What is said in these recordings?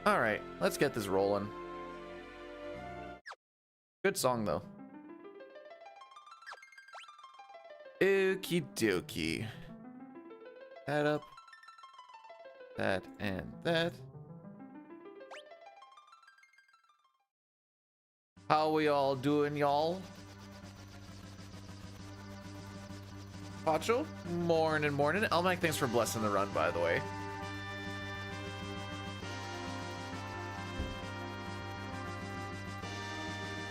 All right, let's get this rolling. Good song though. Okie dokie. That up. That and that. How we all doing, y'all? Pacho? Morning, morning. Elmac, thanks for blessing the run, by the way.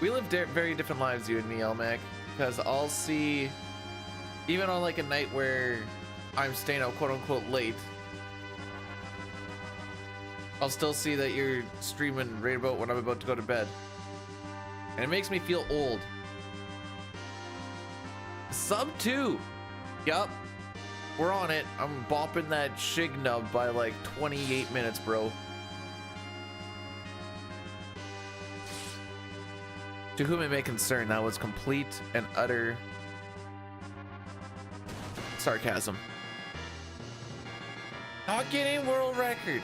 We live very different lives, you and me, Elmac, because I'll see, even on like a night where I'm staying out quote unquote late, I'll still see that you're streaming right about when I'm about to go to bed. And it makes me feel old. Sub 2. Yup. We're on it. I'm bopping that shig nub by like 28 minutes, bro. To whom it may concern, that was complete and utter sarcasm. Not getting world record.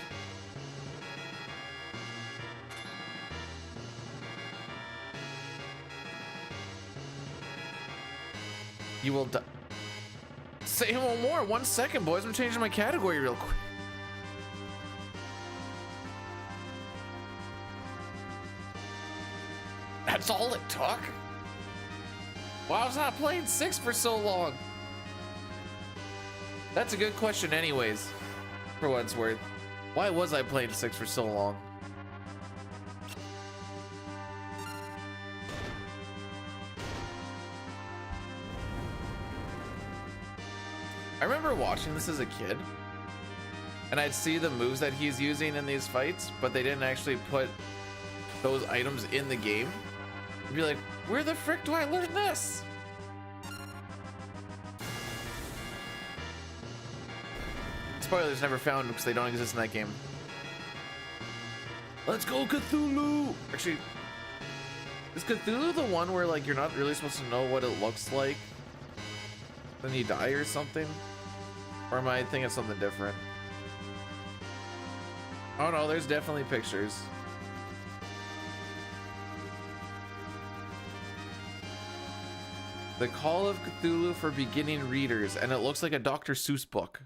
You will die. Say one more. 1 second, boys. I'm changing my category real quick. That's all it took? Why was I playing 6 for so long? That's a good question anyways, for what it's worth. Why was I playing 6 for so long? I remember watching this as a kid, and I'd see the moves that he's using in these fights, but they didn't actually put those items in the game. I'd be like, where the frick do I learn this? Spoilers, never found because they don't exist in that game. Let's go Cthulhu! Actually, is Cthulhu the one where like you're not really supposed to know what it looks like? Then you die or something? Or am I thinking of something different? Oh no, there's definitely pictures. The Call of Cthulhu for beginning readers, and it looks like a Dr. Seuss book.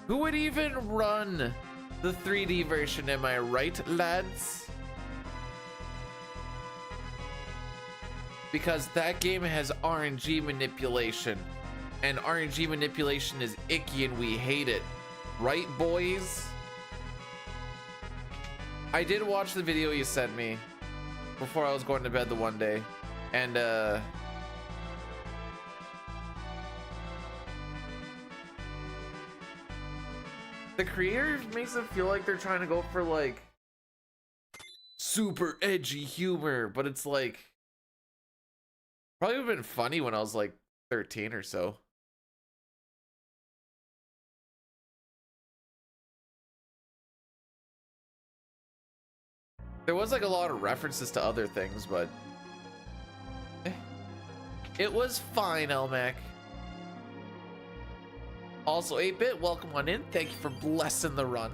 Who would even run the 3D version, am I right, lads? Because that game has RNG manipulation, and RNG manipulation is icky and we hate it. Right, boys? I did watch the video you sent me before I was going to bed the one day, and the creator makes it feel like they're trying to go for like super edgy humor, but it's like probably would have been funny when I was like 13 or so. There was like a lot of references to other things, but it was fine, Elmac. Also, 8-Bit, welcome on in. Thank you for blessing the run.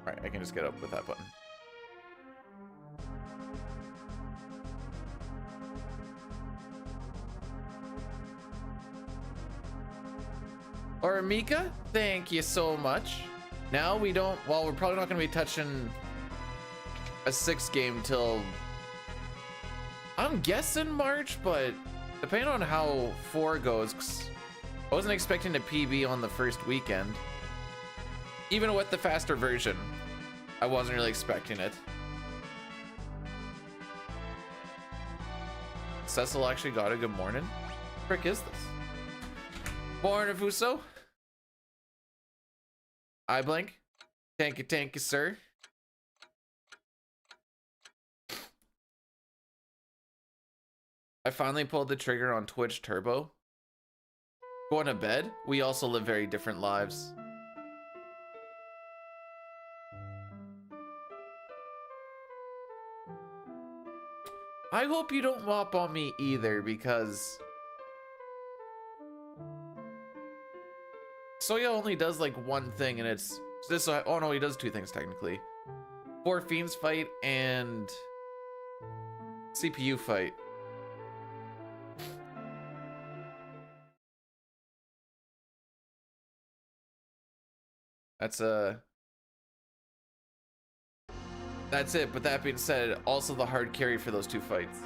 All right, I can just get up with that button. Or Mika, thank you so much. Now we don't, well, we're probably not going to be touching a 6 game till, I'm guessing March, but depending on how 4 goes, 'cause I wasn't expecting a PB on the first weekend. Even with the faster version, I wasn't really expecting it. Cecil actually got a good morning. What the frick is this? Morning, Fuso. I blink. Thank you, sir. I finally pulled the trigger on Twitch Turbo. Going to bed? We also live very different lives. I hope you don't whop on me either, because Soya only does like one thing, and it's this. Oh no, he does two things technically. 4 Fiends fight and CPU fight. That's it. But that being said, also the hard carry for those 2 fights.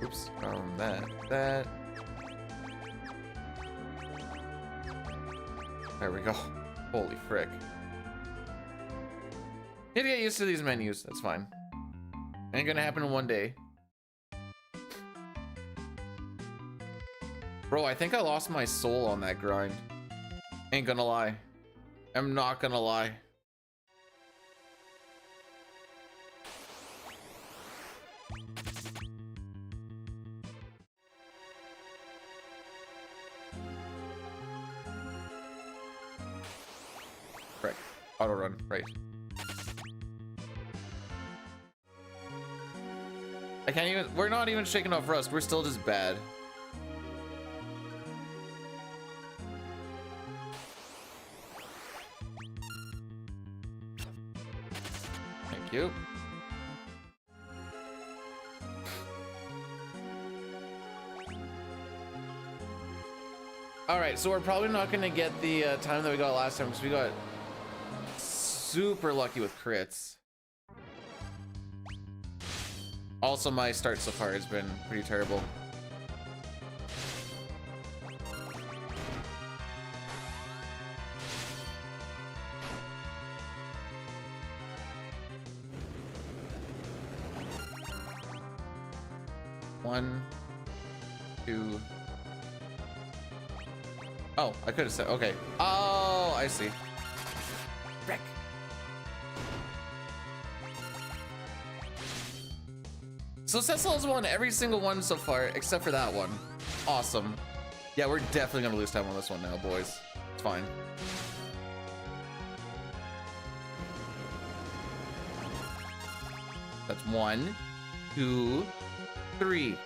Oops, that. There we go. Holy frick. Need to get used to these menus, that's fine. Ain't gonna happen in one day. Bro, I think I lost my soul on that grind. Ain't gonna lie. I'm not gonna lie. Right. Auto run, right. I can't even, we're not even shaking off rust, we're still just bad. Thank you. All right, so we're probably not gonna get the time that we got last time because we got super lucky with crits. Also, my start so far has been pretty terrible. One, two. Oh, I could have said, okay. Oh, I see. Frick. So Cecil has won every single one so far, except for that one. Awesome. Yeah, we're definitely gonna lose time on this one now, boys. It's fine. That's 1, 2, 3.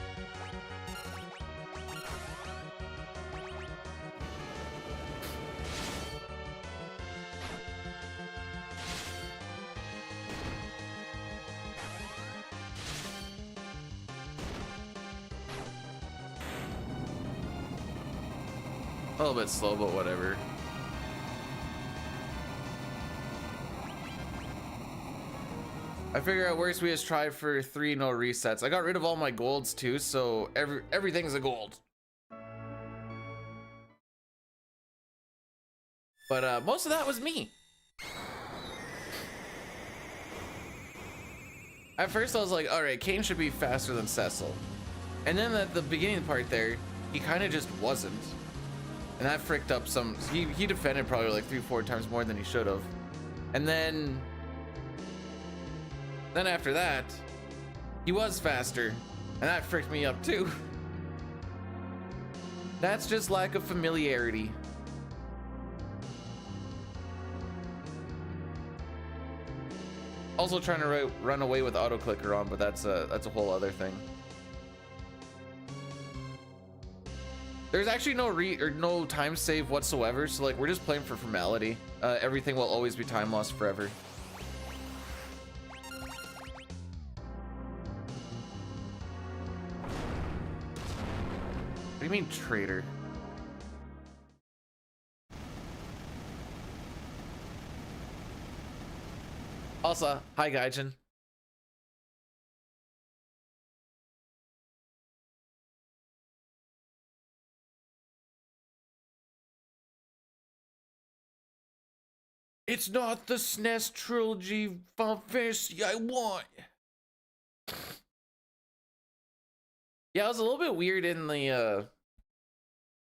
A little bit slow, but whatever. I figure at worst we just try for 3 no resets. I got rid of all my golds too, so everything's a gold. But most of that was me. At first I was like, all right, Kane should be faster than Cecil. And then at the beginning part there, he kind of just wasn't. And that fricked up some, he defended probably like 3-4 times more than he should have. And then after that, he was faster. And that fricked me up too. That's just lack of familiarity. Also trying to run away with auto clicker on, but that's a whole other thing. There's actually no time save whatsoever, so like we're just playing for formality. Everything will always be time lost forever. What do you mean traitor? Also, hi Gaijin. It's not the SNES trilogy fantasy I want. Yeah, it was a little bit weird in the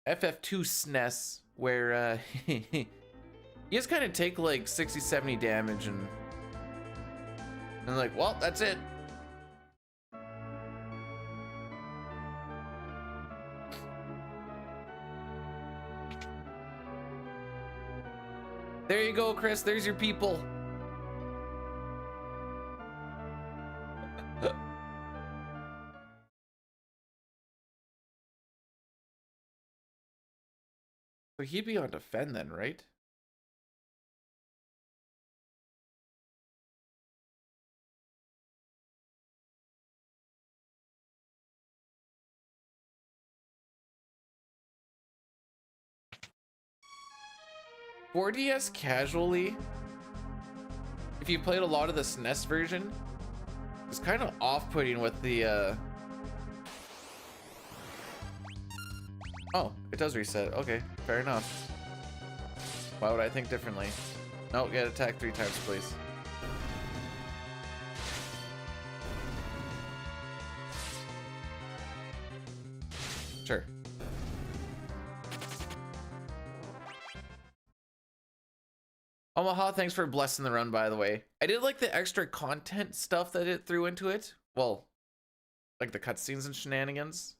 FF2 SNES where you just kind of take like 60-70 damage and like, well, that's it. There you go, Chris. There's your people. So he'd be on defend then, right? .4DS casually, if you played a lot of the SNES version, it's kind of off-putting with the oh, it does reset. Okay, fair enough. Why would I think differently? No, get attacked 3 times, please. Sure. Omaha, thanks for blessing the run, by the way. I did like the extra content stuff that it threw into it. Well, like the cutscenes and shenanigans.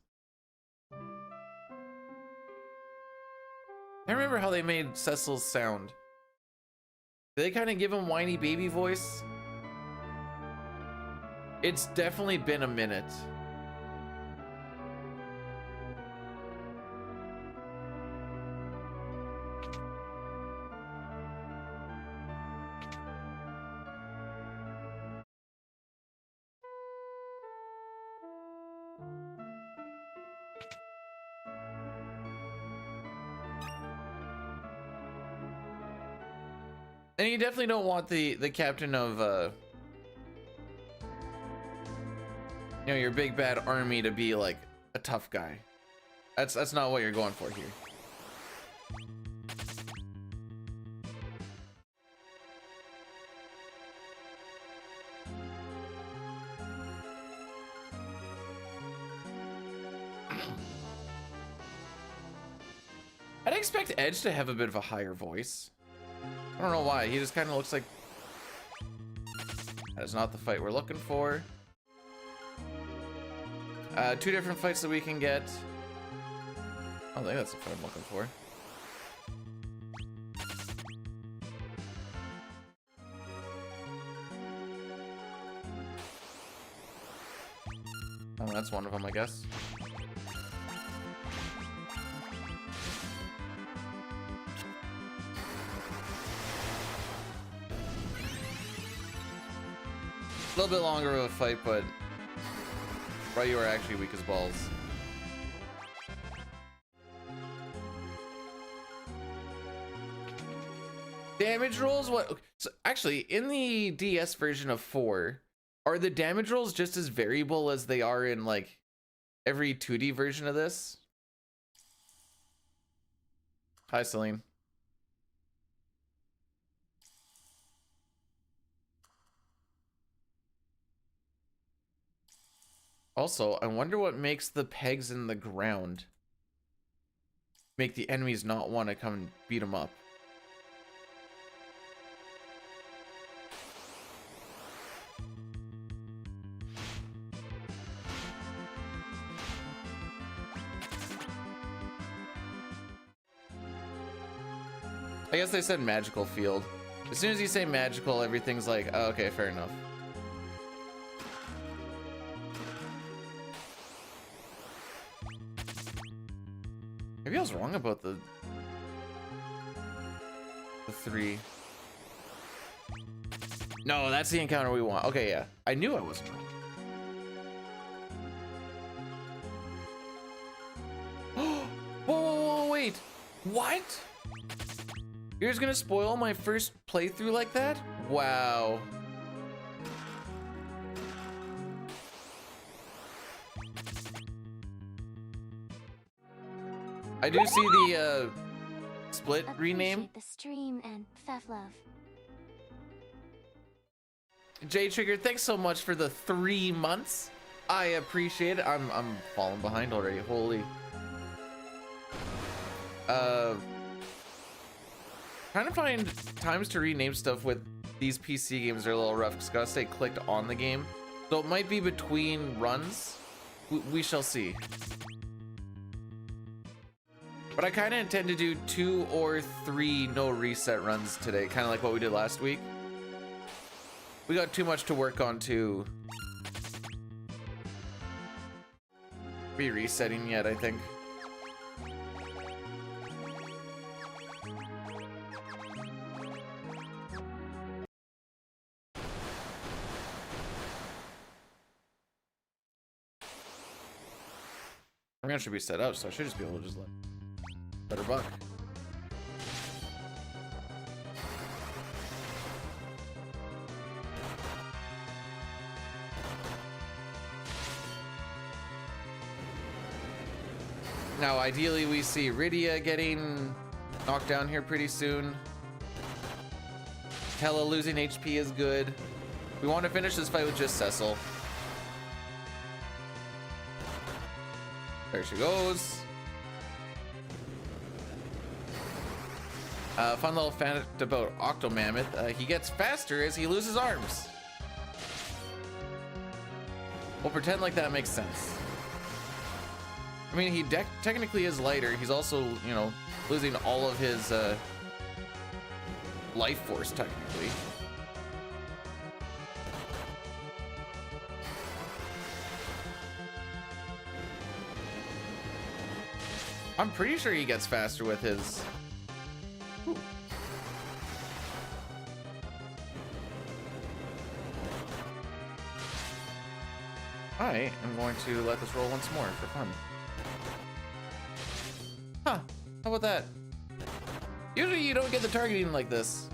I remember how they made Cecil's sound. Did they kind of give him whiny baby voice? It's definitely been a minute. And you definitely don't want the captain of you know, your big bad army to be like a tough guy. That's not what you're going for here. I'd expect Edge to have a bit of a higher voice. I don't know why. He just kind of looks like... That is not the fight we're looking for. 2 different fights that we can get. I don't think that's the fight I'm looking for. Oh, that's one of them, I guess. A little bit longer of a fight, but right, you are actually weak as balls. Damage rolls? What? So actually, in the DS version of 4, Are the damage rolls just as variable as they are in like every 2D version of this? Hi, Celine. Also, I wonder what makes the pegs in the ground make the enemies not want to come and beat them up. I guess they said magical field. As soon as you say magical, everything's like, oh, okay, fair enough. Maybe I was wrong about the 3. No, that's the encounter we want. Okay, yeah. I knew I wasn't wrong. Whoa, whoa, whoa, wait. What? You're just gonna spoil my first playthrough like that? Wow. I do see the split rename. The stream and Fevlove. J Trigger, thanks so much for the 3 months. I appreciate it. I'm falling behind already. Holy. Trying to find times to rename stuff with these PC games are a little rough because gotta stay clicked on the game. So it might be between runs. We shall see. But I kind of intend to do 2 or 3 no reset runs today, kind of like what we did last week. We got too much to work on to be resetting yet, I think. I'm gonna should be set up, so I should just be able to just let her buck. Now, ideally, we see Rydia getting knocked down here pretty soon. Hella losing HP is good. We want to finish this fight with just Cecil. There she goes. Fun little fact about Octomammoth. He gets faster as he loses arms. We'll pretend like that makes sense. I mean, he technically is lighter. He's also, you know, losing all of his life force, technically. I'm pretty sure he gets faster with his... Ooh. I am going to let this roll once more for fun. Huh, how about that? Usually you don't get the targeting like this.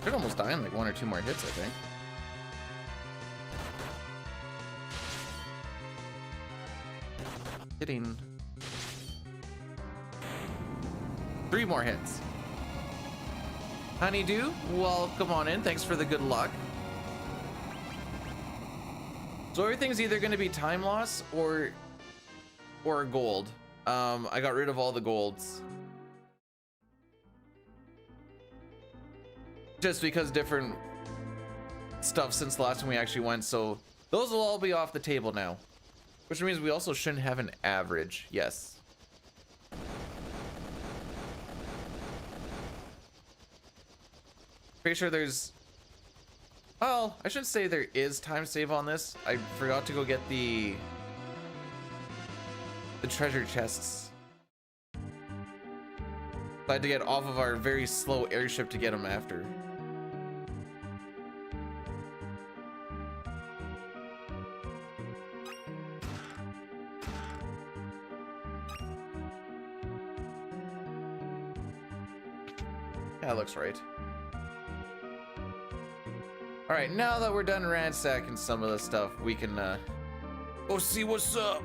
Could almost die in like 1 or 2 more hits, I think. Hitting 3 more hits. Honeydew, welcome on in. Thanks for the good luck. So everything's either going to be time loss or gold. I got rid of all the golds. Just because different stuff since the last time we actually went. So those will all be off the table now. Which means we also shouldn't have an average. Yes. Pretty sure there's... Well, I shouldn't say there is time save on this. I forgot to go get the treasure chests. I had to get off of our very slow airship to get them after. Yeah, that looks right. All right, now that we're done ransacking some of the stuff, we can go see what's up.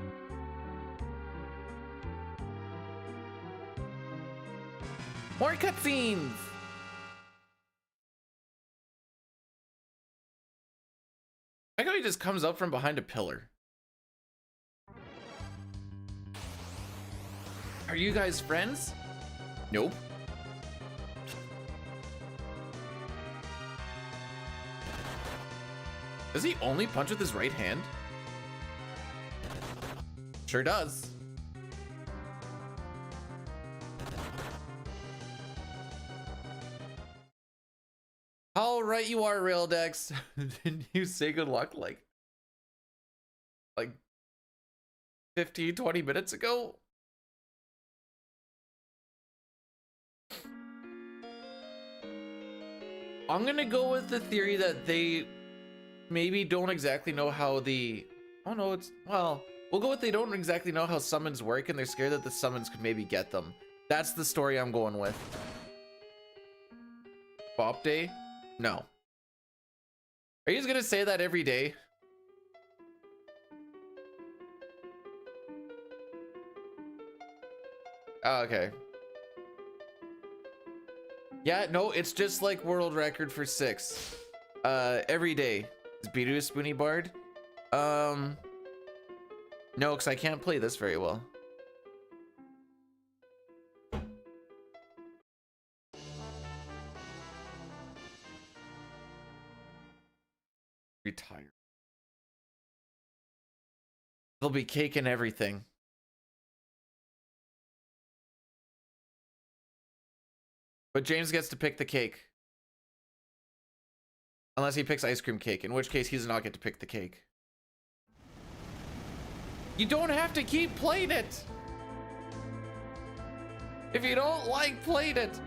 More cutscenes. I know he just comes up from behind a pillar. Are you guys friends? Nope. Does he only punch with his right hand? Sure does. How right you are, Raildex. Didn't you say good luck like 15, 20 minutes ago? I'm gonna go with the theory that they maybe don't exactly know how the... Oh no, it's... Well, we'll go with they don't exactly know how summons work and they're scared that the summons could maybe get them. That's the story I'm going with. Bop day? No. Are you just gonna say that every day? Oh, okay. Yeah, no, it's just like world record for 6. Every day. Is Biru a Spoonie Bard? No, because I can't play this very well. Retire. There'll be cake and everything. But James gets to pick the cake. Unless he picks ice cream cake, in which case he does not get to pick the cake. You don't have to keep playing it. If you don't like playing it.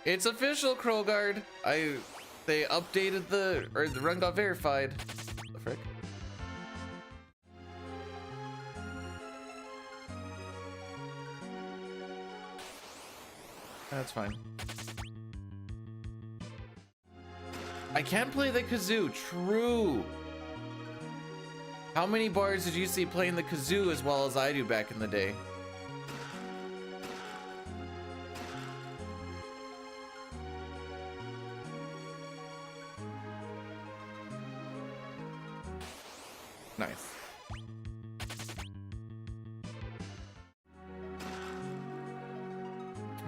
It's official, Krogard. They updated the run got verified. The frick? That's fine. I can't play the kazoo. True. How many bars did you see playing the kazoo as well as I do back in the day? Nice.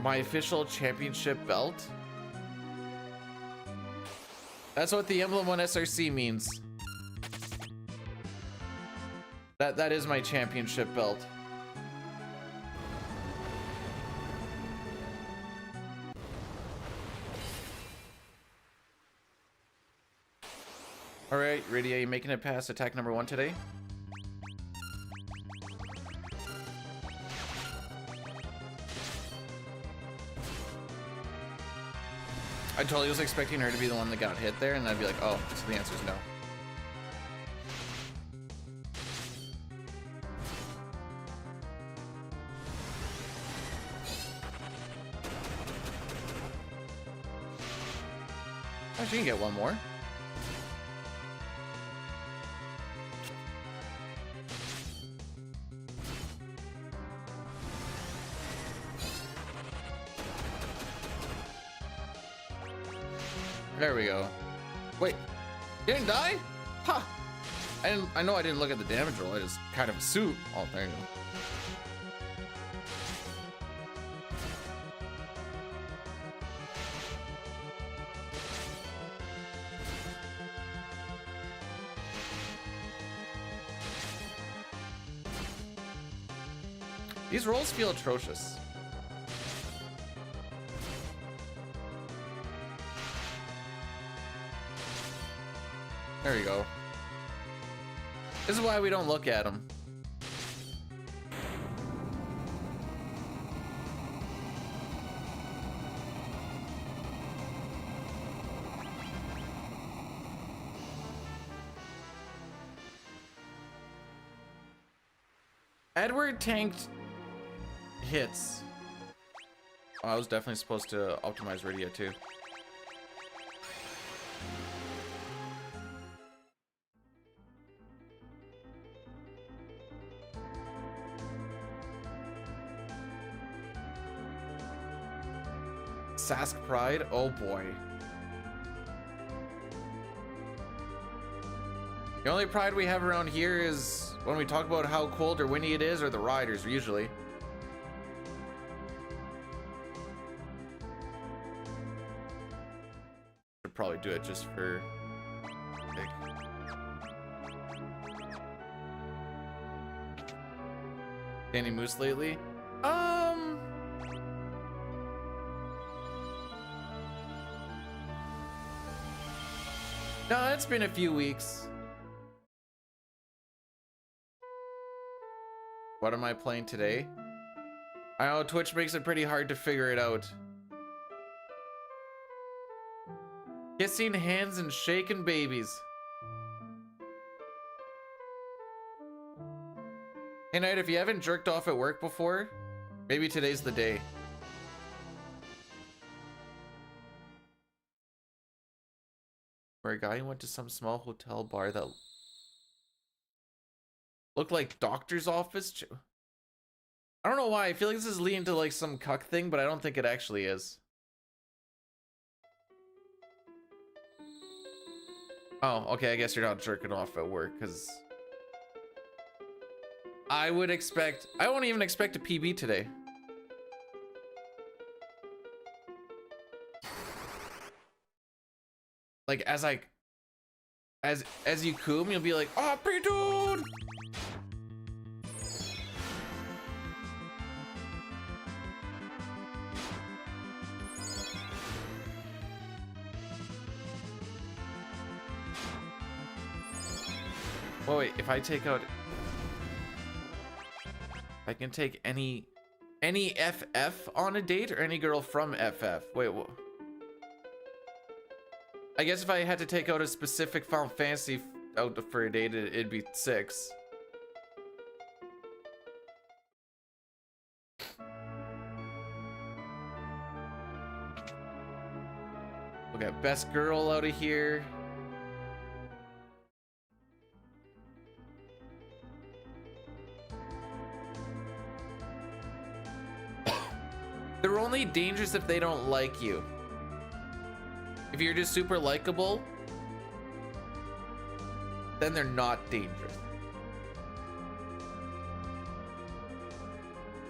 My official championship belt? That's what the Emblem 1 SRC means. That is my championship belt. All right, Rydia, are you making it past attack number 1 today? I totally was expecting her to be the one that got hit there, and I'd be like, oh, so the answer is no. Oh, she can get one more. There we go. Wait, didn't die? Huh. I know I didn't look at the damage roll. I just kind of assumed. Oh, there you go. These rolls feel atrocious. There you go. This is why we don't look at them. Edward tanked hits. Oh, I was definitely supposed to optimize Rydia too. Sask Pride? Oh boy. The only pride we have around here is when we talk about how cold or windy it is, or the riders, usually. Should probably do it just for... Any moose lately? No, it's been a few weeks. What am I playing today? I know Twitch makes it pretty hard to figure it out. Kissing hands and shaking babies. Hey Knight, if you haven't jerked off at work before, maybe today's the day. Where a guy went to some small hotel bar that looked like doctor's office. I don't know why. I feel like this is leading to like some cuck thing, but I don't think it actually is. Oh, okay. I guess you're not jerking off at work, because I would expect. I won't even expect a PB today. Like as you coom, you'll be like, "Oh, pre-dude!" Oh wait, if I take out, I can take any FF on a date, or any girl from FF. Wait, what? I guess if I had to take out a specific Final Fantasy out for a date, it'd be 6. We got best girl out of here. They're only dangerous if they don't like you. If you're just super likable, then they're not dangerous.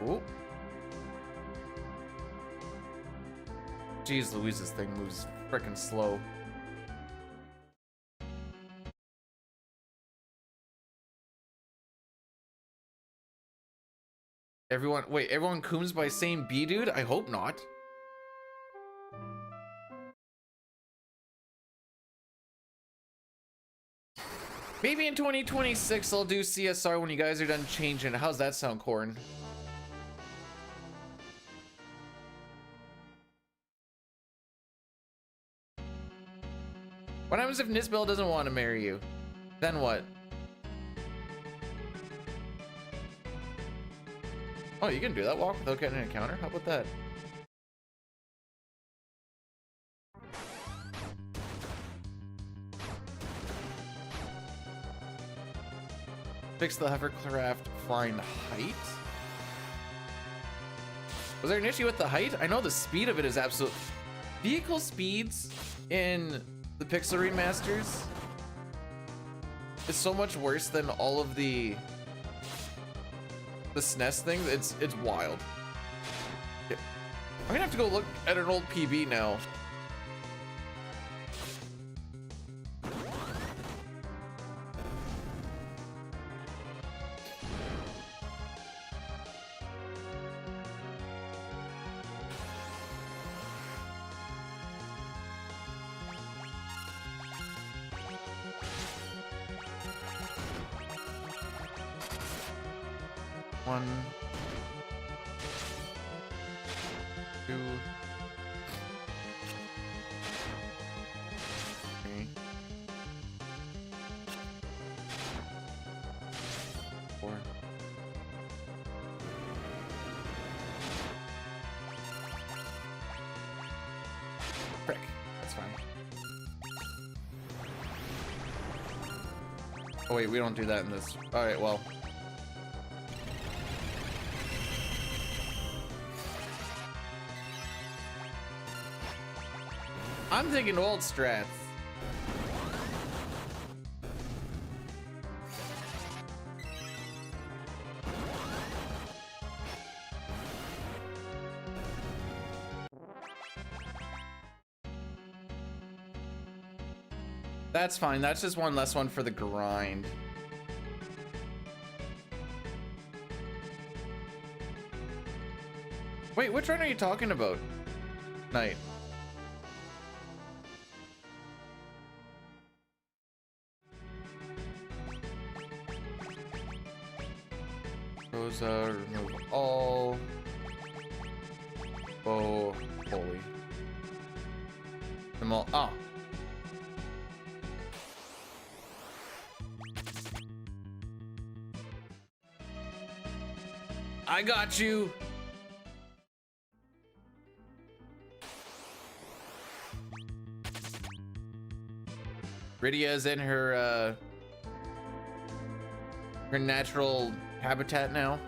Ooh. Jeez Louise, this thing moves freaking slow. Everyone cooms by saying B dude? I hope not. Maybe in 2026 I'll do CSR when you guys are done changing. How's that sound, Corn? What happens if Nisbel doesn't want to marry you? Then what? Oh, you can do that walk without getting an encounter? How about that? Fix the hovercraft flying height? Was there an issue with the height? I know the speed of it is absolute. Vehicle speeds in the Pixel remasters is so much worse than all of the SNES things. It's wild. Yeah. I'm gonna have to go look at an old PB now. One, 2, 3, 4, That's fine. Oh wait, we don't do that in this. All right, well. I'm thinking old strats. That's fine. That's just one less one for the grind. Wait, which run are you talking about? Night. Rosa, remove all. Oh, holy. Them all. Oh. I got you. Rydia's in her natural habitat now.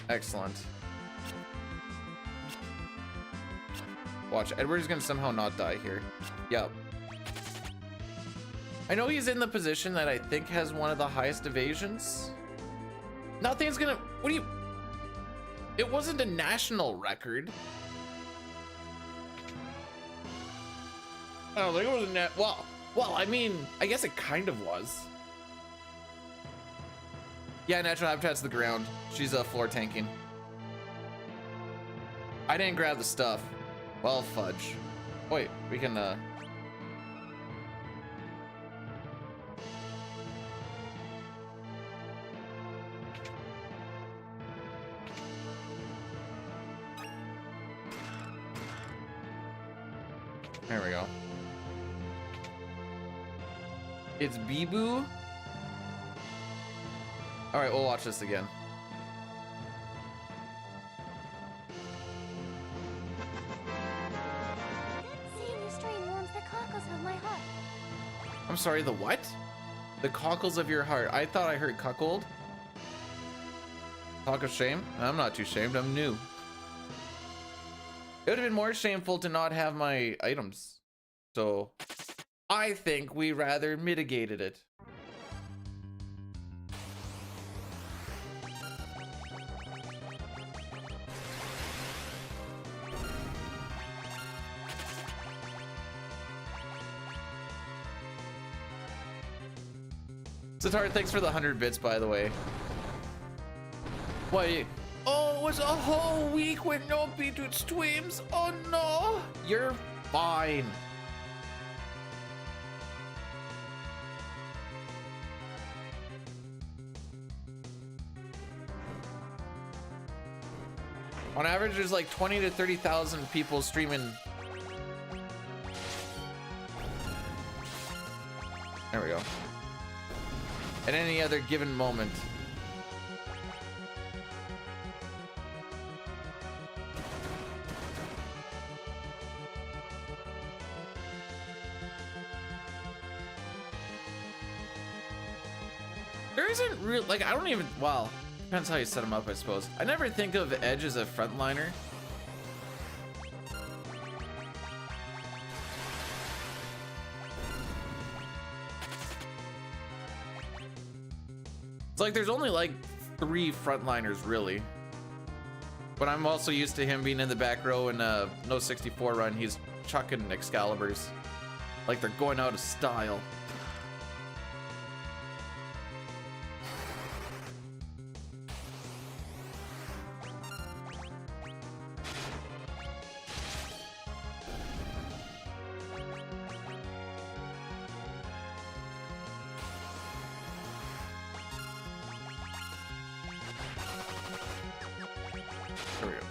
Excellent. Watch, Edward's gonna somehow not die here. Yup. I know he's in the position that I think has one of the highest evasions. Nothing's gonna, what do you, it wasn't a national record. I don't think it was a net, well, I mean, I guess it kind of was. Yeah, natural habitat's the ground. She's floor tanking. I didn't grab the stuff. Well, fudge. Wait, we can, there we go. It's Bibu. All right, we'll watch this again. Seeing you stream warms the cockles of my heart. I'm sorry, the what? The cockles of your heart. I thought I heard cuckold. Talk of shame? I'm not too shamed, I'm new. It would have been more shameful to not have my items. So, I think we rather mitigated it. Satara, thanks for the 100 bits, by the way. Wait. Oh, it was a whole week with no Beetroot streams. Oh no. You're fine. On average, there's like 20 to 30,000 people streaming. There we go. At any other given moment. There isn't real, like, I don't even, well, depends how you set them up, I suppose. I never think of Edge as a frontliner. It's like there's only like 3 frontliners really. But I'm also used to him being in the back row in a No 64 run. He's chucking Excaliburs like they're going out of style.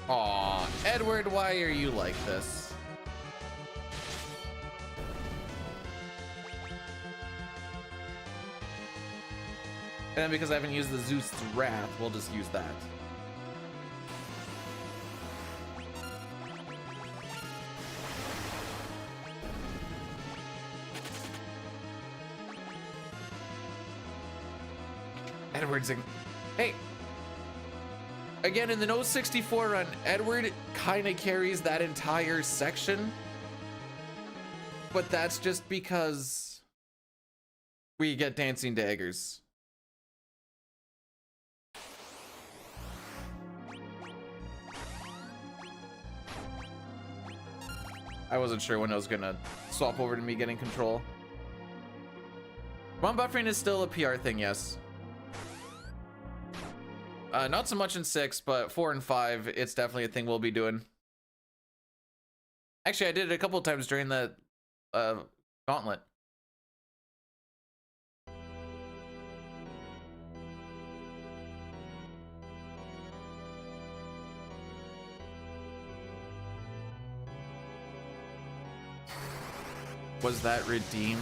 Aw, Edward, why are you like this? And then because I haven't used the Zeus Wrath, we'll just use that. Edward's in. Hey. Again, in the No 64 run, Edward kind of carries that entire section. But that's just because we get dancing daggers. I wasn't sure when I was gonna swap over to me getting control. ROM buffering is still a PR thing, yes. Not so much in 6, but 4 and 5, it's definitely a thing we'll be doing. Actually, I did it a couple of times during the gauntlet. Was that redeemed?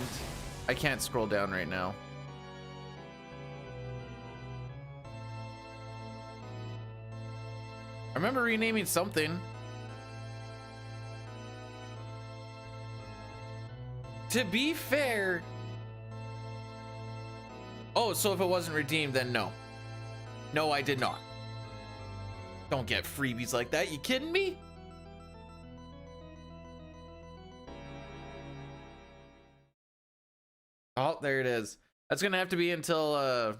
I can't scroll down right now. I remember renaming something. To be fair. Oh, so if it wasn't redeemed, then no. No, I did not. Don't get freebies like that. You kidding me? Oh, there it is. That's gonna have to be until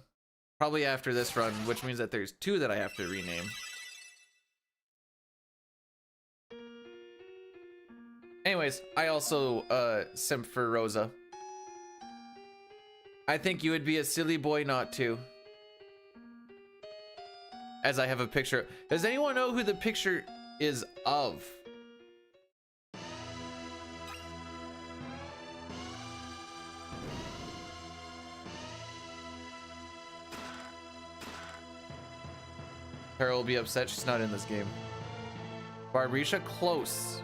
probably after this run, which means that there's 2 that I have to rename. Anyways, I also simp for Rosa. I think you would be a silly boy not to. As I have a picture. Does anyone know who the picture is of? Carol will be upset she's not in this game. Barbrisha, close.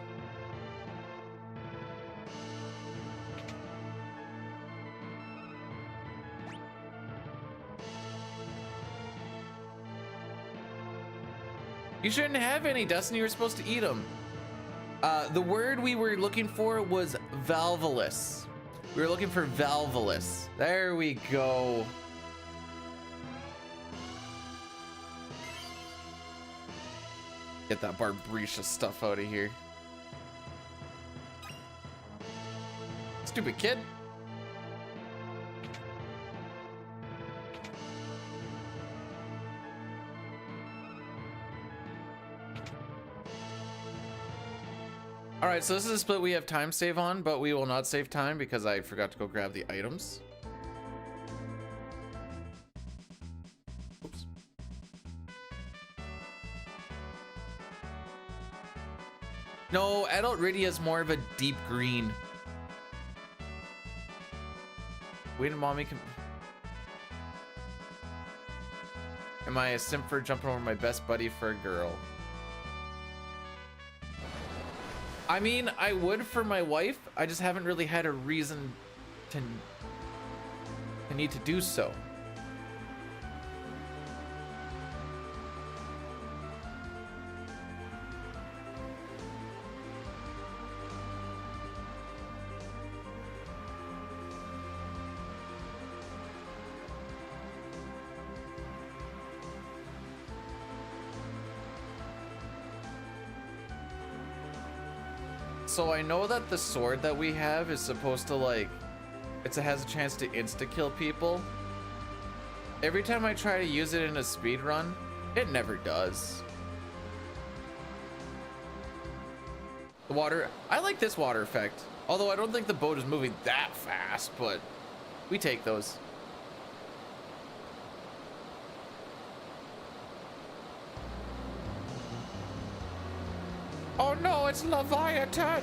You shouldn't have any, Dustin. You were supposed to eat them. The word we were looking for was valvulus. We were looking for valvulus. There we go. Get that Barbrisha stuff out of here. Stupid kid. All right, so this is a split we have time save on, but we will not save time because I forgot to go grab the items. Oops. No, adult Rydia is more of a deep green. Wait, mommy can. Am I a simp for jumping over my best buddy for a girl? I mean, I would for my wife. I just haven't really had a reason to need to do so. So I know that the sword that we have is supposed to it has a chance to insta-kill people. Every time I try to use it in a speed run, it never does. The water, I like this water effect. Although I don't think the boat is moving that fast, but we take those. Oh no, it's Leviathan!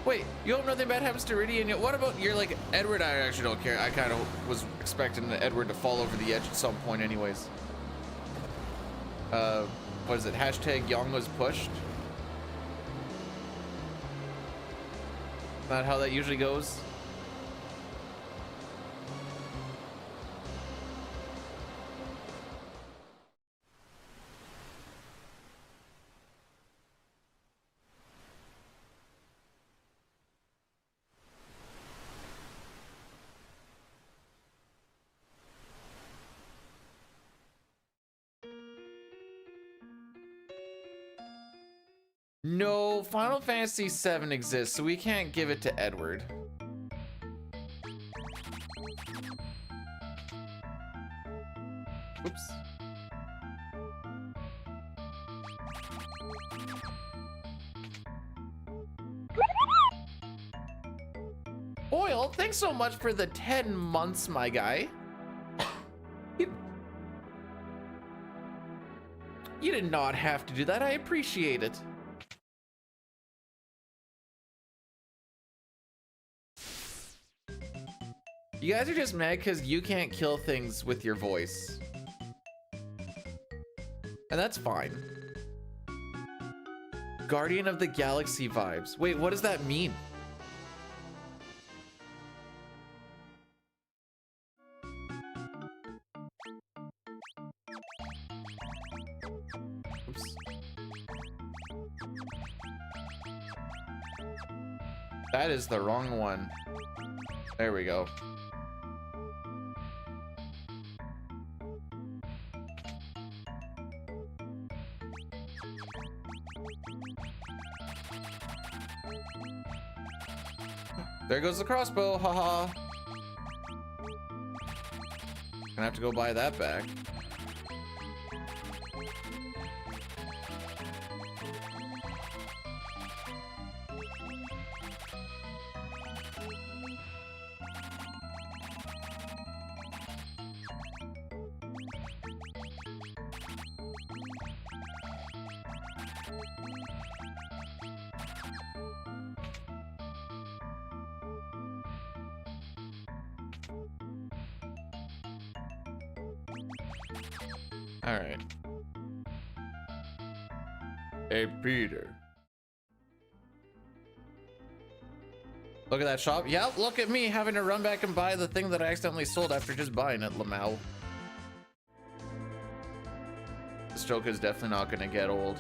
Wait, you hope nothing bad happens to Rydia, and what about, you're like, Edward, I actually don't care. I kind of was expecting Edward to fall over the edge at some point anyways. What is it, hashtag Young was pushed? Not how that usually goes. No, Final Fantasy VII exists, so we can't give it to Edward. Oops. Oil, thanks so much for the 10 months, my guy. You did not have to do that. I appreciate it. You guys are just mad because you can't kill things with your voice. And that's fine. Guardian of the Galaxy vibes. Wait, what does that mean? Oops. That is the wrong one. There we go. There goes the crossbow, haha. Gonna have to go buy that back. All right. Hey, Peter. Look at that shop. Yeah, look at me having to run back and buy the thing that I accidentally sold after just buying it, Lamau. This joke is definitely not gonna get old.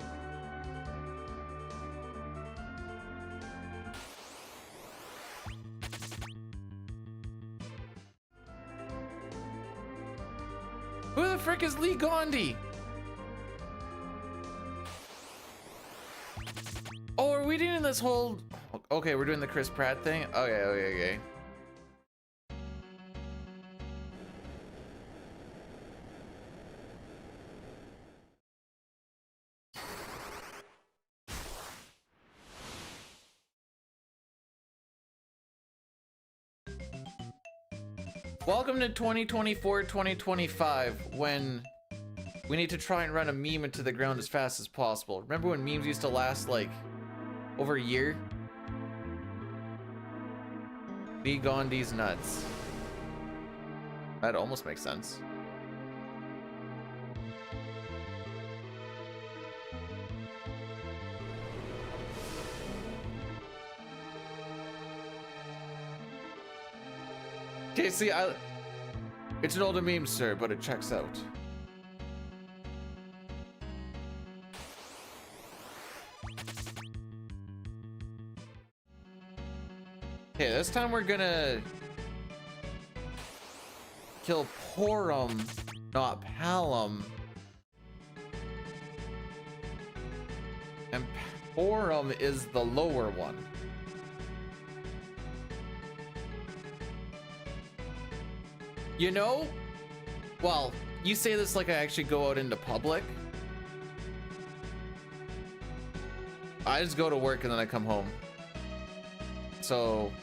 Who the frick is Lee Gandhi? Oh, are we doing this whole... Okay, we're doing the Chris Pratt thing? Okay. Welcome to 2024-2025, when we need to try and run a meme into the ground as fast as possible. Remember when memes used to last like over a year? Lee Gandhi's nuts. That almost makes sense. Okay, see, it's an older meme, sir, but it checks out. Okay, this time we're gonna kill Porum, not Palum. And Porum is the lower one. You know, well, you say this like I actually go out into public. I just go to work and then I come home. So,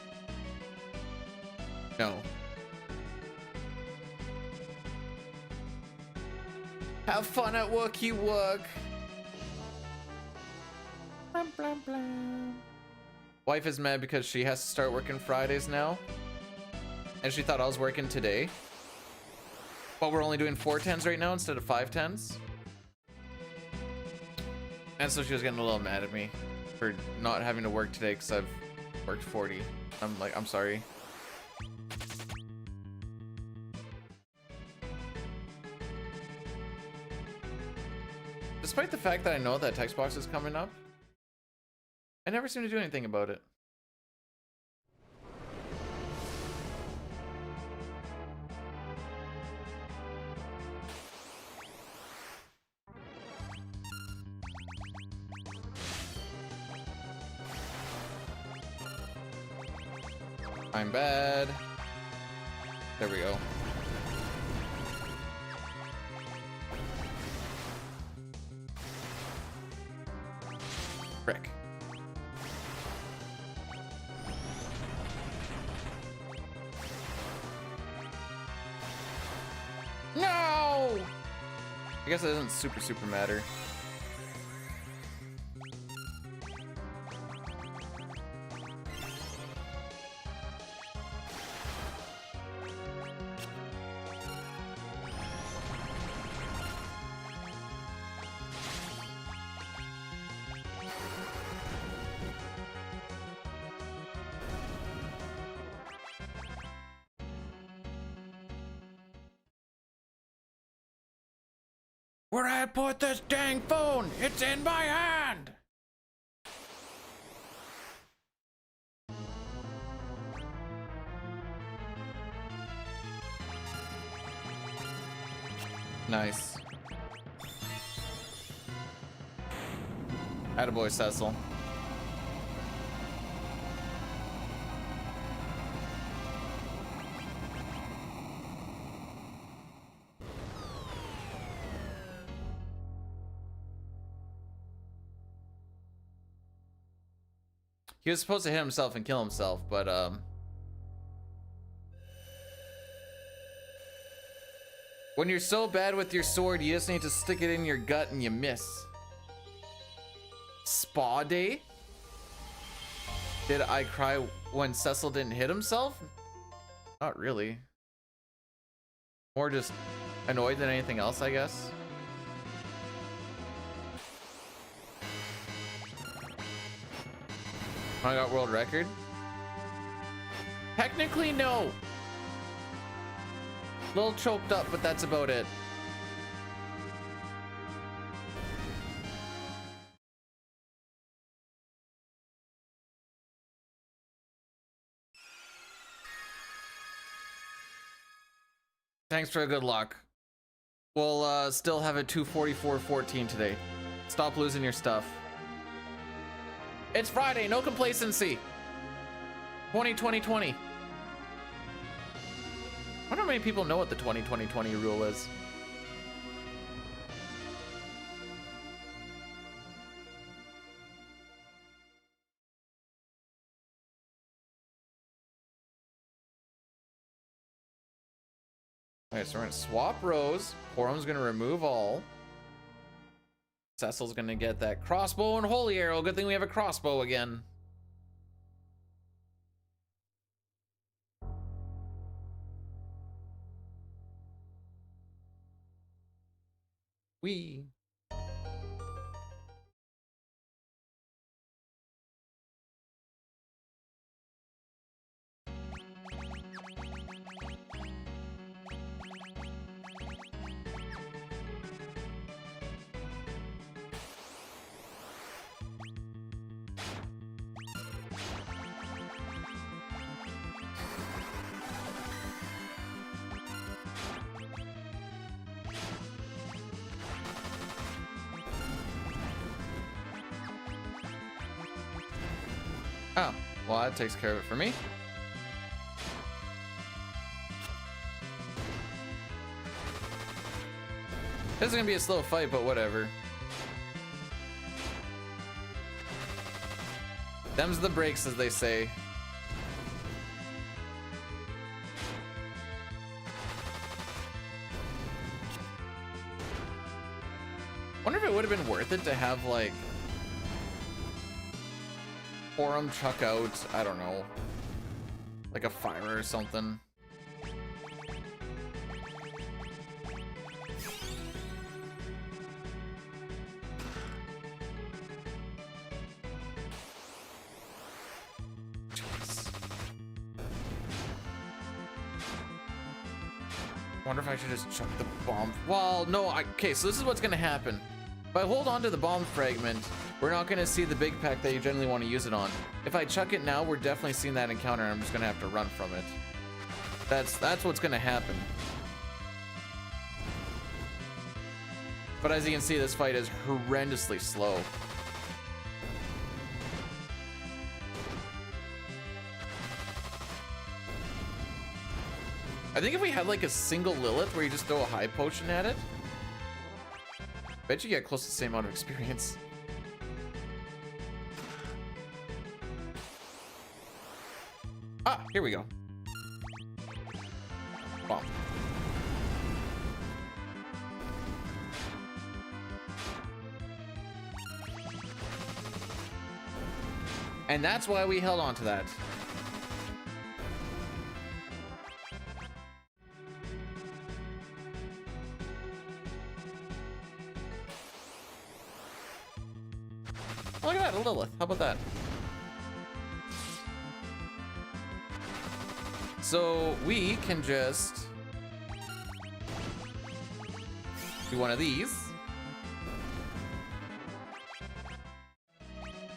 no. Have fun at work, you work. Blam, blam, blam. Wife is mad because she has to start working Fridays now. And she thought I was working today. But we're only doing 4 10s right now instead of 5 10s. And so she was getting a little mad at me for not having to work today because I've worked 40. I'm like, I'm sorry. Despite the fact that I know that text box is coming up, I never seem to do anything about it. I'm bad. There we go. Frick. No! I guess it doesn't super matter. Where'd I put this dang phone? It's in my hand! Nice. Attaboy, Cecil. He was supposed to hit himself and kill himself, but when you're so bad with your sword, you just need to stick it in your gut and you miss. Spa day? Did I cry when Cecil didn't hit himself? Not really. More just annoyed than anything else, I guess. I got world record? Technically, no. A little choked up, but that's about it. Thanks for the good luck. We'll still have a 244-14 today. Stop losing your stuff. It's Friday, no complacency. 20-20-20. I wonder how many people know what the 20-20-20 rule is. Okay, so we're gonna swap rows. Porum's gonna remove all. Cecil's gonna get that crossbow and holy arrow. Good thing we have a crossbow again. Wee. Oh, well, that takes care of it for me. This is gonna be a slow fight, but whatever. Them's the breaks, as they say. Wonder if it would have been worth it to have, like, Porum chuck out, I don't know, like a fire or something. Jeez. Wonder if I should just chuck the bomb. Well, no, okay, so this is what's gonna happen. If I hold on to the bomb fragment, we're not gonna see the big pack that you generally want to use it on. If I chuck it now, we're definitely seeing that encounter and I'm just gonna have to run from it. That's what's gonna happen. But as you can see, this fight is horrendously slow. I think if we had like a single Lilith where you just throw a high potion at it, bet you get close to the same amount of experience. Ah, here we go. Bomb. And that's why we held on to that. Look at that, a Lilith. How about that? So we can just do one of these.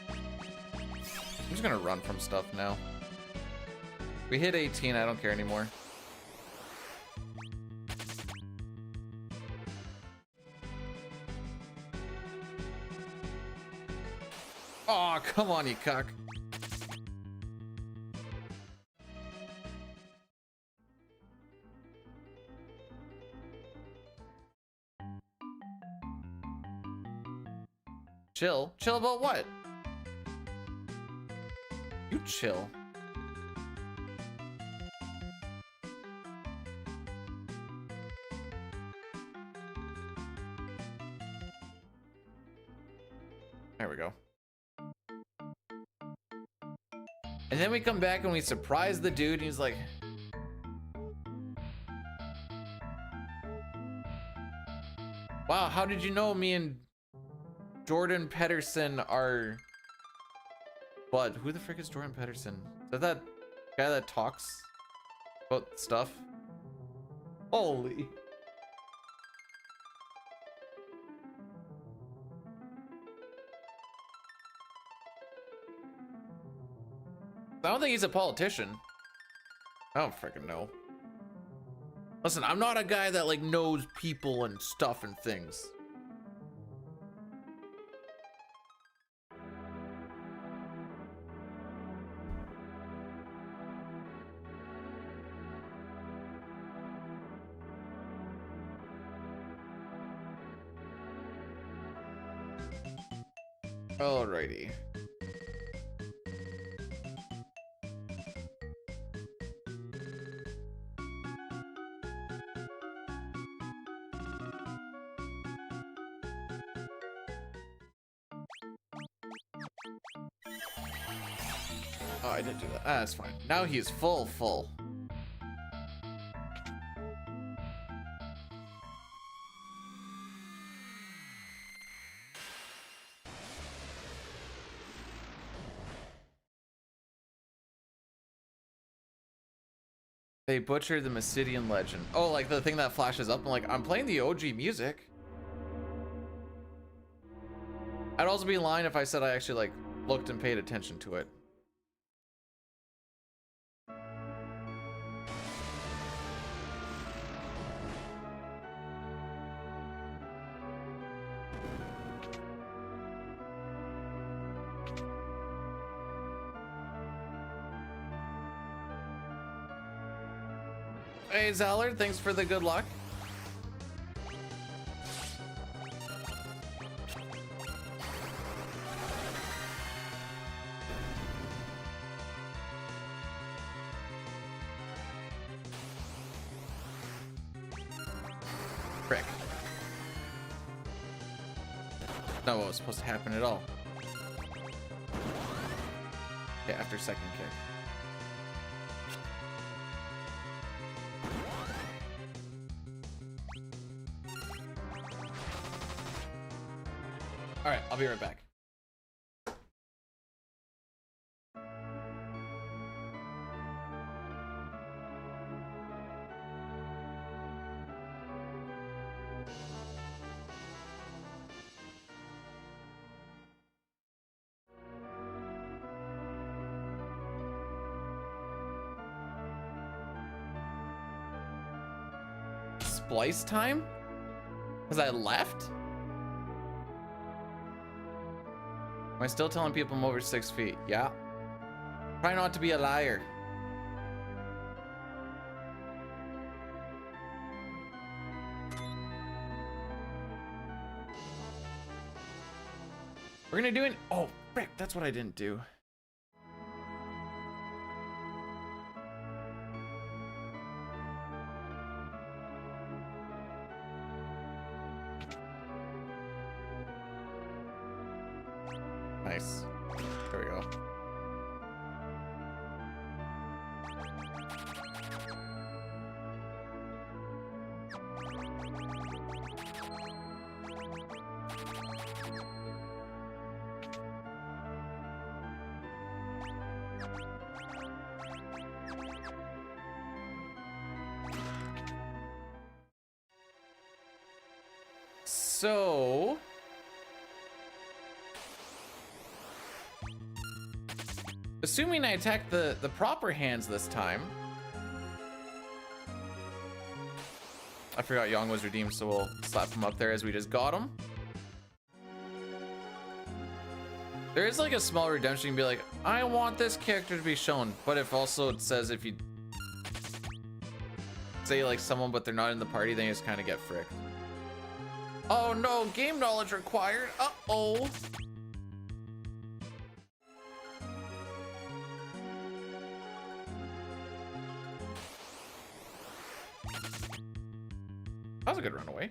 I'm just gonna run from stuff now. We hit 18, I don't care anymore. Oh, come on, you cuck. Chill? Chill about what? You chill. There we go. And then we come back and we surprise the dude and he's like, wow, how did you know me and Jordan Pedersen are... What? Who the frick is Jordan Pedersen? Is that guy that talks about stuff? Holy. I don't think he's a politician. I don't freaking know. Listen, I'm not a guy that like knows people and stuff and things. Alrighty. Oh, I didn't do that. Ah, that's fine. Now he's full. They butchered the Mysidian legend. Oh, like the thing that flashes up. I'm like, I'm playing the OG music. I'd also be lying if I said I actually like looked and paid attention to it. Hey Zallard, thanks for the good luck. Frick. Not what was supposed to happen at all. Okay, after second kick. All right, I'll be right back. Splice time? Because I left? Am I still telling people I'm over 6 feet? Yeah. Try not to be a liar. We're gonna do it. Oh, frick, that's what I didn't do. Nice. There we go. So assuming I attack the proper hands this time. I forgot Yang was redeemed, so we'll slap him up there as we just got him. There is like a small redemption. You can be like, I want this character to be shown, but if also it says if you say like someone but they're not in the party, then you just kind of get fricked. Oh no, game knowledge required. Uh-oh. That was a good runaway.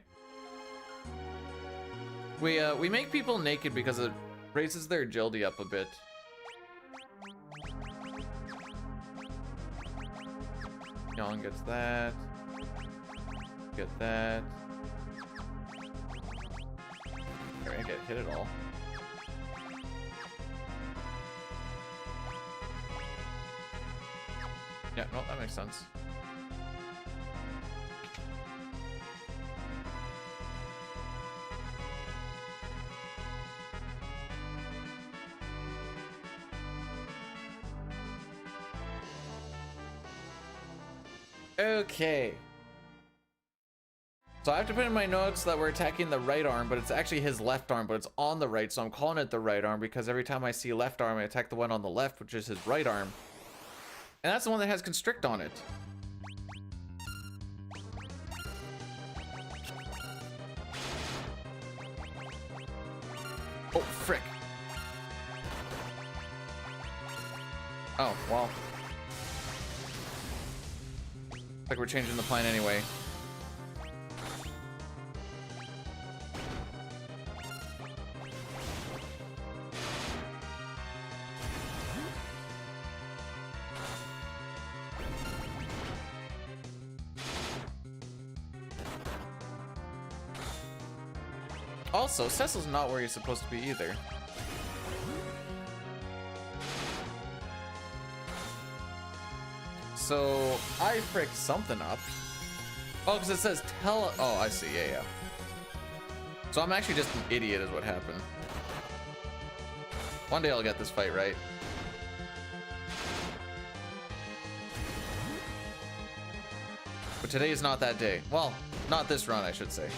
We make people naked because it raises their agility up a bit. Yang gets that. Get that. I didn't get hit at all. Yeah, no, that makes sense. Okay. So I have to put in my notes that we're attacking the right arm, but it's actually his left arm, but it's on the right, so I'm calling it the right arm because every time I see left arm, I attack the one on the left, which is his right arm. And that's the one that has constrict on it. Oh, frick. Oh, well. Looks like we're changing the plan anyway. Also, Cecil's not where he's supposed to be either. So I fricked something up. Oh, because it says tele. Oh, I see. Yeah, yeah. So I'm actually just an idiot, is what happened. One day I'll get this fight right. But today is not that day. Well, not this run, I should say.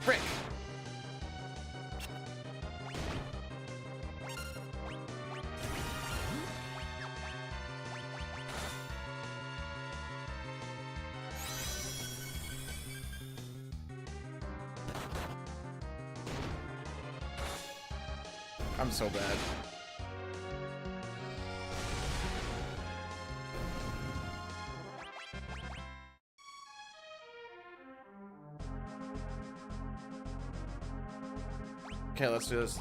Frick. I'm so bad. Okay, let's do this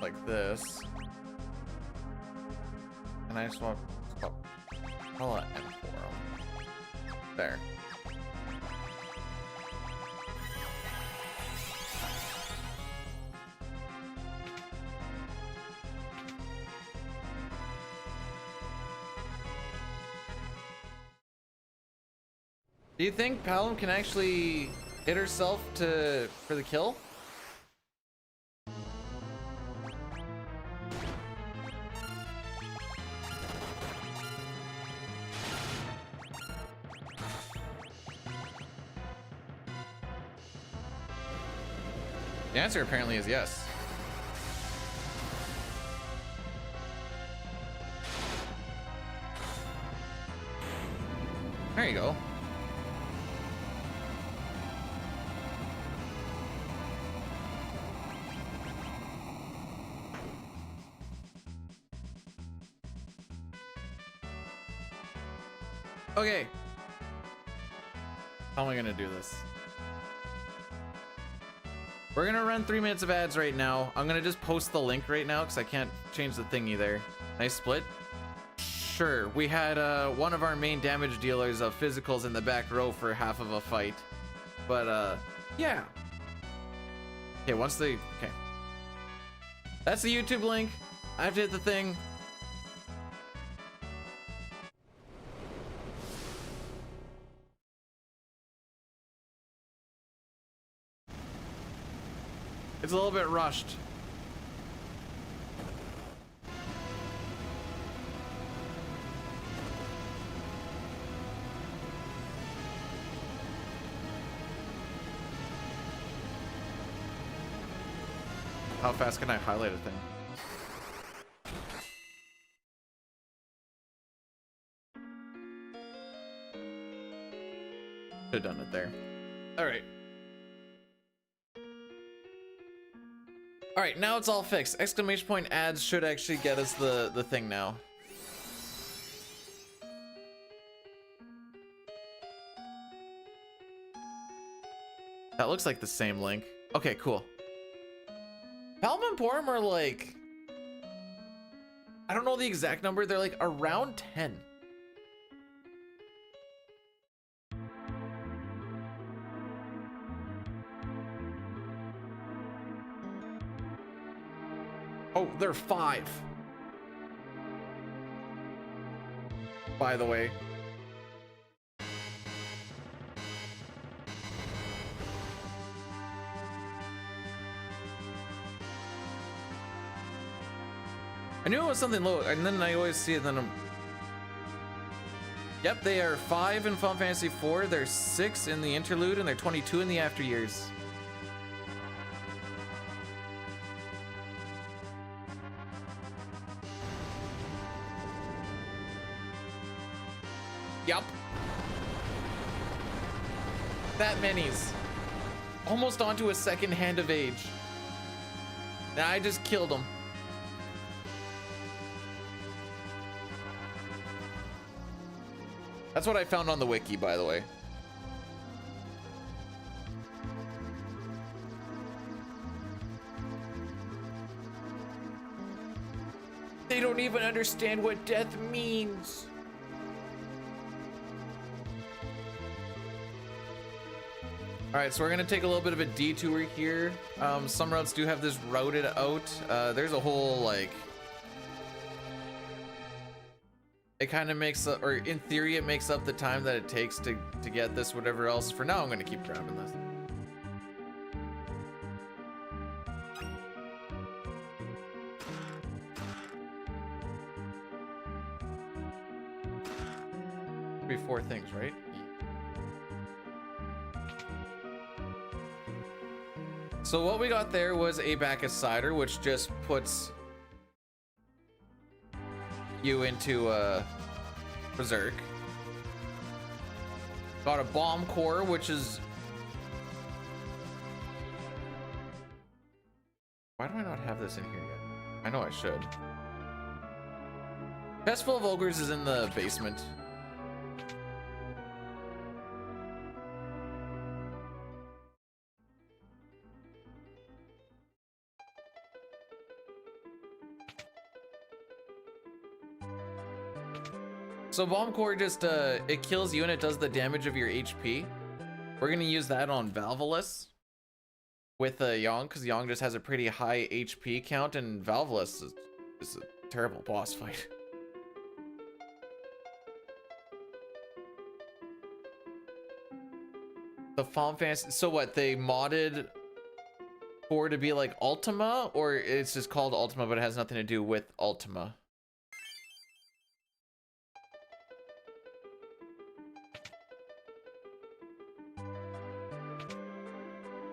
like this. And I just want to call it M for him. There. Do you think Palom can actually hit herself for the kill? The answer apparently is yes. There you go. Okay. How am I gonna do this? We're gonna run 3 minutes of ads right now. I'm gonna just post the link right now because I can't change the thingy there. Nice split. Sure, we had one of our main damage dealers of physicals in the back row for half of a fight. But yeah. Okay, once they okay. That's the YouTube link. I have to hit the thing. It's a little bit rushed. How fast can I highlight a thing? Should have done it there. All right. All right, now it's all fixed. Exclamation point ads should actually get us the thing now. That looks like the same link. Okay, cool. Palm and Porm are like, I don't know the exact number. They're like around 10. Oh, they're 5. By the way. I knew it was something low, and then I always see it, then I'm... Yep, they are 5 in Final Fantasy IV, they're 6 in the interlude, and they're 22 in the after years. Yup. That many's. Almost onto a second hand of age. Now I just killed him. That's what I found on the wiki, by the way. They don't even understand what death means. All right, so we're gonna take a little bit of a detour here. Some routes do have this routed out. There's a whole like, it kind of makes up, or in theory, it makes up the time that it takes to get this, whatever else. For now, I'm gonna keep grabbing this. Be 4 things, right? So what we got there was a Bacchus cider, which just puts you into Berserk. Got a bomb core, which is... Why do I not have this in here yet? I know I should. Chest full of ogres is in the basement. So bomb core just it kills you and it does the damage of your HP. We're gonna use that on Valvolus with Yong, because Yong just has a pretty high HP count, and Valvolus is a terrible boss fight. The Final Fantasy, so what, they modded 4 to be like Ultima, or it's just called Ultima but it has nothing to do with Ultima?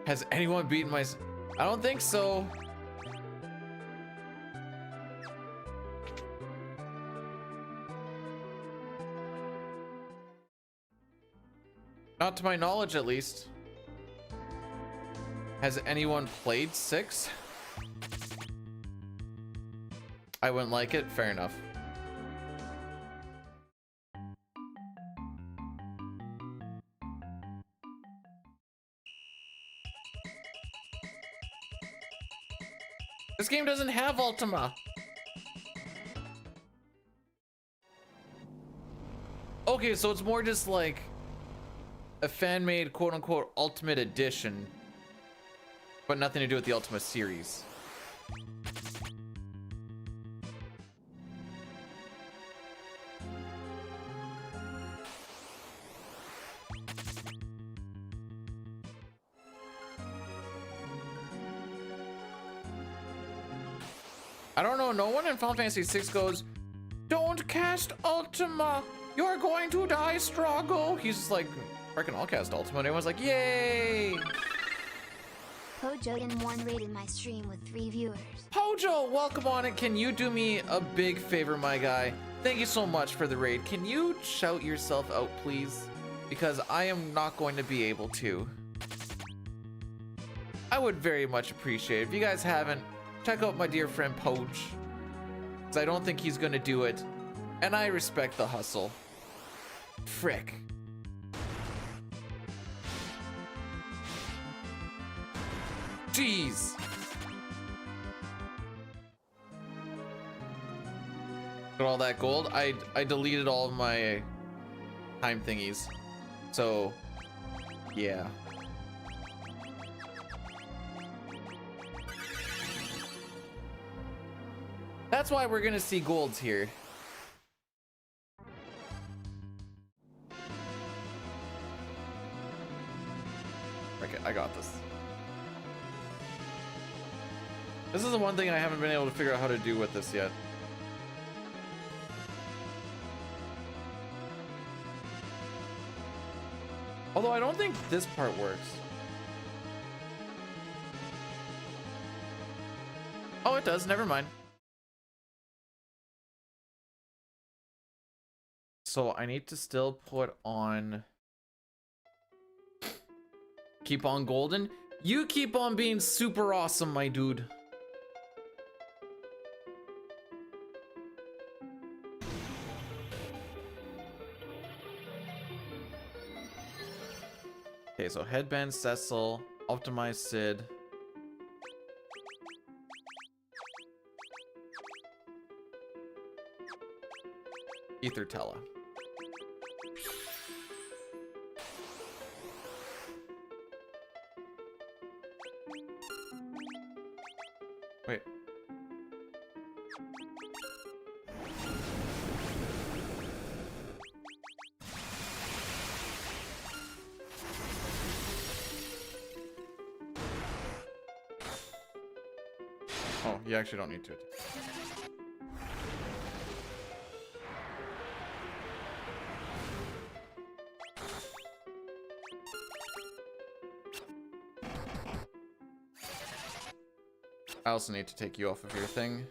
Has anyone beaten my... I don't think so. to my knowledge, at least. Has anyone played 6? I wouldn't like it. Fair enough. This game doesn't have Ultima. Okay, so it's more just like a fan-made quote-unquote Ultimate Edition, but nothing to do with the Ultima series. I don't know, no one in Final Fantasy VI goes, "Don't cast Ultima! You're going to die, Strago!" He's just like, freaking, I'll cast Ultima. And everyone's like, yay! Pojo1 rated my stream with 3 viewers. Pojo, welcome on it. Can you do me a big favor, my guy? Thank you so much for the raid. Can you shout yourself out, please? Because I am not going to be able to. I would very much appreciate it. If you guys haven't, check out my dear friend Poj. Because I don't think he's going to do it. And I respect the hustle. Frick. Jeez. Got all that gold. I deleted all of my time thingies. So, yeah. That's why we're gonna see golds here. Okay, I got this. This is the one thing I haven't been able to figure out how to do with this yet. Although I don't think this part works. Oh, it does. Never mind. So I need to still put on... Keep on golden. You keep on being super awesome, my dude. Okay, so headband, Cecil, optimize Sid. Ether Tella. Wait. Oh, you actually don't need to. I also need to take you off of your thing.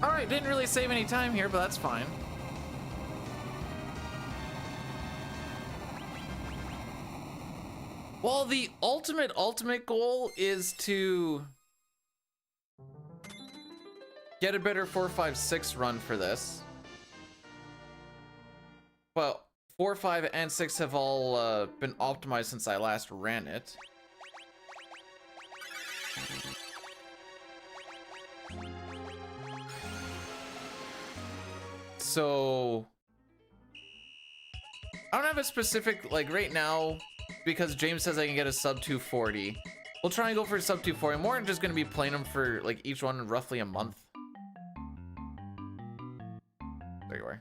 Alright, didn't really save any time here, but that's fine. Well, the ultimate goal is to get a better 4, 5, 6 run for this. But 4, 5, and 6 have all been optimized since I last ran it. So I don't have a specific, like right now, because James says I can get a sub 240. We'll try and go for a sub 240. I'm more just gonna be playing them for like each one roughly a month. There you are.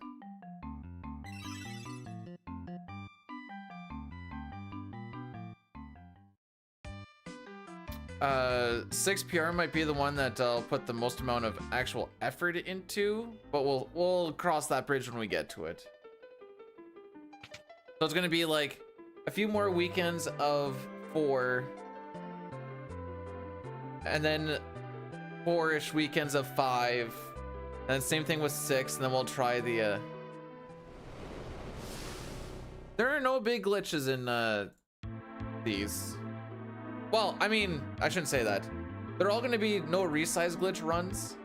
6 PR might be the one that I'll put the most amount of actual effort into, but we'll cross that bridge when we get to it. So it's gonna be like a few more weekends of 4, and then 4-ish weekends of 5, and then same thing with 6, and then we'll try the there are no big glitches in these. Well, I mean, I shouldn't say that. They're all gonna be no resize glitch runs.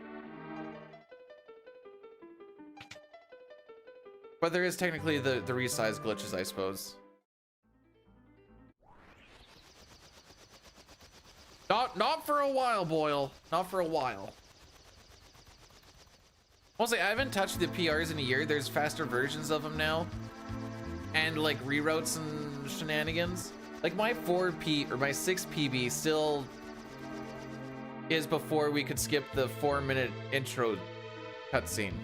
But there is technically the resize glitches, I suppose. Not for a while, Boyle. Not for a while. Mostly, I haven't touched the PRs in a year. There's faster versions of them now. And like reroutes and shenanigans. Like my 4P or my 6 PB still is before we could skip the 4-minute intro cutscene.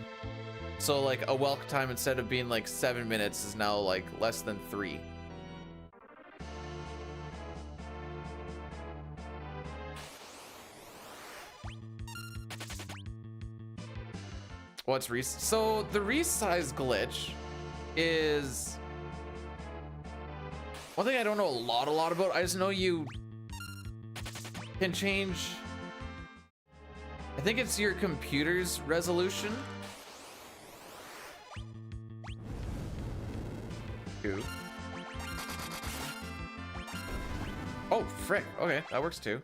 So like a welcome time instead of being like 7 minutes is now like less than 3. What's so the resize glitch is one thing I don't know a lot about. I just know you can change, I think it's your computer's resolution. Two. Oh, frick. Okay, that works too.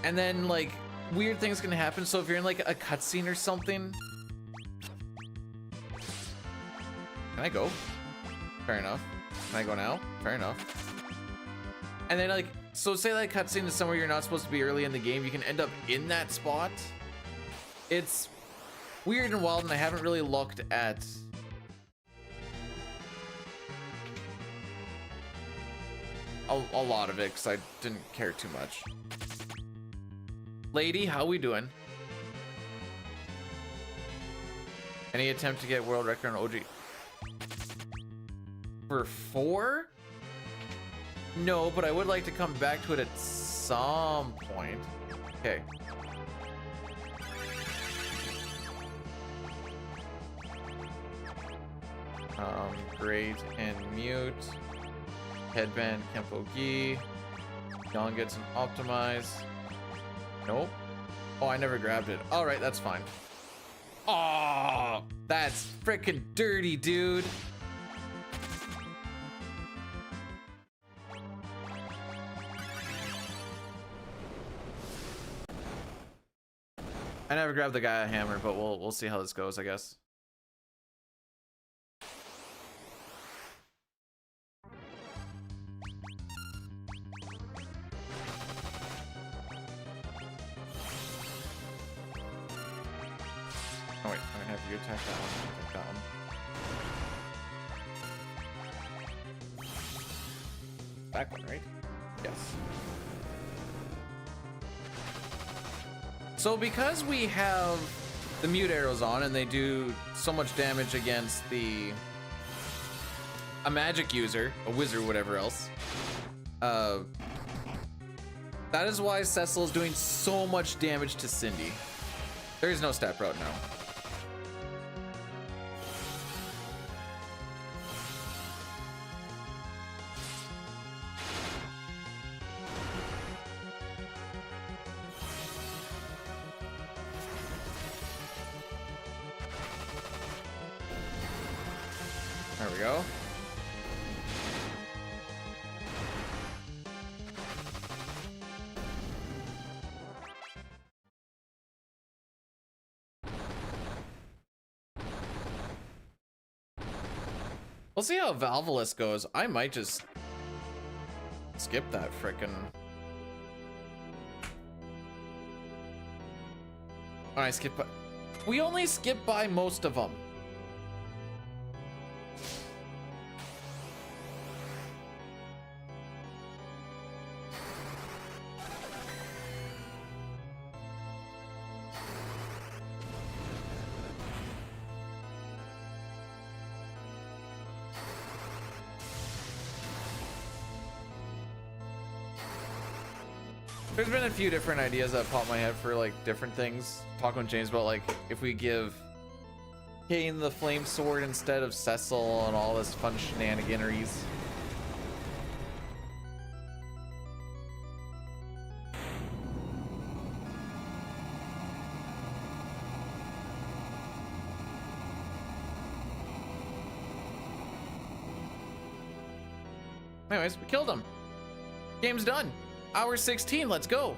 And then like weird things can happen. So if you're in like a cutscene or something, can I go? Fair enough. Can I go now? Fair enough. And then like, so say like cutscene is somewhere you're not supposed to be early in the game, you can end up in that spot. It's weird and wild, and I haven't really looked at a lot of it because I didn't care too much. Lady, how we doing? Any attempt to get world record on OG? For 4? No, but I would like to come back to it at some point. Okay. Great and mute. Headband, Kempo Gi. Young gets an optimize. Nope. Oh, I never grabbed it. All right, that's fine. Oh, that's freaking dirty, dude. I never grabbed the guy a hammer, but we'll see how this goes, I guess. Oh wait, I'm gonna have you attack that one. Attack that one. Back one, right? Yes. So because we have the mute arrows on and they do so much damage against a magic user, a wizard, whatever else, that is why Cecil is doing so much damage to Cindy. There is no step route now. There we go. We'll see how Valvolus goes. I might just skip that frickin'. I skip by. We only skip by most of them. There's been a few different ideas that pop in my head for like different things. Talking with James about like if we give Kane the flame sword instead of Cecil and all this fun shenaniganeries. Anyways, we killed him. Game's done. Hour 16, let's go.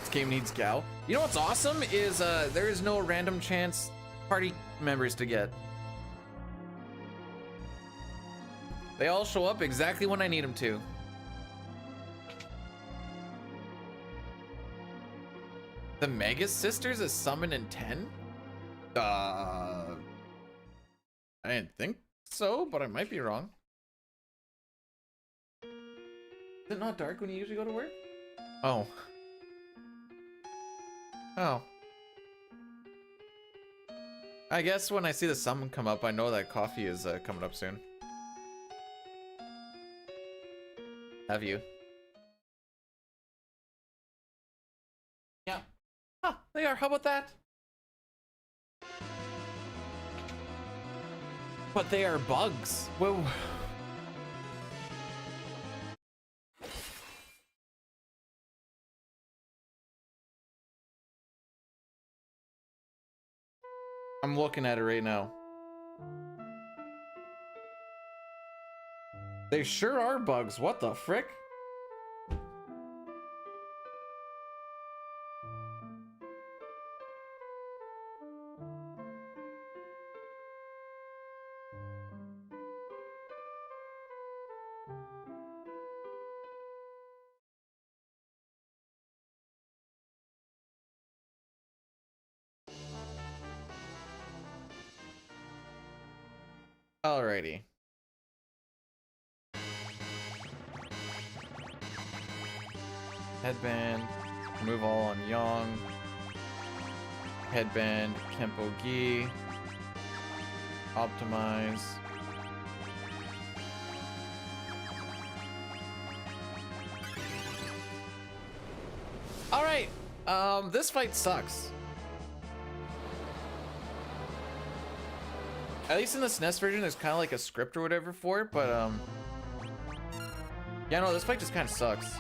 This game needs Gao. You know what's awesome is there is no random chance party members to get. They all show up exactly when I need them to. The Mega Sisters is summoned in 10? I didn't think so, but I might be wrong. Is it not dark when you usually go to work? Oh. Oh. I guess when I see the sun come up, I know that coffee is coming up soon. Have you? Yeah. Ah, they are. How about that? But they are bugs. Whoa. I'm looking at it right now. They sure are bugs. What the frick? Alrighty. Headband, remove all on Yang. Headband, Kempo Gi. Optimize. Alright, this fight sucks. At least in the SNES version, there's kind of like a script or whatever for it, but yeah, no, this fight just kind of sucks.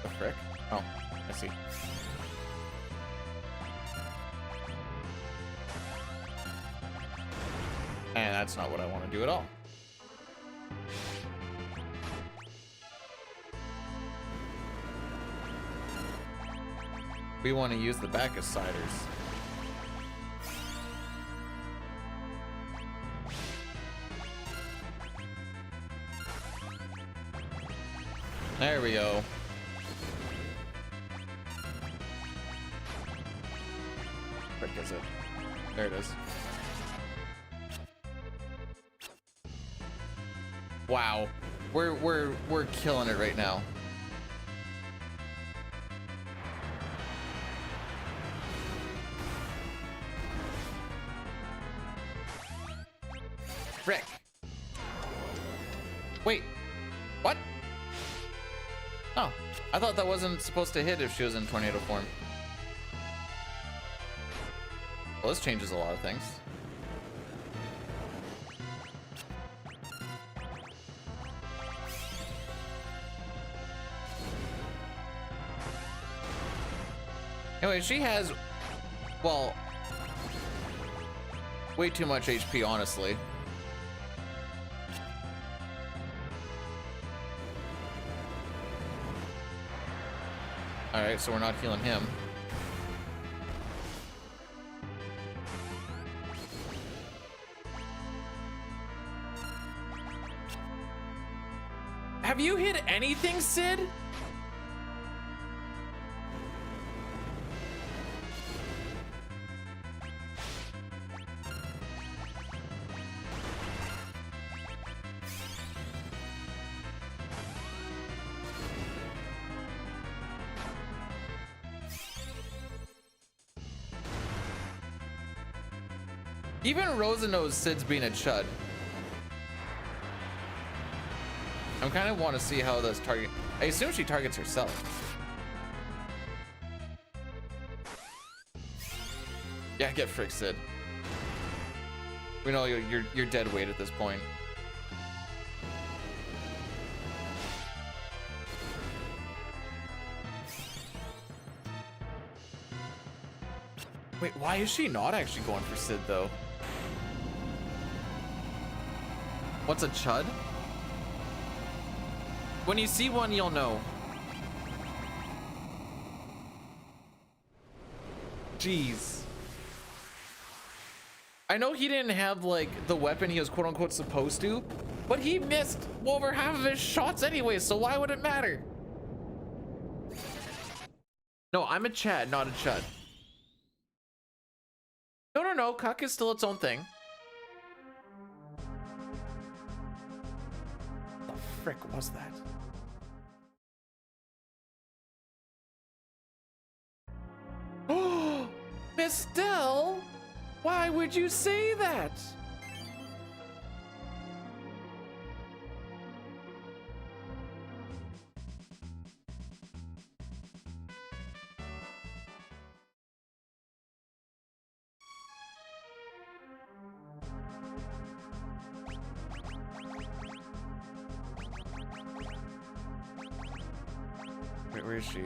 The frick? Oh, I see. And that's not what I want to do at all. We want to use the Bacchus Ciders. There we go. Where is it? There it is. Wow, we're killing it right now. Frick. Wait, what? Oh, I thought that wasn't supposed to hit if she was in tornado form. Well, this changes a lot of things. Anyway, she has, well, way too much HP, honestly. Alright, so we're not healing him. Have you hit anything, Sid? Even Rosa knows Sid's being a chud. I kind of want to see how this target. I assume she targets herself. Yeah, get frick, Sid. We know you're dead weight at this point. Wait, why is she not actually going for Sid though? What's a chud? When you see one, you'll know. Jeez. I know he didn't have like the weapon he was quote unquote supposed to, but he missed over half of his shots anyway, so why would it matter? No, I'm a Chad, not a chud. No, cuck is still its own thing. The frick was that? Oh, Miss Dell, why would you say that? Wait, where is she?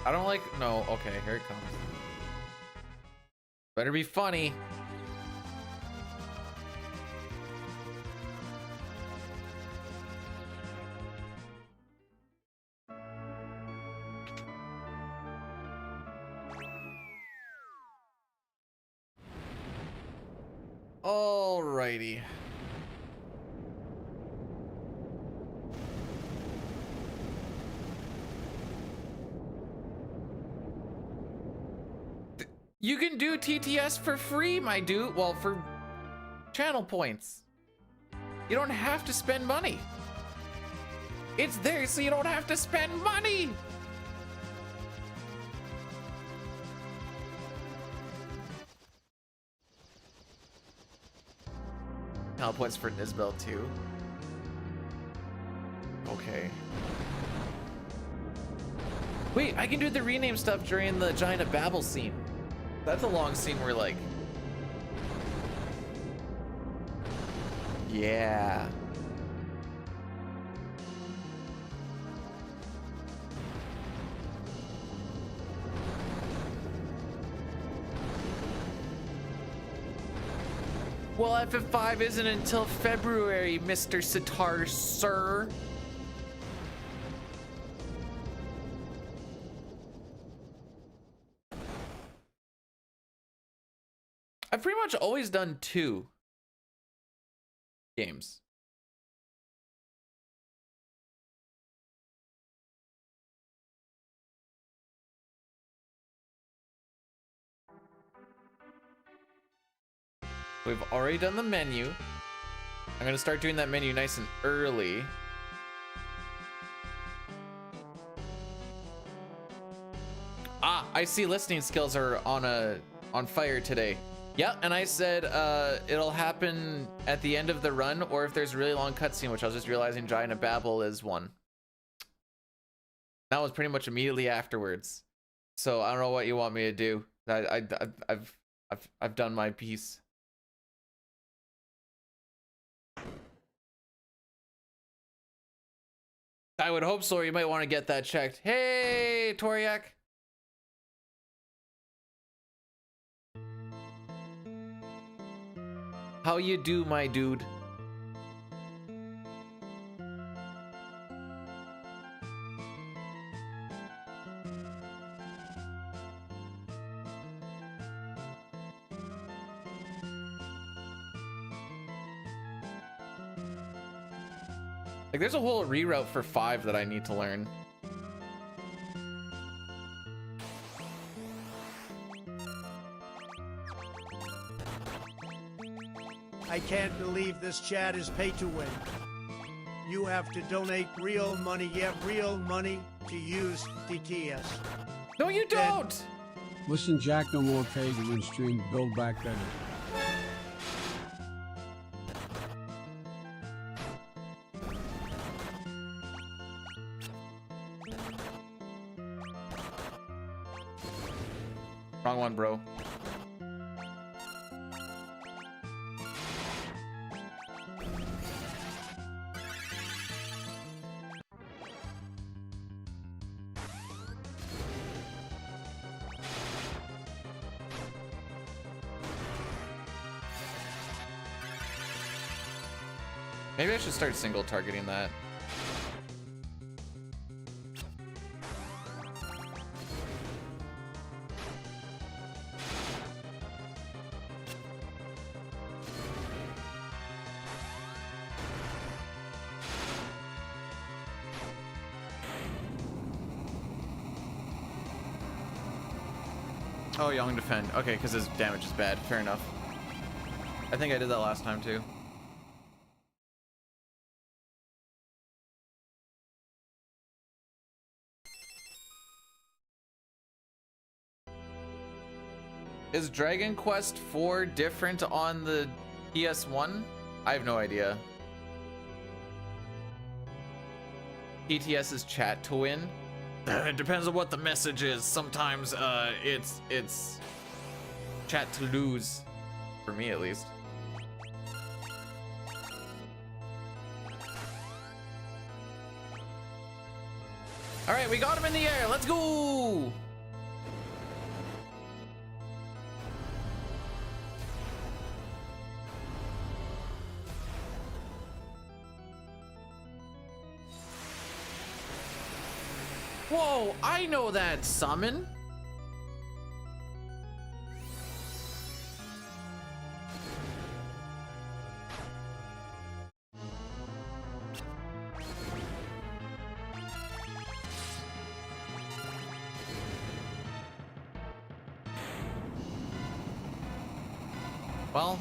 I don't like, no, okay, here it comes. Better be funny. Alrighty. You can do TTS for free, my dude. Well, for channel points. You don't have to spend money. It's there so you don't have to spend money. Channel points for Nisbel too. Okay. Wait, I can do the rename stuff during the Giant of Babel scene. That's a long scene where like... Yeah. Well, FF5 isn't until February, Mr. Sitar, sir. I've pretty much always done 2 games. We've already done the menu. I'm gonna start doing that menu nice and early. Ah, I see listening skills are on fire today. Yeah, and I said it'll happen at the end of the run, or if there's a really long cutscene, which I was just realizing Giant of Babel is one. That was pretty much immediately afterwards. So I don't know what you want me to do. I've done my piece. I would hope so, or you might want to get that checked. Hey, Toriak. How you do, my dude? Like there's a whole reroute for 5 that I need to learn. I can't believe this chat is pay to win. You have to donate real money, real money to use DTS. No, you don't! Listen, Jack, no more pay to win stream. Build back better. Wrong one, bro. Maybe I should start single targeting that. Oh, Young defend. Okay, because his damage is bad. Fair enough. I think I did that last time too. Is Dragon Quest 4 different on the PS1? I have no idea. PTS's chat to win? It depends on what the message is. Sometimes it's chat to lose. For me at least. Alright, we got him in the air. Let's go! Whoa, I know that summon. Well,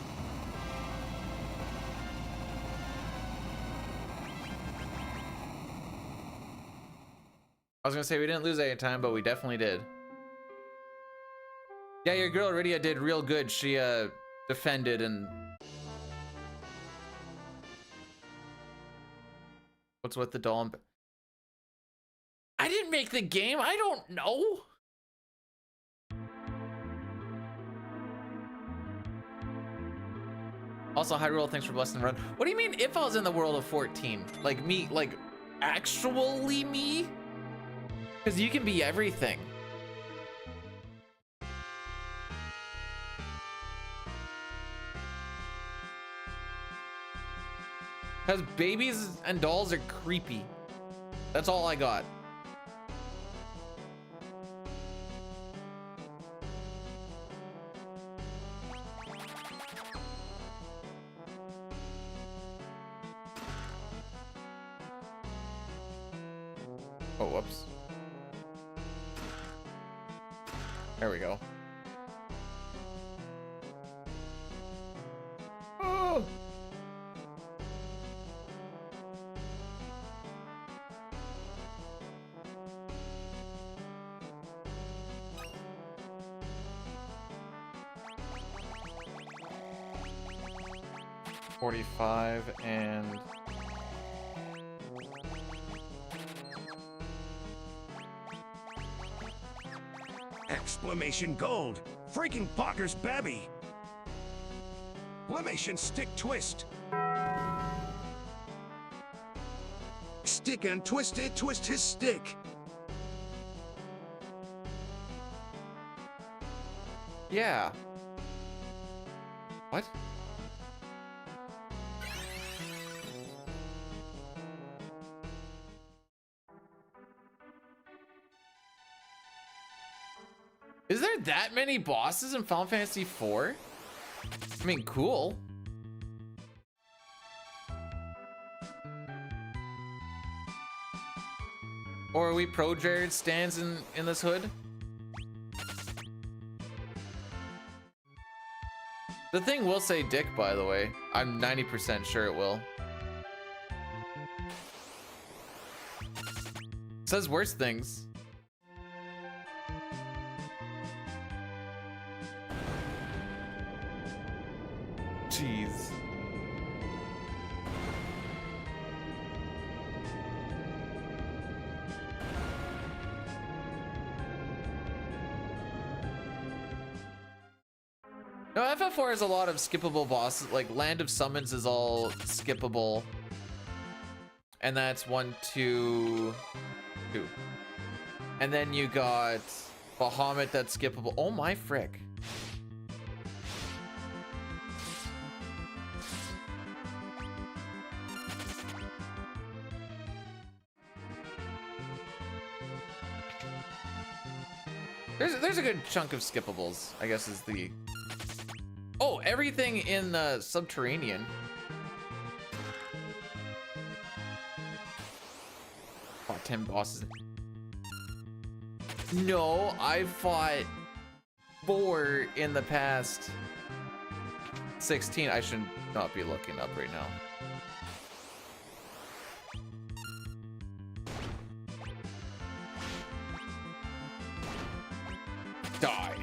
I was gonna say we didn't lose any time, but we definitely did. Yeah, your girl Rydia did real good. She defended and what's with the doll? I didn't make the game. I don't know. Also, Hyrule, thanks for blessing the run. What do you mean if I was in the world of 14? Like me, like actually me? Because you can be everything. Because babies and dolls are creepy. That's all I got. Oh, whoops. There we go. Oh! $45 and Exclamation gold! Freaking Parker's babby! Exclamation stick twist! Stick and twist it, twist his stick! yeah. What? Is there that many bosses in Final Fantasy IV? I mean, cool. Or are we pro Jared stands in this hood? The thing will say dick, by the way. I'm 90% sure it will. It says worse things. Jeez. No, FF4 has a lot of skippable bosses. Like Land of Summons is all skippable. And that's 1, 2, 2. And then you got Bahamut that's skippable. Oh my frick. There's a good chunk of skippables, I guess is the... Oh, everything in the Subterranean. Oh, 10 bosses. No, I've fought 4 in the past 16. I should not be looking up right now. Die.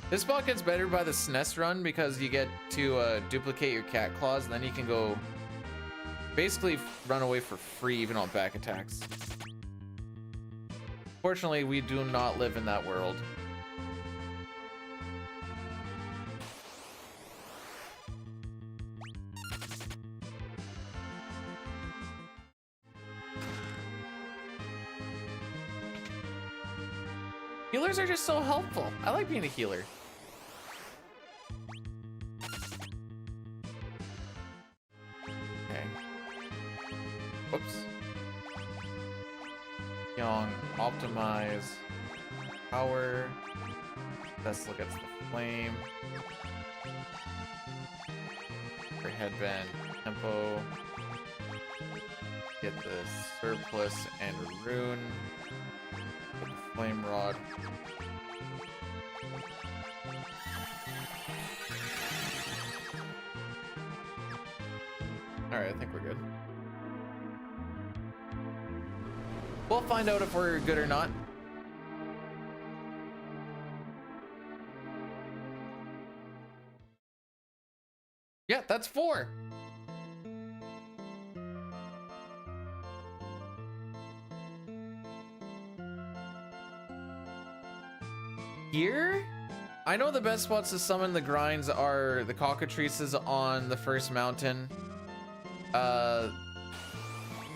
This spot gets better by the SNES run because you get to duplicate your cat claws, and then you can go basically run away for free even on back attacks. Fortunately, we do not live in that world. Healers are just so helpful. I like being a healer. Okay. Whoops. Young, optimize, power. Tesla gets the flame. For headband, tempo. Get the surplus and rune. Get the flame rod. Alright, I think we're good. We'll find out if we're good or not. Yeah, that's 4. Here? I know the best spots to summon the grinds are the cockatrices on the first mountain.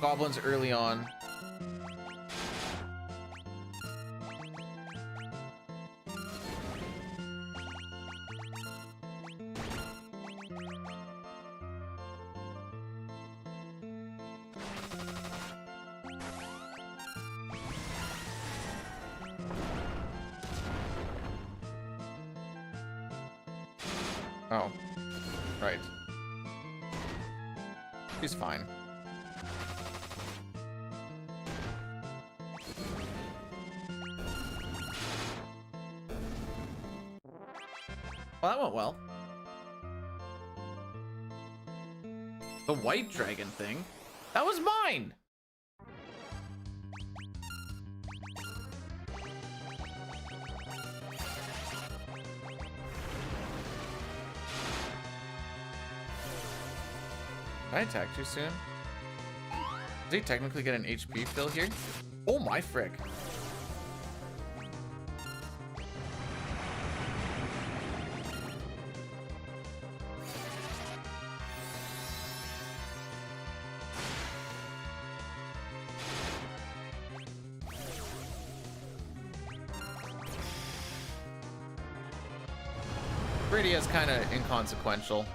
Goblins early on. Oh, right. She's fine. Well, that went well. The white dragon thing? That was mine! Did I attack too soon? Does he technically get an HP fill here? Oh my frick. Really is kind of inconsequential.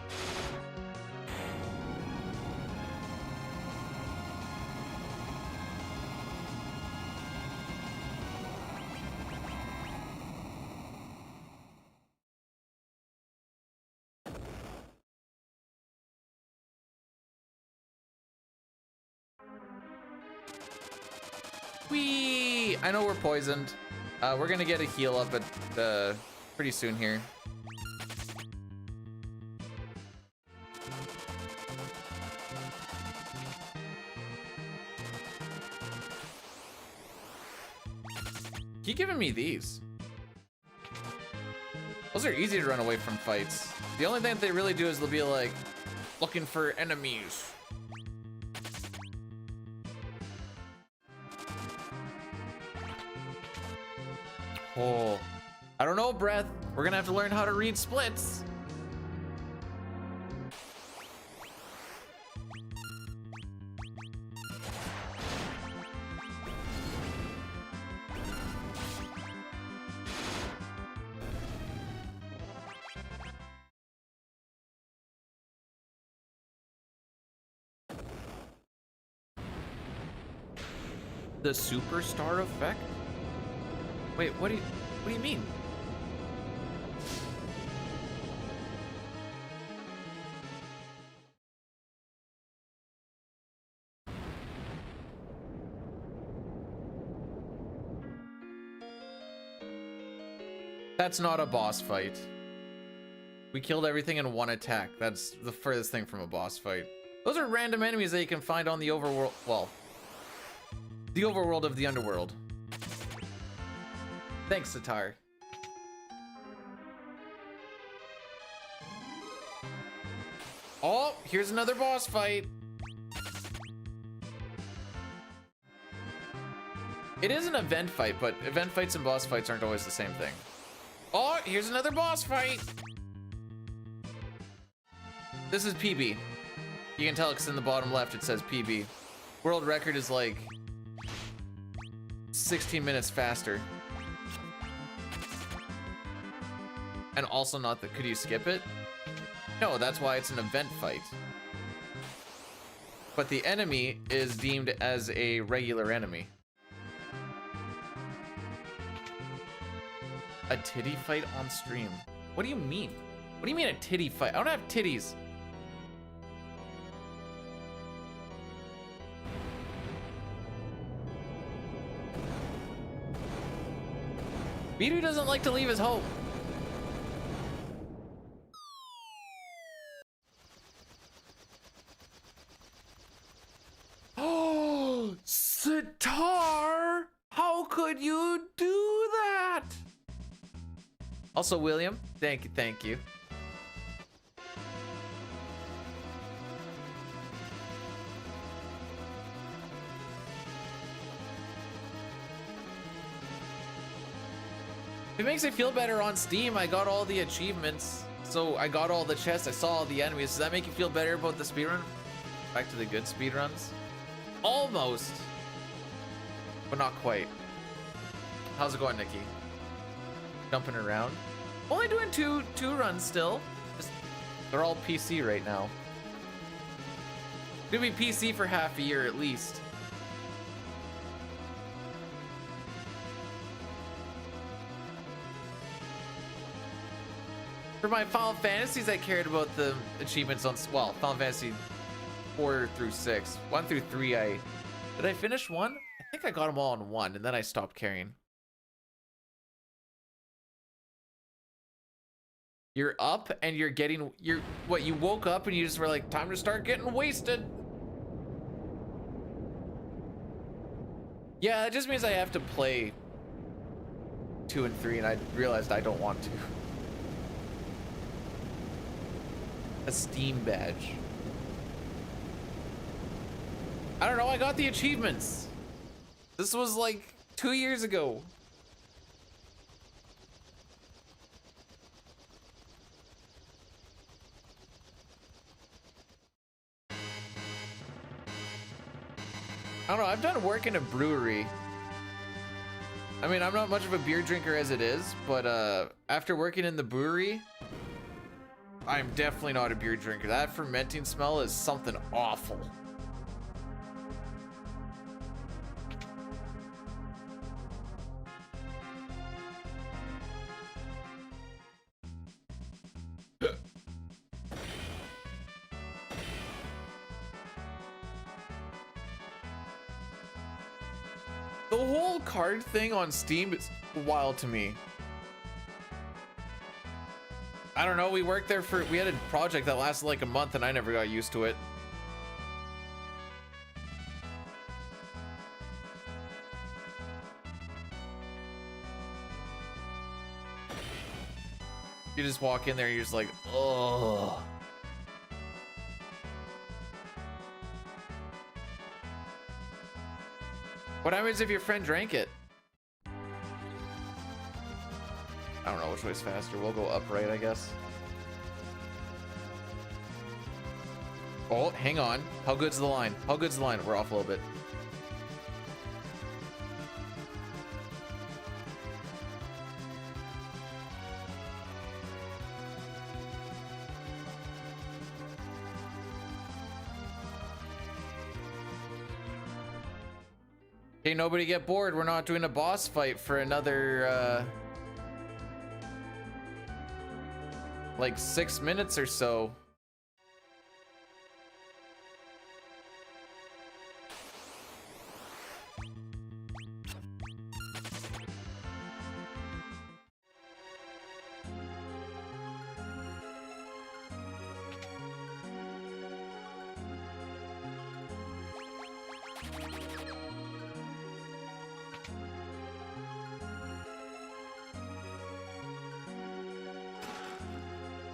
Whee! I know we're poisoned. We're gonna get a heal up at pretty soon here. Keep giving me these. Those are easy to run away from fights. The only thing that they really do is they'll be like looking for enemies. Oh, I don't know, Breath. We're gonna have to learn how to read splits. The superstar effect? Wait, what do you mean? That's not a boss fight. We killed everything in one attack. That's the furthest thing from a boss fight. Those are random enemies that you can find on the overworld. Well, the overworld of the underworld. Thanks, Sitar. Oh, here's another boss fight. It is an event fight, but event fights and boss fights aren't always the same thing. Oh, here's another boss fight. This is PB. You can tell because in the bottom left it says PB. World record is like 16 minutes faster. And also not the, could you skip it? No, that's why it's an event fight. But the enemy is deemed as a regular enemy. A titty fight on stream? What do you mean? What do you mean a titty fight? I don't have titties. Bidu doesn't like to leave his home. Oh, Sitar! How could you do that? Also, William, thank you, thank you. It makes it feel better on Steam. I got all the achievements, so I got all the chests, I saw all the enemies. Does that make you feel better about the speedrun? Back to the good speedruns? Almost, but not quite. How's it going, Nikki? Jumping around? Only doing two runs still. Just, they're all PC right now. Gonna be PC for half a year at least. For my Final Fantasies, I cared about the achievements on, well, Final Fantasy 4 through 6. 1 through 3, did I finish 1? I think I got them all in 1, and then I stopped caring. You're up and you're getting, you woke up and you just were like, time to start getting wasted. Yeah, it just means I have to play 2 and 3, and I realized I don't want to. A Steam badge. I don't know, I got the achievements. This was like 2 years ago. I don't know, I've done work in a brewery. I mean, I'm not much of a beer drinker as it is, but after working in the brewery, I'm definitely not a beer drinker. That fermenting smell is something awful. The whole card thing on Steam is wild to me. I don't know, we worked there we had a project that lasted like a month and I never got used to it. You just walk in there, you're just like, oh. What happens if your friend drank it? I don't know which way's faster. We'll go upright, I guess. Oh, hang on. How good's the line? How good's the line? We're off a little bit. Okay, nobody get bored. We're not doing a boss fight for another, like 6 minutes or so.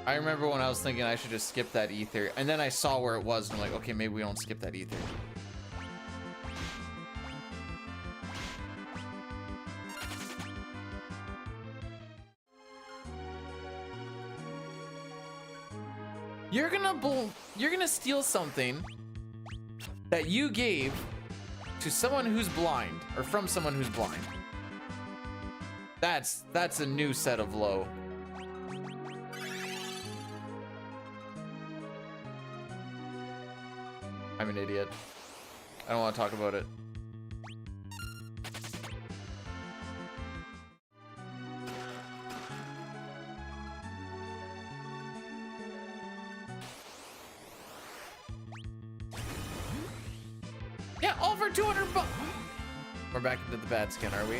I remember when I was thinking I should just skip that ether, and then I saw where it was, and I'm like, okay, maybe we don't skip that ether. You're gonna steal something that you gave to someone who's blind, or from someone who's blind. That's a new set of low. I'm an idiot. I don't want to talk about it. Yeah, all for 200 bucks. We're back into the bad skin, are we?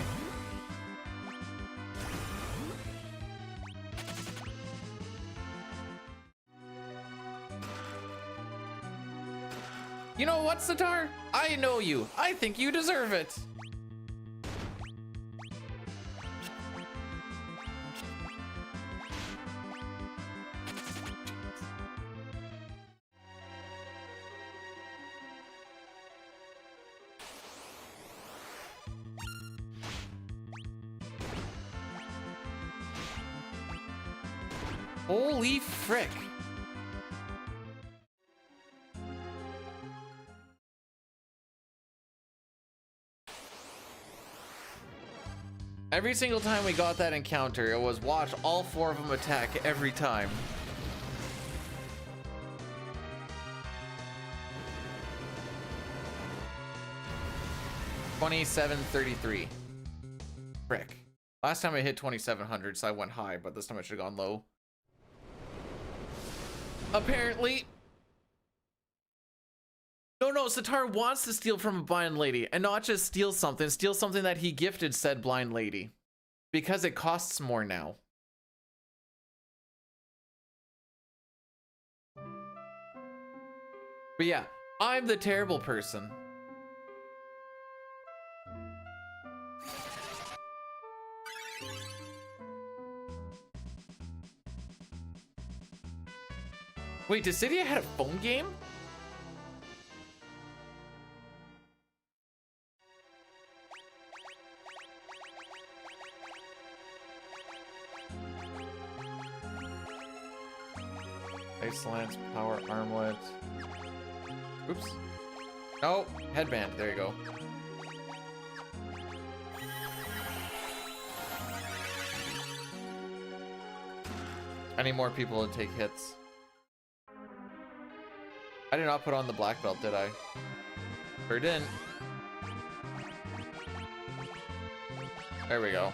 You know what, Sitar? I know you. I think you deserve it. Holy frick. Every single time we got that encounter, it was watch all 4 of them attack every time. $27.33. Frick. Last time I hit 2,700, so I went high, but this time I should have gone low. Apparently. No, Sitar wants to steal from a blind lady, and not just steal something that he gifted said blind lady. Because it costs more now. But yeah, I'm the terrible person. Wait, Dissidia had a phone game? Ice Lance, Power Armlet. Oops. Oh, headband. There you go. I need more people to take hits. I did not put on the black belt, did I? Or didn't. There we go.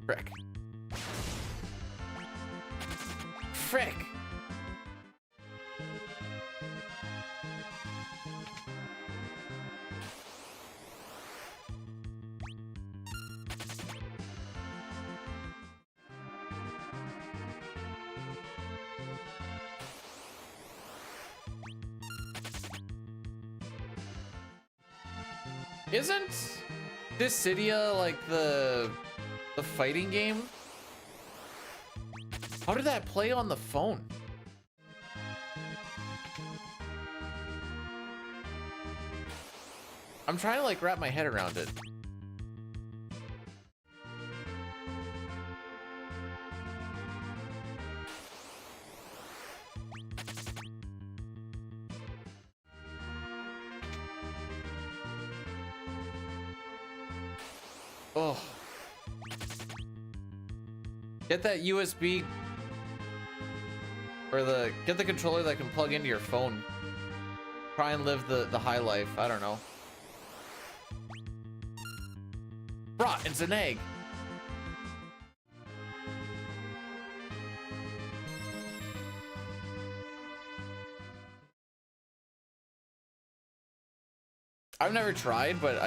Frick. Frick. Isn't Dissidia like the fighting game? How did that play on the phone? I'm trying to like wrap my head around it. Oh. Get that USB or get the controller that can plug into your phone. Try and live the high life. I don't know. Bruh, it's an egg. I've never tried, but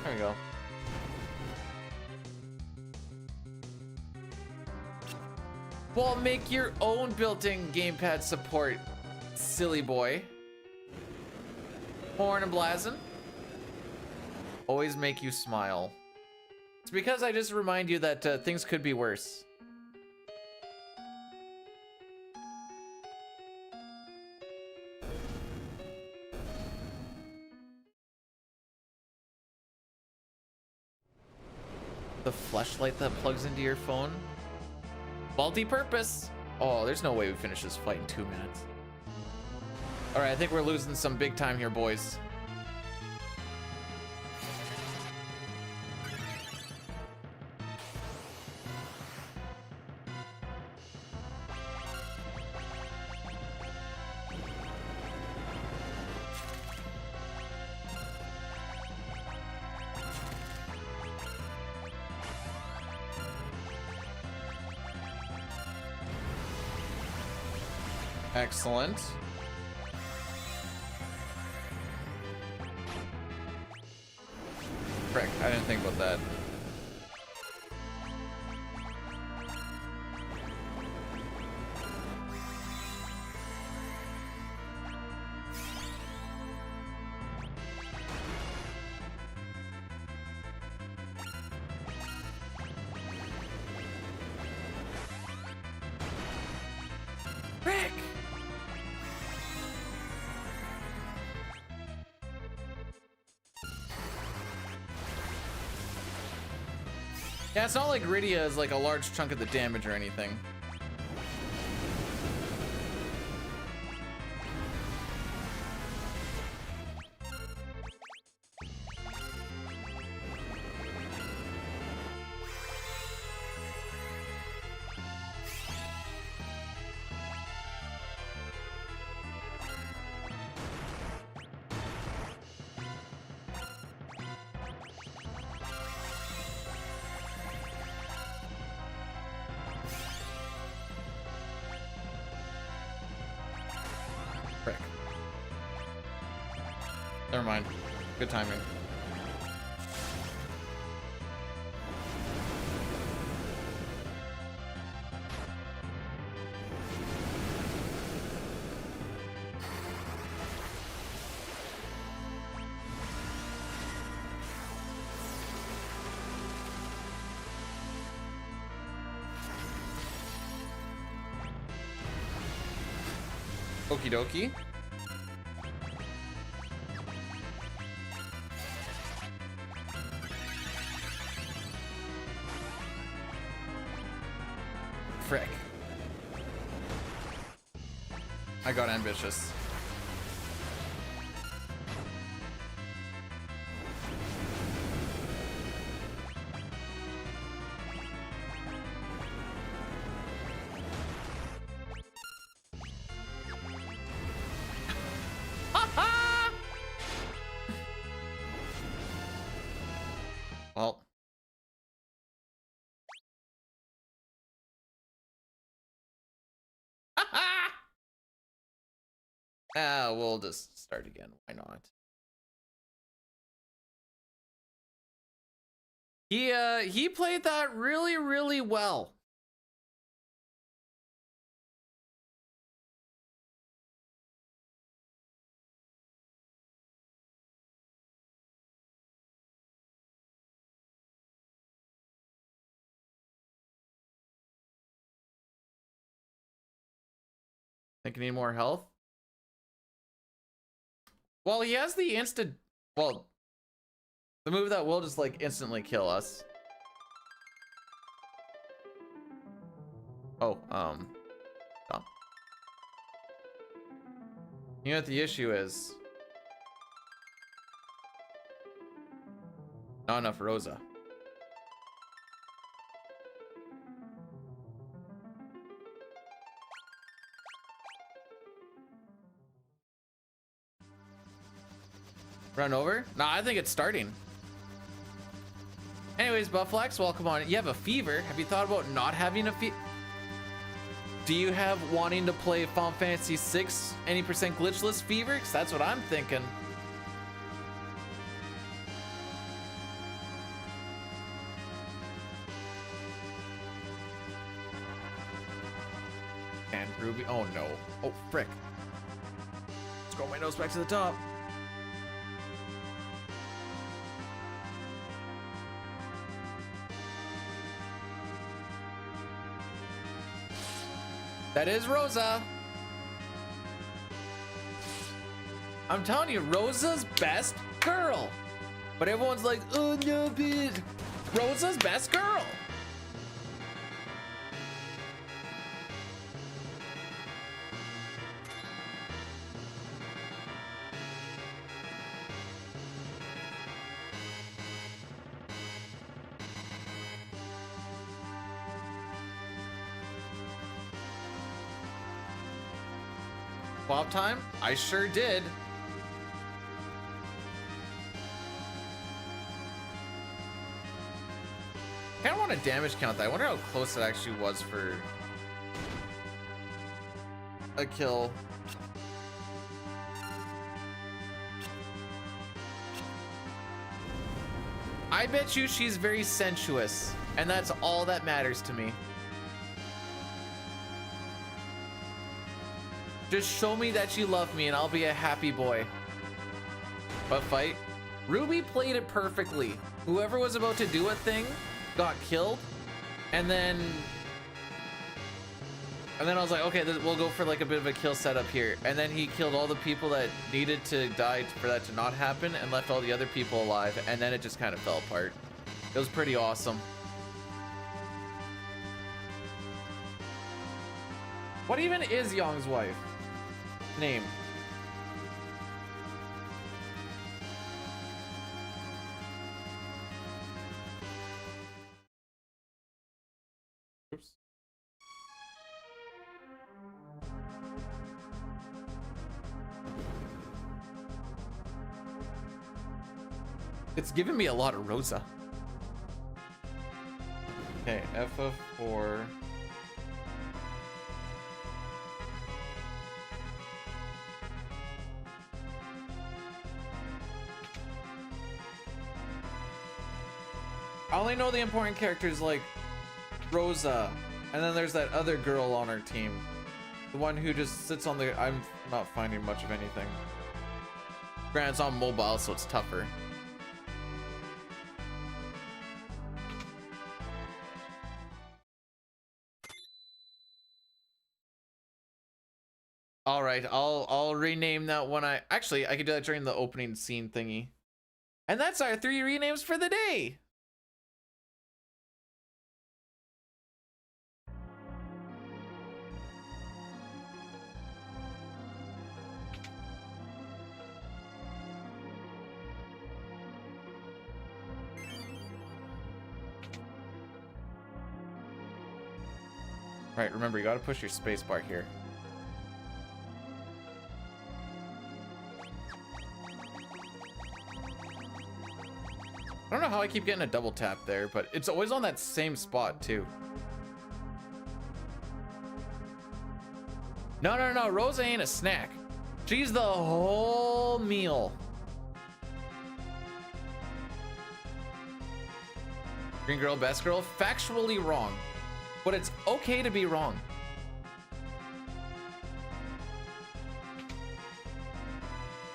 there we go. Well, make your own built-in gamepad support, silly boy. Horn and Blazin. Always make you smile. It's because I just remind you that things could be worse. The flashlight that plugs into your phone? Multi-purpose. Oh, there's no way we finish this fight in 2 minutes. All right, I think we're losing some big time here, boys. Excellent. Frick, I didn't think about that. Frick! Yeah, it's not like Rydia is like a large chunk of the damage or anything. Frick. Never mind. Good timing. Okie dokie. frick. I got ambitious. Well. We'll just start again. Why not? He played that really, really well. Think you need more health? Well, he has the instant, well, the move that will just like instantly kill us. Oh, stop. You know what the issue is? Not enough Rosa. Run over? Nah, I think it's starting. Anyways, Bufflex, welcome on. You have a fever. Have you thought about not having a fever? Do you have wanting to play Final Fantasy 6 any percent glitchless fever? Because that's what I'm thinking. And Ruby. Oh no. Oh, frick. Let's go my nose back to the top. That is Rosa. I'm telling you, Rosa's best girl. But everyone's like, oh no, bitch. Rosa's best girl. Swap time? I sure did. I kind of want to damage count that. I wonder how close it actually was for a kill. I bet you she's very sensuous, and that's all that matters to me. Just show me that you love me and I'll be a happy boy. But fight. Ruby played it perfectly. Whoever was about to do a thing got killed. And then I was like, okay, we'll go for like a bit of a kill setup here. And then he killed all the people that needed to die for that to not happen and left all the other people alive. And then it just kind of fell apart. It was pretty awesome. What even is Young's wife? Name. Oops. It's giving me a lot of Rosa. Okay, FF4. I only know the important characters like Rosa, and then there's that other girl on our team. The one who just sits on the... I'm not finding much of anything. Granted, it's on mobile, so it's tougher. All right, I'll rename that one. I could do that during the opening scene thingy. And that's our 3 renames for the day. Right, remember, you gotta push your space bar here. I don't know how I keep getting a double tap there, but it's always on that same spot too. No, no, no, Rosa ain't a snack. She's the whole meal. Green girl, best girl, factually wrong. But it's okay to be wrong.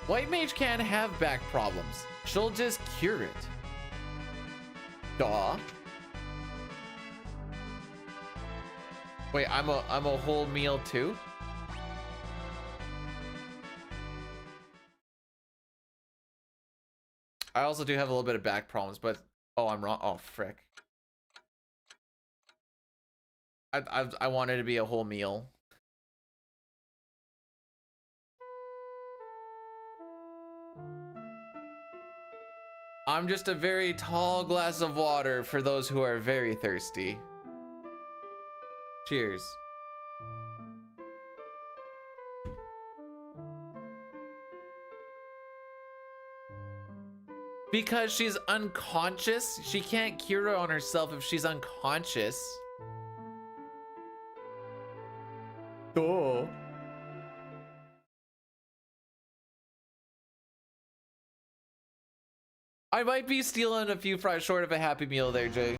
White mage can't have back problems. She'll just cure it. Duh. Wait, I'm a whole meal too? I also do have a little bit of back problems, but oh, I'm wrong. Oh, frick. I wanted to be a whole meal. I'm just a very tall glass of water for those who are very thirsty. Cheers. Because she's unconscious? She can't cure it on herself if she's unconscious. Oh. I might be stealing a few fries short of a Happy Meal there, Jay.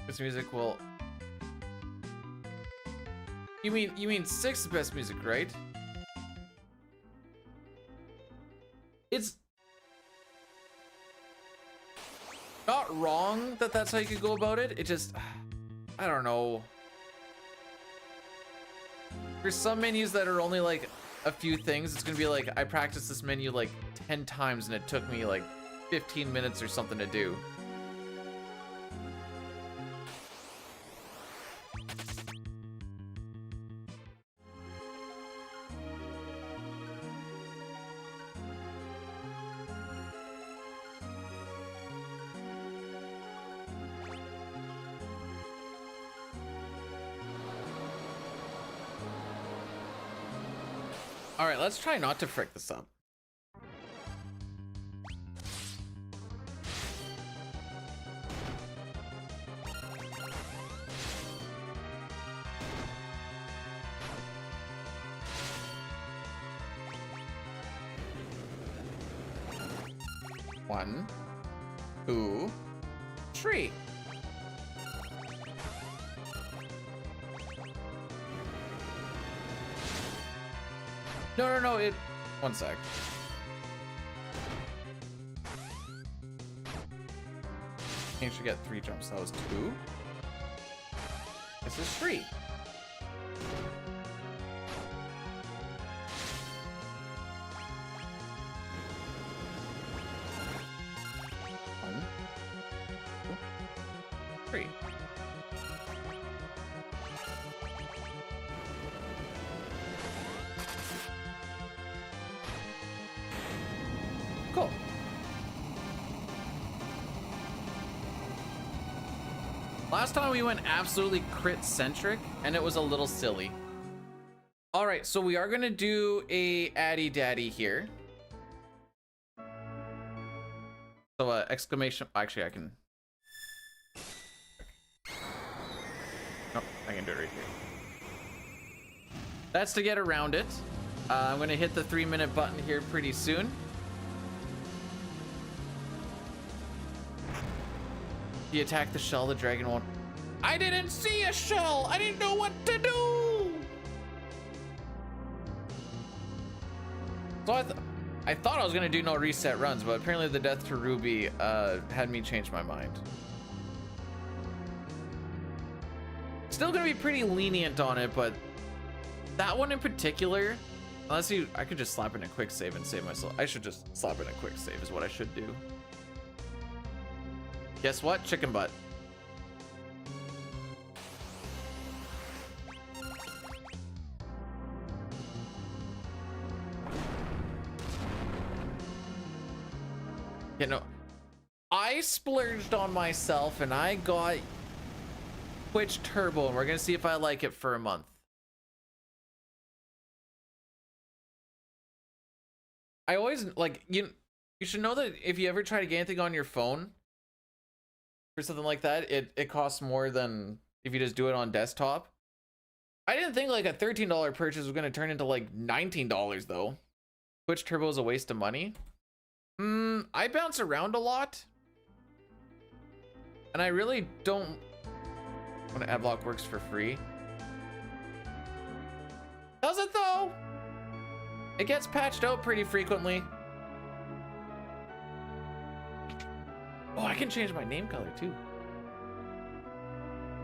This music will... You mean 6 is best music, right? It's not wrong that that's how you could go about it. It just, I don't know. For some menus that are only like a few things, it's gonna be like, I practiced this menu like 10 times and it took me like 15 minutes or something to do. All right, let's try not to frick this up. One, two, three. No, it... One sec. You should get 3 jumps. That was 2. This is 3. One, 2, 3. Cool. Last time we went absolutely crit centric and it was a little silly. All right, so we are gonna do a addy daddy here. So exclamation, actually I can, nope, I can do it right here. That's to get around it. I'm gonna hit the 3-minute button here pretty soon. You attack the shell, the dragon won't. I didn't see a shell. I didn't know what to do. So I thought I was gonna do no reset runs, but apparently the death to Ruby had me change my mind. Still gonna be pretty lenient on it, but that one in particular, unless I could just slap in a quick save and save myself. I should just slap in a quick save is what I should do. Guess what? Chicken butt. You know, I splurged on myself and I got Twitch Turbo, and we're gonna see if I like it for a month. I always like you should know that if you ever try to get anything on your phone or something like that, it costs more than if you just do it on desktop. I didn't think like a $13 purchase was gonna turn into like $19 though. Twitch Turbo is a waste of money. I bounce around a lot, and I really don't. When Adblock works for free, does it though? It gets patched out pretty frequently. Oh, I can change my name color too.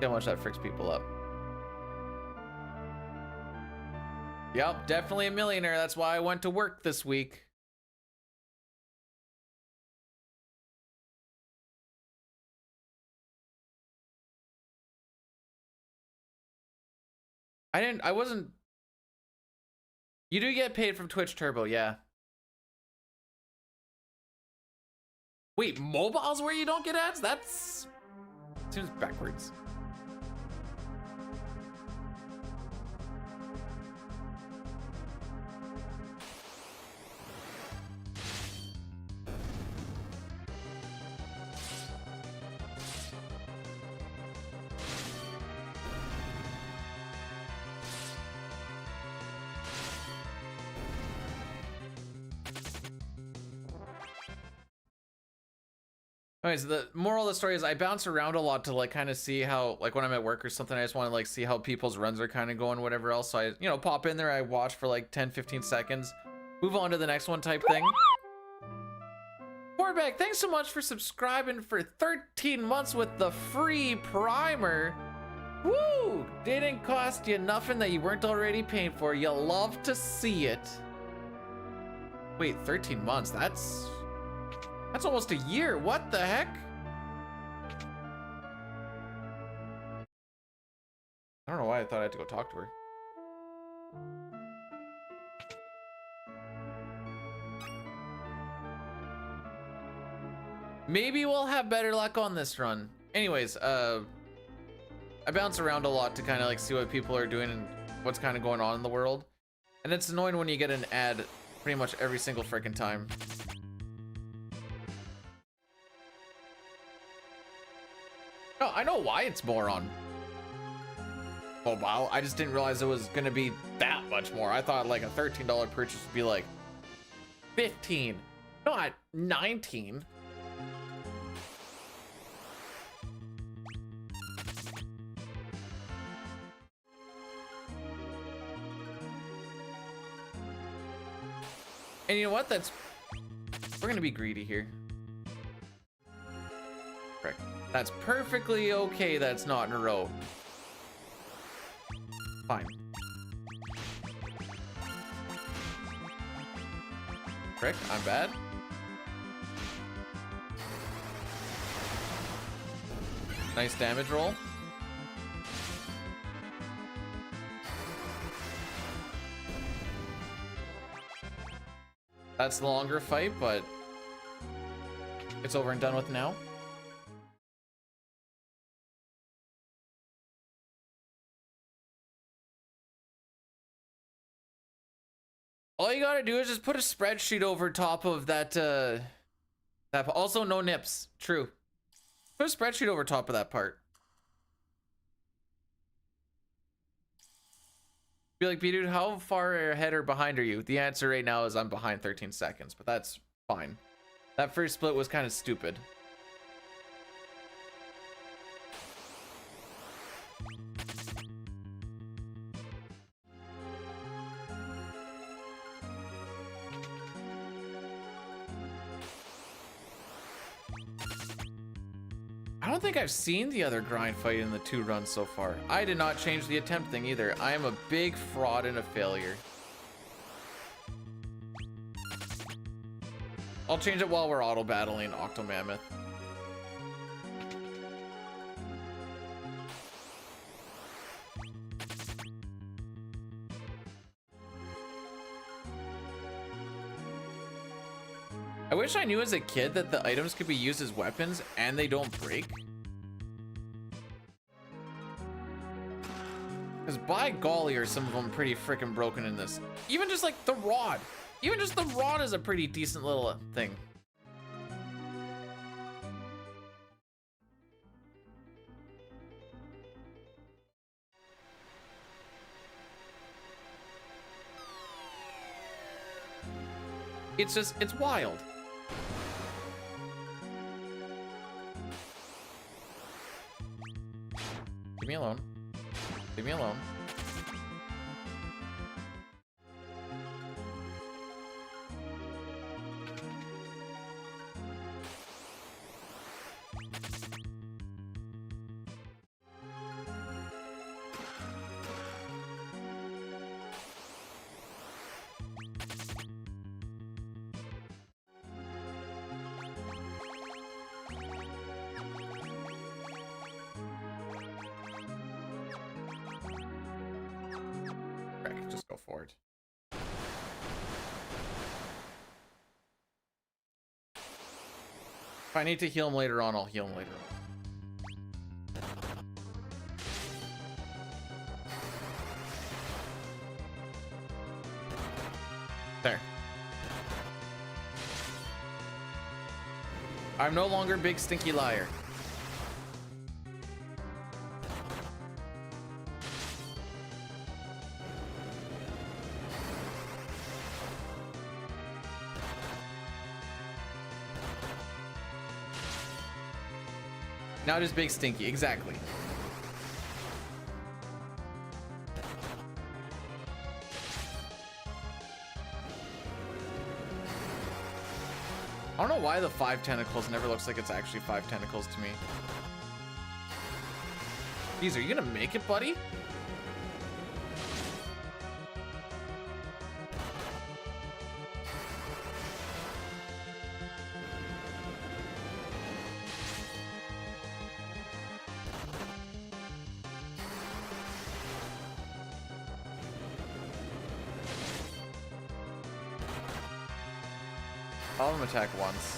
See how much that freaks people up. Yep, definitely a millionaire. That's why I went to work this week. I wasn't. You do get paid from Twitch Turbo, yeah. Wait, mobile's where you don't get ads? That's seems backwards. Okay, so the moral of the story is I bounce around a lot to like kind of see how, like when I'm at work or something, I just want to like see how people's runs are kind of going, whatever else. So I, you know, pop in there, I watch for like 10-15 seconds, move on to the next one type thing. Poorback, thanks so much for subscribing for 13 months with the free primer. Woo! Didn't cost you nothing that you weren't already paying for. You love to see it. Wait, 13 months, that's almost a year. What the heck? I don't know why I thought I had to go talk to her. Maybe we'll have better luck on this run. Anyways, I bounce around a lot to kind of like see what people are doing and what's kind of going on in the world. And it's annoying when you get an ad pretty much every single freaking time. No, I know why it's more on mobile. I just didn't realize it was gonna be that much more. I thought like a $13 purchase would be like 15, not 19. And you know what? We're gonna be greedy here. Frick. That's perfectly okay that it's not in a row. Fine. Frick, I'm bad. Nice damage roll. That's the longer fight, but it's over and done with now. All you gotta do is just put a spreadsheet over top of that, also no nips, true. Put a spreadsheet over top of that part. Be like, B-Dude, how far ahead or behind are you? The answer right now is I'm behind 13 seconds, but that's fine. That first split was kind of stupid. I don't think I've seen the other grind fight in the 2 runs so far. I did not change the attempt thing either. I am a big fraud and a failure. I'll change it while we're auto battling Octomammoth. I wish I knew as a kid that the items could be used as weapons and they don't break. Because by golly are some of them pretty freaking broken in this. Even just like the rod. Even just the rod is a pretty decent little thing. It's wild. Leave me alone. Leave me alone. Just go for it. If I need to heal him later on, I'll heal him later on. There. I'm no longer big stinky liar. Now it is big stinky, exactly. I don't know why the 5 tentacles never looks like it's actually 5 tentacles to me. Jeez, are you gonna make it, buddy? I'll have him attack once.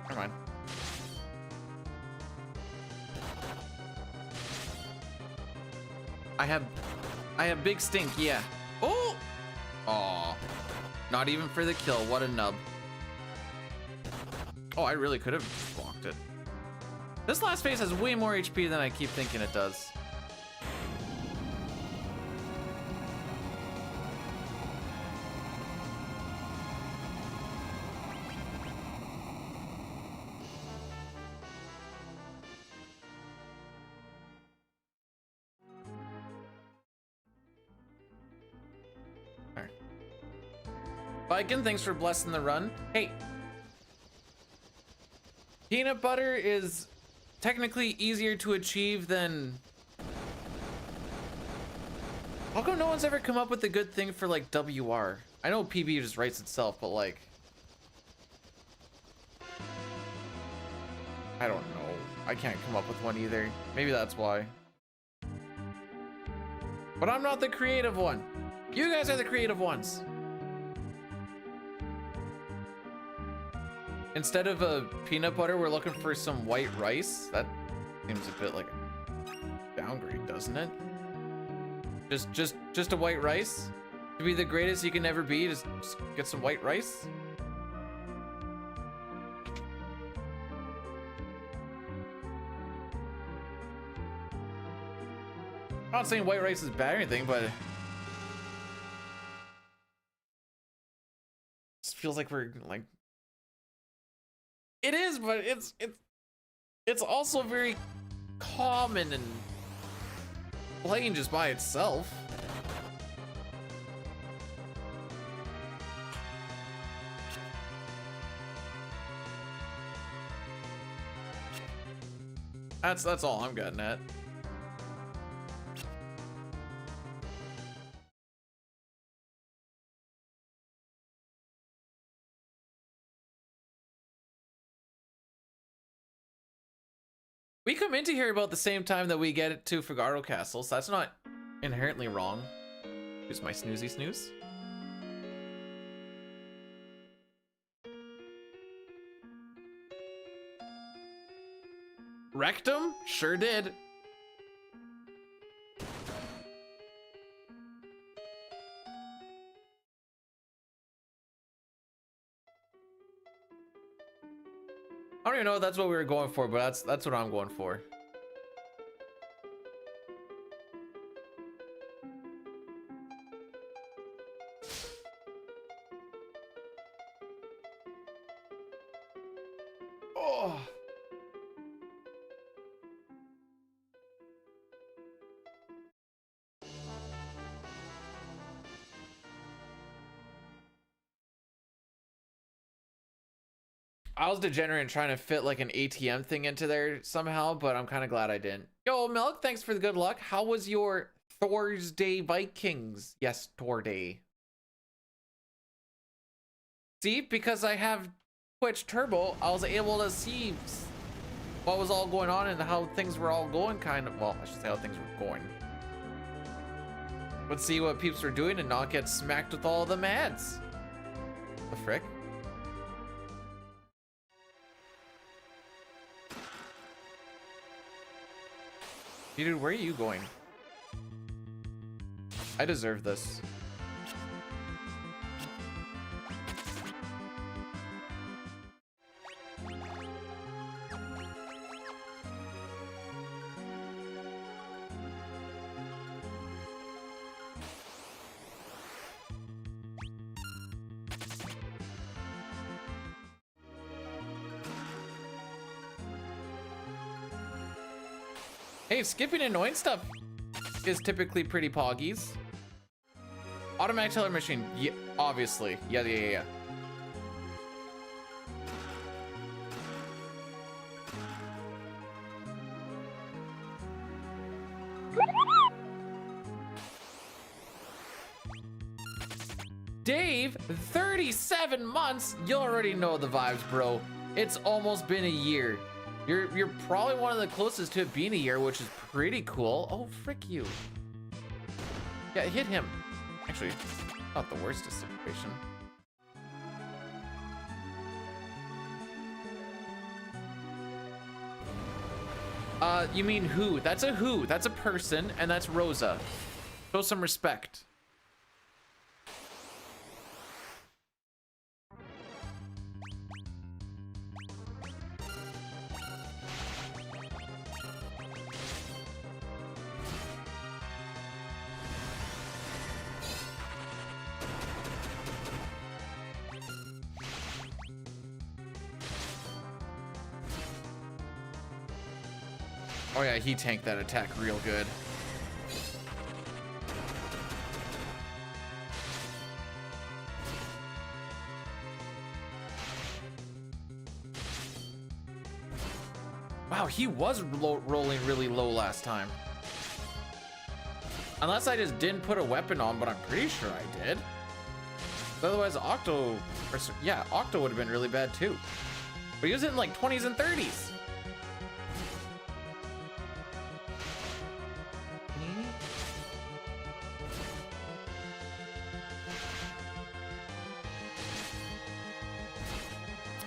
Never mind. I have big stink, yeah. Oh! Aw. Not even for the kill, what a nub. Oh, I really could have blocked it. This last phase has way more HP than I keep thinking it does. Viking, thanks for blessing the run. Hey, peanut butter is technically easier to achieve than... How come no one's ever come up with a good thing for like WR? I know PB just writes itself, but like... I don't know. I can't come up with one either. Maybe that's why. But I'm not the creative one. You guys are the creative ones. Instead of a peanut butter, we're looking for some white rice. That seems a bit like a downgrade, doesn't it? Just a white rice? To be the greatest you can ever be, just get some white rice? I'm not saying white rice is bad or anything, but it just feels like we're like... It is, but it's also very common and plain just by itself. That's all I'm getting at. We come into here about the same time that we get to Figaro Castle, so that's not inherently wrong. Here's my snoozy snooze. Rectum? Sure did. I don't even know if that's what we were going for, but that's what I'm going for. Oh. I was degenerate trying to fit like an ATM thing into there somehow, but I'm kind of glad I didn't. Yo, Milk, thanks for the good luck. How was your Thursday Vikings? Yes, Thursday. See, because I have Twitch Turbo, I was able to see what was all going on and how things were all going kind of, well, I should say how things were going. But see what peeps were doing and not get smacked with all the mads. The frick? Dude, where are you going? I deserve this. Hey, skipping annoying stuff is typically pretty poggies. Automatic teller machine, yeah, obviously. Yeah. Dave, 37 months? You already know the vibes, bro. It's almost been a year. You're probably one of the closest to it being a year, which is pretty cool. Oh, frick you. Yeah, hit him. Actually, not the worst of situation. You mean who? That's a who. That's a person, and that's Rosa. Show some respect. Oh yeah, he tanked that attack real good. Wow, he was rolling really low last time. Unless I just didn't put a weapon on, but I'm pretty sure I did. Otherwise, Octo, yeah, Octo would have been really bad too. But he was in like 20s and 30s.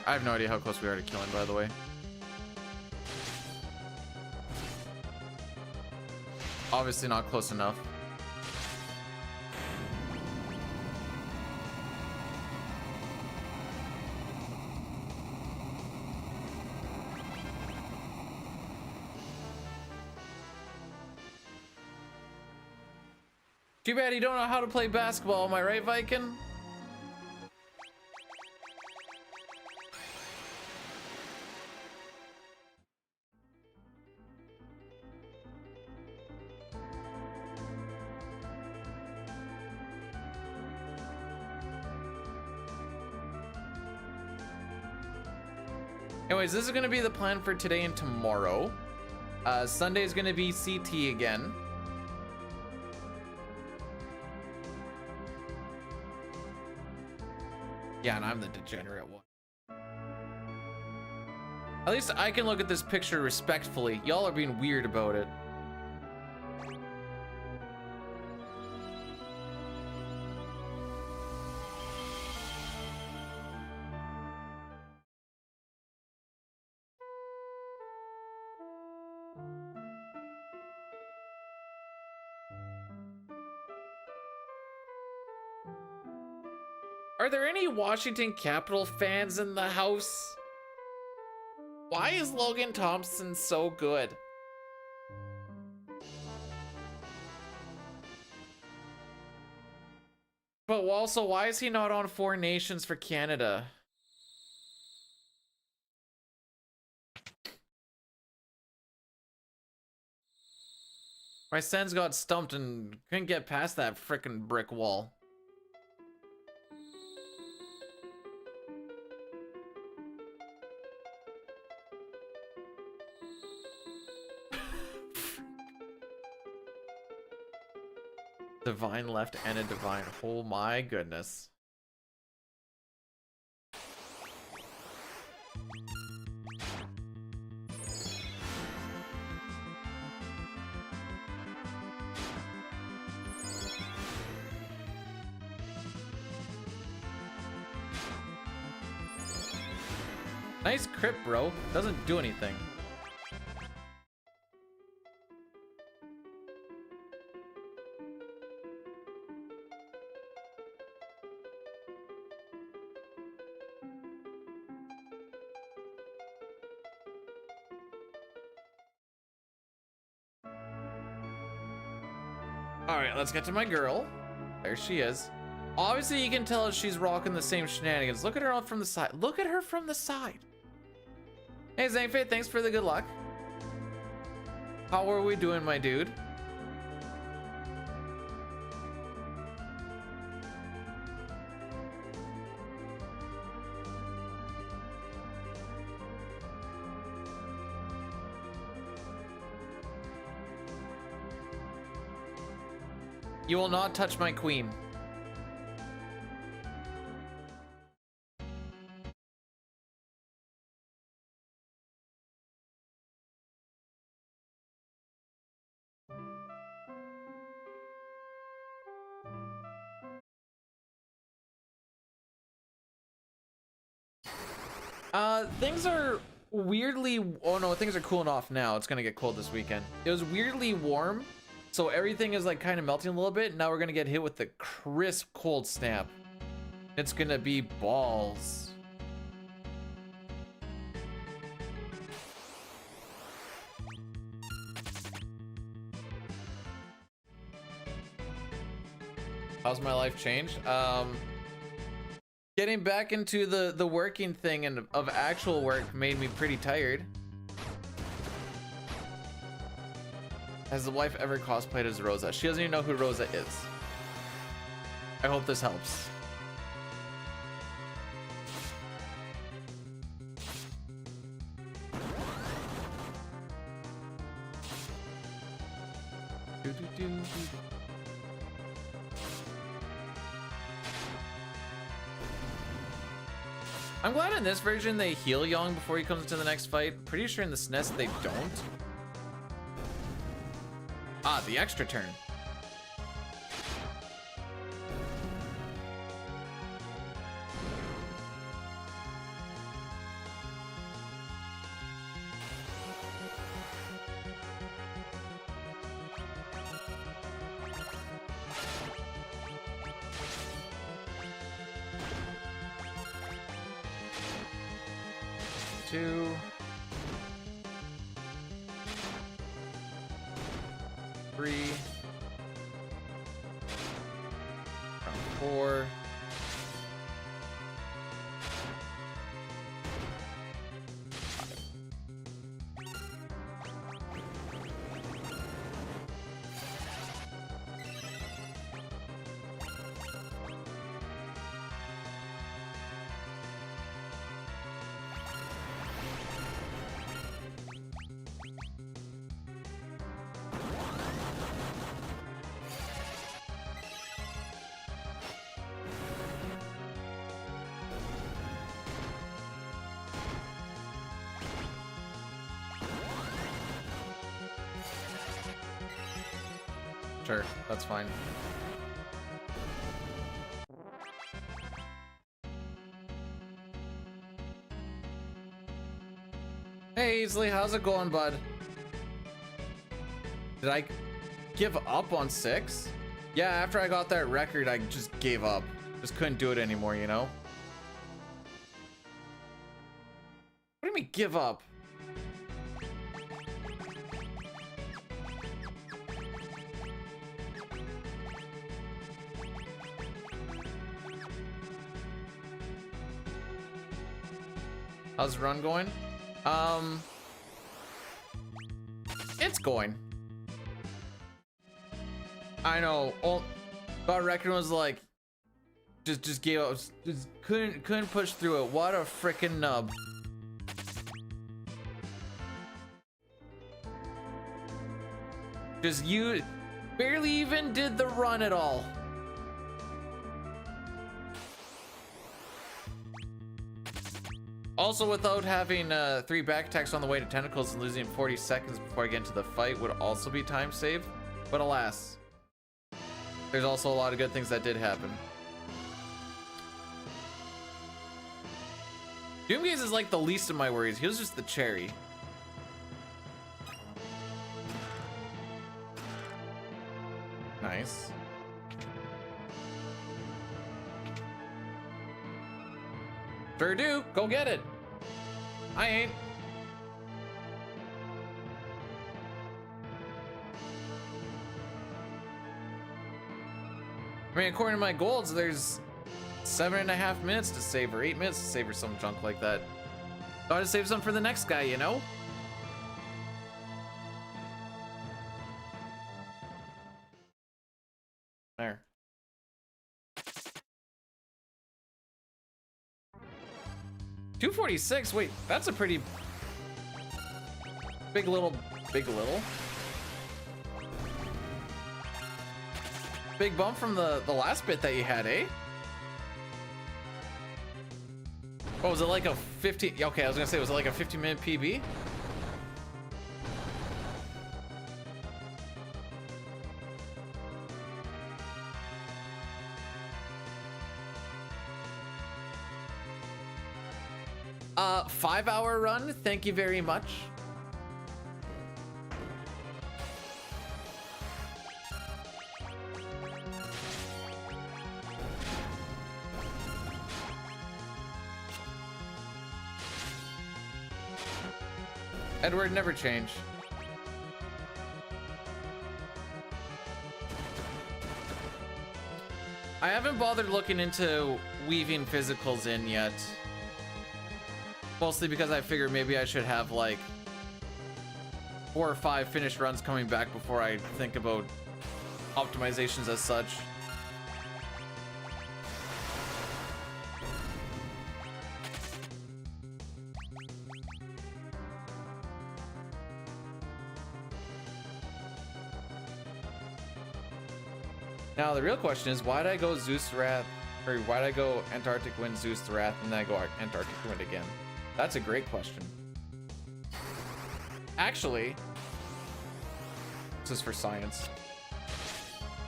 I have no idea how close we are to killing, by the way. Obviously not close enough. Too bad you don't know how to play basketball, am I right, Viking? Anyways, this is gonna be the plan for today and tomorrow. Sunday is gonna be CT again. Yeah, and I'm the degenerate one. At least I can look at this picture respectfully. Y'all are being weird about it. Are there any Washington Capitol fans in the house? Why is Logan Thompson so good? But also, why is he not on Four Nations for Canada? My Sens got stumped and couldn't get past that frickin' brick wall. Divine left and a divine. Oh my goodness. Nice crit, bro. Doesn't do anything. Alright, let's get to my girl. There she is. Obviously, you can tell she's rocking the same shenanigans. Look at her from the side. Look at her from the side. Hey, Zangfei, thanks for the good luck. How are we doing, my dude? You will not touch my queen. Things are weirdly, oh no, things are cooling off now. It's gonna get cold this weekend. It was weirdly warm, so everything is like kind of melting a little bit. Now we're gonna get hit with the crisp cold snap. It's gonna be balls. How's my life changed? Getting back into the working thing and of actual work made me pretty tired. Has the wife ever cosplayed as Rosa? She doesn't even know who Rosa is. I hope this helps. I'm glad in this version they heal Young before he comes into the next fight. Pretty sure in the SNES they don't. Ah, the extra turn. Two. Three. Round four. Sure, that's fine. Hey, Aisley, how's it going, bud? Did I give up on 6? Yeah, after I got that record, I just gave up. Just couldn't do it anymore, you know? What do you mean, give up? How's the run going? It's going. I know. But record was like, just gave up. Just couldn't push through it. What a freaking nub. Just you barely even did the run at all. Also, without having 3 back attacks on the way to tentacles and losing 40 seconds before I get into the fight would also be time saved. But alas, there's also a lot of good things that did happen. Doomgaze is like the least of my worries. He was just the cherry. Nice. Sure do. Go get it. I ain't. I mean, according to my golds, there's 7.5 minutes to save, or 8 minutes to save, or some junk like that. Gotta save some for the next guy, you know? There. $246. Wait, that's a pretty big little big bump from the last bit that you had, eh? What was it, like a 50? Okay, I was gonna say, was it like a 50-minute PB? Uh, 5-hour run, thank you very much. Edward, never change. I haven't bothered looking into weaving physicals in yet. Mostly because I figured maybe I should have like 4 or 5 finished runs coming back before I think about optimizations as such. Now the real question is, why did I go Zeus Wrath, or why did I go Antarctic Wind, Zeus the Wrath, and then I go Antarctic Wind again? That's a great question. Actually, this is for science.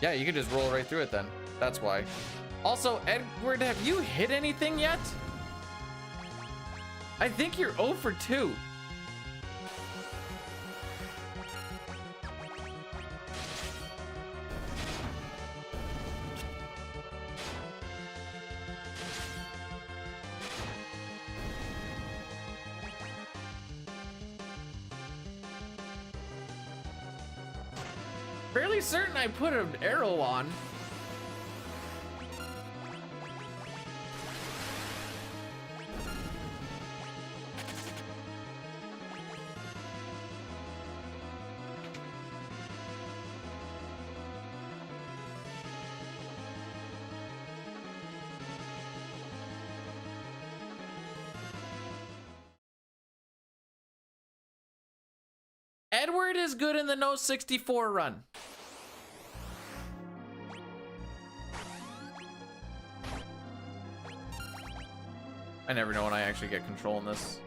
Yeah, you can just roll right through it then. That's why. Also, Edward, have you hit anything yet? I think you're 0 for 2. Fairly certain I put an arrow on. Edward is good in the no 64 run. I never know when I actually get control in this.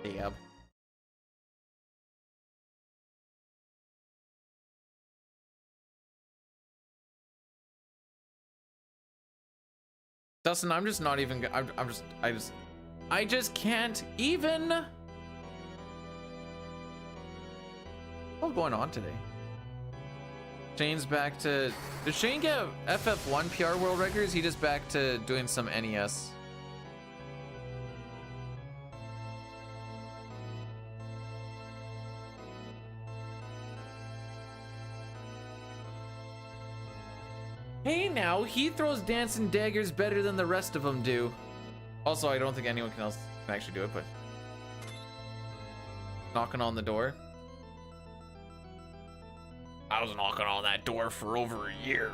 Yep. Dustin, I'm just not even. I just can't even. What's going on today? Shane's back to. Did Shane get FF1 PR world record? Is he just back to doing some NES? Hey now, he throws dancing daggers better than the rest of them do. Also, I don't think anyone else can actually do it, but knocking on the door. I was knocking on that door for over a year.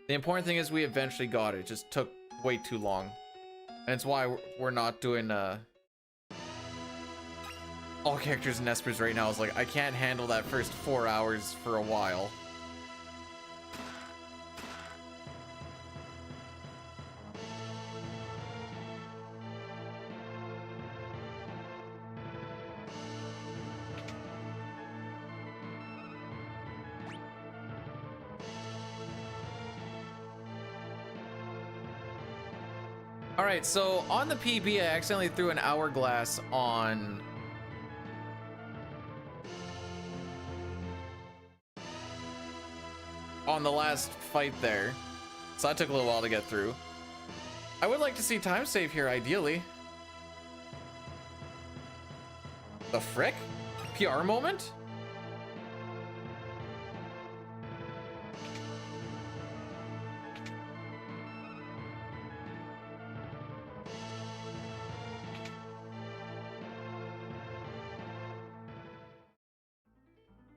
The important thing is we eventually got it. It just took way too long. And it's why we're not doing all characters and Espers right now. Is like I can't handle that first 4 hours for a while. All right, so on the PB, I accidentally threw an hourglass on the last fight there. So that took a little while to get through. I would like to see time save here, ideally. The frick? PR moment?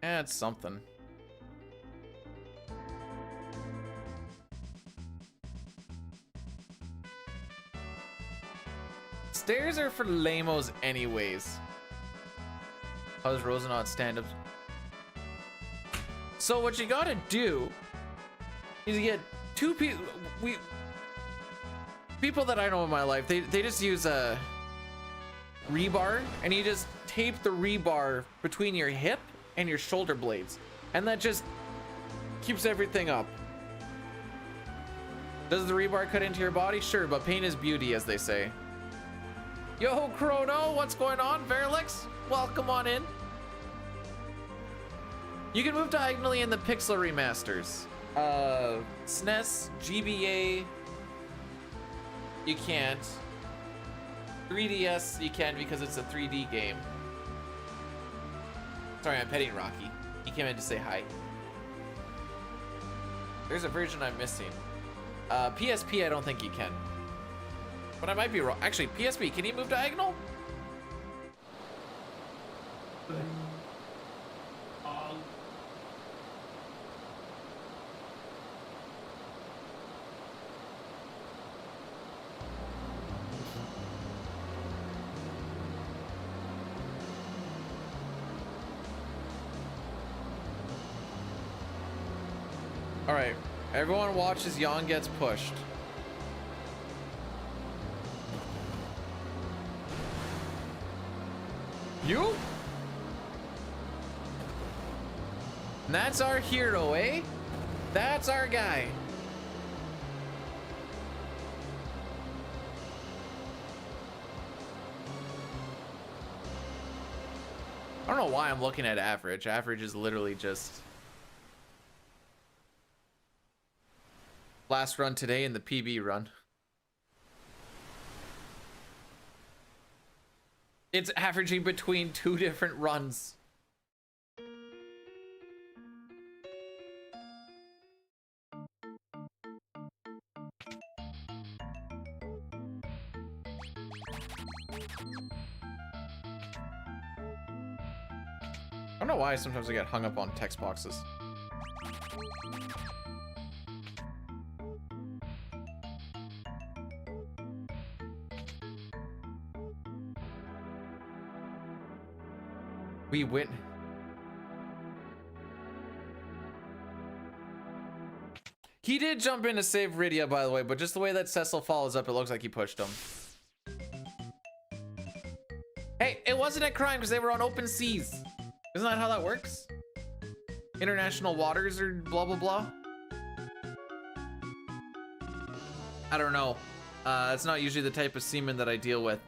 It's something. Stairs are for lamos anyways. How's Rosenaut stand-ups? So what you gotta do is you get two people. People that I know in my life, they just use a rebar, and you just tape the rebar between your hip and your shoulder blades, and that just keeps everything up. Does the rebar cut into your body? Sure, but pain is beauty, as they say. Yo, Chrono, what's going on? Verlix, welcome on in. You can move diagonally in the Pixel remasters. SNES, GBA, you can't. 3DS, you can because it's a 3D game. Sorry, I'm petting Rocky. He came in to say hi. There's a version I'm missing. PSP, I don't think you can. But I might be wrong. Actually, PSP, can you move diagonal? All right, everyone watch as Jan gets pushed. You? And that's our hero, eh? That's our guy. I don't know why I'm looking at average. Average is literally just last run today and the PB run. It's averaging between 2 different runs. I don't know why sometimes I get hung up on text boxes. We win. He did jump in to save Rydia, by the way, but just the way that Cecil follows up, it looks like he pushed him. Hey, it wasn't a crime because they were on open seas. Isn't that how that works? International waters or blah, blah, blah. I don't know. It's not usually the type of seaman that I deal with.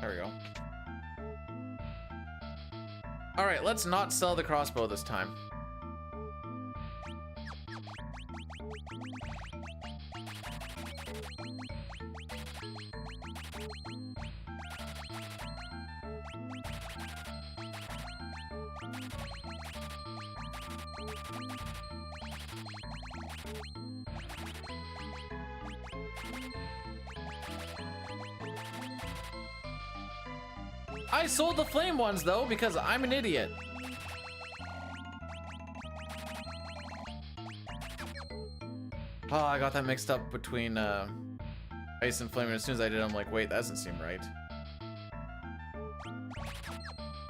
There we go. All right, let's not sell the crossbow this time. I sold the flame ones though because I'm an idiot. Oh, I got that mixed up between ice and flame, and as soon as I did, I'm like, wait, that doesn't seem right.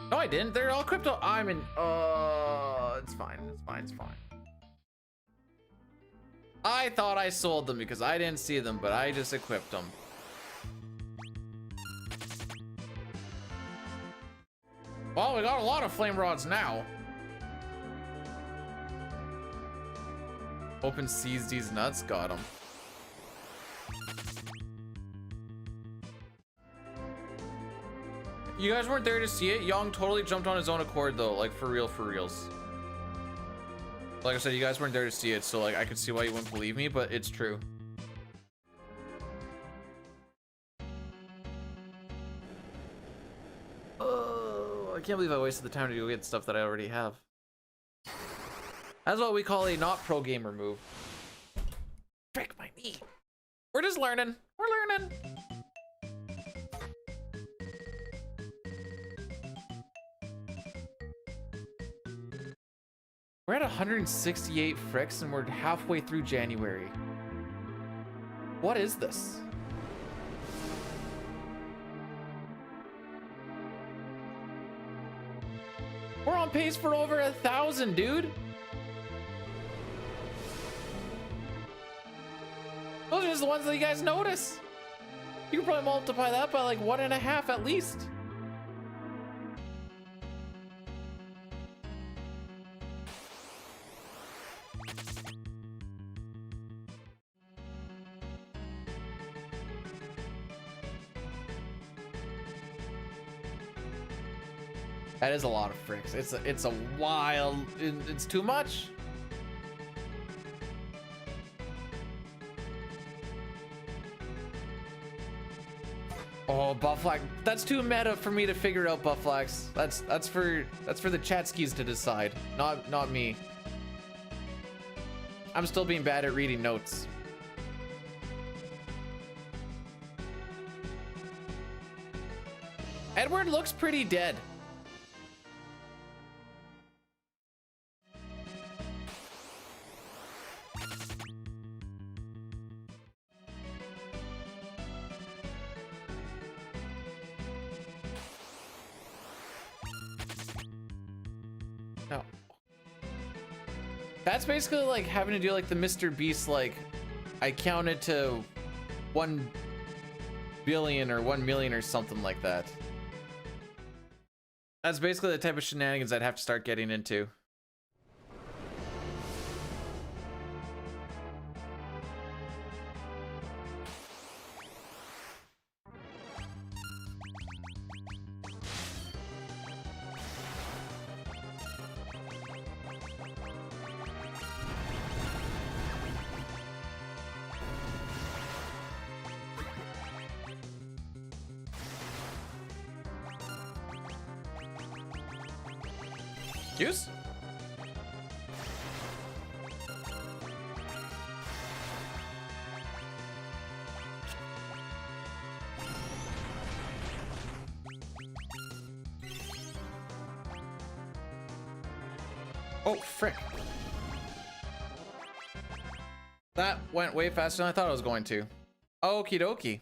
No, I didn't. They're all crypto. I'm in. It's fine. It's fine. It's fine. I thought I sold them because I didn't see them, but I just equipped them. Well, we got a lot of flame rods now. Open seas these nuts, got them. You guys weren't there to see it. Young totally jumped on his own accord though, like for real, for reals. Like I said, you guys weren't there to see it, so like I could see why you wouldn't believe me, but it's true. Oh, I can't believe I wasted the time to go get stuff that I already have. That's what we call a not pro gamer move. Frick my knee. We're just learning. We're learning. We're at 168 fricks and we're halfway through January. What is this? We're on pace for over 1,000, dude. Those are just the ones that you guys notice. You can probably multiply that by like 1.5 at least. That is a lot of fricks. It's a wild. It's too much. Oh, Bufflax. That's too meta for me to figure out, Bufflax. That's for the chat skis to decide, not me. I'm still being bad at reading notes. Edward looks pretty dead. No. That's basically like having to do like the Mr. Beast, like I counted to 1 billion or 1 million or something like that. That's basically the type of shenanigans I'd have to start getting into. Juice? Oh, frick. That went way faster than I thought it was going to. Okie dokie.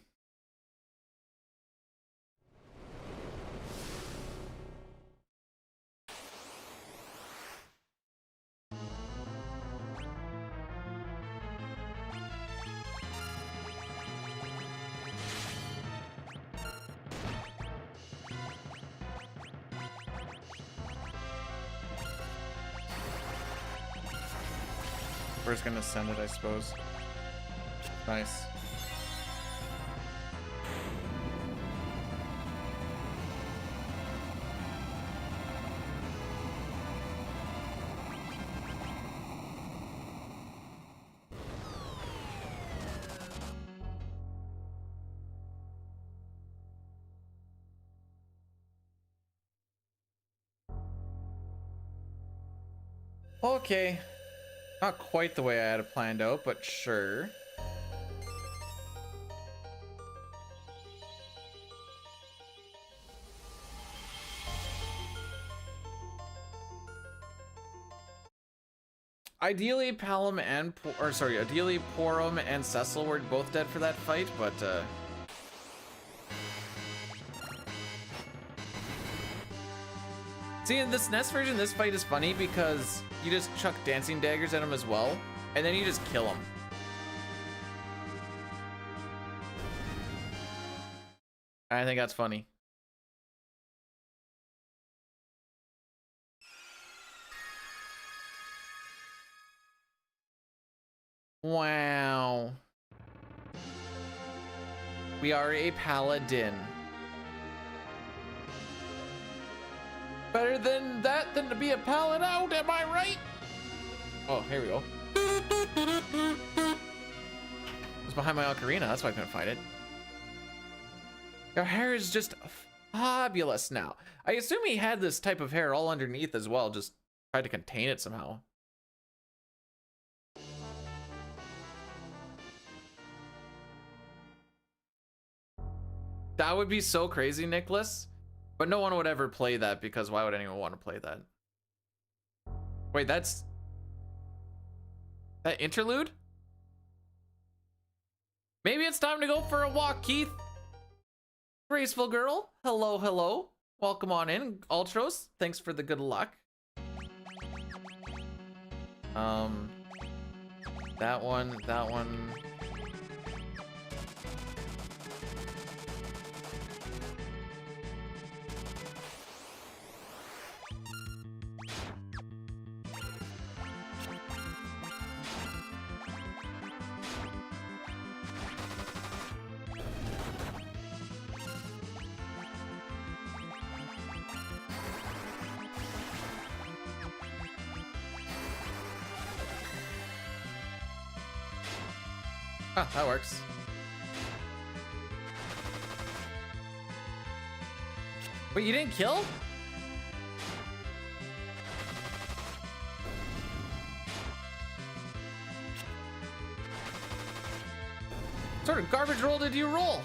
We're just gonna send it, I suppose. Nice. Okay. Not quite the way I had it planned out, but sure. Ideally, Palom and ideally Porum and Cecil were both dead for that fight, but see, in this NES version, this fight is funny because you just chuck dancing daggers at him as well, and then you just kill him. I think that's funny. Wow. We are a paladin. Better than that than to be a paladin out, am I right? Oh, here we go. It's behind my ocarina, that's why I couldn't find it. Your hair is just fabulous now. I assume he had this type of hair all underneath as well, just tried to contain it somehow. That would be so crazy, Nicholas. But no one would ever play that because why would anyone want to play that? Wait, that's... that interlude? Maybe it's time to go for a walk, Keith. Graceful girl. Hello, hello. Welcome on in. Ultros, thanks for the good luck. That one. Ah, that works. Wait, you didn't kill? What sort of garbage roll did you roll?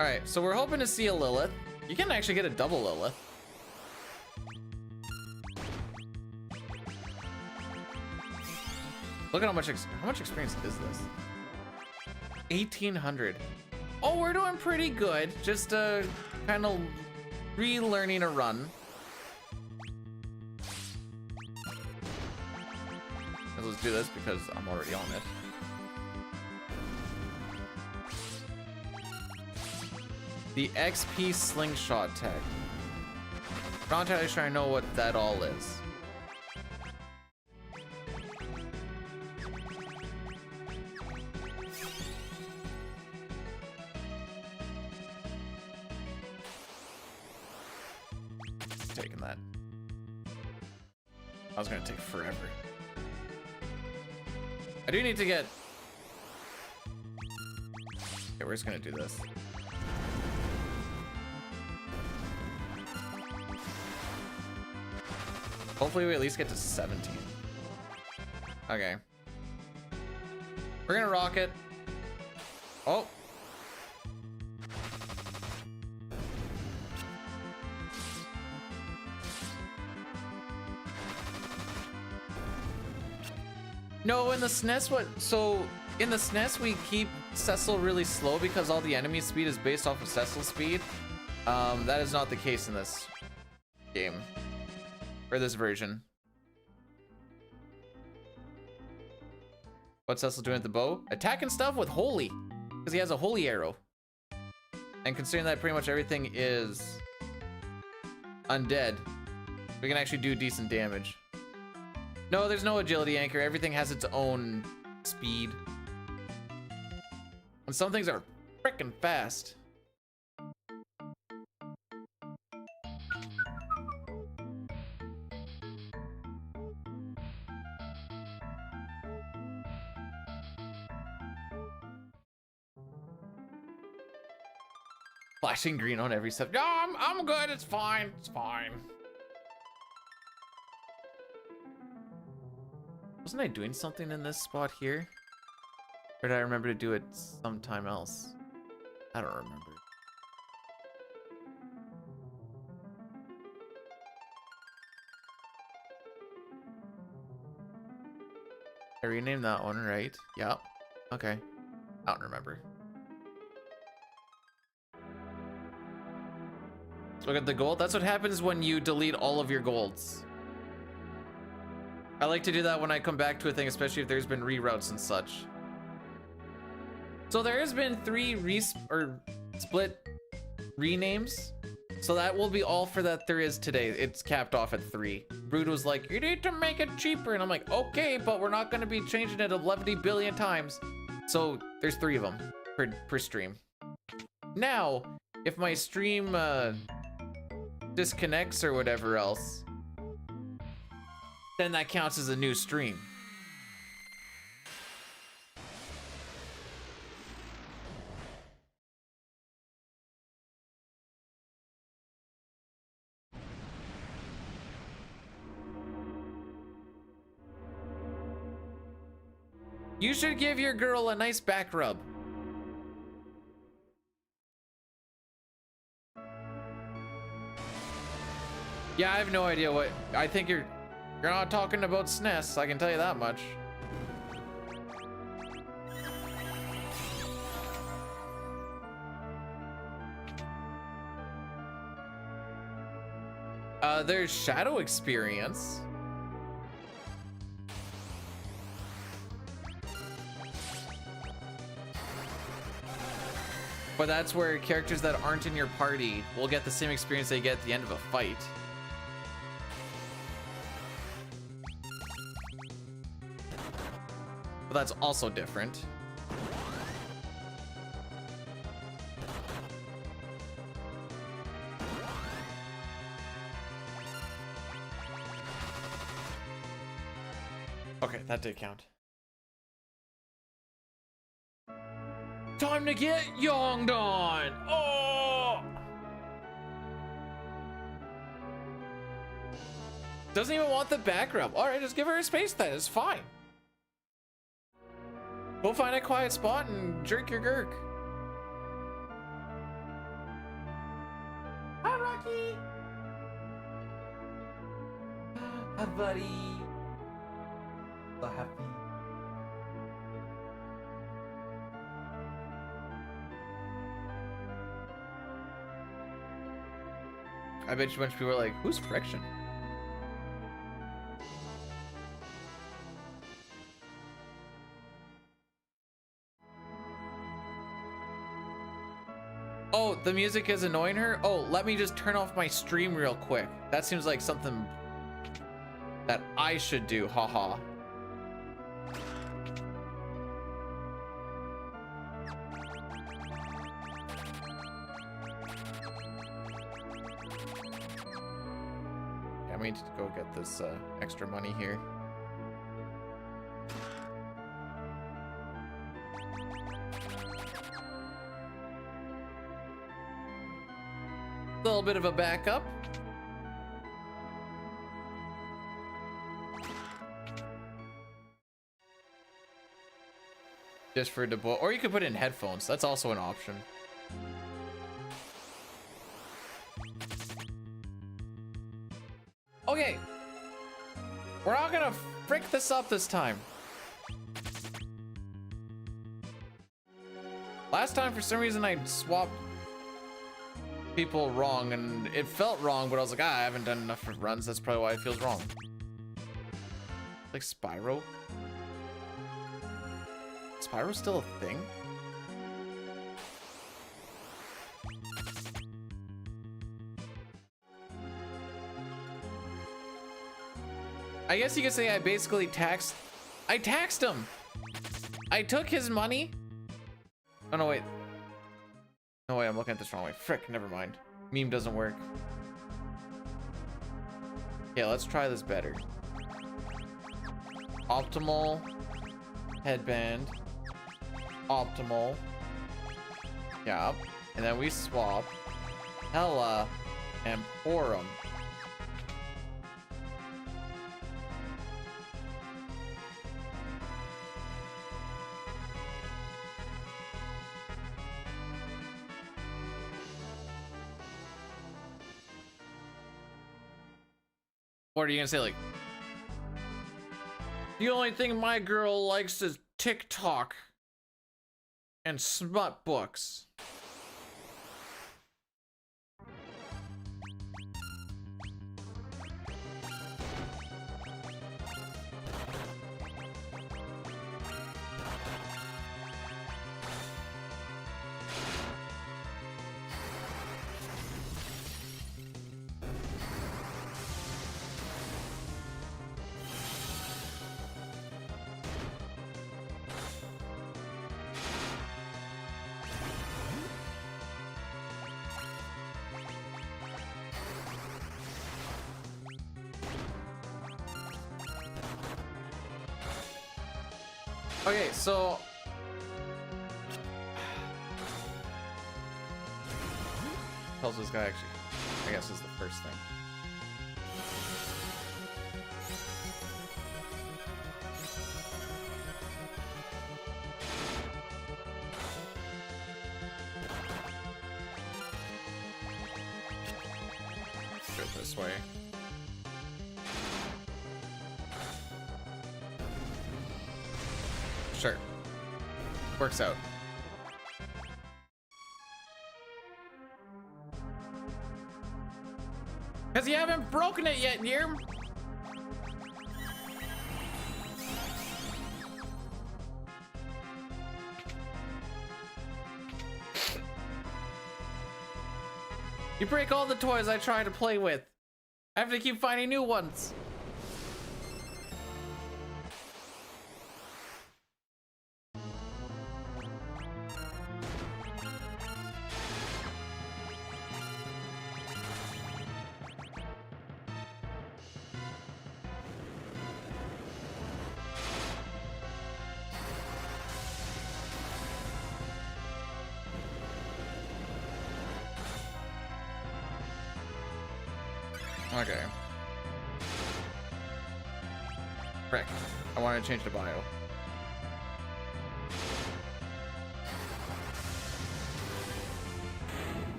All right, so we're hoping to see a Lilith. You can actually get a double Lilith. Look at how much experience is this? 1,800. Oh, we're doing pretty good. Just kind of relearning a run. Let's do this because I'm already on it. The XP slingshot tech. Not entirely sure I know what that all is. Taking that. I was gonna take forever. I do need to get. Okay, we're just gonna do this. Hopefully we at least get to 17. Okay. We're gonna rock it. Oh. No, in the SNES, so in the SNES we keep Cecil really slow because all the enemy speed is based off of Cecil's speed. That is not the case in this game. Or this version. What's Cecil doing at the bow? Attacking stuff with holy. Because he has a holy arrow. And considering that pretty much everything is undead, we can actually do decent damage. No, there's no agility anchor. Everything has its own speed. And some things are freaking fast. Flashing green on every step. No, I'm good. It's fine. It's fine. Wasn't I doing something in this spot here? Or did I remember to do it sometime else? I don't remember. I renamed that one, right? Yep. Okay. I don't remember. Look at the gold. That's what happens when you delete all of your golds. I like to do that when I come back to a thing, especially if there's been reroutes and such. So there has been 3 split renames. So that will be all for that there is today. It's capped off at 3. Brood was like, you need to make it cheaper. And I'm like, okay, but we're not going to be changing it 11 billion times. So there's 3 of them per stream. Now, if my stream disconnects or whatever else, then that counts as a new stream. You should give your girl a nice back rub. Yeah, I have no idea what. I think you're not talking about SNES, I can tell you that much. There's Shadow Experience. But that's where characters that aren't in your party will get the same experience they get at the end of a fight. But that's also different. Okay, that did count. to get younged on. Oh! Doesn't even want the background. All right, just give her a space then. It's fine. Go find a quiet spot and jerk your gurk. Hi, Rocky. Hi, buddy. So happy. I bet you a bunch of people are like, who's Friction? Oh, the music is annoying her? Oh, let me just turn off my stream real quick. That seems like something that I should do, haha. Yeah, we need to go get this extra money here. A little bit of a backup. Just for debo, or you could put in headphones. That's also an option. Okay. We're not gonna frick this up this time. Last time, for some reason, I swapped people wrong, and it felt wrong, but I was like, I haven't done enough runs. That's probably why it feels wrong. Like Spyro. Spyro's still a thing? I guess you could say I basically taxed him. I took his money. Oh no, wait. No way, I'm looking at this wrong way. Frick, never mind. Meme doesn't work. Yeah, let's try this better. Optimal. Headband. Optimal. Yeah. And then we swap. Hella. And Porum. What are you gonna say, like, the only thing my girl likes is TikTok and smut books? Okay, so tells this guy actually, I guess, is the first thing. Do it this way. Sure. Works out. Because you haven't broken it yet, Nirm. You break all the toys I try to play with. I have to keep finding new ones. Okay. Frick. I want to change the bio.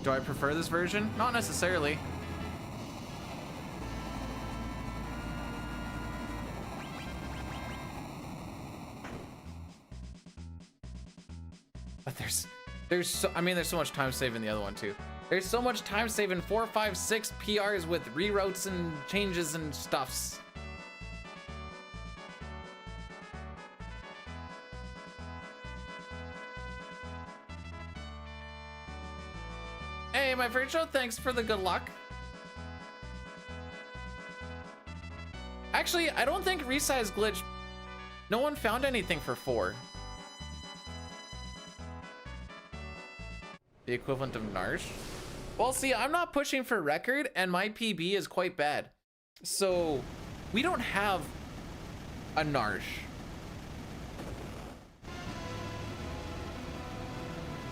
Do I prefer this version? Not necessarily. But there's so, I mean, there's so much time saving in the other one too. There's so much time saving 4, 5, 6 PRs with reroutes and changes and stuffs. Hey, my first show, thanks for the good luck. Actually, I don't think resize glitch. No one found anything for 4. The equivalent of Narsh. Well, see, I'm not pushing for record, and my PB is quite bad. So, we don't have a Narsh.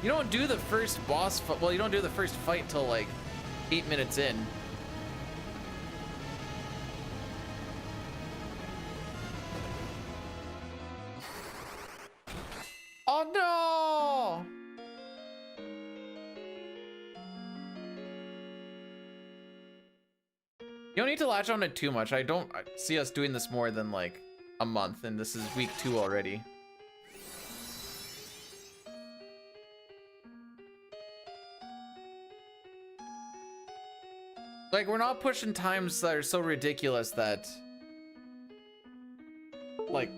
You don't do the first boss fight. Well, you don't do the first fight till like 8 minutes in. Oh no! You don't need to latch on it too much. I don't see us doing this more than like a month, and this is week 2 already. Like, we're not pushing times that are so ridiculous that, like,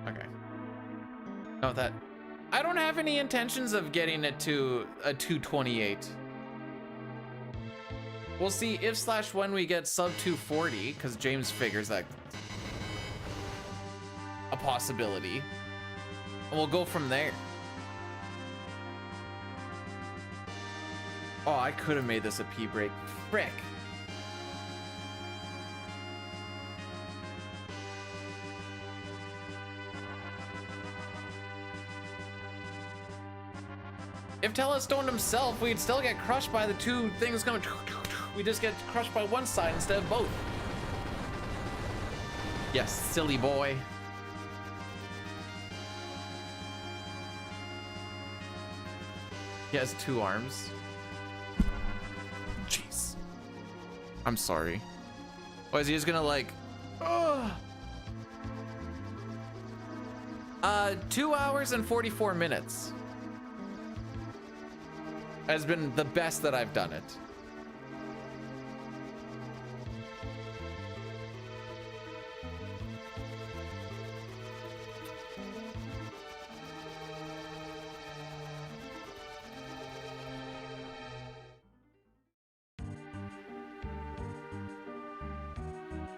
okay. No, that, I don't have any intentions of getting it to a 228. We'll see if / when we get sub 240, because James figures that a possibility, and we'll go from there. Oh, I could have made this a P break. Frick. If Tella stoned himself, we'd still get crushed by the 2 things coming. We just get crushed by one side instead of both. Yes, silly boy. He has 2 arms. Jeez. I'm sorry. Why is he just gonna like... Ugh. 2 hours and 44 minutes. Has been the best that I've done it.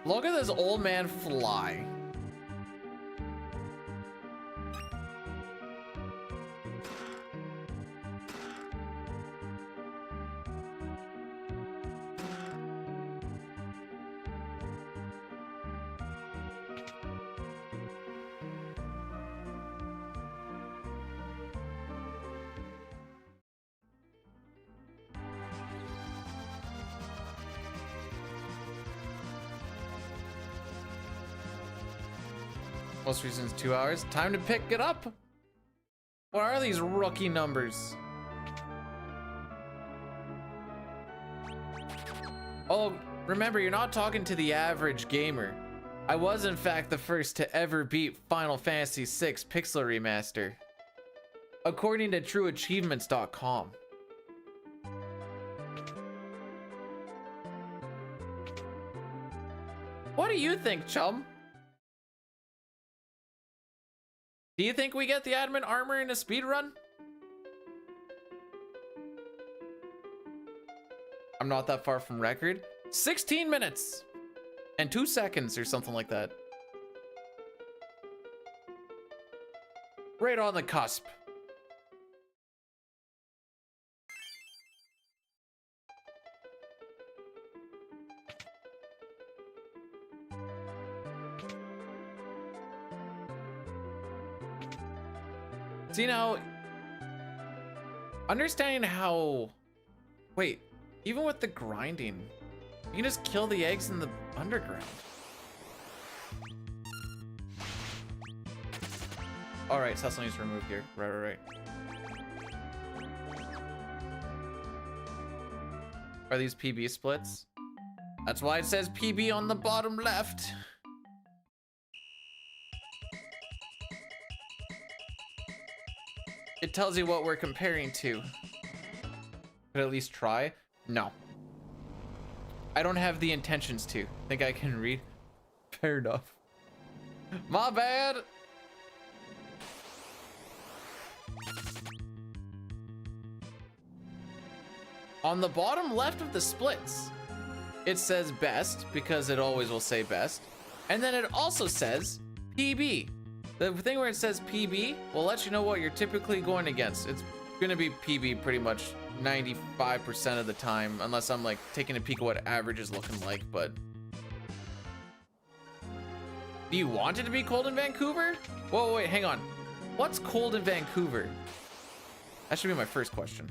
Look at this old man fly. Most recent is 2 hours. Time to pick it up. What are these rookie numbers? Oh, remember, you're not talking to the average gamer. I was, in fact, the first to ever beat Final Fantasy VI Pixel Remaster, according to TrueAchievements.com. What do you think, chum? Do you think we get the admin armor in a speed run? I'm not that far from record. 16 minutes and 2 seconds or something like that. Right on the cusp. See now, understanding how, wait, even with the grinding, you can just kill the eggs in the underground. All right, Cecil needs to remove gear. Right. Are these PB splits? That's why it says PB on the bottom left. It tells you what we're comparing to. Could at least try? No. I don't have the intentions to. Think I can read? Fair enough. My bad. On the bottom left of the splits, it says best because it always will say best. And then it also says PB. The thing where it says PB will let you know what you're typically going against. It's gonna be PB pretty much 95% of the time, unless I'm like taking a peek at what average is looking like, but. Do you want it to be cold in Vancouver? Whoa, wait, hang on. What's cold in Vancouver? That should be my first question.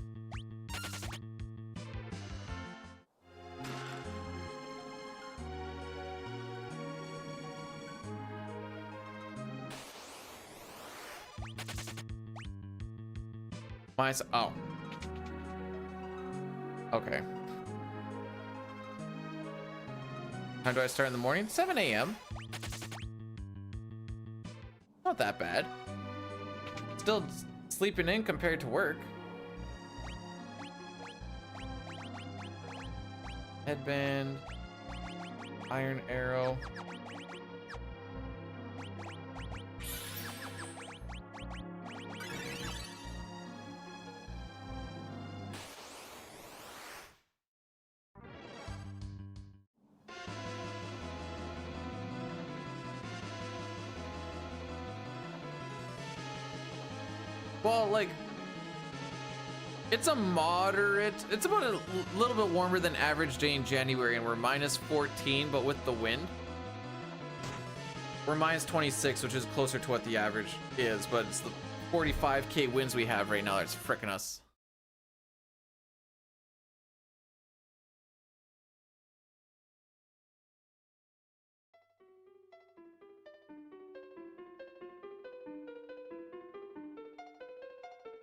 Oh. Okay. Time do I start in the morning? 7 a.m. Not that bad. Still sleeping in compared to work. Headband. Iron arrow. Well, like, it's a moderate, it's about a little bit warmer than average day in January, and we're minus 14, but with the wind, we're minus 26, which is closer to what the average is, but it's the 45K winds we have right now that's fricking us.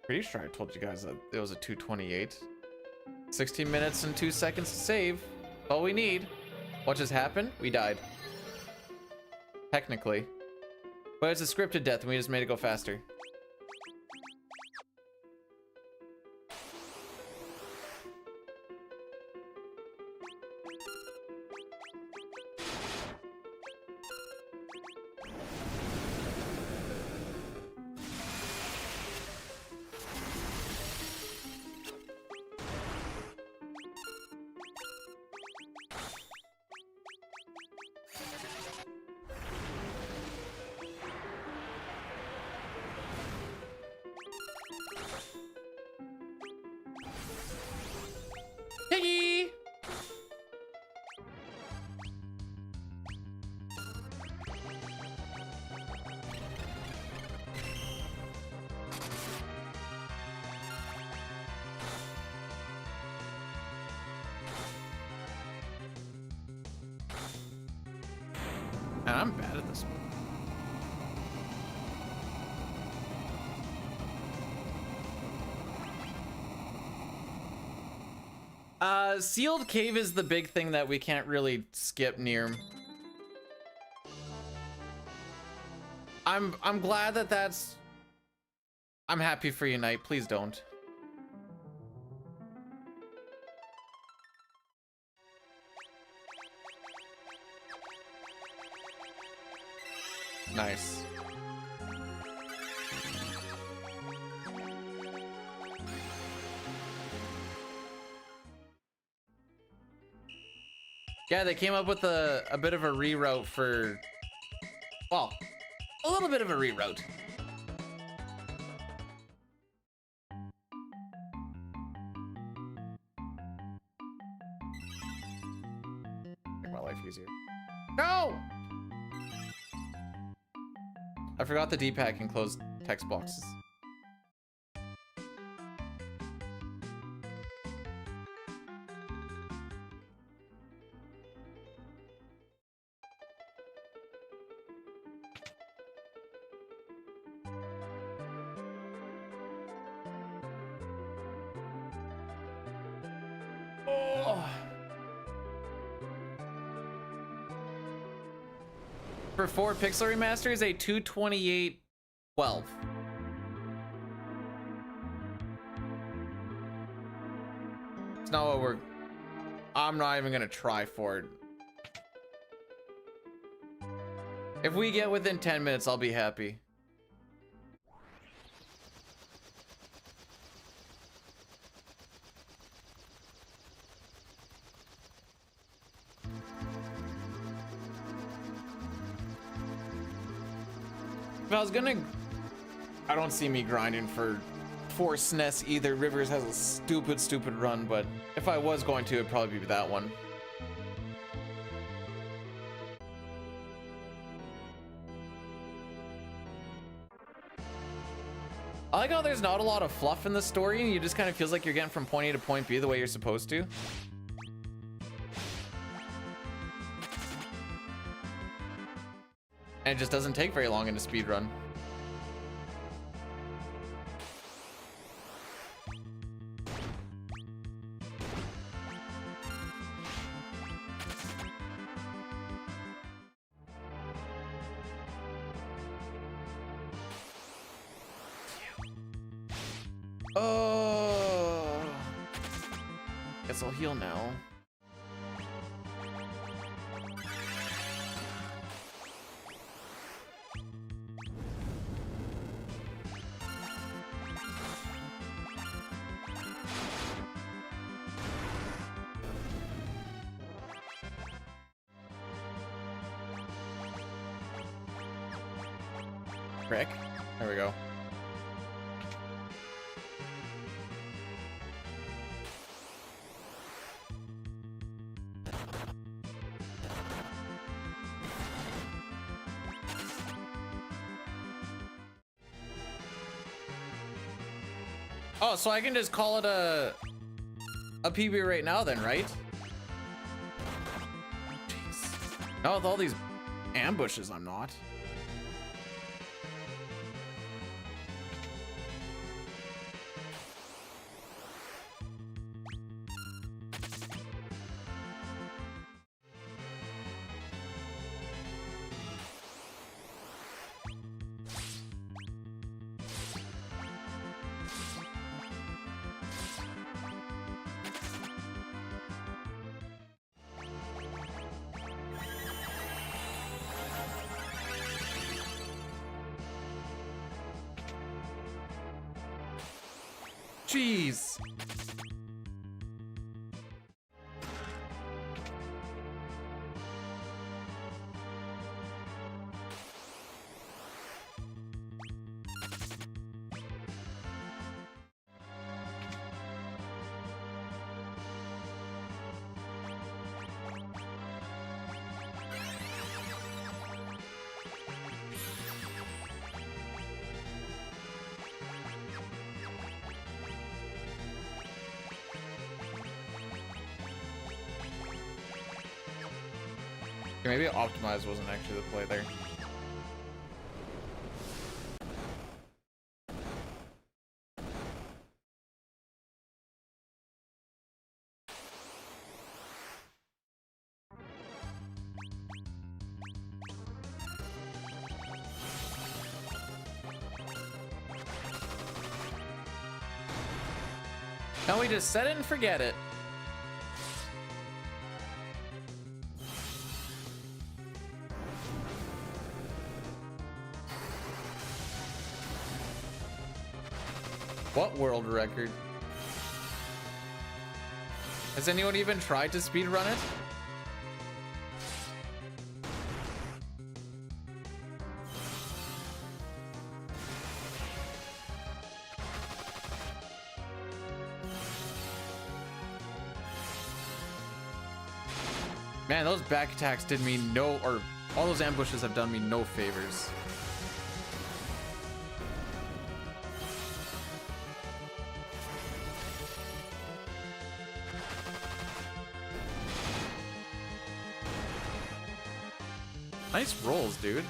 Pretty sure I told you guys that it was a 228. 16 minutes and 2 seconds to save. All we need. What just happened? We died. Technically. But it's a scripted death and we just made it go faster. Piggy! And I'm bad at this one. Sealed cave is the big thing that we can't really skip near. I'm glad that that's... I'm happy for you, Knight. Please don't. Nice. Yeah, they came up with a bit of a reroute for, well, a little bit of a reroute. Make my life easier. No! I forgot the D-pad can close text boxes. For 4 pixel remasters, a 22812. It's not what we're... I'm not even gonna try for it. If we get within 10 minutes, I'll be happy. If I was gonna... I don't see me grinding for 4 SNES either. Rivers has a stupid run, but if I was going to, it'd probably be that one. I like how there's not a lot of fluff in the story, and you just kind of feels like you're getting from point A to point B the way you're supposed to. And it just doesn't take very long in a speed run. Oh, guess I'll heal now. Frick. There we go. Oh, so I can just call it a PB right now then, right? Jeez. Now with all these ambushes, I'm not. Jeez. Maybe optimize wasn't actually the play there. Now we just set it and forget it. What world record? Has anyone even tried to speedrun it? Man, those back attacks did me no, or all those ambushes have done me no favors. Nice rolls, dude.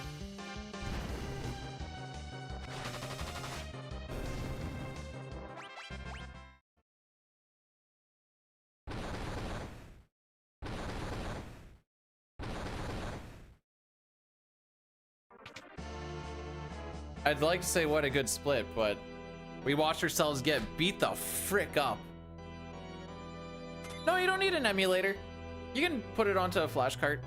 I'd like to say what a good split, but we watched ourselves get beat the frick up. No, you don't need an emulator. You can put it onto a flash cart.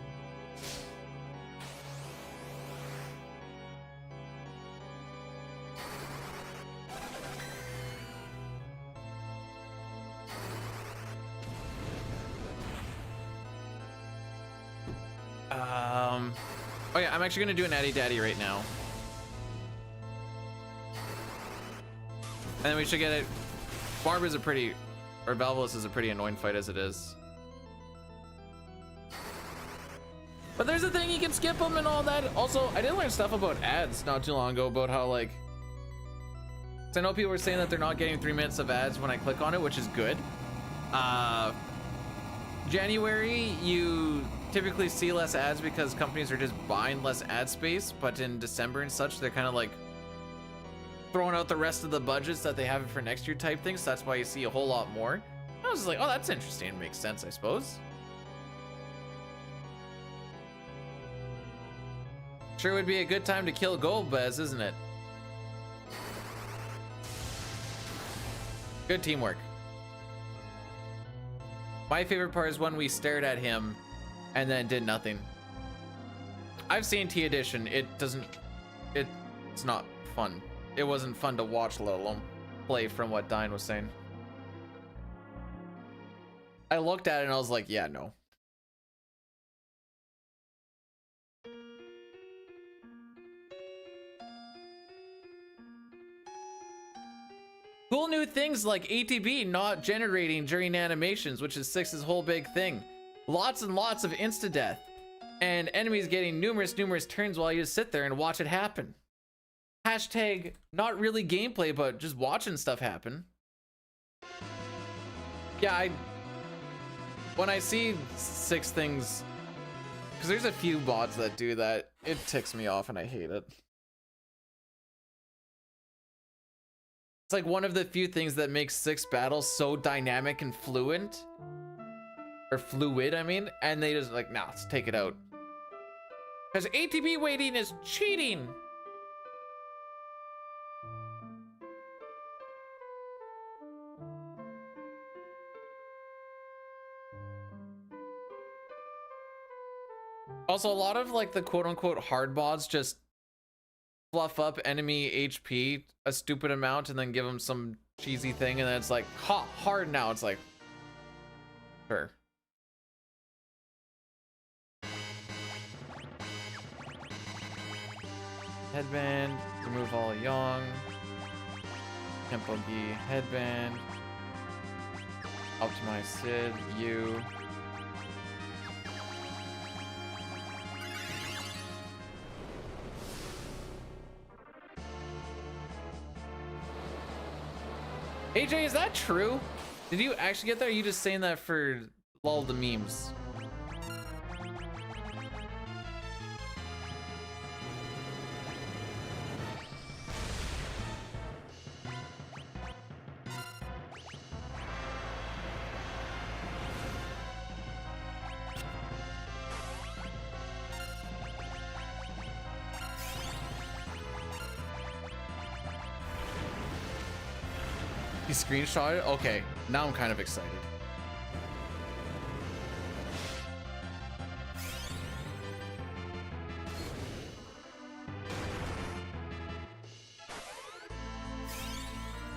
Oh yeah, I'm actually gonna do an Addy Daddy right now. And then we should get it. Barb is a pretty, or Valvelus is a pretty annoying fight as it is. But there's a thing, you can skip them and all that. Also, I did learn stuff about ads not too long ago about how like, so I know people were saying that they're not getting 3 minutes of ads when I click on it, which is good. January, you typically see less ads because companies are just buying less ad space, but in December and such, they're kind of like throwing out the rest of the budgets that they have for next year type things. So that's why you see a whole lot more. I was just like, oh, that's interesting. It makes sense, I suppose. Sure would be a good time to kill Gold Bez, isn't it? Good teamwork. My favorite part is when we stared at him and then did nothing. I've seen T Edition. It's not fun. It wasn't fun to watch, let alone play, from what Dine was saying. I looked at it and I was like, yeah, no. Cool new things like ATB not generating during animations, which is 6's whole big thing. Lots and lots of insta-death. And enemies getting numerous turns while you just sit there and watch it happen. Hashtag not really gameplay, but just watching stuff happen. Yeah, when I see 6 things, because there's a few bots that do that, it ticks me off and I hate it. It's like one of the few things that makes 6 battles so dynamic and fluent. Or fluid, I mean. And they just like, nah, let's take it out. Because ATB waiting is cheating. Also, a lot of like the quote-unquote hard bots just fluff up enemy HP a stupid amount and then give them some cheesy thing, and then it's like, ha, hard now. It's like, sure. Headband, remove all young. Tempo Gi, headband. Optimize Sid, you. AJ, is that true? Did you actually get there? Or are you just saying that for lol the memes? He screenshot it? Okay, now I'm kind of excited.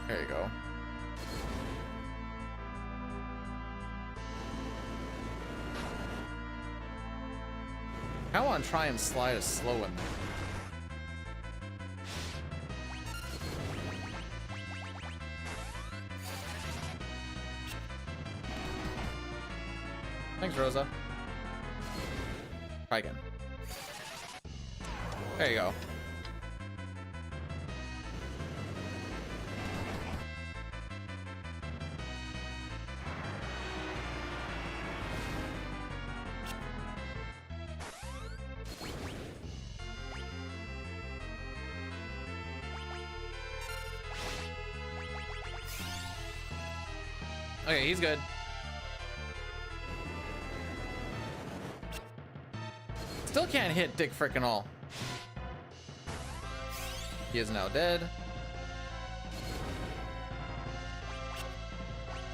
There you go. I want to try and slide a slow in there. Thanks, Rosa. Try again. There you go. Okay, he's good. Still can't hit Dick frickin' all. He is now dead.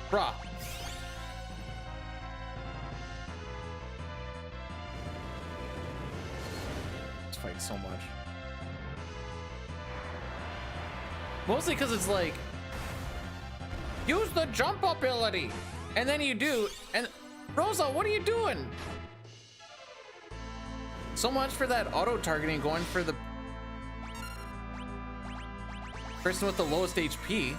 Bruh. This fight so much. Mostly because it's like, use the jump ability, and then you do, and Rosa, what are you doing? So much for that auto targeting, going for the person with the lowest HP.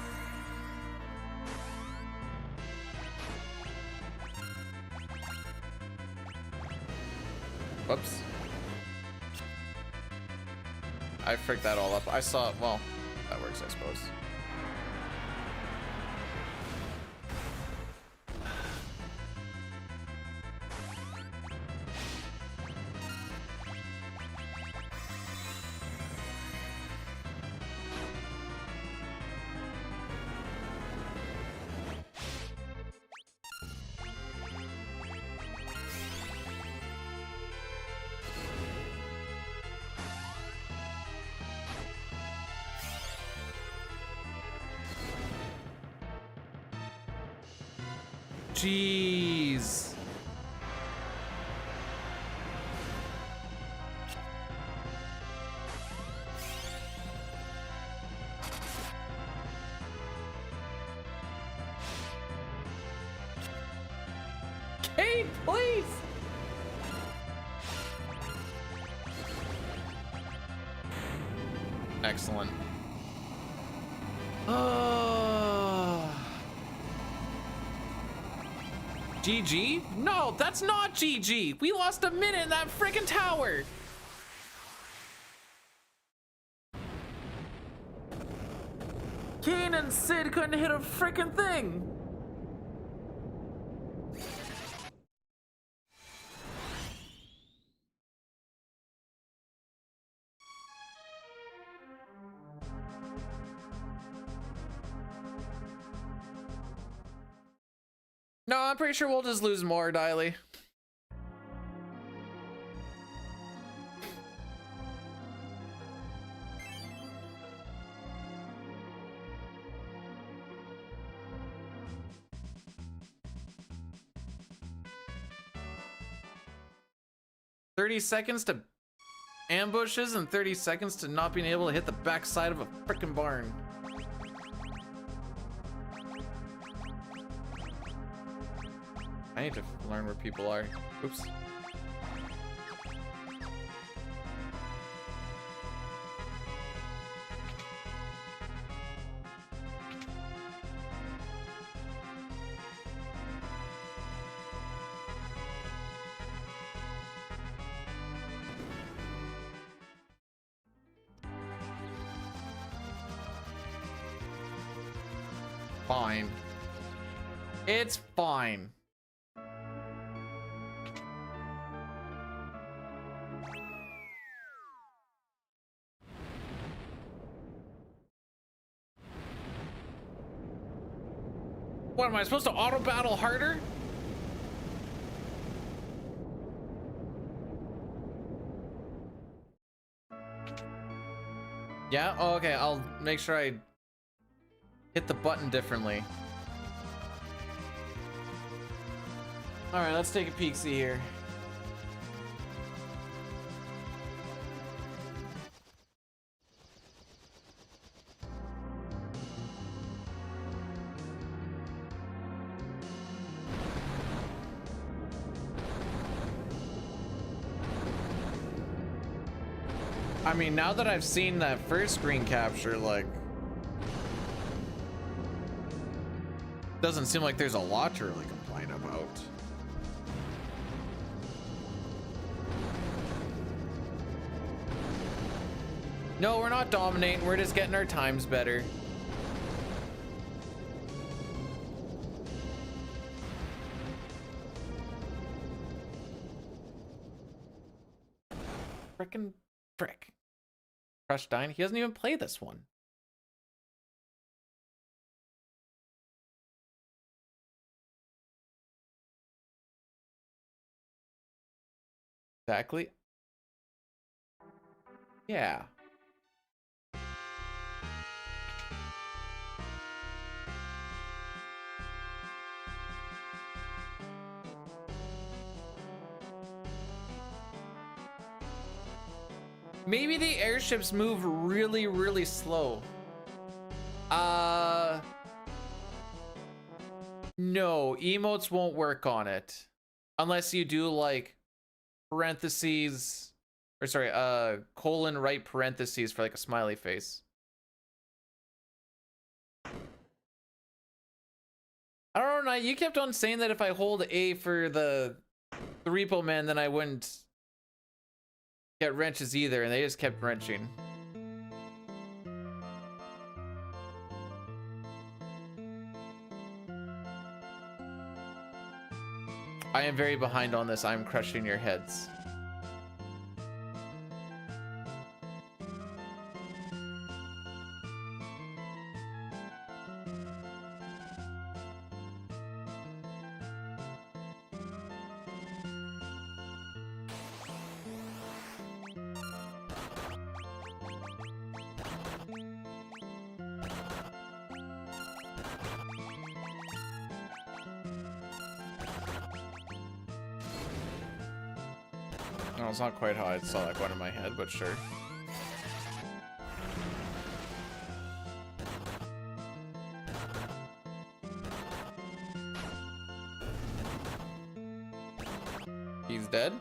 Whoops. I fricked that all up. I saw, well, that works, I suppose. Jeez. Kate, please. Excellent. GG? No, that's not GG. We lost a minute in that freaking tower. Kane and Sid couldn't hit a freaking thing. No, I'm pretty sure we'll just lose more, Diley. $30 to ambushes and 30 seconds to not being able to hit the backside of a freaking barn. I need to learn where people are. Oops. Fine. It's fine. What, am I supposed to auto battle harder? Yeah? Oh, okay, I'll make sure I hit the button differently. Alright, let's take a peek-see here. I mean, now that I've seen that first screen capture, like, doesn't seem like there's a lot to really complain about. No, we're not dominating, we're just getting our times better. Frickin' frick. Crush Dine, he doesn't even play this one. Exactly. Yeah. Maybe the airships move really, really slow. No, emotes won't work on it. Unless you do like parentheses, or sorry, colon right parentheses for like a smiley face. I don't know, you kept on saying that if I hold A for the repo man, then I wouldn't get wrenches either, and they just kept wrenching. I am very behind on this. I'm crushing your heads. No, it's not quite how I saw that going in my head, but sure. He's dead?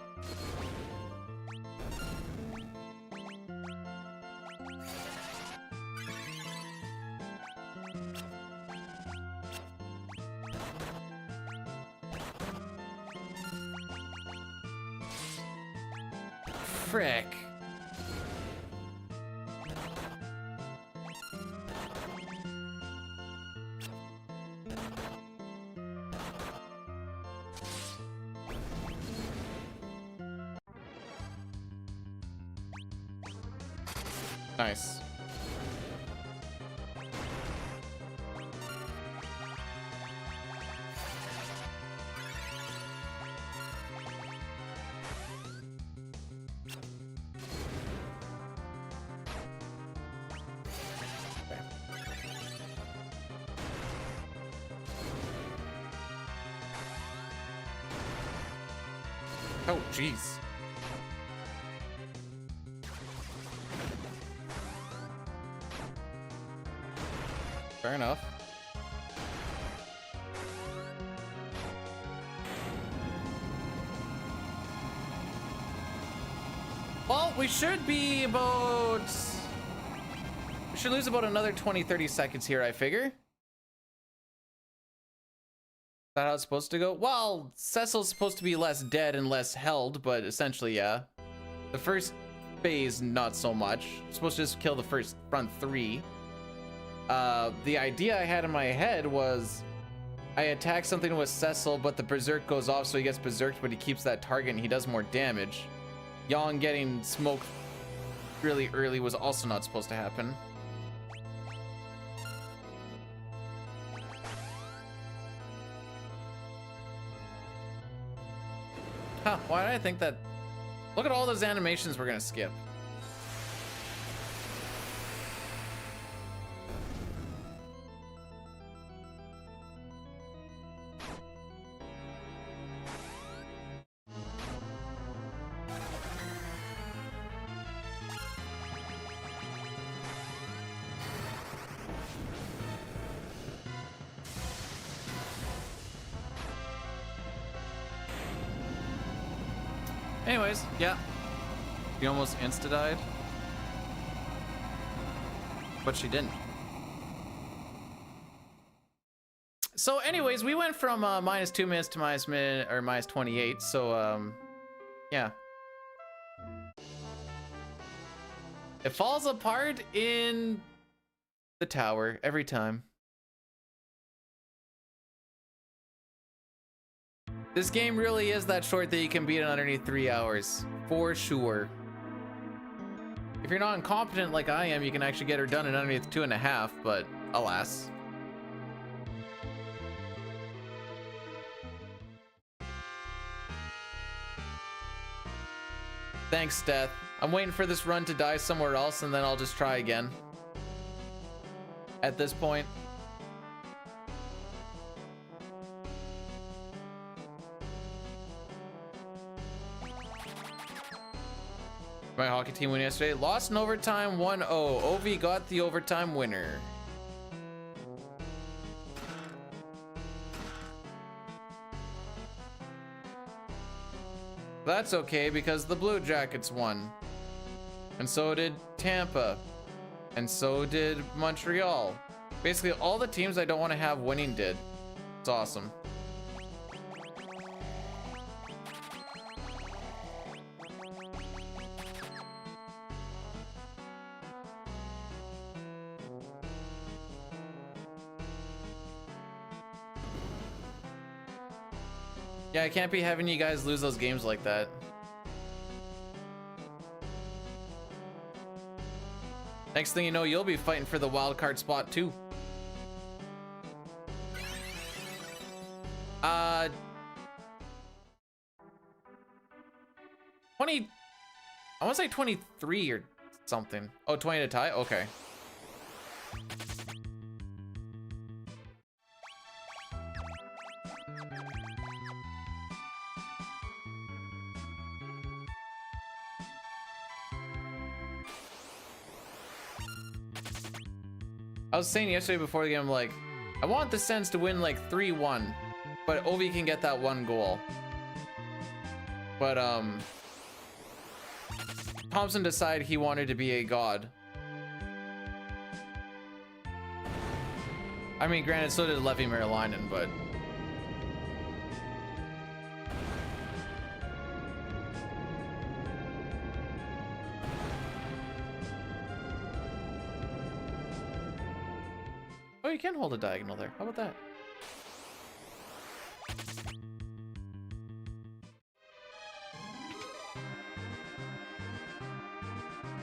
Frick. Nice. Oh, jeez. Fair enough. Well, we should be about... We should lose about another 20-30 seconds here, I figure. Is that how it's supposed to go? Well, Cecil's supposed to be less dead and less held, but essentially, yeah. The first phase, not so much. It's supposed to just kill the first front three. The idea I had in my head was I attack something with Cecil, but the berserk goes off, so he gets berserked, but he keeps that target and he does more damage. Yang getting smoked really early was also not supposed to happen. Huh, why did I think that? Look at all those animations we're gonna skip. Anyways, yeah. She almost insta-died. But she didn't. So anyways, we went from -2 minutes to minus 28, so yeah. It falls apart in the tower every time. This game really is that short that you can beat it underneath 3 hours, for sure. If you're not incompetent like I am, you can actually get her done in underneath 2.5, but alas. Thanks, Death. I'm waiting for this run to die somewhere else, and then I'll just try again. At this point. My hockey team win yesterday. Lost in overtime 1-0. Ovi got the overtime winner. That's okay because the Blue Jackets won. And so did Tampa. And so did Montreal. Basically, all the teams I don't want to have winning did. It's awesome. Yeah, I can't be having you guys lose those games like that. Next thing you know, you'll be fighting for the wild card spot too. 20, I want to say 23 or something. Oh, 20 to tie? Okay. I was saying yesterday before the game, I'm like, I want the Sens to win like 3-1, but Ovi can get that one goal. But Thompson decided he wanted to be a god. I mean, granted, so did Levi Merlainen, but oh, you can hold a diagonal there. How about that?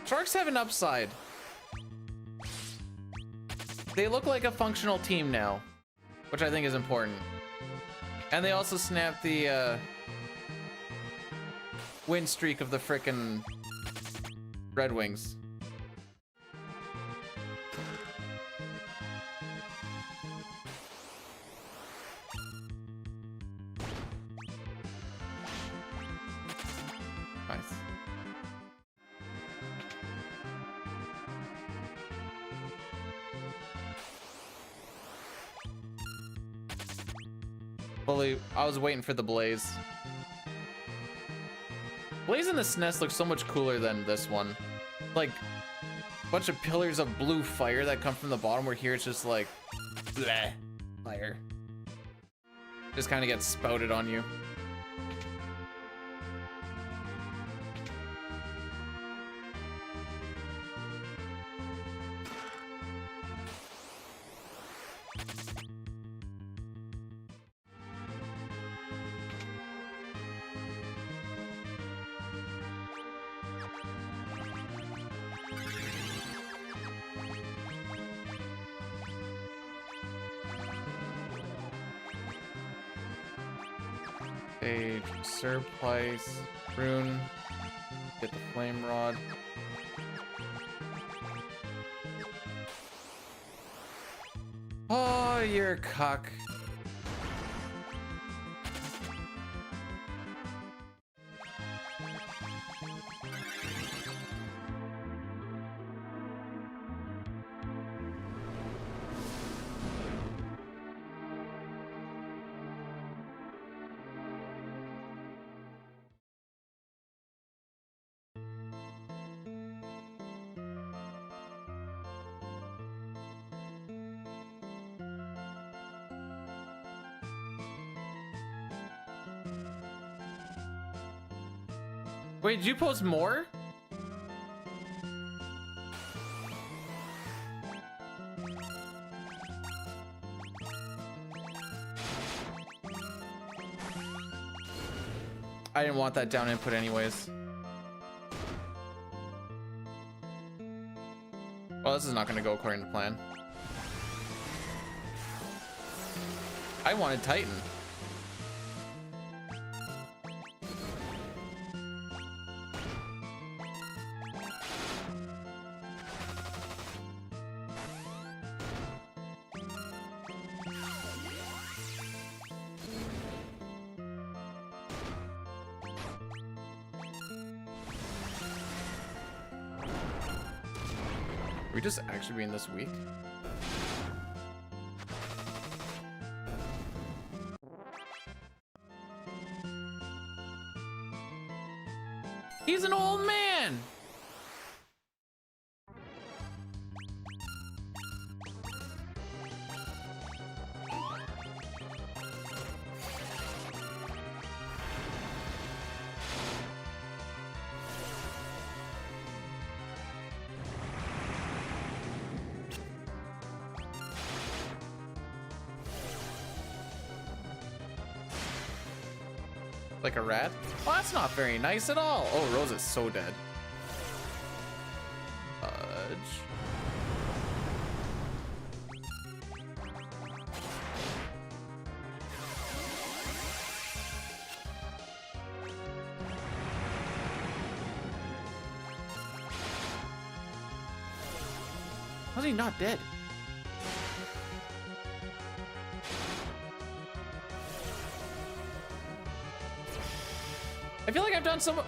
Sharks have an upside. They look like a functional team now, which I think is important. And they also snapped the win streak of the frickin' Red Wings. Nice. I was waiting for the Blaze. Blaze in the SNES looks so much cooler than this one. Like, a bunch of pillars of blue fire that come from the bottom, where here it's just like, bleh, fire. Just kind of gets spouted on you. Stage, surplice, rune, get the flame rod. Oh, you're a cuck. Wait, did you post more? I didn't want that down input anyways. Well, this is not going to go according to plan. I wanted Titan. Are we just actually being this weak? He's an old man! Like a rat? Oh, that's not very nice at all. Oh, Rose is so dead. Fudge. How's he not dead? I feel like I've done some. Okay,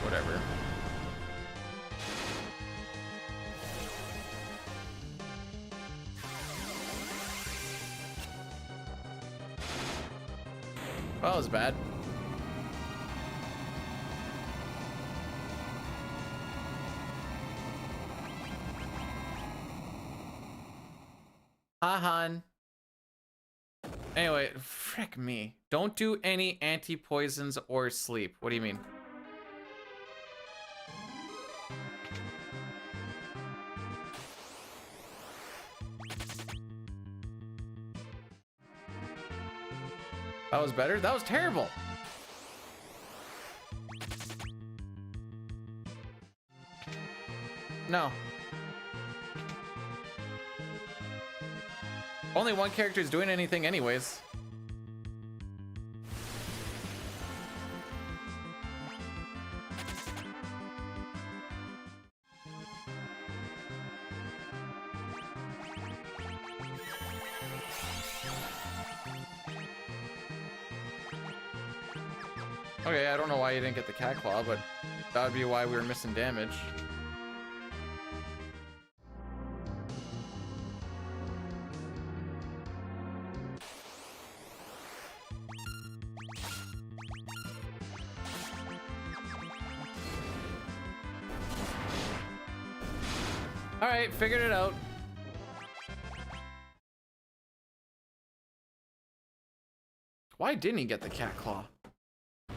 whatever. Well, that was bad. Ha han. Anyway, frick me. Don't do any anti-poisons or sleep. What do you mean? That was better? That was terrible. No. Only one character is doing anything anyways. Okay, I don't know why you didn't get the cat claw, but that would be why we were missing damage. Alright, figured it out. Why didn't he get the cat claw?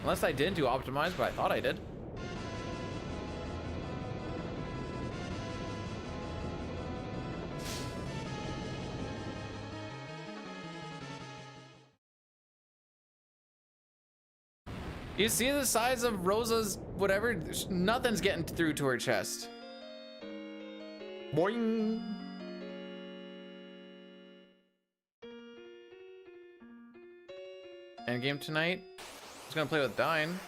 Unless I didn't do optimize, but I thought I did. You see the size of Rosa's whatever? Nothing's getting through to her chest. Boing. End game tonight. Just gonna play with Dine.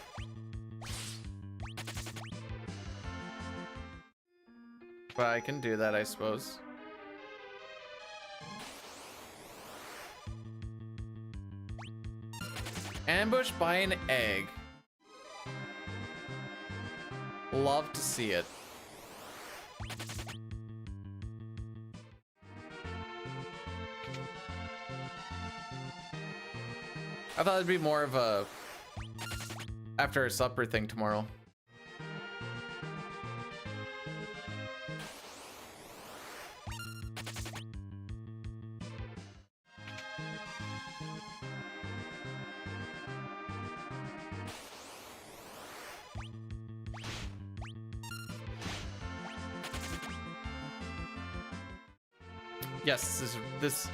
But I can do that, I suppose. Ambushed by an egg. Love to see it. I thought it'd be more of a after a supper thing tomorrow. Yes, this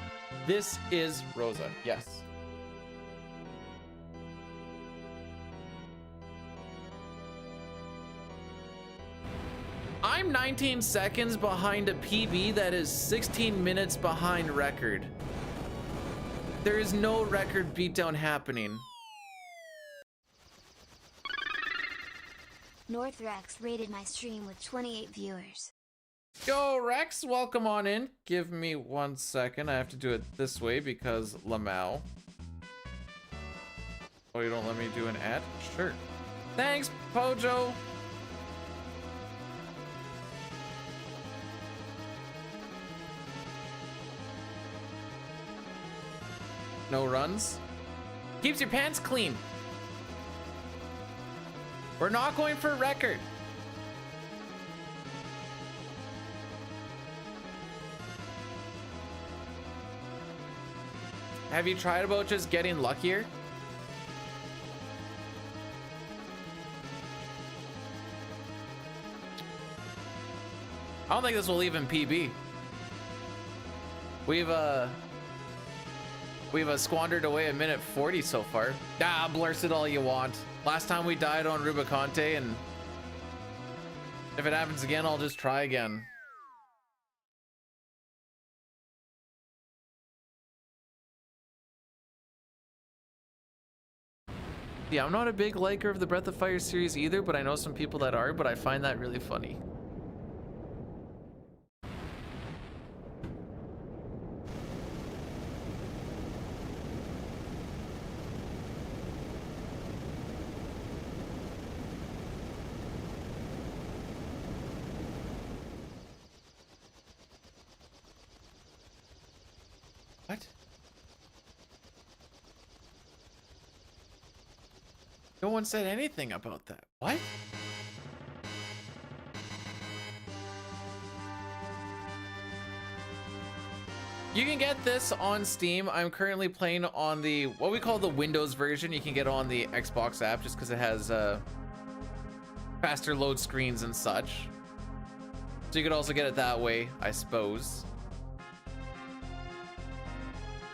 is Rosa. Yes. I'm 19 seconds behind a PB that is 16 minutes behind record. There is no record beatdown happening. North Rex rated my stream with 28 viewers. Yo, Rex, welcome on in. Give me 1 second. I have to do it this way because Lamau. Oh, you don't let me do an ad? Sure. Thanks, Pojo. No runs. Keeps your pants clean. We're not going for a record. Have you tried about just getting luckier? I don't think this will even PB. We've squandered away a minute 40 so far. Ah, blurse it all you want. Last time we died on Rubicante, and if it happens again, I'll just try again. Yeah, I'm not a big liker of the Breath of Fire series either, but I know some people that are, but I find that really funny. What? No one said anything about that. What? You can get this on Steam. I'm currently playing on the, what we call the Windows version. You can get it on the Xbox app just because it has faster load screens and such. So you could also get it that way, I suppose.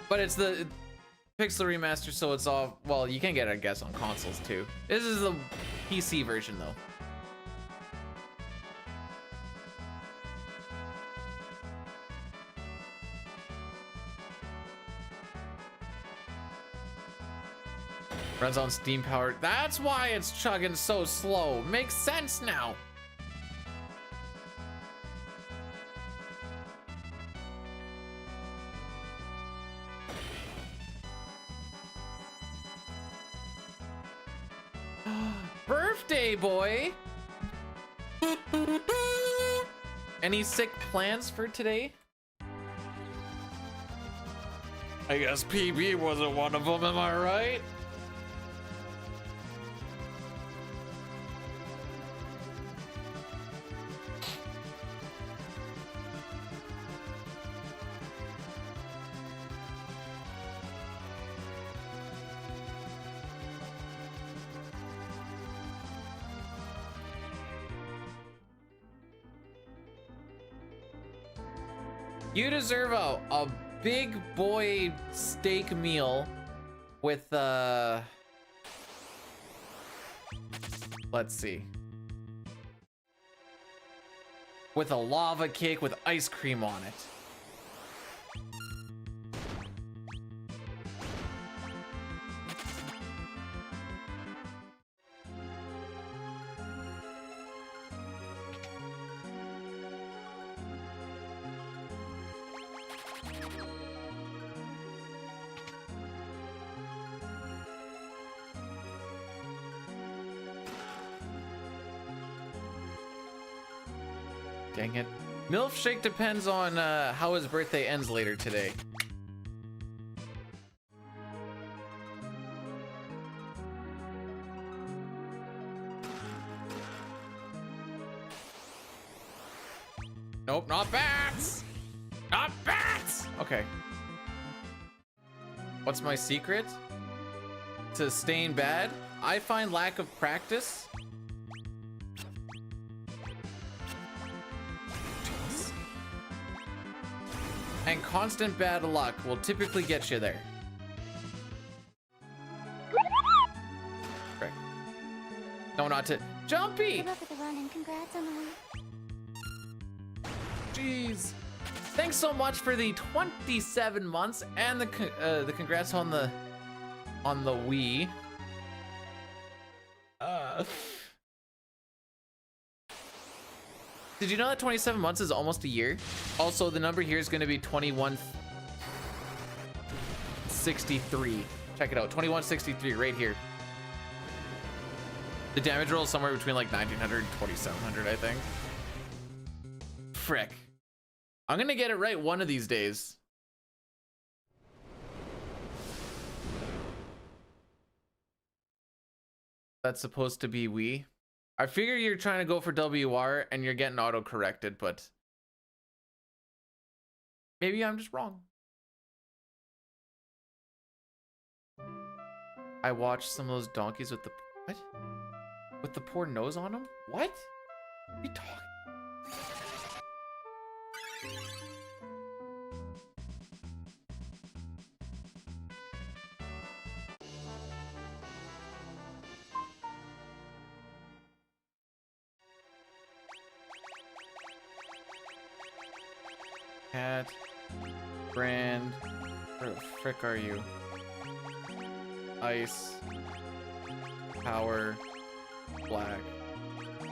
But it's the Pixel remaster, so it's all, well, you can get it, I guess, on consoles too. This is the PC version though. Runs on Steam powered. That's why it's chugging so slow. Makes sense now. Birthday boy. Any sick plans for today? I guess PB wasn't one of them, am I right? You deserve a big boy steak meal with let's see, with a lava cake with ice cream on it. Dang it. Milf Shake depends on how his birthday ends later today. Nope, not bats! Not bats! Okay. What's my secret to staying bad? I find lack of practice and constant bad luck will typically get you there. Right. No, not to Jumpy! Good luck with the run and congrats on the win. Jeez. Thanks so much for the 27 months and the congrats on the Wii. Did you know that 27 months is almost a year? Also, the number here is going to be 2163. Check it out, 2163 right here. The damage roll is somewhere between like 1900 and 2700, I think. Frick. I'm gonna get it right one of these days. That's supposed to be we. I figure you're trying to go for WR and you're getting auto corrected, but maybe I'm just wrong. I watched some of those donkeys with the what? With the poor nose on them? What? What are you talking? Cat, brand, where the frick are you? Ice, power, black,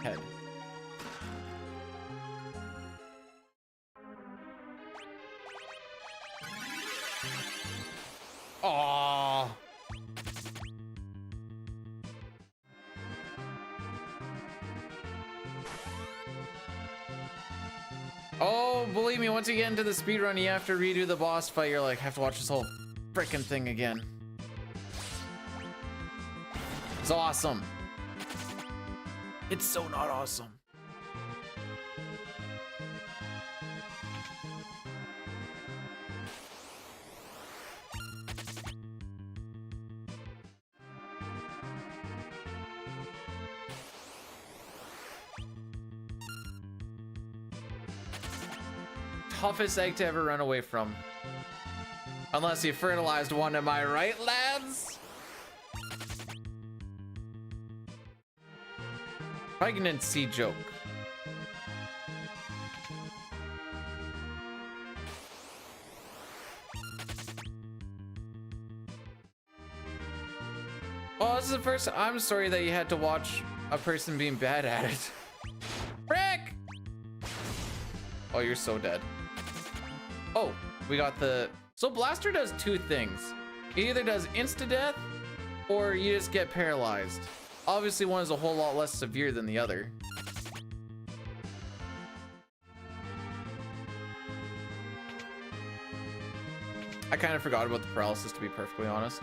head. Aww. Oh, believe me, once you get into the speedrun, you have to redo the boss fight. You're like, have to watch this whole frickin' thing again. It's awesome. It's so not awesome. Toughest egg to ever run away from. Unless you fertilized one, am I right, lads? Pregnancy joke. Oh, this is the first. I'm sorry that you had to watch a person being bad at it. Frick! Oh, you're so dead. Oh, we got the... So Blaster does two things. It either does insta-death, or you just get paralyzed. Obviously, one is a whole lot less severe than the other. I kind of forgot about the paralysis, to be perfectly honest.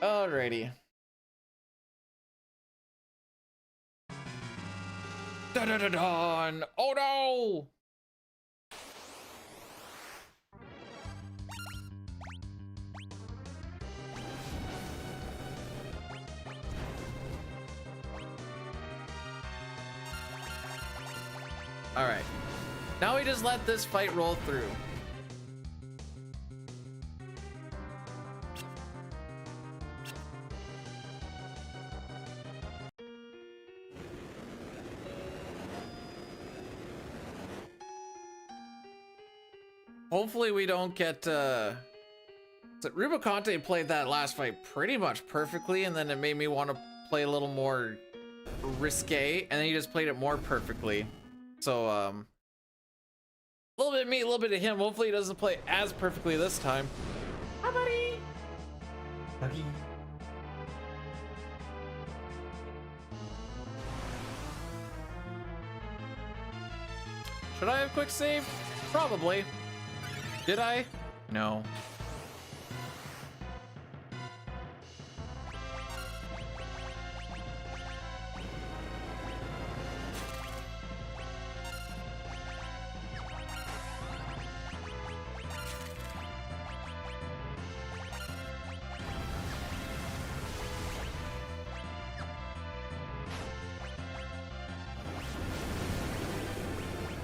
Alrighty. Da-da-da-don! Oh no! Alright. Now we just let this fight roll through. Hopefully we don't get so Rubicante played that last fight pretty much perfectly, and then it made me want to play a little more risque, and then he just played it more perfectly. So a little bit of me, a little bit of him. Hopefully he doesn't play as perfectly this time. Hi, buddy. Buddy. Should I have quick save? Probably. Did I? No.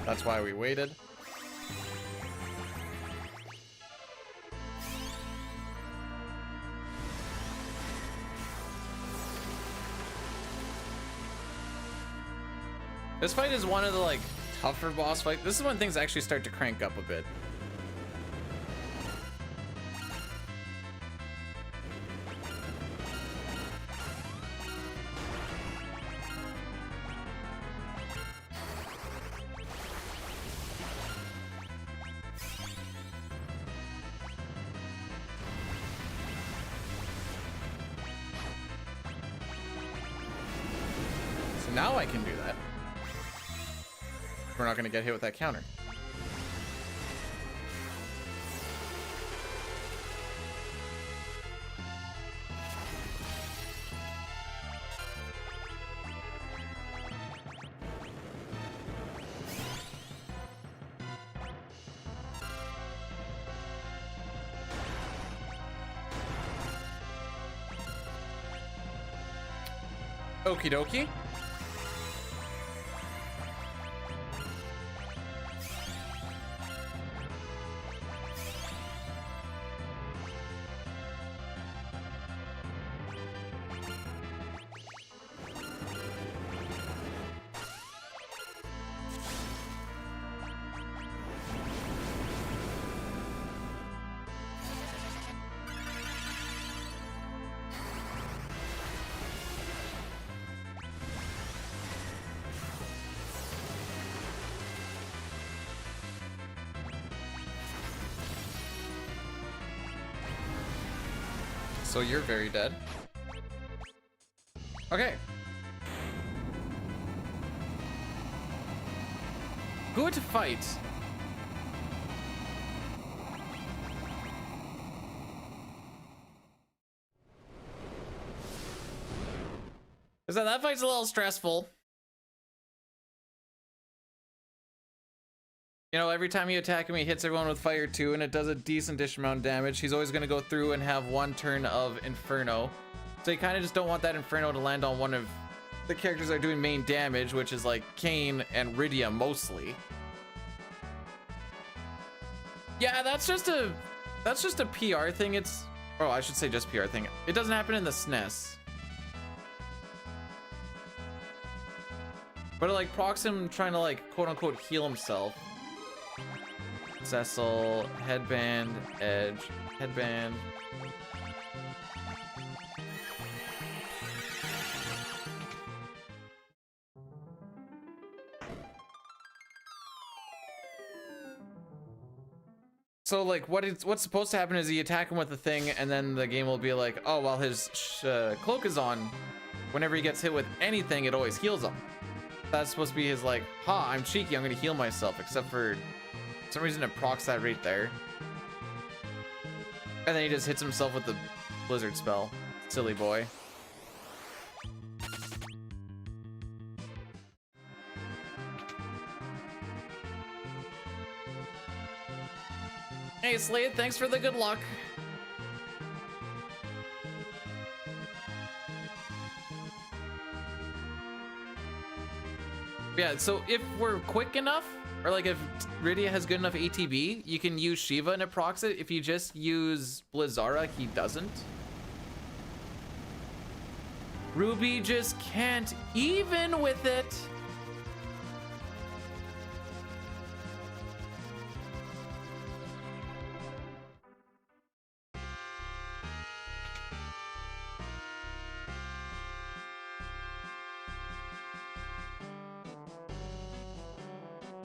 That's why we waited. This fight is one of the like tougher boss fights. This is when things actually start to crank up a bit. So now I can do that. We're not going to get hit with that counter. Okie dokie. So you're very dead. Okay. Good fight. So that fight's a little stressful. You know, every time you attack him, he hits everyone with fire too, and it does a decent-ish amount of damage. He's always going to go through and have one turn of Inferno. So you kind of just don't want that Inferno to land on one of the characters that are doing main damage, which is like Kain and Rydia mostly. Yeah, that's just a PR thing. It's, oh, I should say just PR thing. It doesn't happen in the SNES. But it like procs him trying to like quote unquote heal himself. Cecil, headband, edge, headband. So like what's supposed to happen is you attack him with the thing, and then the game will be like, oh, while his cloak is on, whenever he gets hit with anything, it always heals him. That's supposed to be his like, ha, I'm cheeky, I'm gonna heal myself, except for some reason it procs that right there. And then he just hits himself with the blizzard spell. Silly boy. Hey Slade, thanks for the good luck. Yeah, so if we're quick enough, or like if Rydia has good enough ATB, you can use Shiva and it procs it. If you just use Blizzara, he doesn't. Ruby just can't even with it.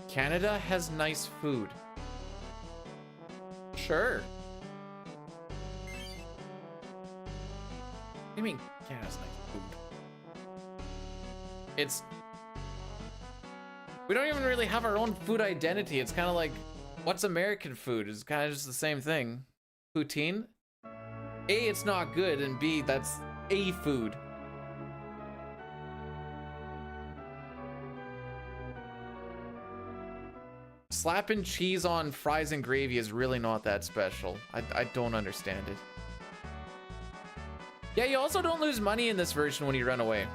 Canada has nice food. Sure. What do you mean Canada has nice food? It's... We don't even really have our own food identity. It's kind of like, what's American food? It's kind of just the same thing. Poutine? A, it's not good, and B, that's a food. Slapping cheese on fries and gravy is really not that special. I don't understand it. Yeah, you also don't lose money in this version when you run away.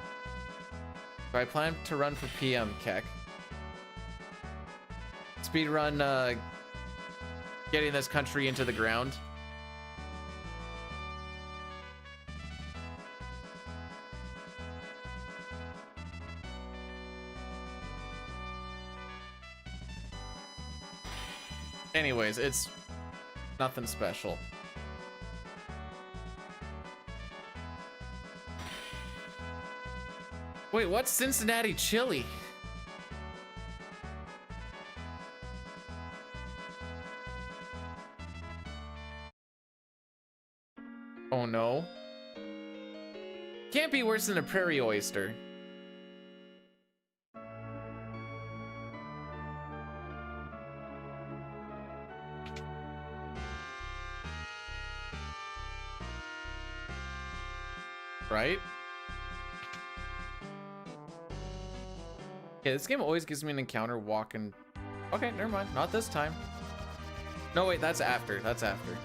So I plan to run for PM, Keck. Speedrun, getting this country into the ground. Anyways, it's nothing special. Wait, what's Cincinnati chili? Oh no. Can't be worse than a prairie oyster. Right? Okay, this game always gives me an encounter walking. Okay, never mind. Not this time. No, wait, that's after. That's after.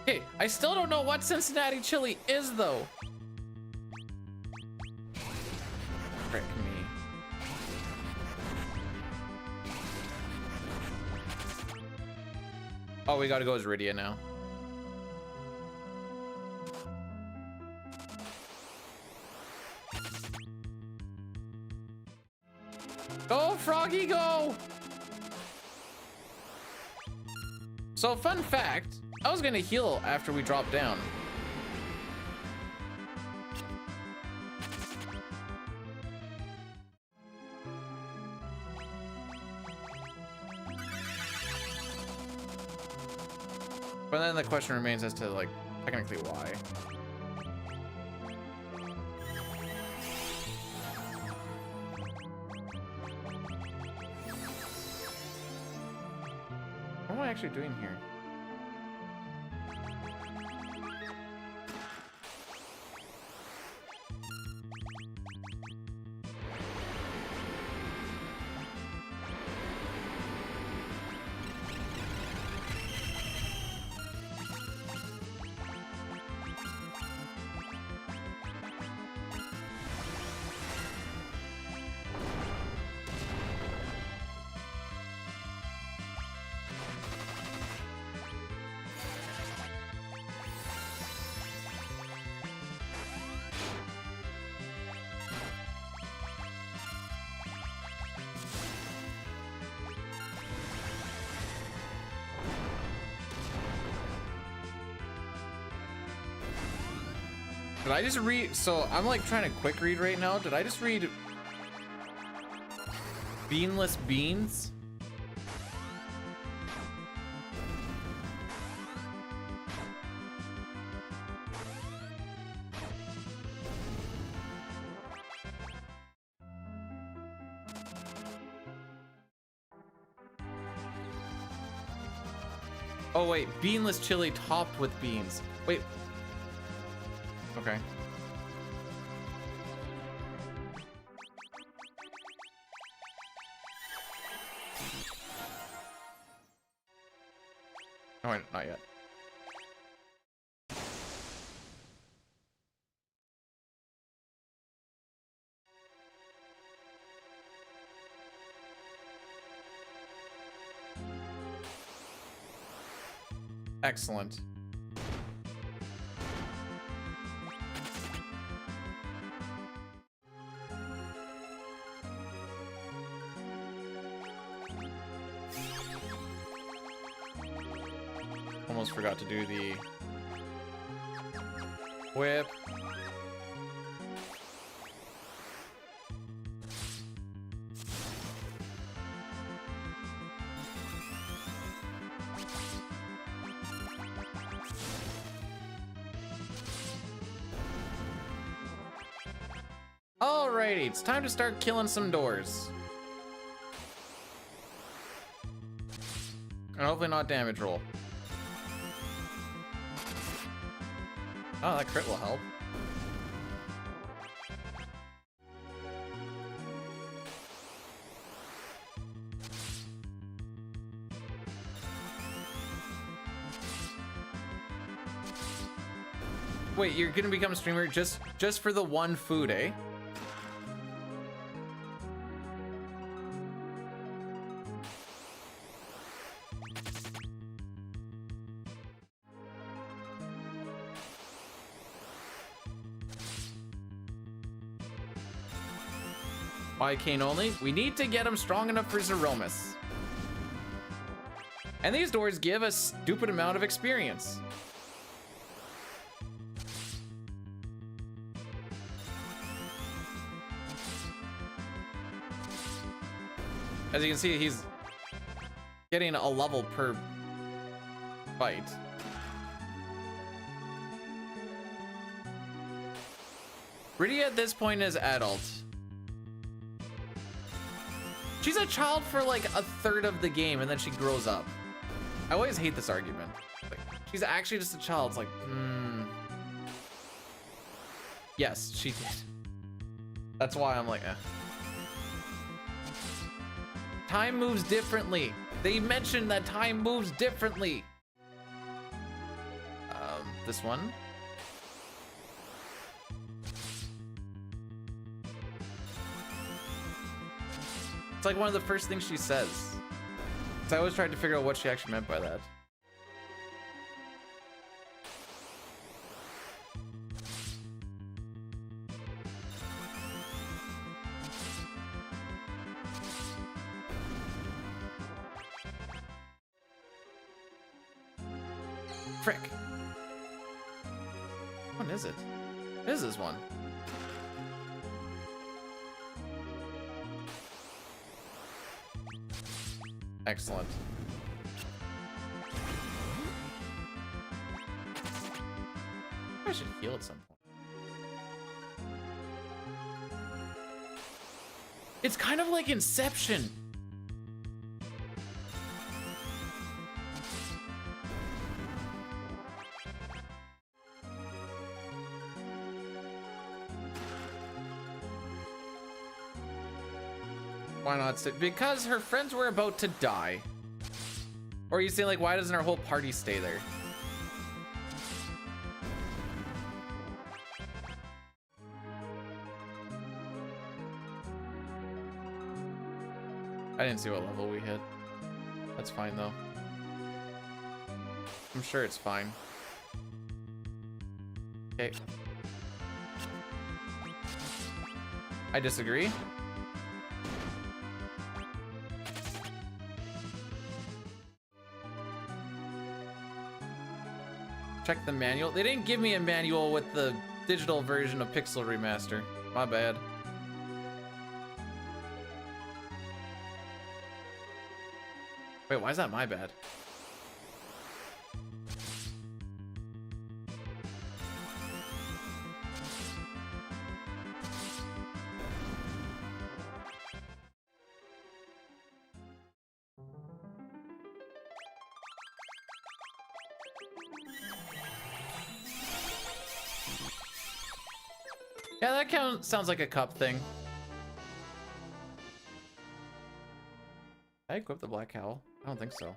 Okay, I still don't know what Cincinnati chili is though. Frick me. Oh, we gotta go as Rydia now. Go, Froggy, go! So, fun fact, I was gonna heal after we dropped down. But then the question remains as to, like, technically why. What am I actually doing here? Did I just read? So I'm like trying to quick read right now. Did I just read beanless beans? Oh wait, beanless chili topped with beans. Wait. Okay. Oh, wait, not yet. Excellent. Almost forgot to do the whip. Alrighty, it's time to start killing some doors. And hopefully not damage roll. Oh, that crit will help. Wait, you're gonna become a streamer just for the one food, eh? Why Kane only? We need to get him strong enough for Zeromus. And these doors give a stupid amount of experience. As you can see, he's getting a level per fight. Rydia at this point is adult. She's a child for like a third of the game and then she grows up. I always hate this argument. Like, she's actually just a child. It's like, yes, she did. That's why I'm like, eh. Time moves differently. They mentioned that time moves differently. This one. It's like one of the first things she says. So I always tried to figure out what she actually meant by that. Frick. What is it? What is this one? Excellent. I should heal at some point. It's kind of like Inception. Why not sit? Because her friends were about to die. Or you say like, why doesn't our whole party stay there? I didn't see what level we hit. That's fine though. I'm sure it's fine. Okay. I disagree. Check the manual. They didn't give me a manual with the digital version of Pixel Remaster. My bad. Wait, why is that my bad? Yeah, that sounds like a cup thing. Did I equip the black cowl? I don't think so.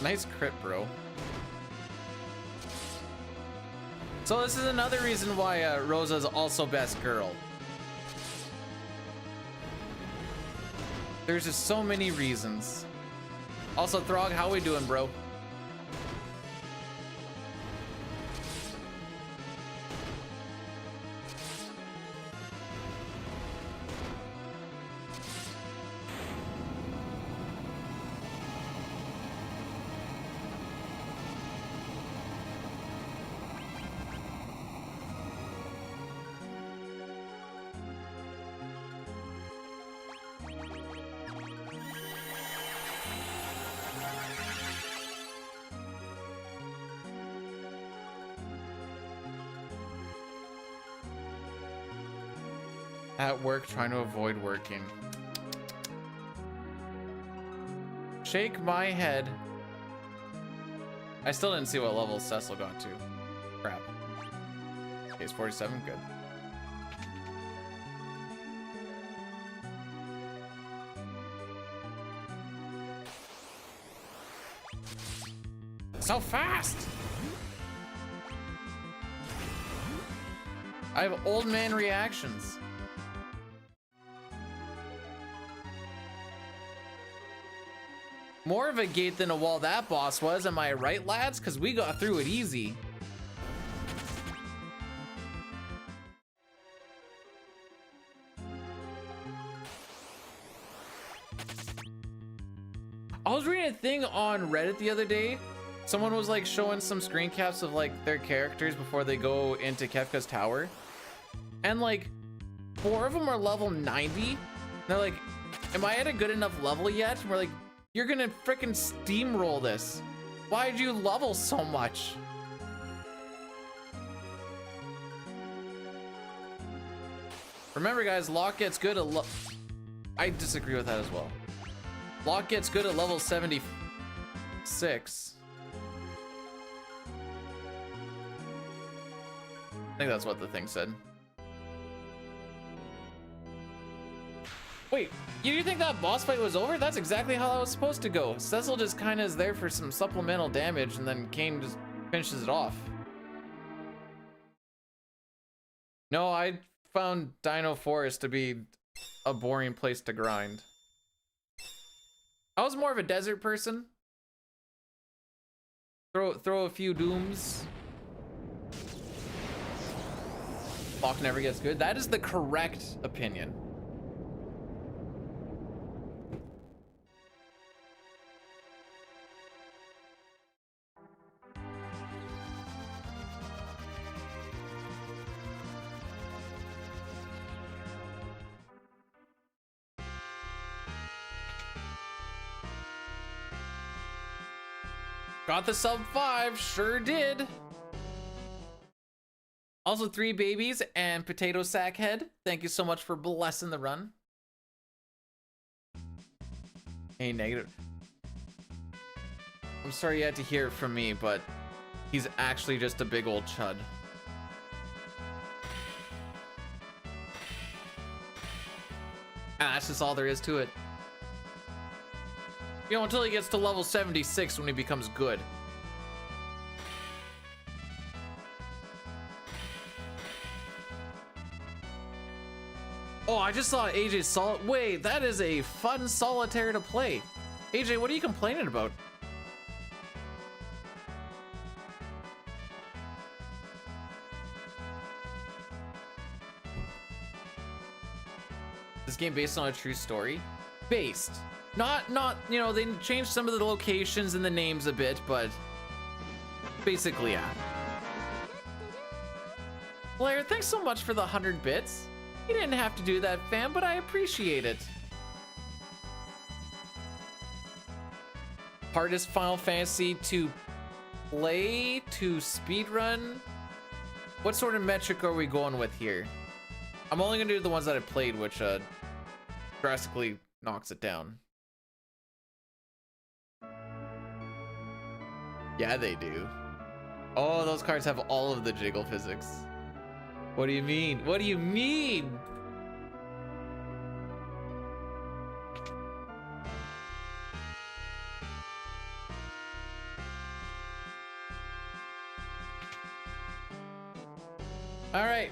Nice crit, bro. So this is another reason why Rosa's also best girl. There's just so many reasons. Also, Throg, how we doing, bro? At work, trying to avoid working. Shake my head. I still didn't see what level Cecil got to. Crap. Okay, it's 47, good. So fast! I have old man reactions. More of a gate than a wall that boss was, am I right, lads? Because we got through it easy. I was reading a thing on Reddit the other day. Someone was like showing some screen caps of like their characters before they go into Kefka's tower. And like 4 of them are level 90. And they're like, am I at a good enough level yet? And we're like, you're gonna frickin' steamroll this. Why'd you level so much? Remember, guys, Locke gets good at I disagree with that as well. Locke gets good at level 76. I think that's what the thing said. Wait, you think that boss fight was over? That's exactly how that was supposed to go. Cecil just kind of is there for some supplemental damage, and then Kane just finishes it off. No, I found Dino Forest to be a boring place to grind. I was more of a desert person. Throw a few dooms. Locke never gets good. That is the correct opinion. Got the sub 5, sure did. Also 3 babies and potato sack head. Thank you so much for blessing the run. A negative. I'm sorry you had to hear it from me, but he's actually just a big old chud. And that's just all there is to it. You know, until he gets to level 76 when he becomes good. Oh, I just saw AJ's wait, that is a fun solitaire to play. AJ, what are you complaining about? This game based on a true story? Based. Not, you know, they changed some of the locations and the names a bit, but basically, yeah. Blair, thanks so much for the 100 bits. You didn't have to do that, fam, but I appreciate it. Hardest Final Fantasy to play, to speedrun? What sort of metric are we going with here? I'm only gonna do the ones that I played, which drastically knocks it down. Yeah, they do. Oh, those cards have all of the jiggle physics. What do you mean? What do you mean? All right.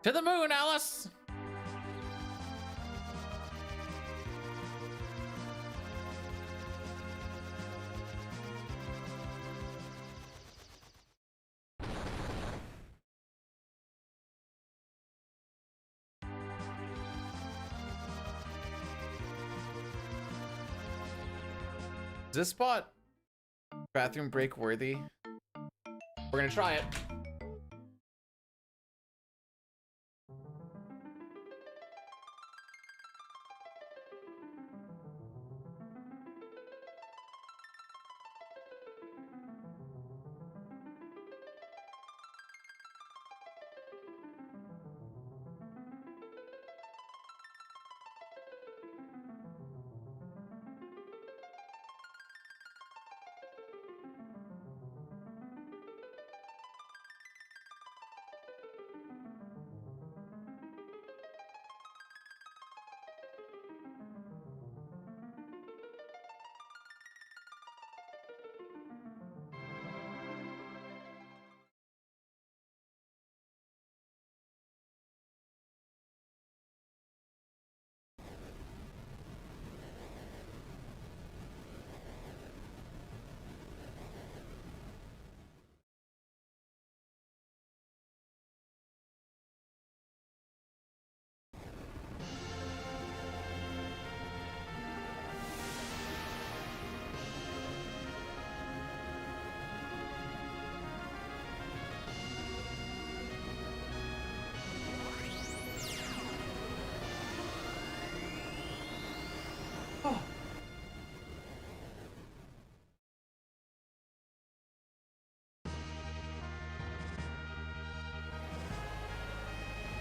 To the moon, Alice. Is this spot bathroom break worthy? We're gonna try it.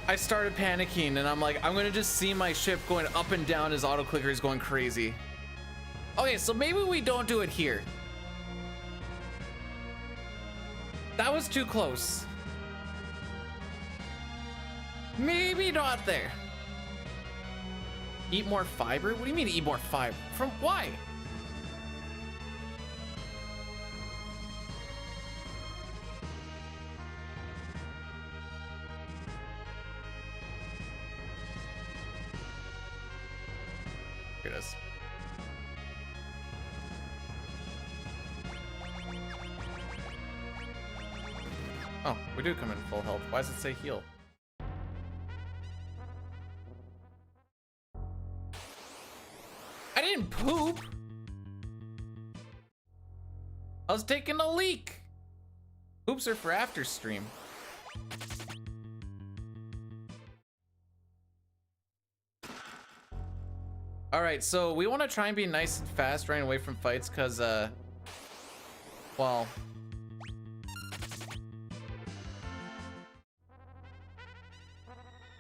I started panicking and I'm like, I'm gonna just see my ship going up and down as auto clicker is going crazy. Okay, so maybe we don't do it here. That was too close. Maybe not there. Eat more fiber? What do you mean eat more fiber? From why? Here it is. Oh, we do come in full health. Why does it say heal? I didn't poop. I was taking a leak. Poops are for after stream. All right, so we want to try and be nice and fast running away from fights because, well,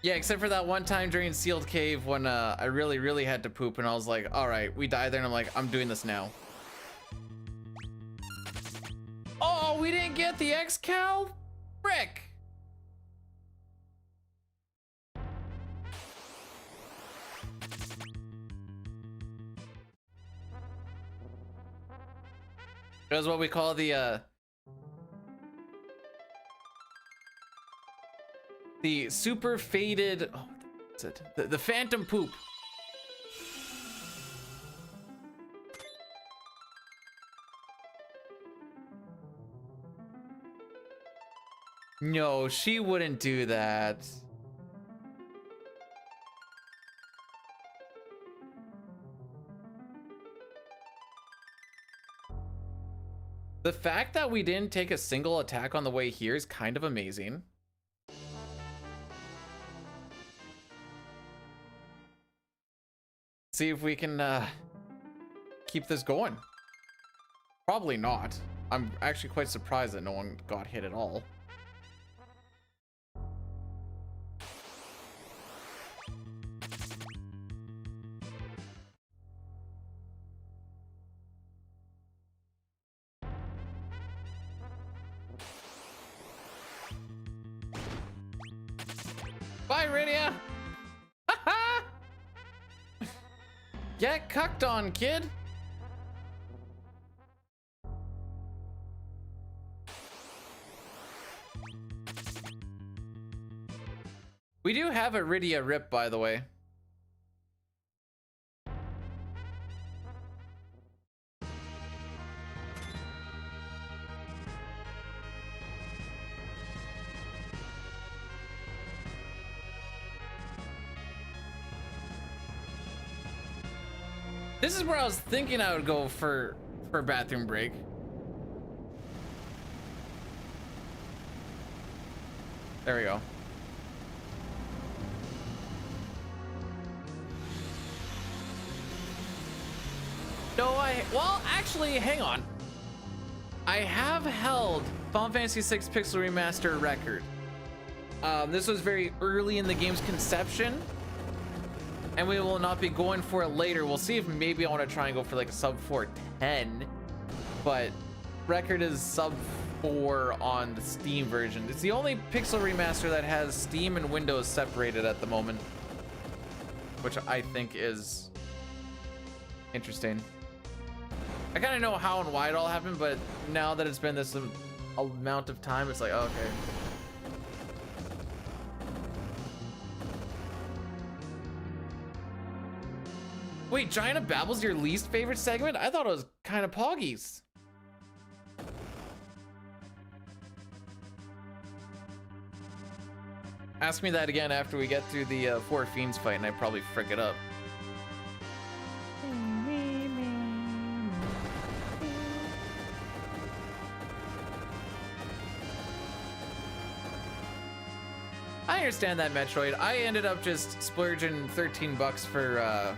yeah, except for that one time during Sealed Cave when I really had to poop and I was like, all right, we died there and I'm like, I'm doing this now. Oh, we didn't get the X-Cal? Frick. That was what we call the super faded, oh, what's it? The phantom poop. No, she wouldn't do that. The fact that we didn't take a single attack on the way here is kind of amazing. See if we can keep this going. Probably not. I'm actually quite surprised that no one got hit at all. Bye, Rydia! Get cucked on, kid! We do have a Rydia rip, by the way. This is where I was thinking I would go for a bathroom break. There we go. No, well, actually, hang on. I have held Final Fantasy VI Pixel Remaster record. This was very early in the game's conception. And we will not be going for it later. We'll see if maybe I want to try and go for like a sub 410, but record is sub 4 on the Steam version. It's the only Pixel Remaster that has Steam and Windows separated at the moment, which I think is interesting. I kind of know how and why it all happened, but now that it's been this amount of time, it's like, oh, okay. Wait, Giant of Babel's your least favorite segment? I thought it was kind of Poggy's. Ask me that again after we get through the Four Fiends fight and I probably frick it up. I understand that, Metroid. I ended up just splurging 13 bucks for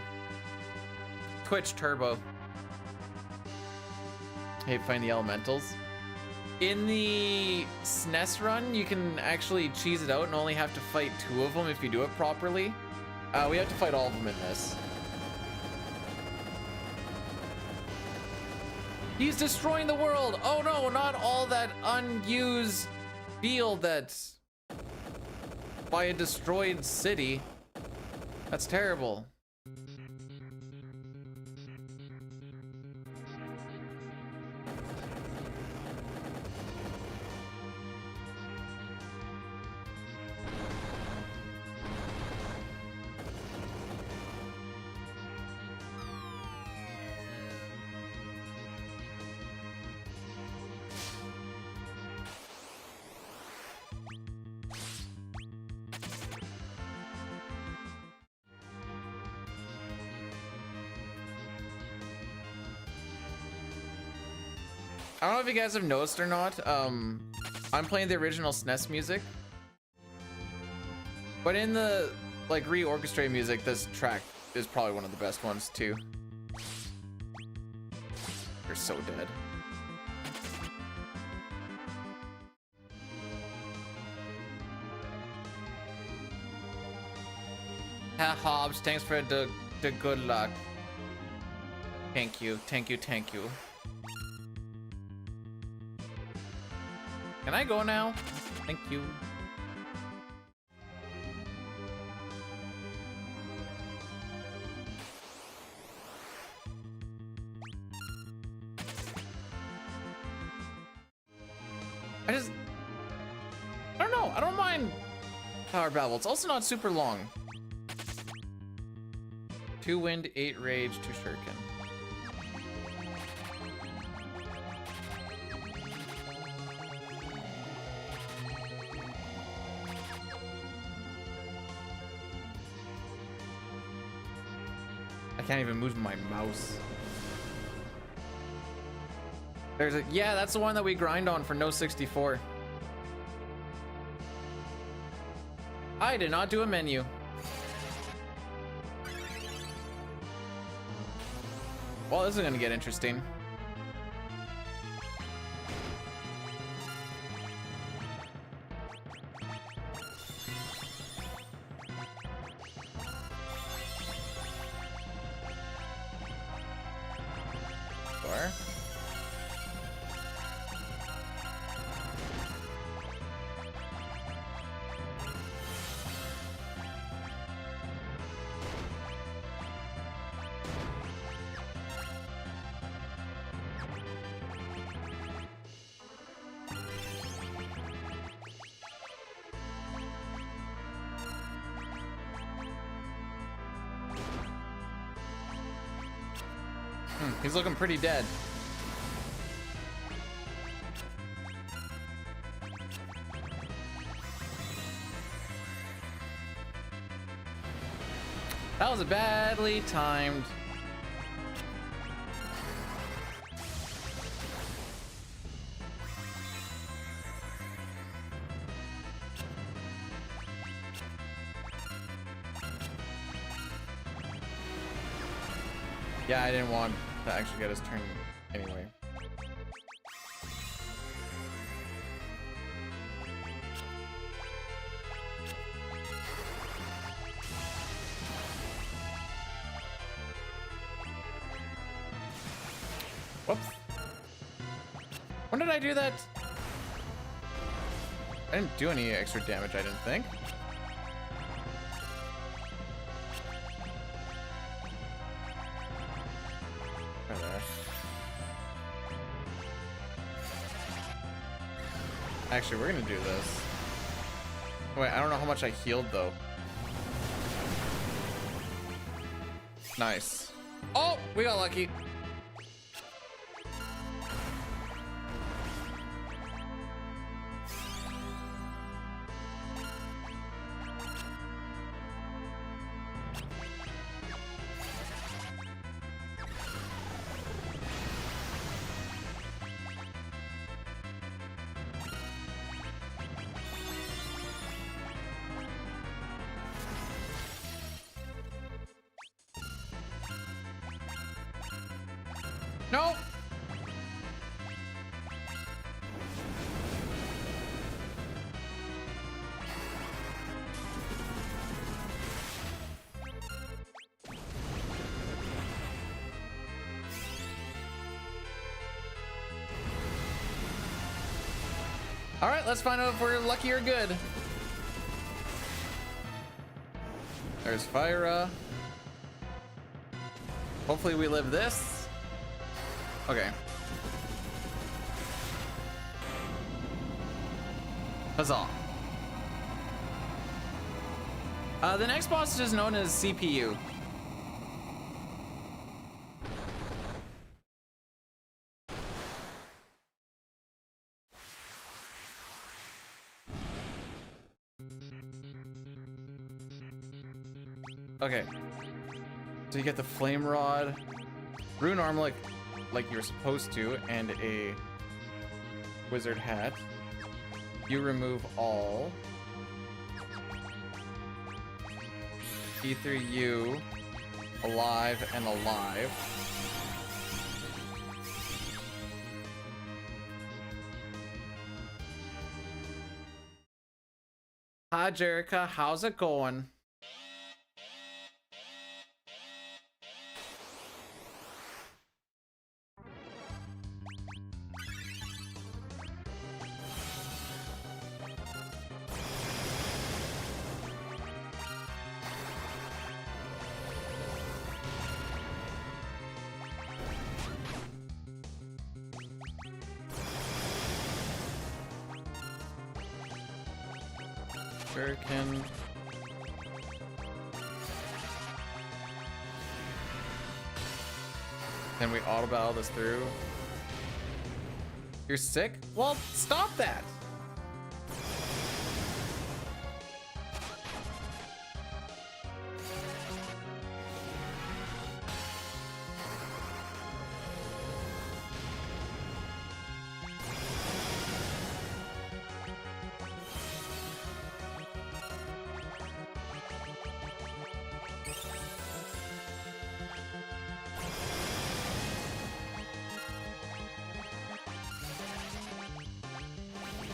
Twitch Turbo. Hey, find the elementals. In the SNES run, you can actually cheese it out and only have to fight 2 of them if you do it properly. We have to fight all of them in this. He's destroying the world. Oh no, not all that unused field that's by a destroyed city. That's terrible. I don't know if you guys have noticed or not. I'm playing the original SNES music, but in the like reorchestrated music, this track is probably one of the best ones too. You're so dead. Ha Hobbs, thanks for the good luck. Thank you, thank you, thank you. Can I go now? Thank you. I don't know. I don't mind Power Babble. It's also not super long. 2 wind, 8 rage, 2 shuriken. I can't even move my mouse. There's a, yeah, that's the one that we grind on for no 64. I did not do a menu. Well, this is gonna get interesting. He's looking pretty dead. That was a badly timed. Yeah, I didn't want to actually get his turn anyway. Whoops. When did I do that? I didn't do any extra damage, I didn't think. Actually, we're gonna do this. Wait, I don't know how much I healed though. Nice. Oh, we got lucky. No. All right, let's find out if we're lucky or good. There's Fyra. Hopefully we live this. Okay. Huzzah. The next boss is known as CPU. Okay. So you get the flame rod, rune armor like you're supposed to, and a wizard hat. You remove all. Ether you, alive and alive. Hi Jerica, how's it going? Shuriken. Can we auto battle this through? You're sick? Well, stop that!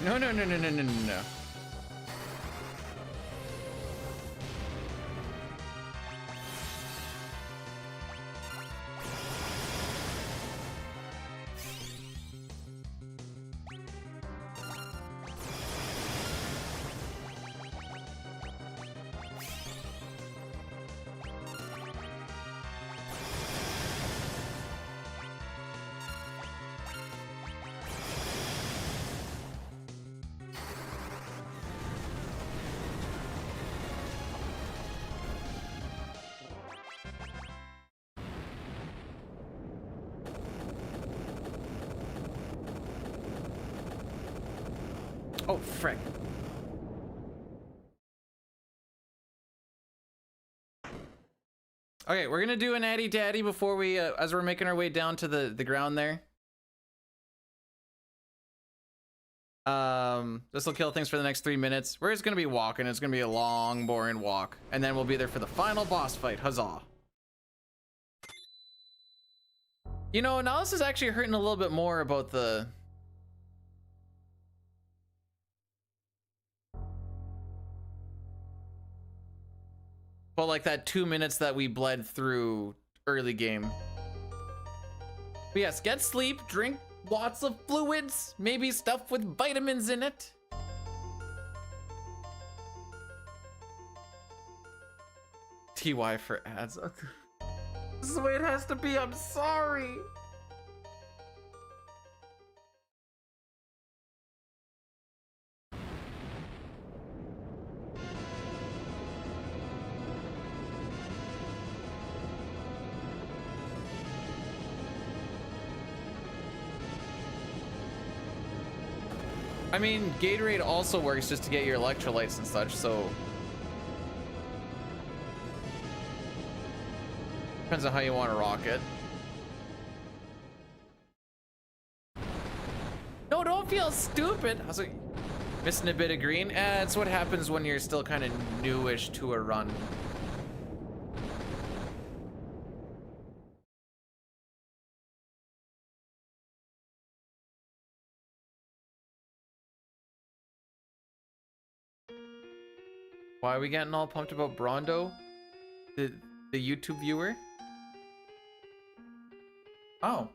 No, no, no, no, no, no, no, no. Oh, frick. Okay, we're gonna do an addy daddy before we, as we're making our way down to the ground there. This will kill things for the next 3 minutes. We're just gonna be walking. It's gonna be a long, boring walk. And then we'll be there for the final boss fight. Huzzah. You know, now this is actually hurting a little bit more about the... But like that 2 minutes that we bled through early game. But yes, get sleep, drink lots of fluids, maybe stuff with vitamins in it. TY for ads. This is the way it has to be, I'm sorry. I mean, Gatorade also works just to get your electrolytes and such, so... Depends on how you want to rock it. No, don't feel stupid! I was like, missing a bit of green? It's what happens when you're still kind of newish to a run. Why are we getting all pumped about Brondo? The YouTube viewer? Oh.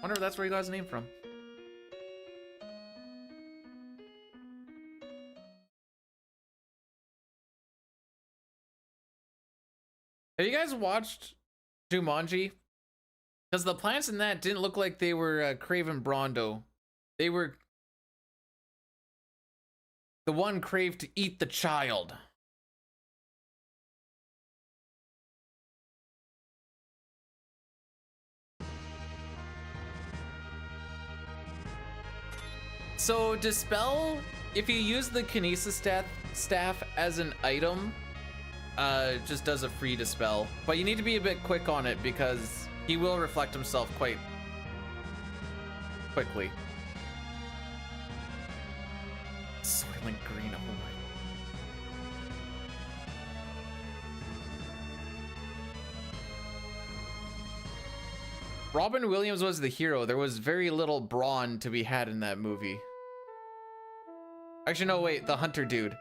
Wonder if that's where he got his name from. Have you guys watched Jumanji? Because the plants in that didn't look like they were Craven Brondo. They were... The one craved to eat the child. So Dispel, if you use the Kinesis staff as an item, just does a free Dispel. But you need to be a bit quick on it because he will reflect himself quite quickly. Soylent Green, oh my. Robin Williams was the hero. There was very little brawn to be had in that movie. Actually, no, wait, the hunter dude.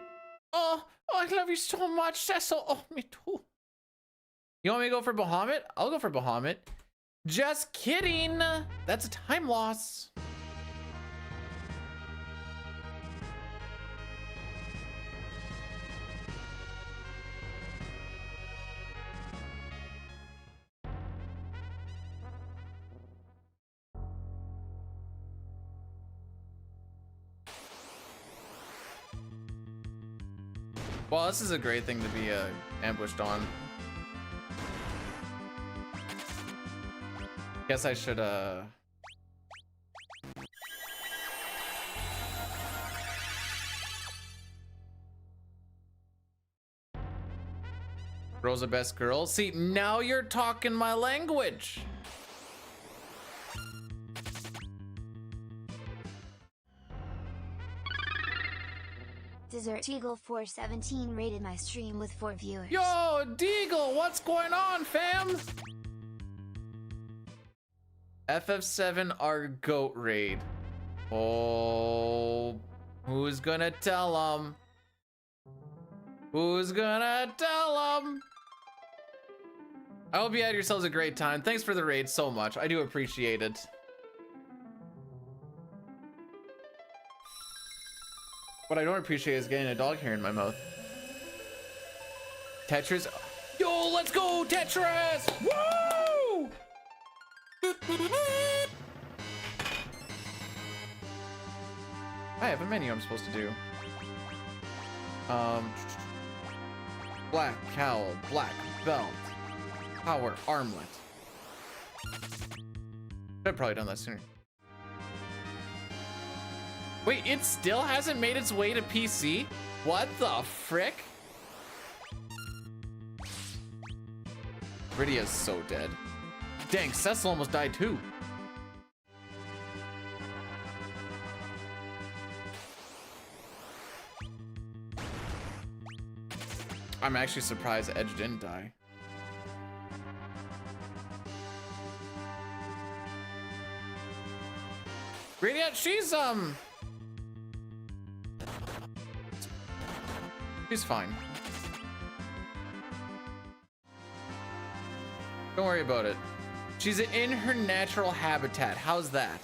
Oh, I love you so much, Cecil. Oh, me too. You want me to go for Bahamut? I'll go for Bahamut. Just kidding. That's a time loss. Well, this is a great thing to be ambushed on. Guess I should Rosa best girl. See, now you're talking my language. Desert Eagle 417 rated my stream with 4 viewers. Yo, Deagle, what's going on, fam? FF7 our goat raid. Oh, who's gonna tell him? Who's gonna tell him? I hope you had yourselves a great time. Thanks for the raid so much. I do appreciate it. What I don't appreciate is getting a dog hair in my mouth. Tetris. Yo, let's go, Tetris! Woo! I have a menu I'm supposed to do. Black cowl, black belt, power armlet. I've probably done that sooner. Wait, it still hasn't made its way to PC? What the frick? Rydia's so dead. Dang, Cecil almost died too. I'm actually surprised Edge didn't die. Rydia, she's fine. Don't worry about it. She's in her natural habitat. How's that?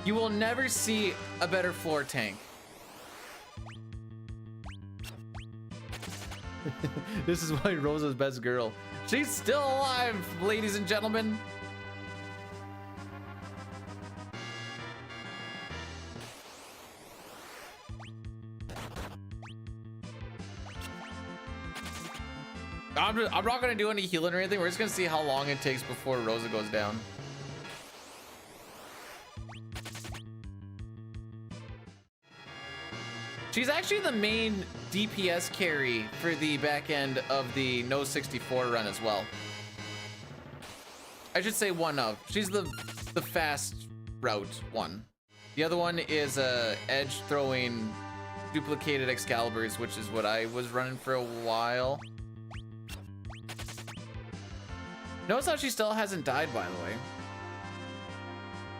You will never see a better floor tank. This is why Rosa's best girl. She's still alive, ladies and gentlemen. I'm not gonna do any healing or anything. We're just gonna see how long it takes before Rosa goes down. She's actually the main DPS carry for the back end of the No 64 run as well. I should say one of. She's the fast route one. The other one is Edge throwing duplicated Excaliburs, which is what I was running for a while. Notice how she still hasn't died, by the way.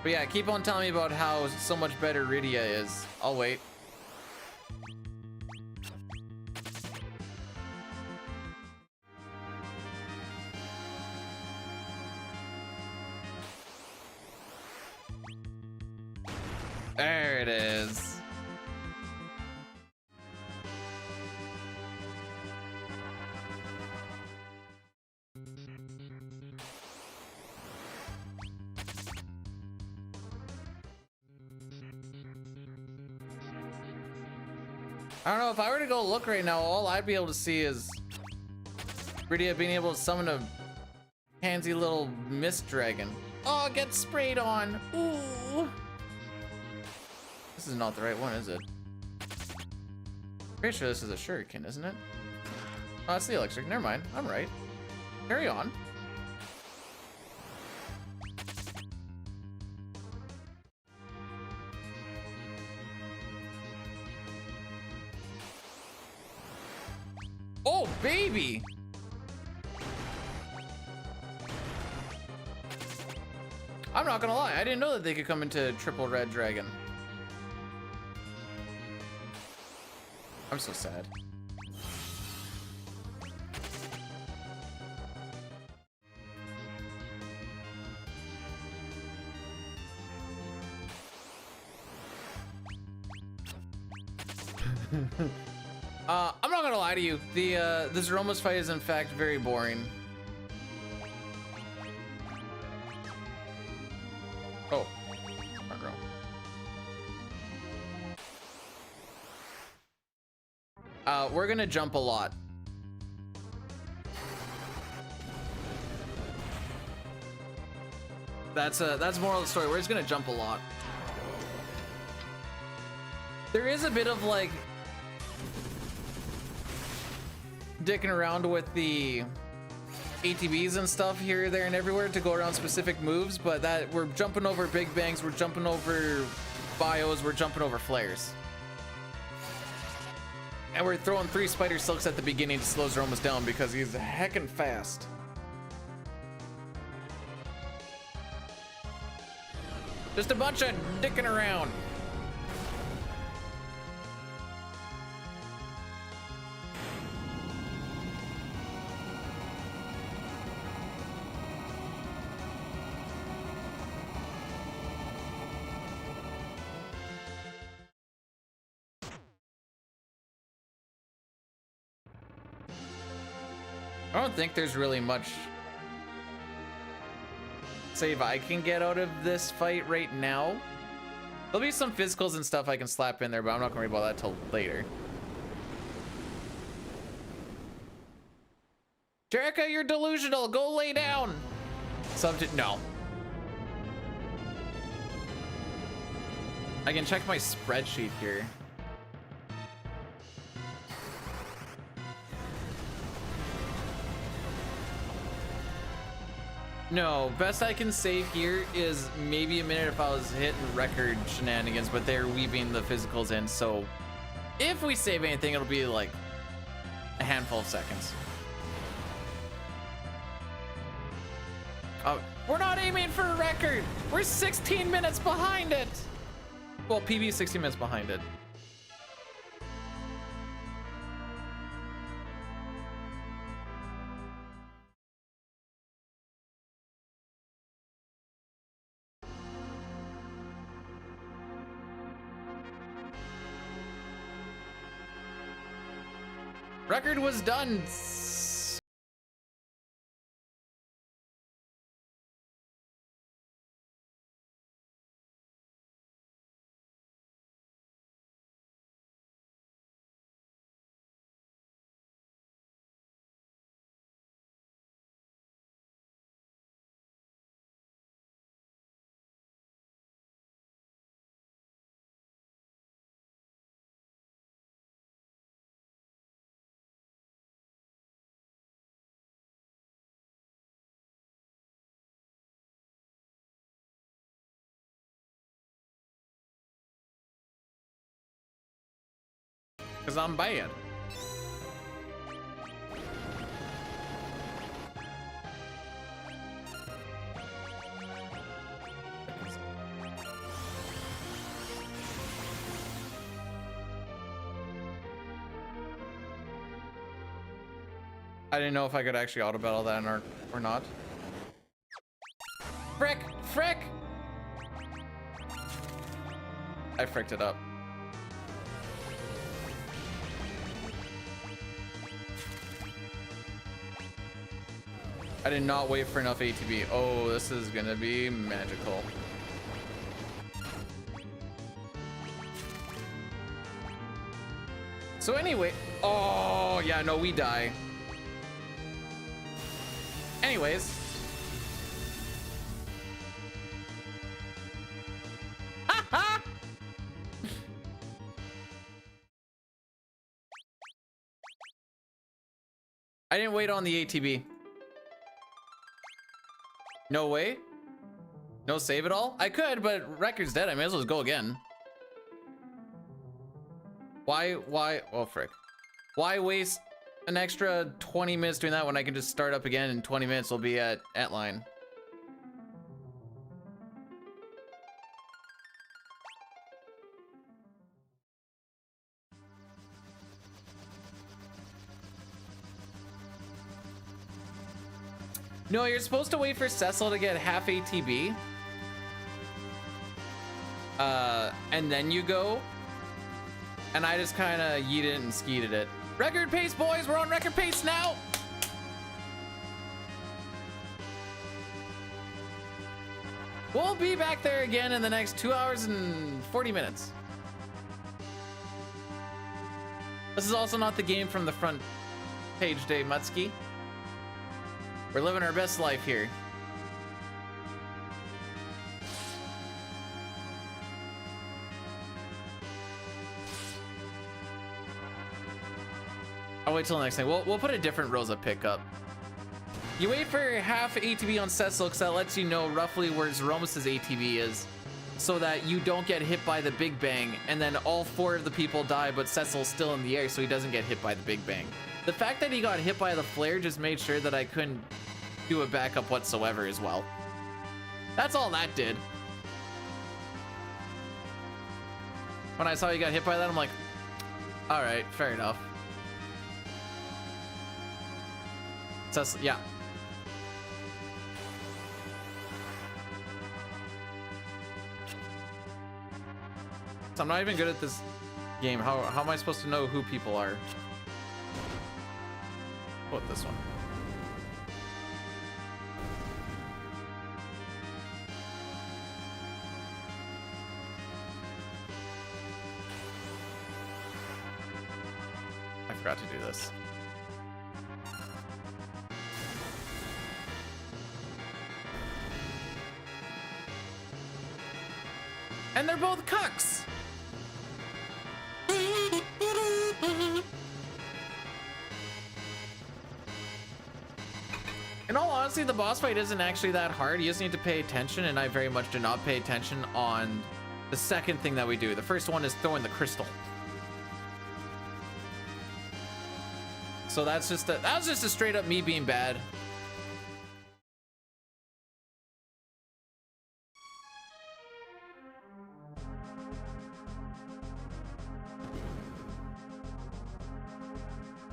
But yeah, keep on telling me about how so much better Rydia is. I'll wait. is. I don't know, if I were to go look right now, all I'd be able to see is Rydia being able to summon a handsy little mist dragon. Oh, get sprayed on. Ooh. This is not the right one, is it? Pretty sure this is a shuriken, isn't it? Oh, that's the electric. Never mind. I'm right. Carry on. Oh, baby! I'm not gonna lie, I didn't know that they could come into triple red dragon. I'm so sad. I'm not gonna lie to you. The Zeroma's fight is in fact very boring. Oh, front row. We're gonna jump a lot. That's moral of the story. We're just gonna jump a lot. There is a bit of like dicking around with the ATBs and stuff here, there, and everywhere to go around specific moves, but that we're jumping over big bangs, we're jumping over bios, we're jumping over flares. And we're throwing 3 spider silks at the beginning to slow Zeromas down because he's heckin' fast. Just a bunch of dicking around. I don't think there's really much save I can get out of this fight right now. There'll be some physicals and stuff I can slap in there, but I'm not gonna worry about that till later. Jerica, you're delusional. Go lay down. Subject, no. I can check my spreadsheet here. No, best I can save here is maybe a minute if I was hitting record shenanigans, but they're weaving the physicals in, so if we save anything, it'll be like a handful of seconds. Oh, we're not aiming for a record. We're 16 minutes behind it. Well, PB is 16 minutes behind it. Record was done. Because I'm bad. I didn't know if I could actually auto battle that or not. Frick! Frick! I fricked it up. I did not wait for enough ATB. Oh, this is gonna be magical. So anyway, oh yeah, no, we die. Anyways. I didn't wait on the ATB. No way. No save at all? I could, but record's dead. I may as well just go again. Why, oh frick. Why waste an extra 20 minutes doing that when I can just start up again in 20 minutes? We'll be at line. No, you're supposed to wait for Cecil to get half ATB. And then you go. And I just kind of yeeted it and skeeted it. Record pace, boys. We're on record pace now. We'll be back there again in the next 2 hours and 40 minutes. This is also not the game from the front page, Dave Mutsky. We're living our best life here. I'll wait till the next thing. We'll put a different Rosa pickup. You wait for half ATB on Cecil because that lets you know roughly where Zeromus's ATB is, so that you don't get hit by the Big Bang, and then all 4 of the people die, but Cecil's still in the air, so he doesn't get hit by the Big Bang. The fact that he got hit by the flare just made sure that I couldn't do a backup whatsoever as well. That's all that did. When I saw you got hit by that, I'm like, all right, fair enough. Cecil, yeah. So I'm not even good at this game. How am I supposed to know who people are? What, this one? I forgot to do this. And they're both cucks. In all honesty, the boss fight isn't actually that hard. You just need to pay attention, and I very much do not pay attention on the second thing that we do. The first one is throwing the crystal. So that was just a straight up me being bad.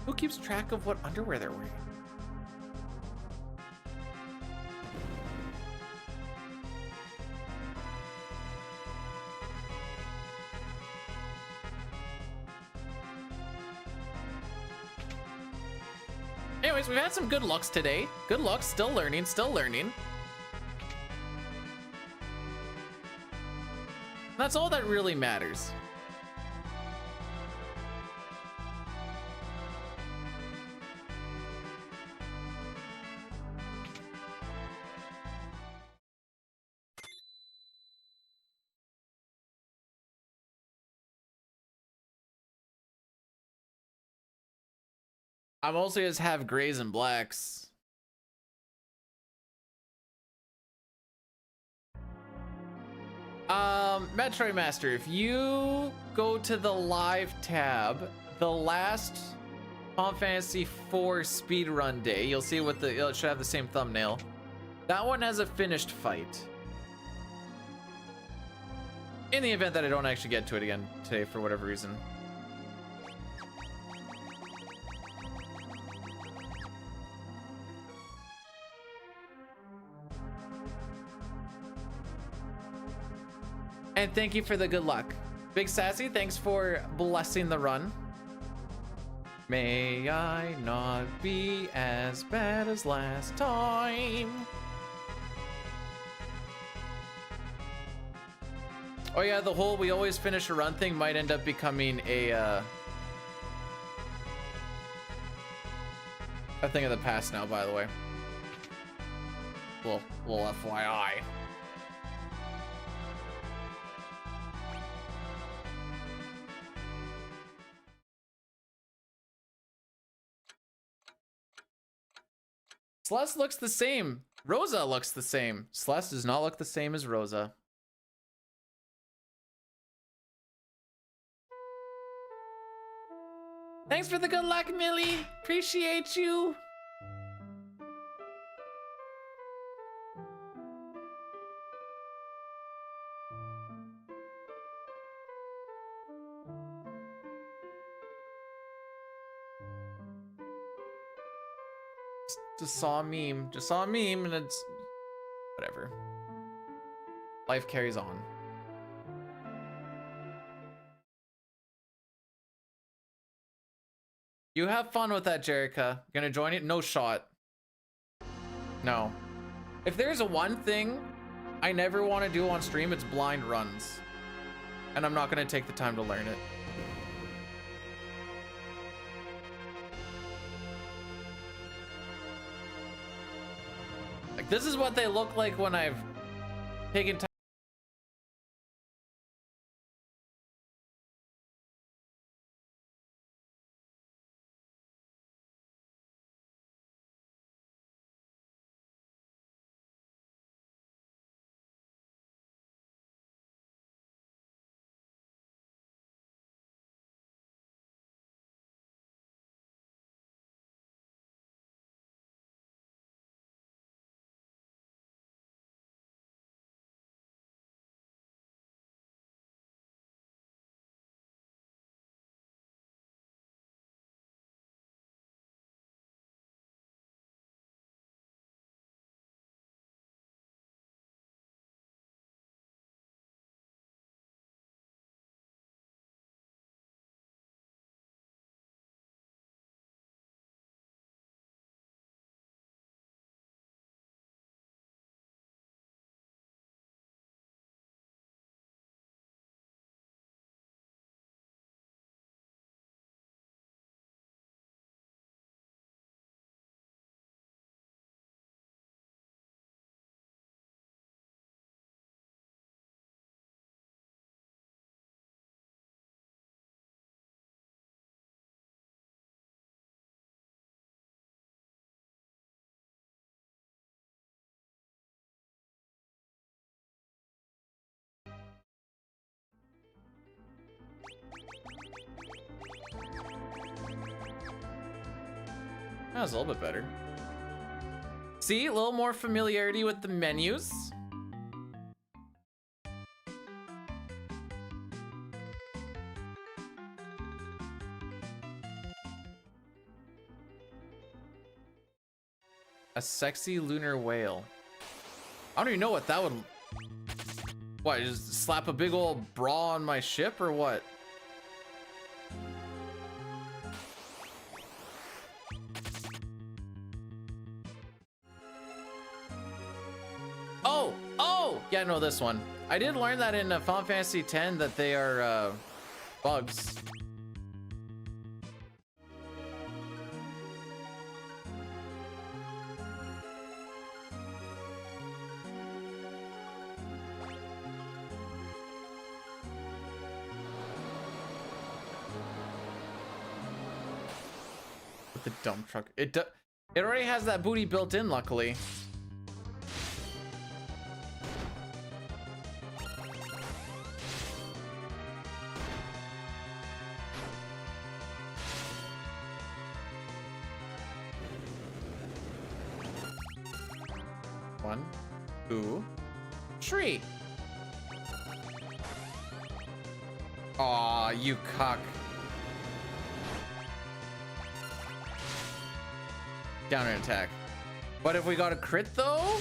Who keeps track of what underwear they're wearing? Anyways, we've had some good looks today. Good looks, still learning, still learning. That's all that really matters. I mostly just have grays and blacks. Metroid Master, if you go to the live tab, the last Final Fantasy IV speedrun day, you'll see what it should have the same thumbnail. That one has a finished fight. In the event that I don't actually get to it again today for whatever reason. And thank you for the good luck. Big Sassy, thanks for blessing the run. May I not be as bad as last time. Oh yeah, the whole we always finish a run thing might end up becoming a thing of the past now, by the way. Little FYI. Celeste looks the same. Rosa looks the same. Celeste does not look the same as Rosa. Thanks for the good luck, Millie. Appreciate you. Just saw a meme. Just saw a meme and it's whatever. Life carries on. You have fun with that, Jerica. Gonna join it? No shot. No. If there's a one thing I never want to do on stream, it's blind runs. And I'm not gonna take the time to learn it. Like, this is what they look like when I've taken time. That was a little bit better. See, a little more familiarity with the menus. A sexy lunar whale. I don't even know what that would... What, just slap a big old bra on my ship or what? Oh! Yeah, I know this one. I did learn that in Final Fantasy X that they are bugs. With the dump truck. It already has that booty built in, luckily. One, two, three. Aw, you cuck. Counter attack. But if we got a crit though?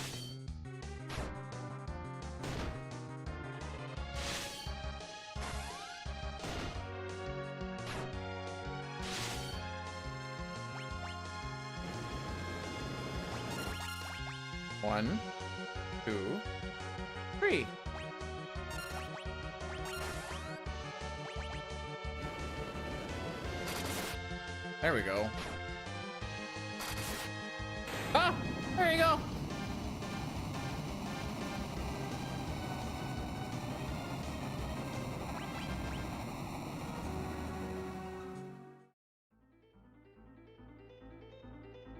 1, 2, 3. There we go. Ah, there you go.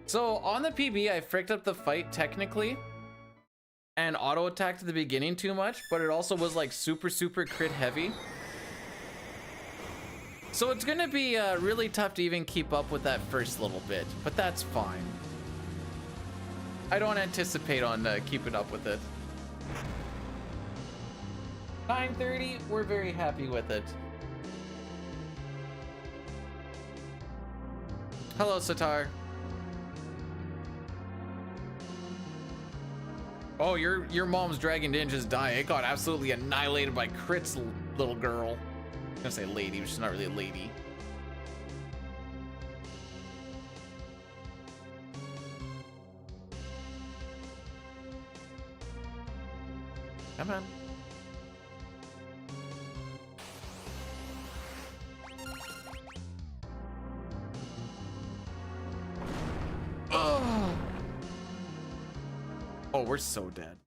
So on the PB, I fricked up the fight technically and auto attacked at the beginning too much, but it also was like super crit heavy. So it's gonna be really tough to even keep up with that first little bit, but that's fine. I don't anticipate on keeping up with it. 9:30, we're very happy with it. Hello, Satar. Oh, your mom's dragon didn't just die. It got absolutely annihilated by crits, little girl. I'm gonna say lady, but she's not really a lady. Come on. Oh. Oh, we're so dead.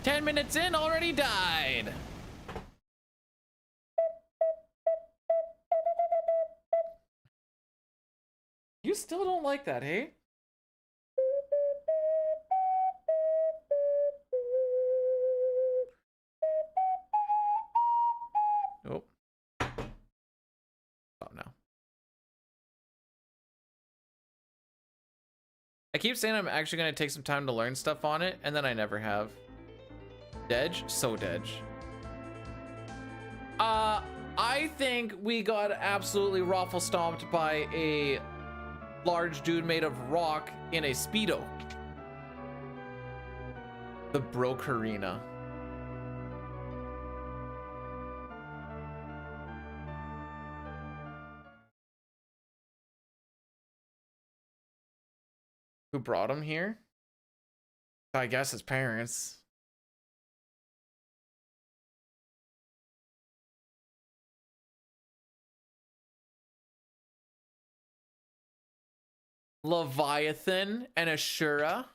10 minutes in, already died. You still don't like that, hey? Oh. Oh no. I keep saying I'm actually going to take some time to learn stuff on it, and then I never have. Dedge? So Dedge. I think we got absolutely raffle stomped by a large dude made of rock in a Speedo. The Brokerina. Who brought him here? I guess his parents. Leviathan and Ashura.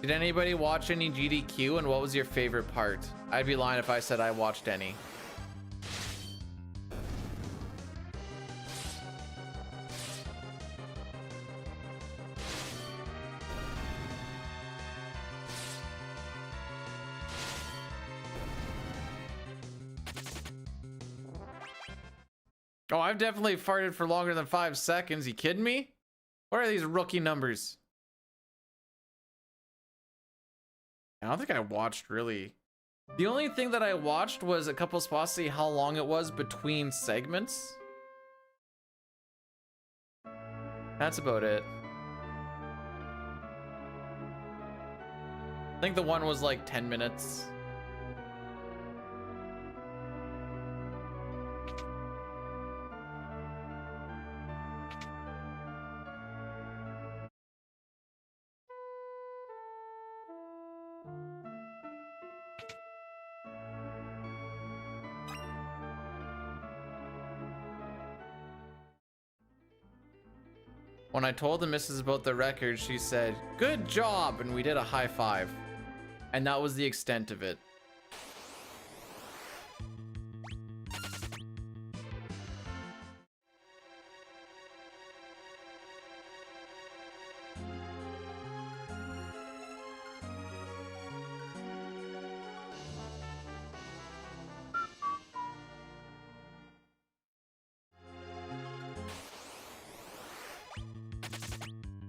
Did anybody watch any GDQ, and what was your favorite part? I'd be lying if I said I watched any. Oh, I've definitely farted for longer than 5 seconds. You kidding me? What are these rookie numbers? I don't think I watched really. The only thing that I watched was a couple spots to see how long it was between segments. That's about it. I think the one was like 10 minutes. When I told the missus about the record, she said, "Good job," and we did a high five. And that was the extent of it.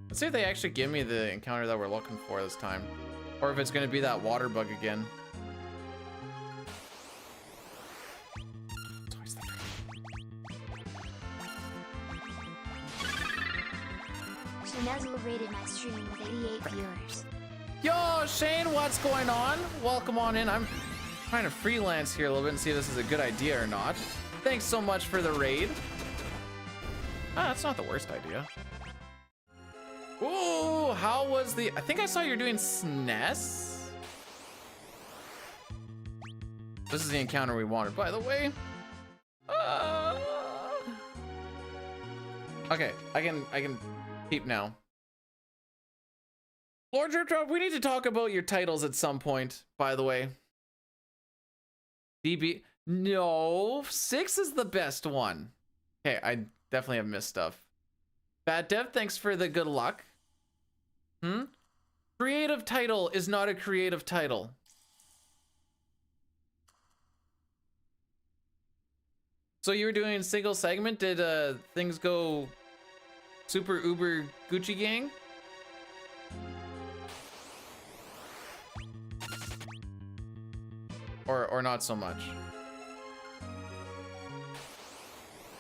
Let's see if they actually give me the encounter that we're looking for this time. Or if it's going to be that water bug again. Shinazul rated my stream with 88 viewers. Yo, Shane, what's going on? Welcome on in. I'm trying to freelance here a little bit and see if this is a good idea or not. Thanks so much for the raid. Ah, that's not the worst idea. Ooh, how was the... I think I saw you're doing SNES. This is the encounter we wanted, by the way. Okay, I can keep now. Lord Drip Drop, we need to talk about your titles at some point, by the way. DB... No, 6 is the best one. Okay, I definitely have missed stuff. Bad Dev, thanks for the good luck. Creative title is not a creative title. So you were doing single segment, did things go super uber Gucci gang? Or not so much?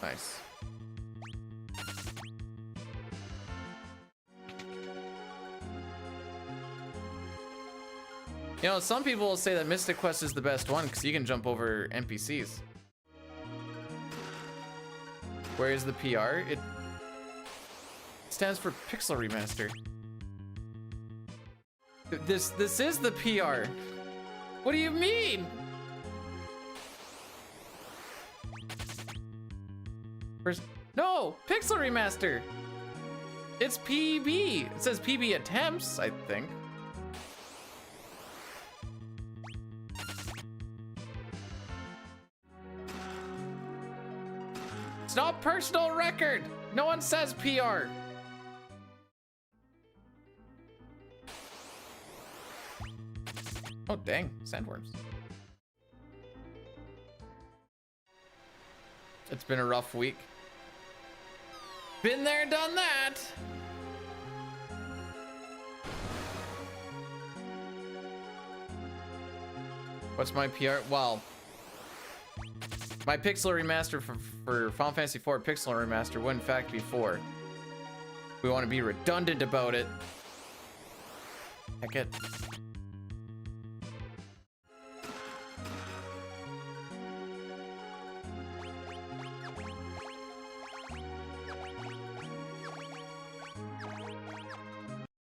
Nice. You know, some people will say that Mystic Quest is the best one because you can jump over NPCs. Where is the PR? It stands for Pixel Remaster. This is the PR. What do you mean? No, Pixel Remaster. It's PB. It says PB attempts, I think. It's not personal record. No one says PR. Oh, dang, sandworms. It's been a rough week. Been there, done that. What's my PR? Well, my Pixel Remaster for Final Fantasy IV Pixel Remaster would in fact be 4. We want to be redundant about it. Heck it.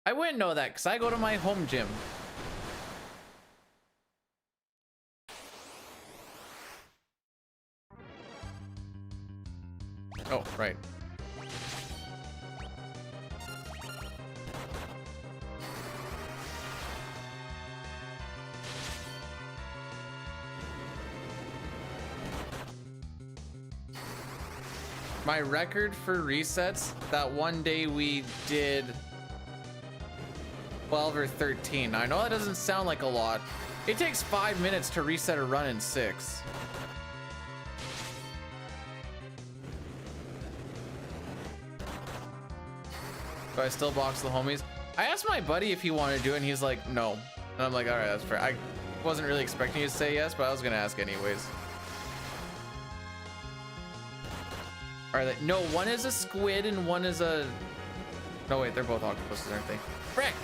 I wouldn't know that because I go to my home gym. Oh, right. My record for resets, that one day we did 12 or 13. Now, I know that doesn't sound like a lot. It takes 5 minutes to reset a run in 6. Do I still box the homies? I asked my buddy if he wanted to do it, and he's like, no. And I'm like, all right, that's fair. I wasn't really expecting you to say yes, but I was gonna ask anyways. Are they? No, one is a squid and one is a... No, wait, they're both octopuses, aren't they? Frick!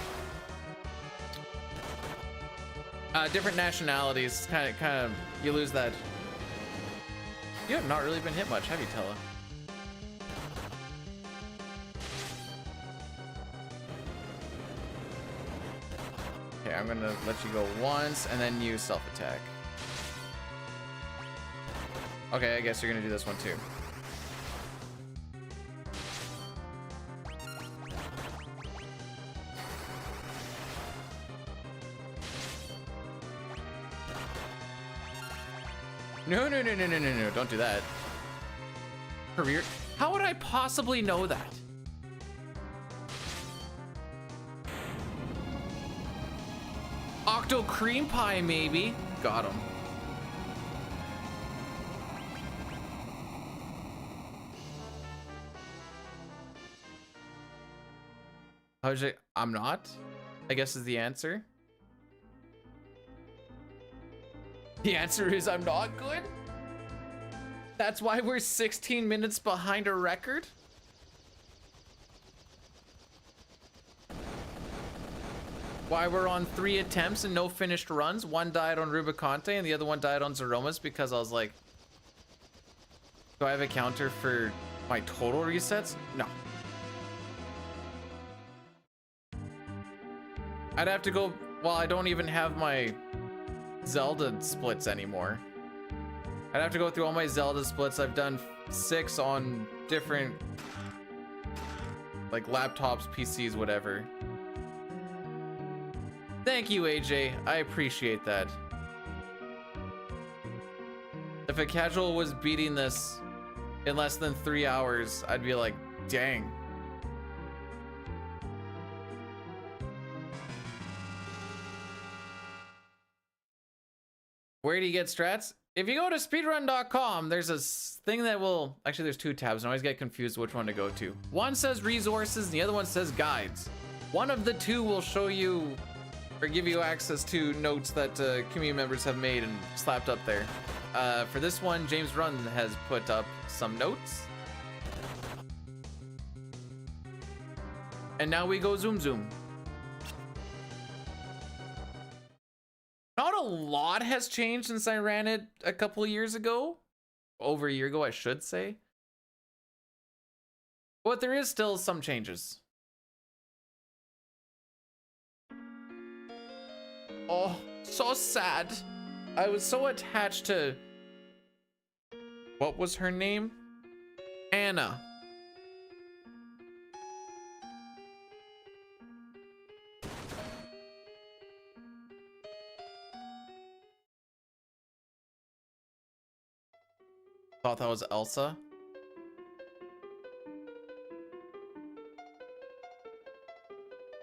Different nationalities, kind of, you lose that. You have not really been hit much, have you, Tella? Okay, I'm gonna let you go once, and then you self-attack. Okay, I guess you're gonna do this one too. No, don't do that. Career? How would I possibly know that? Octo cream pie, maybe. Got him. How's it? I'm not, I guess is the answer. The answer is I'm not good. That's why we're 16 minutes behind a record. Why we're on 3 attempts and no finished runs. One died on Rubicante and the other one died on Zeromas because I was like, Do I have a counter for my total resets? No. I'd have to go, well, I don't even have my Zelda splits anymore. I'd have to go through all my Zelda splits. I've done 6 on different, like, laptops, PCs, whatever. Thank you, AJ. I appreciate that. If a casual was beating this in less than 3 hours, I'd be like, dang. Where do you get strats? If you go to speedrun.com, there's a thing that will, actually there's 2 tabs, and I always get confused which one to go to. One says resources, and the other one says guides. One of the 2 will show you or give you access to notes that community members have made and slapped up there. For this one, James Run has put up some notes. And now we go zoom zoom. Not a lot has changed since I ran it a couple of years ago. Over a year ago, I should say. But there is still some changes. Oh, so sad. I was so attached to... What was her name? Anna. Thought that was Elsa.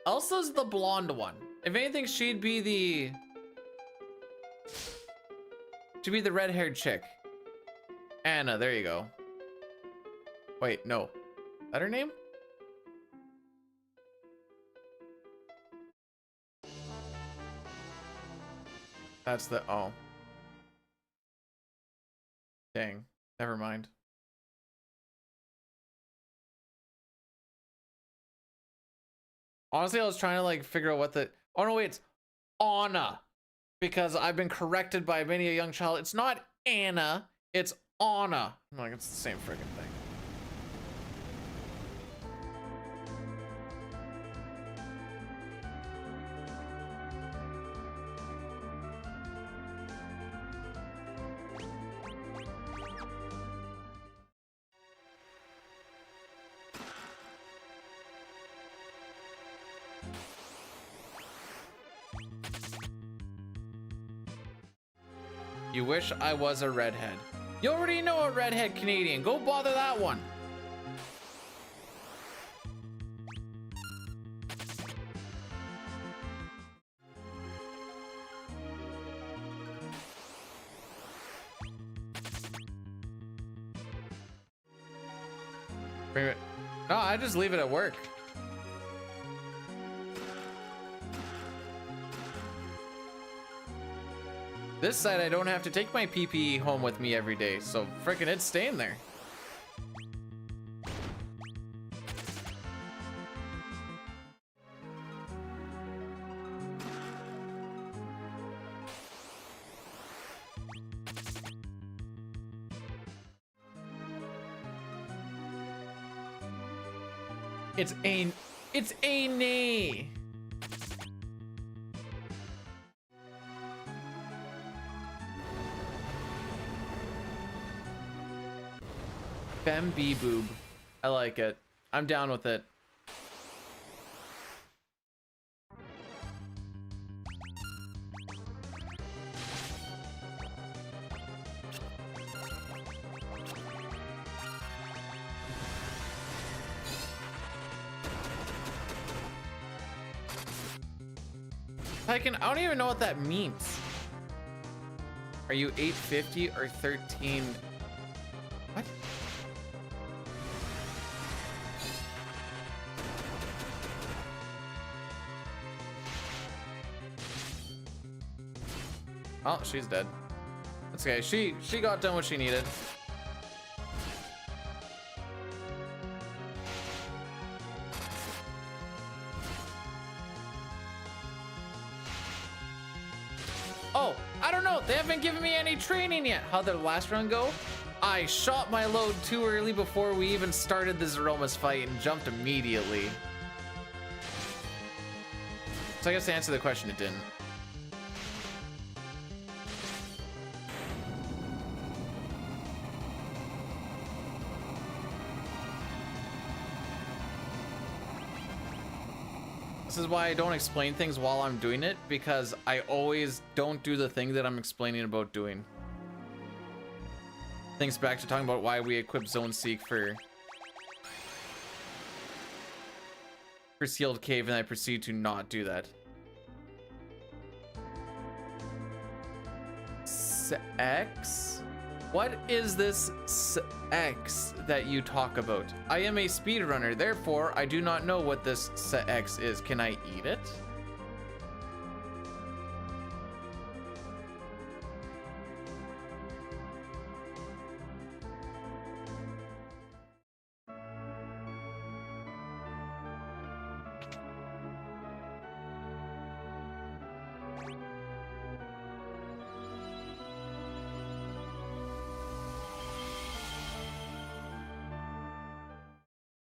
Elsa's the blonde one. If anything, she'd be the red-haired chick. Anna, there you go. Wait, no. Is that her name? That's the, oh. Dang. Never mind. Honestly, I was trying to like figure out what the... Oh no, wait, it's Anna. Because I've been corrected by many a young child. It's not Anna, it's Anna. I'm like, it's the same friggin' thing. You wish I was a redhead. You already know a redhead Canadian. Go bother that one. No, I just leave it at work. This side, I don't have to take my PPE home with me every day, so frickin' it's staying there. It's a nay. Femby boob. I like it. I'm down with it. I don't even know what that means. Are you 850 or 13? What? Oh, she's dead. That's okay. She got done what she needed. Oh, I don't know. They haven't given me any training yet. How'd their last run go? I shot my load too early before we even started the Zeroma's fight and jumped immediately. So I guess to answer the question, it didn't. This is why I don't explain things while I'm doing it, because I always don't do the thing that I'm explaining about doing. Thinks back to talking about why we equip Zone Seek for Sealed Cave, and I proceed to not do that. X? What is this X that you talk about? I am a speedrunner, therefore I do not know what this X is. Can I eat it?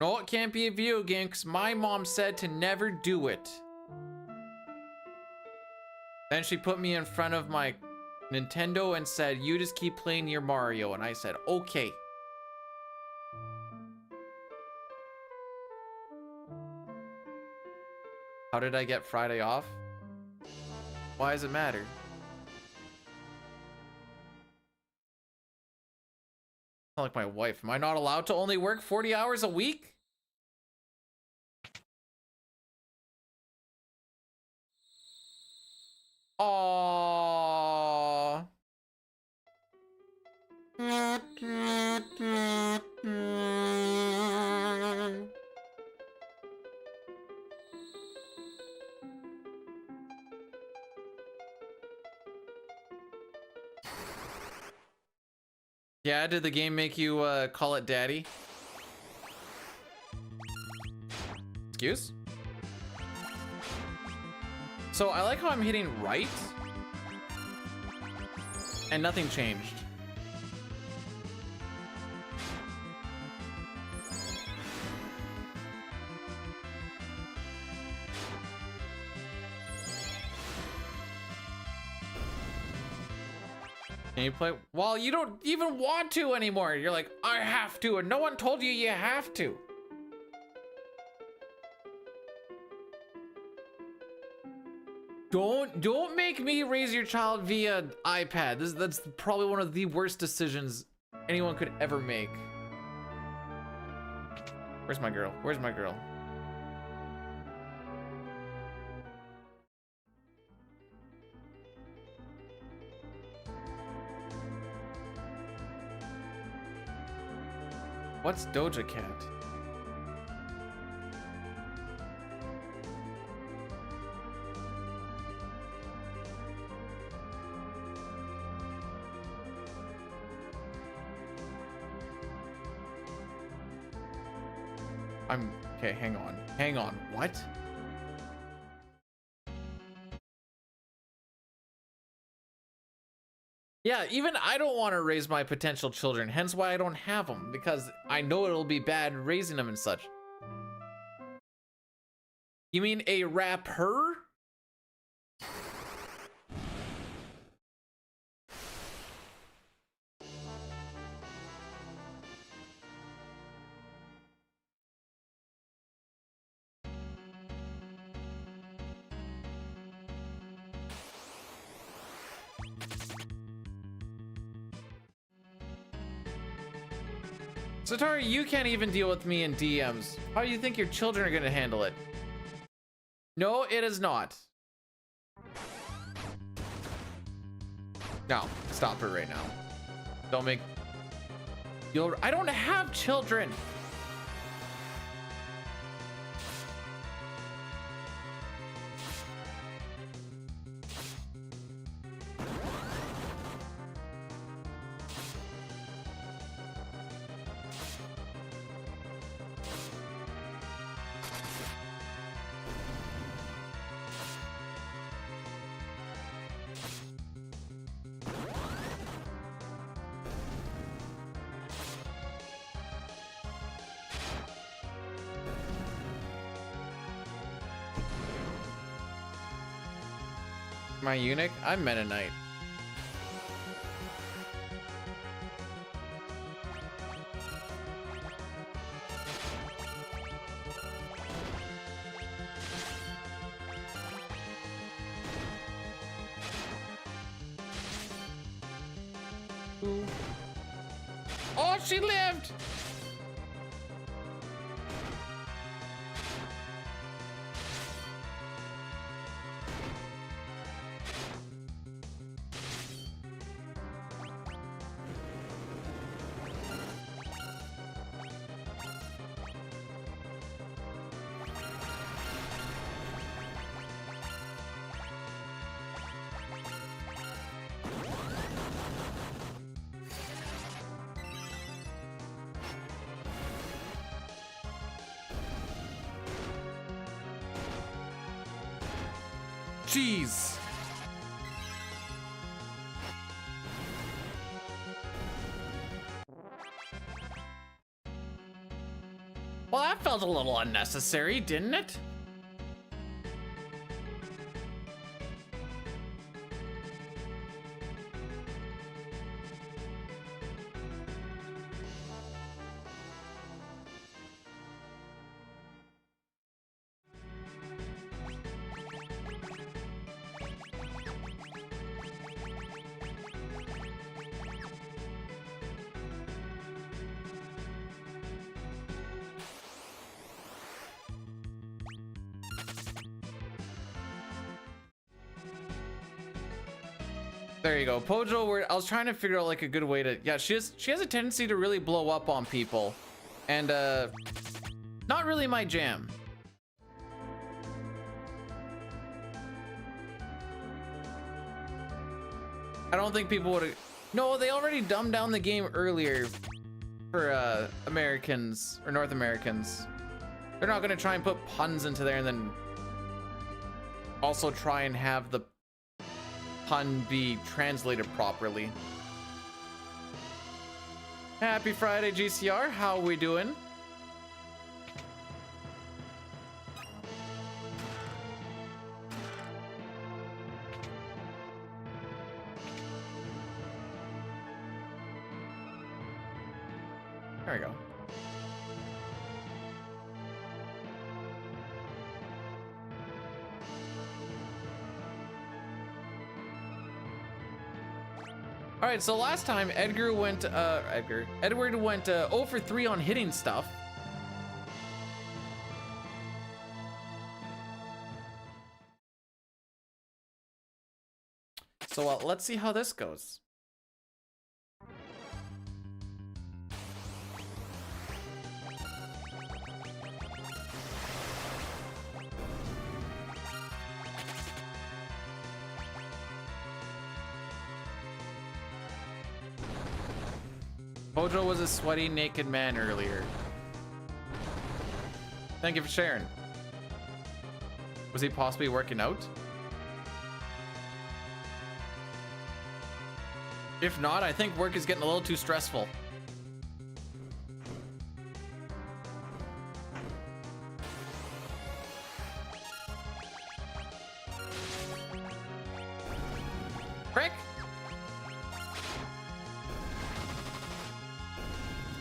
No, it can't be a video game because my mom said to never do it. Then she put me in front of my Nintendo and said, you just keep playing your Mario. And I said, okay. How did I get Friday off? Why does it matter? Not like my wife. Am I not allowed to only work 40 hours a week? Aww. Yeah, did the game make you call it daddy? Excuse? So I like how I'm hitting right and nothing changed. Can you play? Well, you don't even want to anymore. You're like, I have to, and no one told you you have to. Don't make me raise your child via iPad. That's probably one of the worst decisions anyone could ever make. Where's my girl? Where's my girl? What's Doja Cat? Okay, hang on. Hang on. What? Yeah, even I don't want to raise my potential children, hence why I don't have them, because I know it'll be bad raising them and such. You mean a rapper? Satari, you can't even deal with me in DMs. How do you think your children are gonna handle it? No, it is not. No, stop it right now. Don't make... I don't have children! My eunuch? I'm Mennonite. Oh, she lived! Jeez. Well, that felt a little unnecessary, didn't it? There you go, Pojo. I was trying to figure out like a good way to. Yeah, she has a tendency to really blow up on people, and not really my jam. I don't think people would have. No, they already dumbed down the game earlier for Americans or North Americans. They're not gonna try and put puns into there and then also try and have the pun be translated properly. Happy Friday, GCR. How we doing? There we go. All right, so last time Edward went 0 for 3 on hitting stuff. So let's see how this goes. Pojo was a sweaty, naked man earlier. Thank you for sharing. Was he possibly working out? If not, I think work is getting a little too stressful. Frick!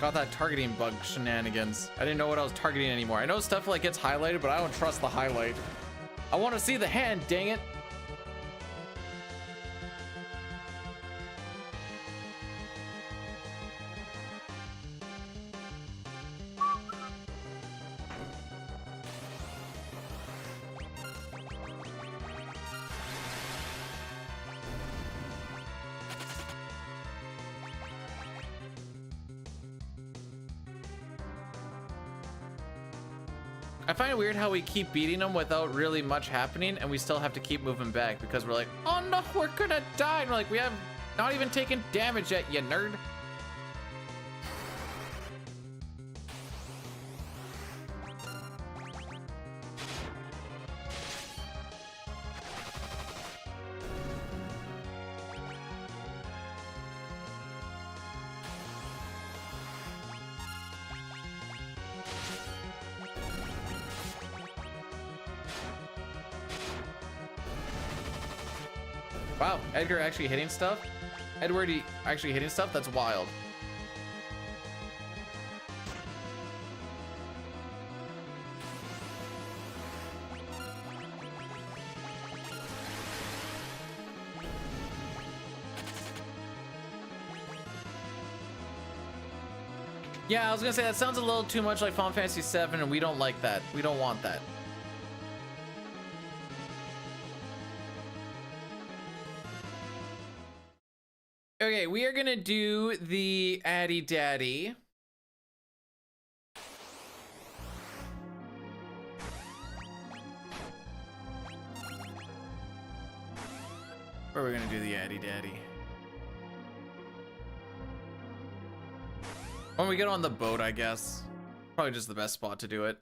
Got that targeting bug shenanigans. I didn't know what I was targeting anymore. I know stuff like gets highlighted, but I don't trust the highlight. I want to see the hand, dang it. I find it weird how we keep beating them without really much happening, and we still have to keep moving back because we're like, oh no, we're gonna die. And we're like, we have not even taken damage yet, you nerd. Wow, Edgar actually hitting stuff? Edward actually hitting stuff? That's wild. Yeah, I was gonna say that sounds a little too much like Final Fantasy VII, and we don't like that. We don't want that. Okay, we are gonna do the Addy Daddy. Where are we gonna do the Addy Daddy? When we get on the boat, I guess. Probably just the best spot to do it.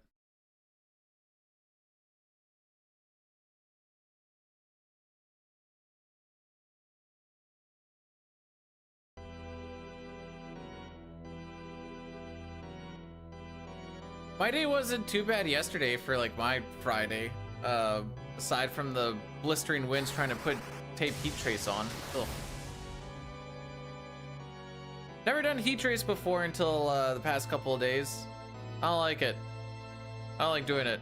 My day wasn't too bad yesterday for like my Friday. Aside from the blistering winds trying to put tape heat trace on. Ugh. Never done heat trace before until the past couple of days. I don't like it. I don't like doing it.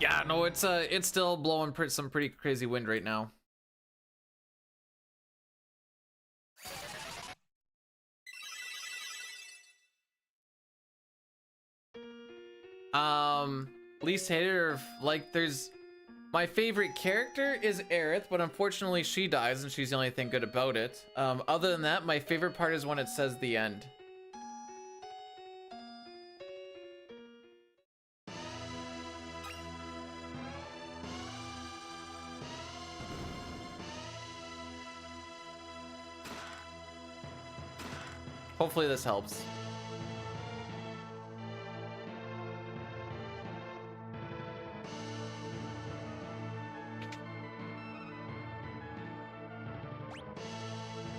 Yeah, no, it's still blowing some pretty crazy wind right now. Least hater, like, there's my favorite character is Aerith, but unfortunately she dies and she's the only thing good about it. Other than that, my favorite part is when it says the end. Hopefully this helps.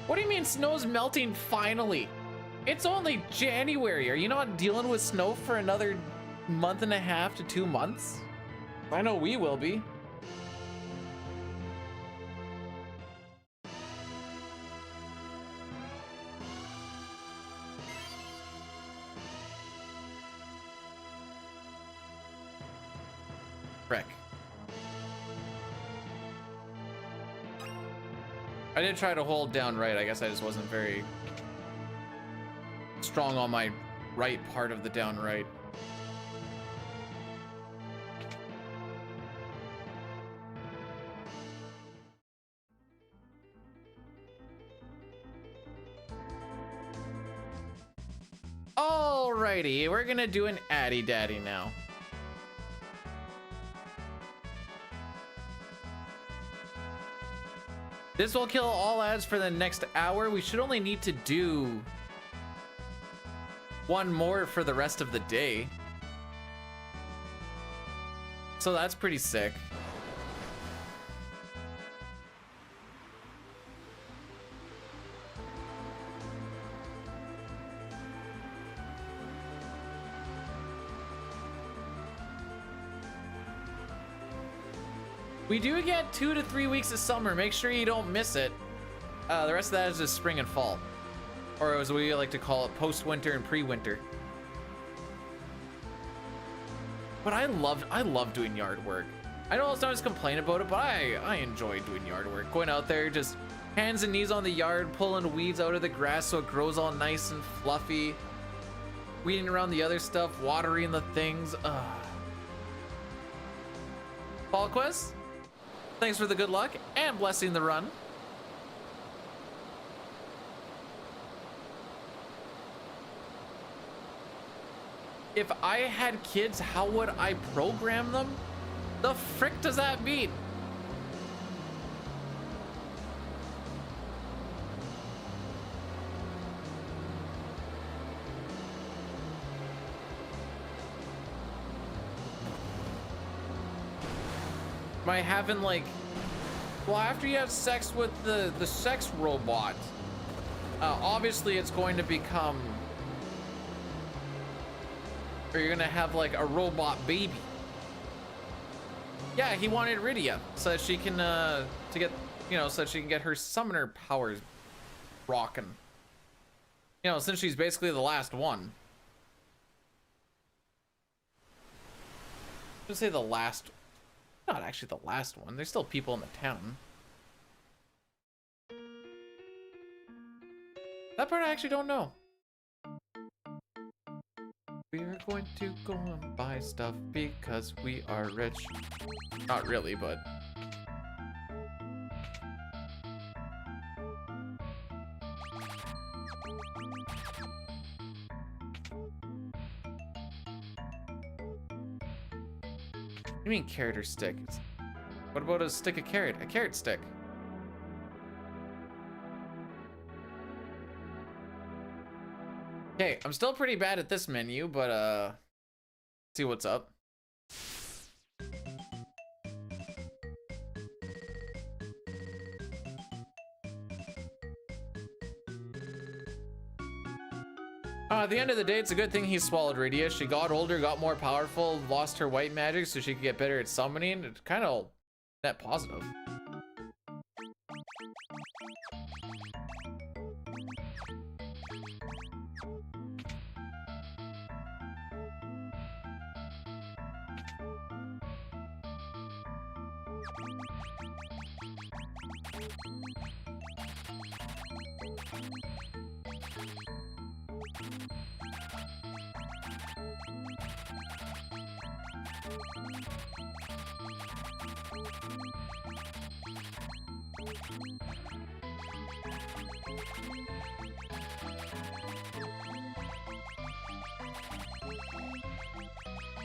What do you mean snow's melting finally? It's only January. Are you not dealing with snow for another month and a half to 2 months? I know we will be. Frick. I did try to hold down right. I guess I just wasn't very strong on my right part of the down right. Alrighty, we're gonna do an Addy Daddy now. This will kill all ads for the next hour. We should only need to do one more for the rest of the day. So that's pretty sick. We do get 2 to 3 weeks of summer. Make sure you don't miss it. The rest of that is just spring and fall. Or as we like to call it, post-winter and pre-winter. But I love doing yard work. I know I'll sometimes complain about it, but I enjoy doing yard work. Going out there, just hands and knees on the yard, pulling weeds out of the grass so it grows all nice and fluffy. Weeding around the other stuff, watering the things. Fall Quest? Thanks for the good luck and blessing the run. If I had kids, how would I program them? The frick does that mean? by having like, well, after you have sex with the sex robot, obviously it's going to become, or you're gonna have like a robot baby. Yeah, he wanted Rydia so that she can to get, you know, so that she can get her summoner powers rocking. You know, since she's basically the last one. I should say the last, not actually the last one. There's still people in the town. That part I actually don't know. We're going to go and buy stuff because we are rich. Not really, but... What do you mean carrot or stick? What about a stick of carrot? A carrot stick. Okay, I'm still pretty bad at this menu, but see what's up. At the end of the day, it's a good thing he swallowed Rydia. She got older, got more powerful, lost her white magic so she could get better at summoning. It's kind of net positive.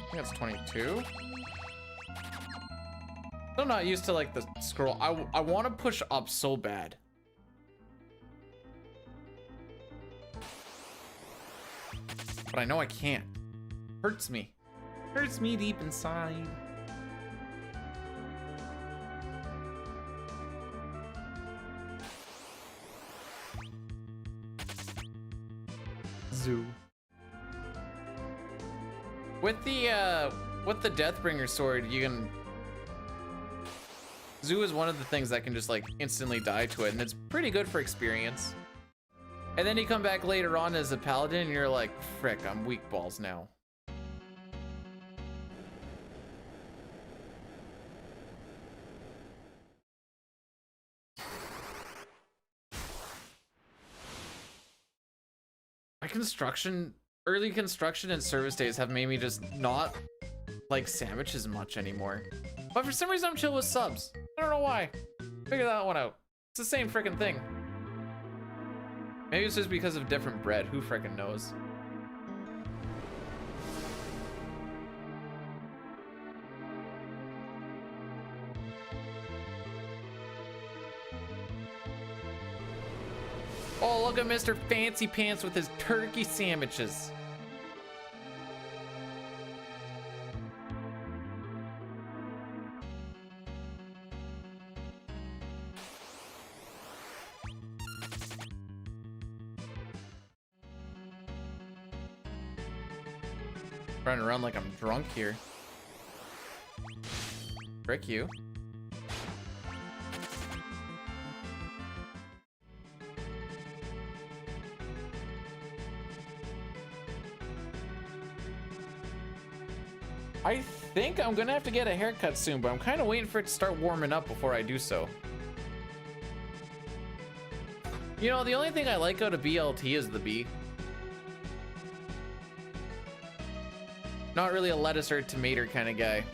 I think it's 22. Still not used to like the scroll. I want to push up so bad. But I know I can't. Hurts me. Hurts me deep inside. Zoo. With the Deathbringer sword, you can... Zoo is one of the things that can just like instantly die to it, and it's pretty good for experience. And then you come back later on as a paladin, and you're like, frick, I'm weak balls now. My construction... Early construction and service days have made me just not like sandwiches much anymore. But for some reason I'm chill with subs. I don't know why. Figure that one out. It's the same freaking thing. Maybe it's just because of different bread. Who freaking knows? Oh, look at Mr. Fancy Pants with his turkey sandwiches. Running around like I'm drunk here. Frick you. I think I'm gonna have to get a haircut soon, but I'm kind of waiting for it to start warming up before I do so. You know, the only thing I like out of BLT is the bee. Not really a lettuce or tomato kind of guy.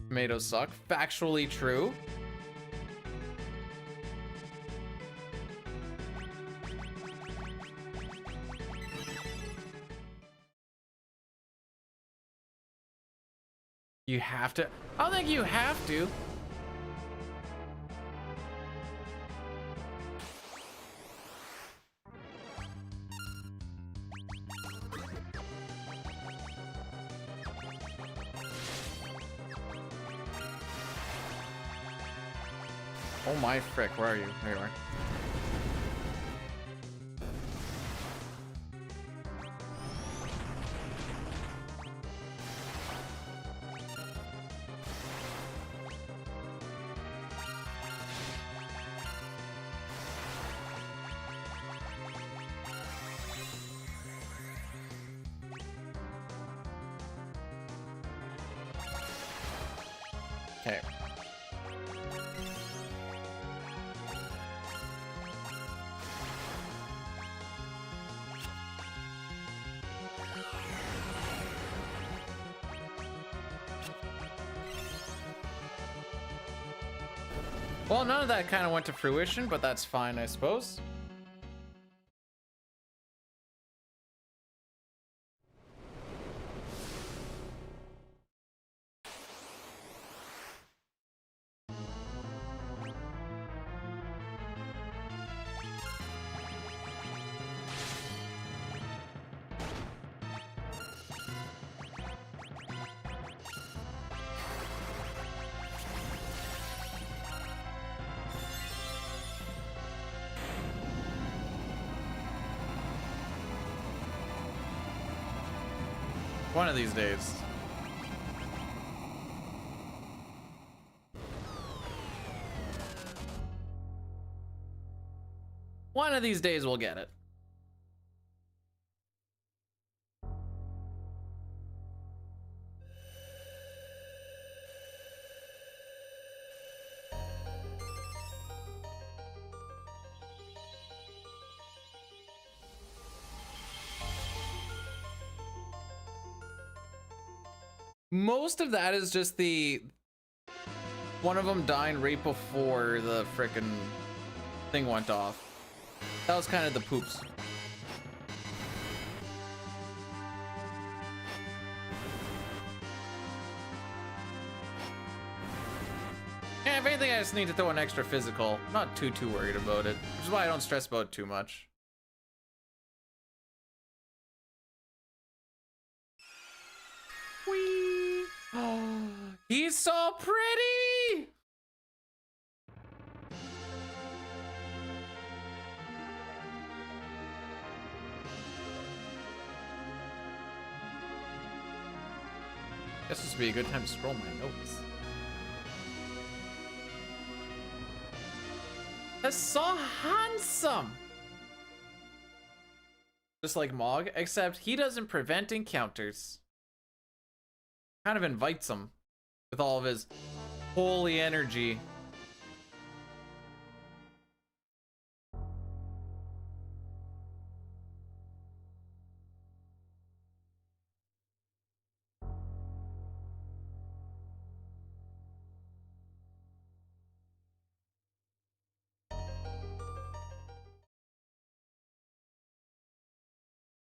Tomatoes suck. Factually true. You have to. I don't think you have to. Oh my frick, where are you? There you are. Okay. Well, none of that kind of went to fruition, but that's fine, I suppose. One of these days. One of these days we'll get it. Most of that is just the one of them dying right before the frickin' thing went off. That was kind of the poops. Yeah, if anything, I just need to throw an extra physical. I'm not too worried about it, which is why I don't stress about it too much. Whee! Oh, he's so pretty! Guess this would be a good time to scroll my notes. That's so handsome! Just like Mog, except he doesn't prevent encounters. Kind of invites them with all of his holy energy.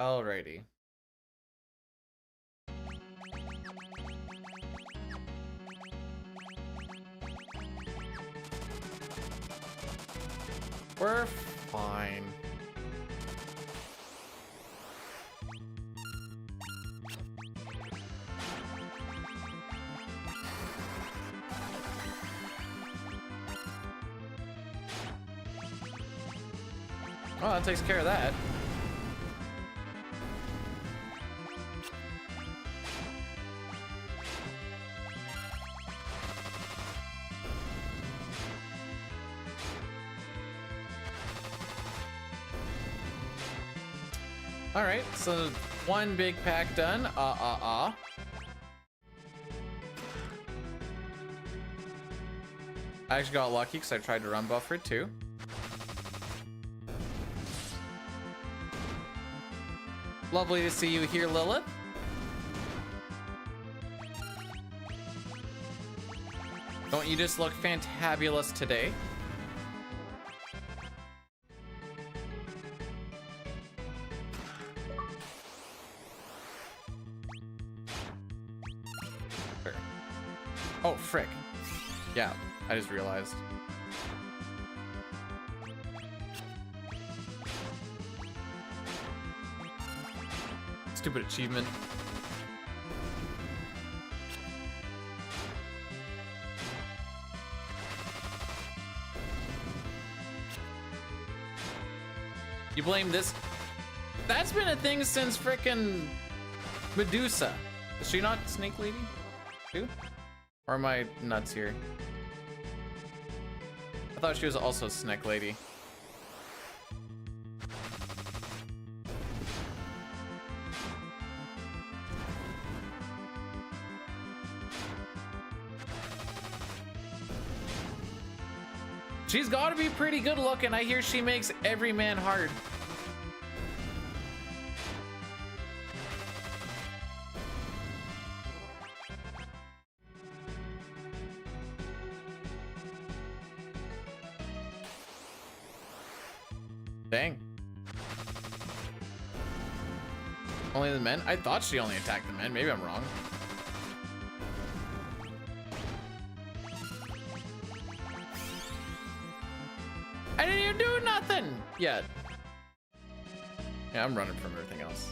Alrighty. We're fine. Oh, that takes care of that. All right, so one big pack done. I actually got lucky because I tried to run buffer too. Lovely to see you here, Lilith. Don't you just look fantabulous today? Sure. Oh, frick. Yeah, I just realized. Stupid achievement. You blame this? That's been a thing since frickin' Medusa. Is she not Snake Lady too? Or am I nuts here? I thought she was also Snake Lady. She's gotta be pretty good looking. I hear she makes every man hard. Dang. Only the men? I thought she only attacked the men. Maybe I'm wrong. I didn't even do nothing yet. Yeah, I'm running from everything else.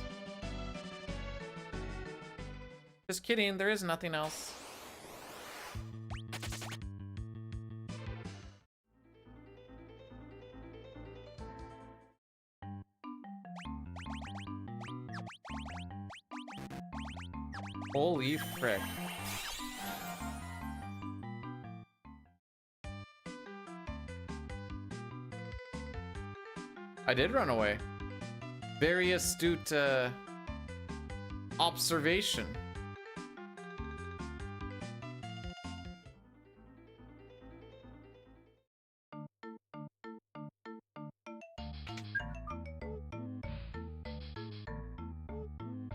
Just kidding, there is nothing else. Holy frick. I did run away. Very astute observation.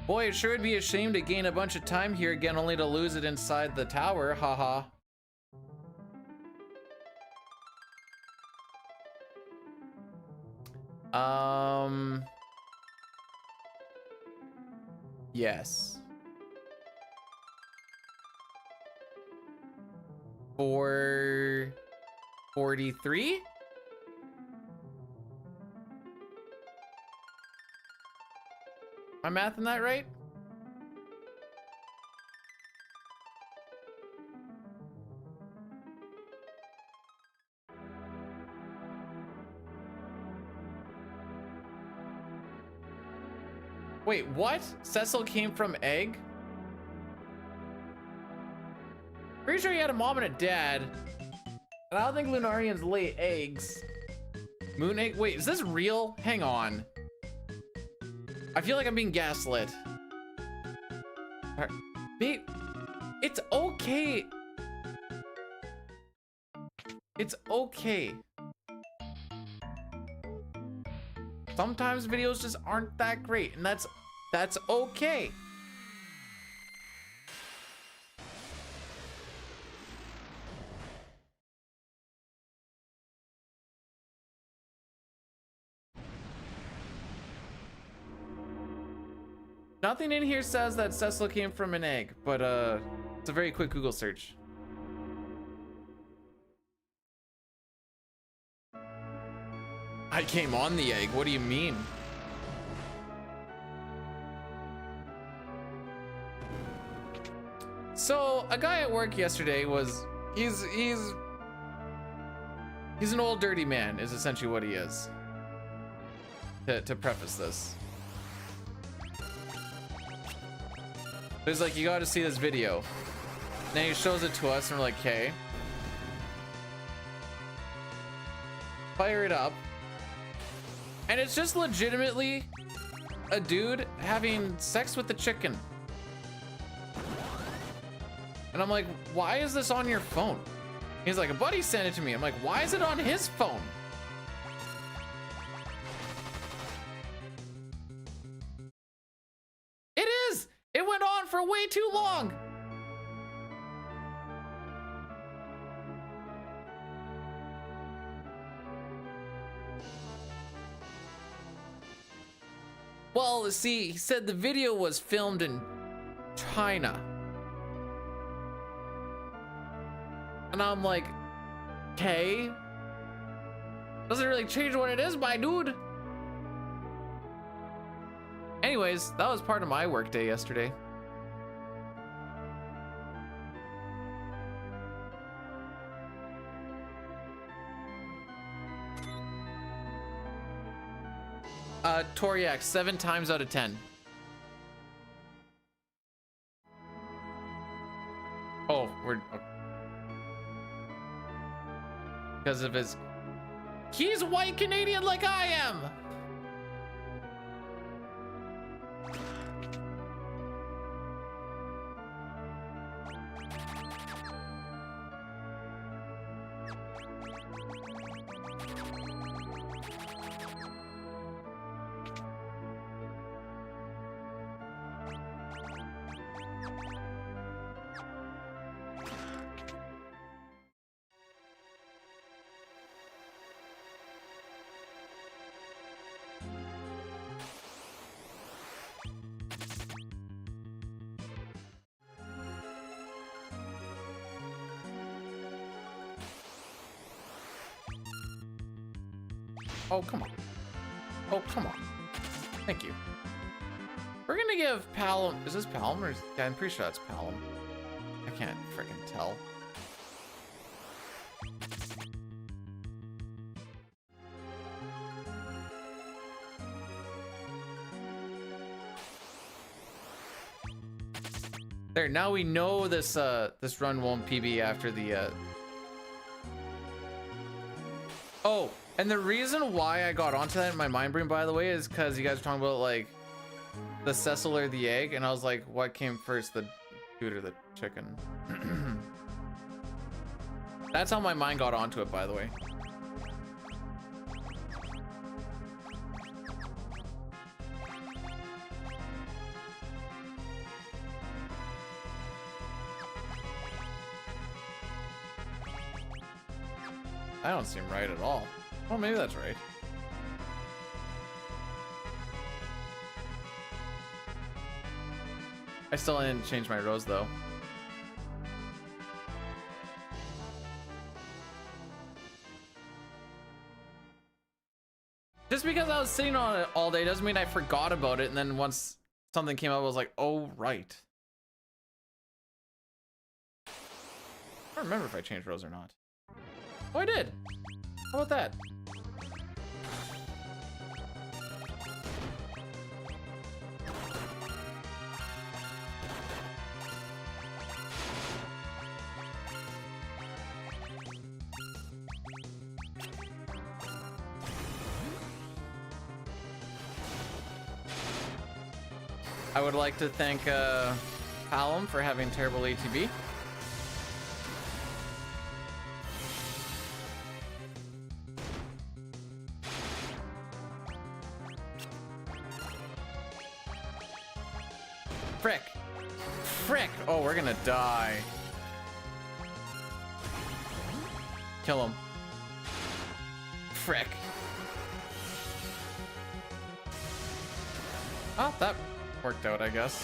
Boy, it sure would be a shame to gain a bunch of time here again only to lose it inside the tower, haha. Yes. 443? Am I mathing that right? Wait, what? Cecil came from egg? Pretty sure he had a mom and a dad. And I don't think Lunarians lay eggs. Moon egg? Wait, is this real? Hang on. I feel like I'm being gaslit. Babe, it's okay. It's okay. Sometimes videos just aren't that great, and that's okay. Nothing in here says that Cecil came from an egg, but it's a very quick Google search. I came on the egg. What do you mean? So a guy at work yesterday was he's an old dirty man is essentially what he is. To preface this, he's like, you got to see this video. And then he shows it to us and we're like, okay, fire it up. And it's just legitimately a dude having sex with the chicken. And I'm like, why is this on your phone? He's like, a buddy sent it to me. I'm like, why is it on his phone? It is! It went on for way too long! Well, see, he said the video was filmed in China. And I'm like, okay. Doesn't really change what it is, my dude. Anyways, that was part of my workday yesterday. Toriak, 7 times out of 10. Oh, we're... Because of his... He's white Canadian like I am! Oh, come on. Oh, come on. Thank you. We're gonna give Palom... Is this Palom or... Yeah, I'm pretty sure that's Palom. I can't freaking tell. There, now we know this this run won't PB after the Oh, and the reason why I got onto that in my mind brain, by the way, is because you guys were talking about like the Cecil or the egg, and I was like, what came first, the dude or the chicken? That's how my mind got onto it, by the way. I don't seem right at all. Oh, maybe that's right. I still didn't change my rows though. Just because I was sitting on it all day doesn't mean I forgot about it, and then once something came up, I was like, oh, right. I don't remember if I changed rows or not. Oh, I did. How about that? I would like to thank Palom for having terrible ATB. Frick. Frick. Oh, we're gonna die. Kill him. Frick. Oh, that worked out, I guess.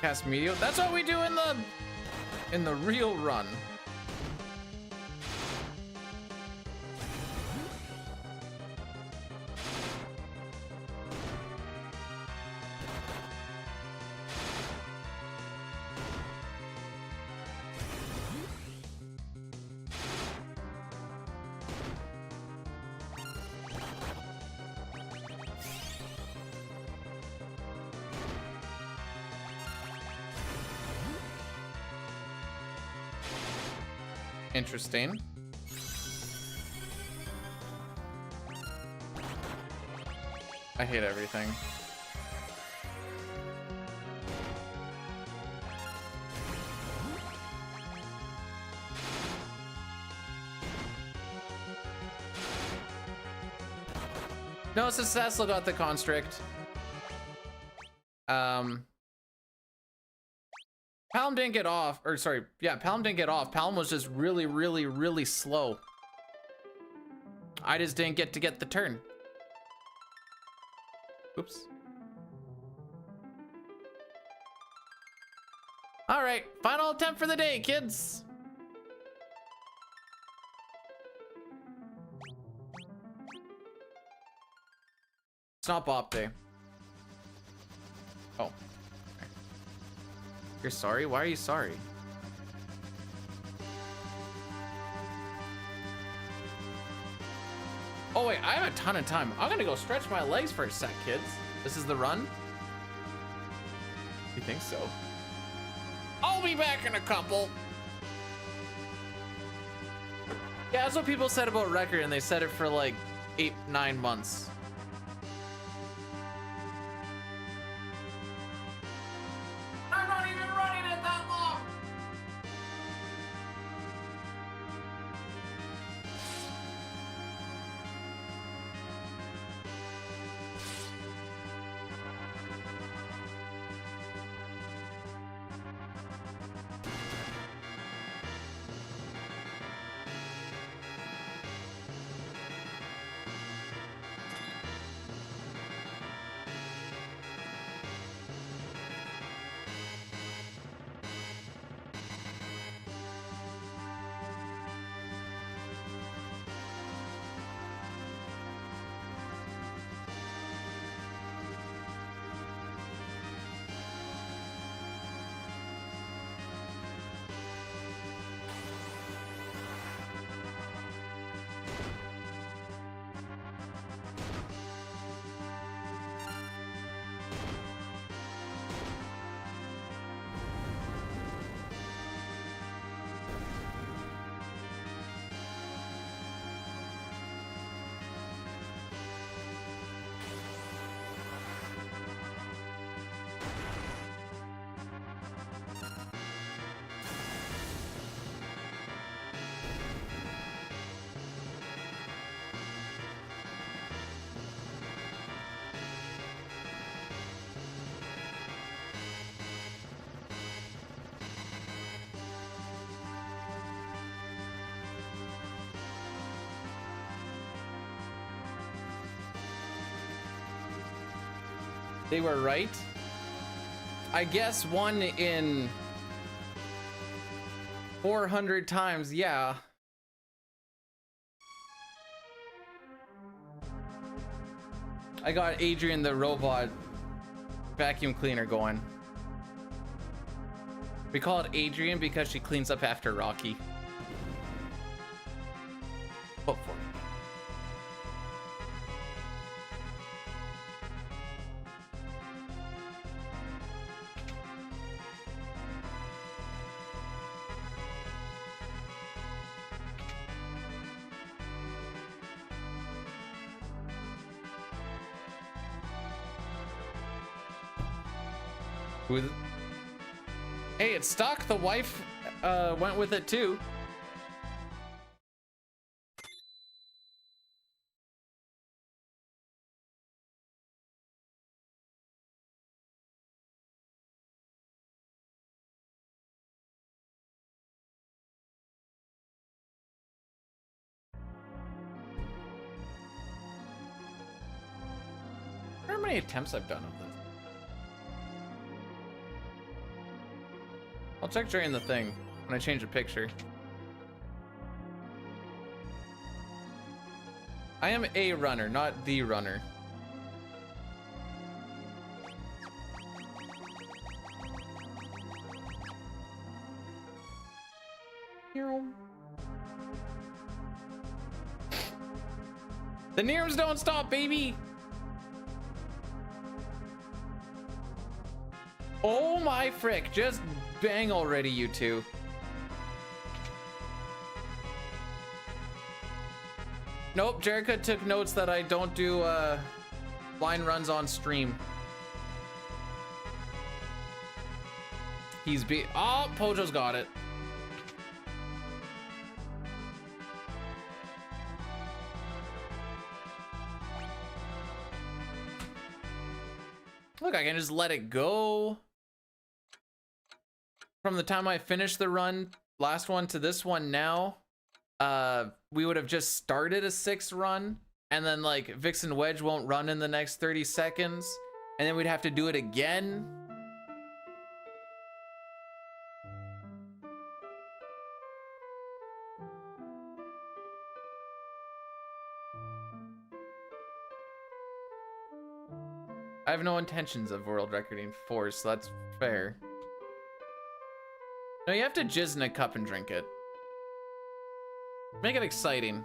Cast Meteor. That's what we do in the real run. Interesting. I hate everything. No, so Cecil got the constrict. Palom didn't get off, or sorry, yeah, Palom didn't get off. Palom was just really, really, really slow. I just didn't get to get the turn. Oops. All right, final attempt for the day, kids. It's not Bop Day. Oh. You're sorry? Why are you sorry? Oh wait, I have a ton of time. I'm gonna go stretch my legs for a sec, kids. This is the run? You think so? I'll be back in a couple. Yeah, that's what people said about record, and they said it for like 8-9 months. I'm not even running it that long. They were right. I guess 1 in 400 times, yeah. I got Adrian the robot vacuum cleaner going. We call it Adrian because she cleans up after Rocky. Vote for it. With hey, it's stock. The wife went with it too. I wonder how many attempts I've done of this. I'll check during the thing when I change the picture. I am a runner, not the runner. The Nearms don't stop, baby! Oh my frick, just bang already, you two. Nope, Jerica took notes that I don't do line runs on stream. He's oh, Pojo's got it. Look, I can just let it go. From the time I finished the run, last one to this one now, we would have just started a 6 run, and then like Vixen Wedge won't run in the next 30 seconds, and then we'd have to do it again. I have no intentions of world recording 4, so that's fair. No, you have to jizz in a cup and drink it. Make it exciting.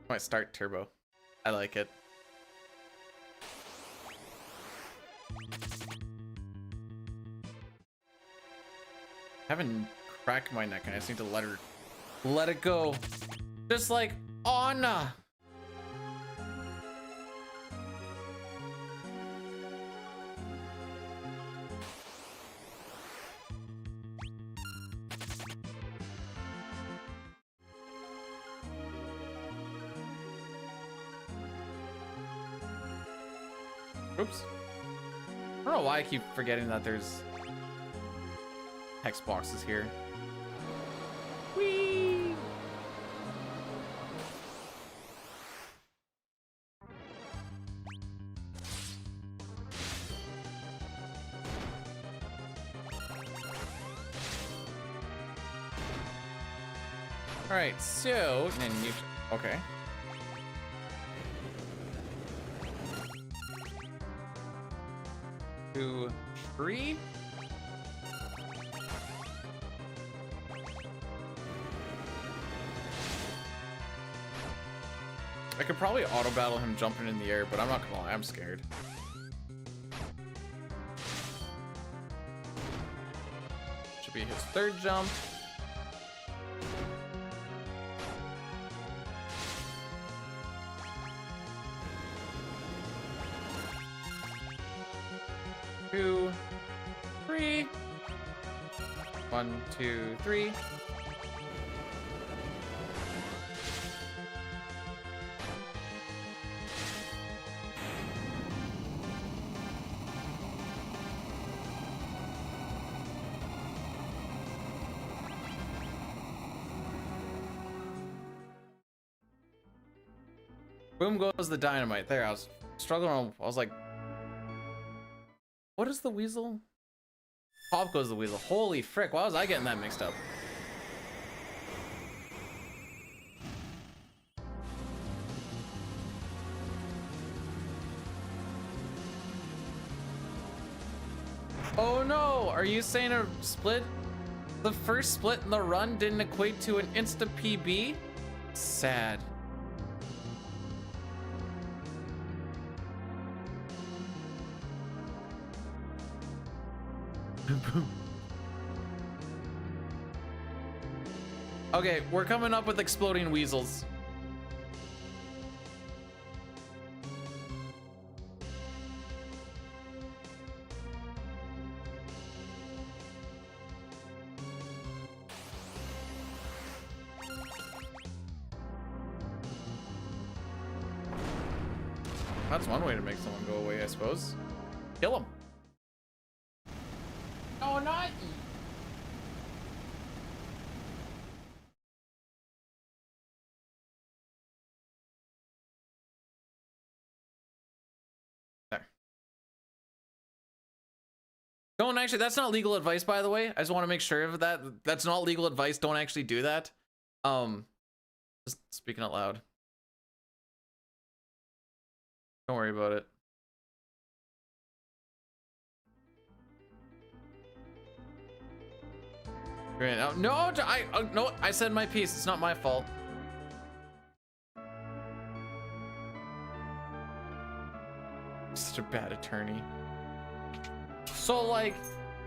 Might start turbo. I like it. Haven't cracked my neck, and I just need to let it go. Just like Anna. Oops. I don't know why I keep forgetting that there's text boxes here. Whee! All right, so then you okay. To tree. I could probably auto battle him jumping in the air, but I'm not gonna lie, I'm scared. Should be his third jump. Two, three. 1, 2, 3. Boom goes the dynamite. There, I was struggling. I was like, what is the weasel? Popco's the weasel. Holy frick, why was I getting that mixed up? Oh no, are you saying a split? The first split in the run didn't equate to an insta PB? Sad. Okay, we're coming up with exploding weasels. That's one way to make someone go away, I suppose. Kill him. No, not you. There. Don't actually, that's not legal advice, by the way. I just want to make sure of that. That's not legal advice. Don't actually do that. Just speaking out loud. Don't worry about it. Great. No, no, I said my piece. It's not my fault. Such a bad attorney. So, like,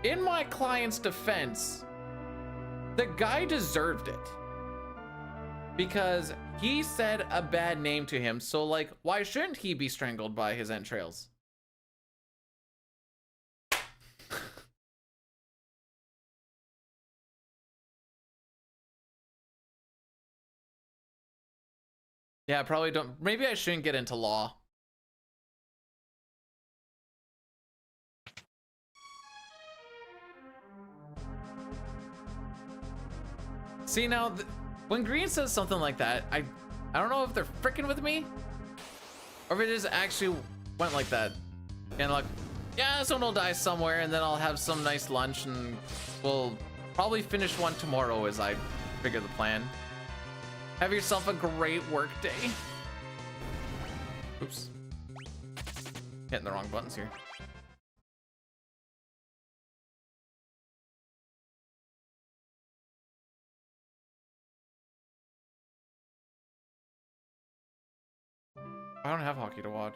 in my client's defense, the guy deserved it. Because he said a bad name to him. So, like, why shouldn't he be strangled by his entrails? Yeah, probably don't. Maybe I shouldn't get into law. See, now, when Green says something like that, I don't know if they're freaking with me or if it just actually went like that. And like, yeah, someone will die somewhere and then I'll have some nice lunch and we'll probably finish one tomorrow as I figure the plan. Have yourself a great work day. Oops. Hitting the wrong buttons here. I don't have hockey to watch.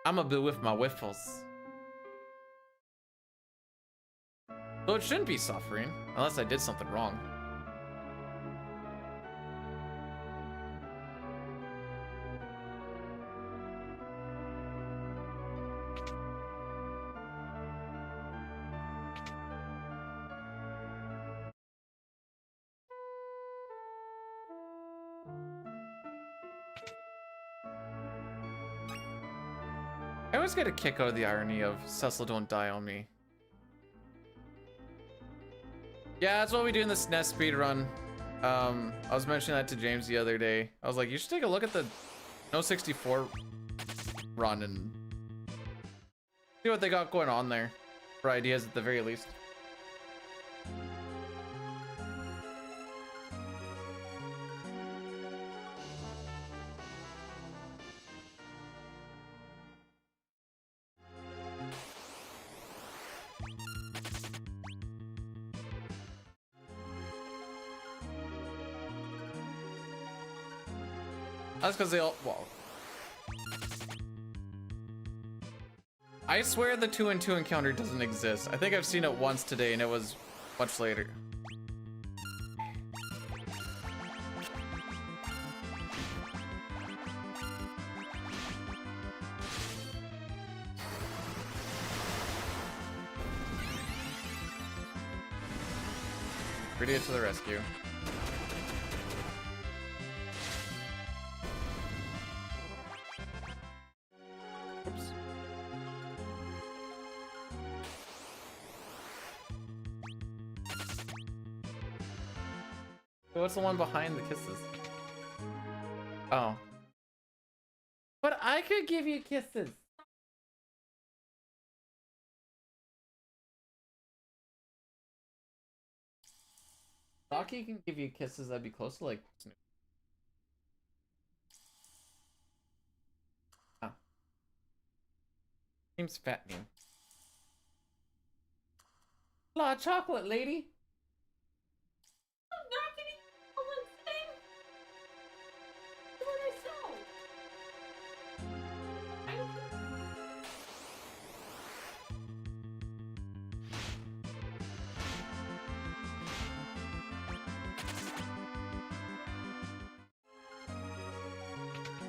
I'm a bit with my whiffles. So it shouldn't be suffering, unless I did something wrong. I always get a kick out of the irony of Cecil don't die on me. Yeah, that's what we do in the SNES speedrun. I was mentioning that to James the other day. I was like, you should take a look at the No 64 run and see what they got going on there for ideas at the very least. That's because they all, well, I swear the 2 and 2 encounter doesn't exist. I think I've seen it once today and it was much later. Idiot to the rescue. Oops. What's the one behind the kisses? Oh. But I could give you kisses. Saki can give you kisses. That'd be close to like Snoop. Ah. Seems fattening. La chocolate lady. I'm not getting all one thing. What I saw.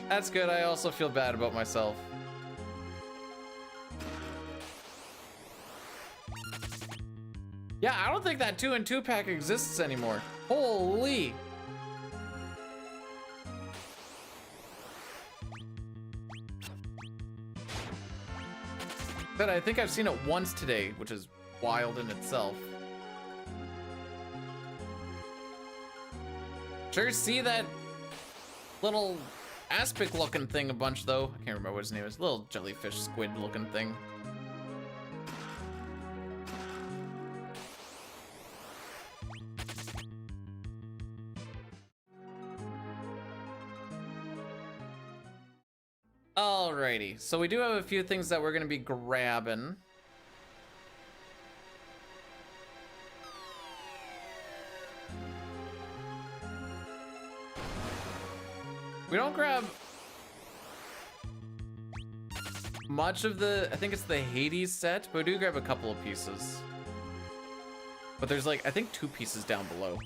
That's good. I also feel bad about myself. Yeah, I don't think that 2 and 2 pack exists anymore. Holy. But I think I've seen it once today, which is wild in itself. Sure see that little aspic looking thing a bunch though. I can't remember what his name is. Little jellyfish squid looking thing. Alrighty, so we do have a few things that we're gonna be grabbing. We don't grab much of the, I think it's the Hades set, but we do grab a couple of pieces. But there's like, I think 2 pieces down below.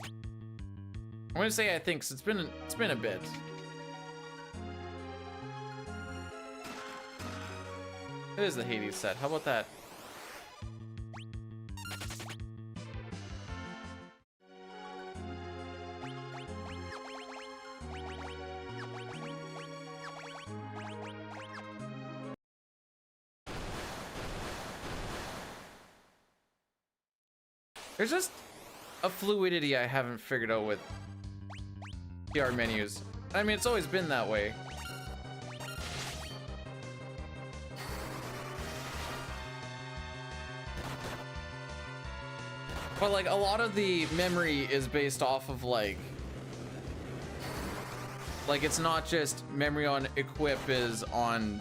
I'm gonna say I think, 'cause it's been a bit. It is the Hades set. How about that? There's just a fluidity I haven't figured out with PR menus. I mean, it's always been that way. But like a lot of the memory is based off of like it's not just memory on equip is on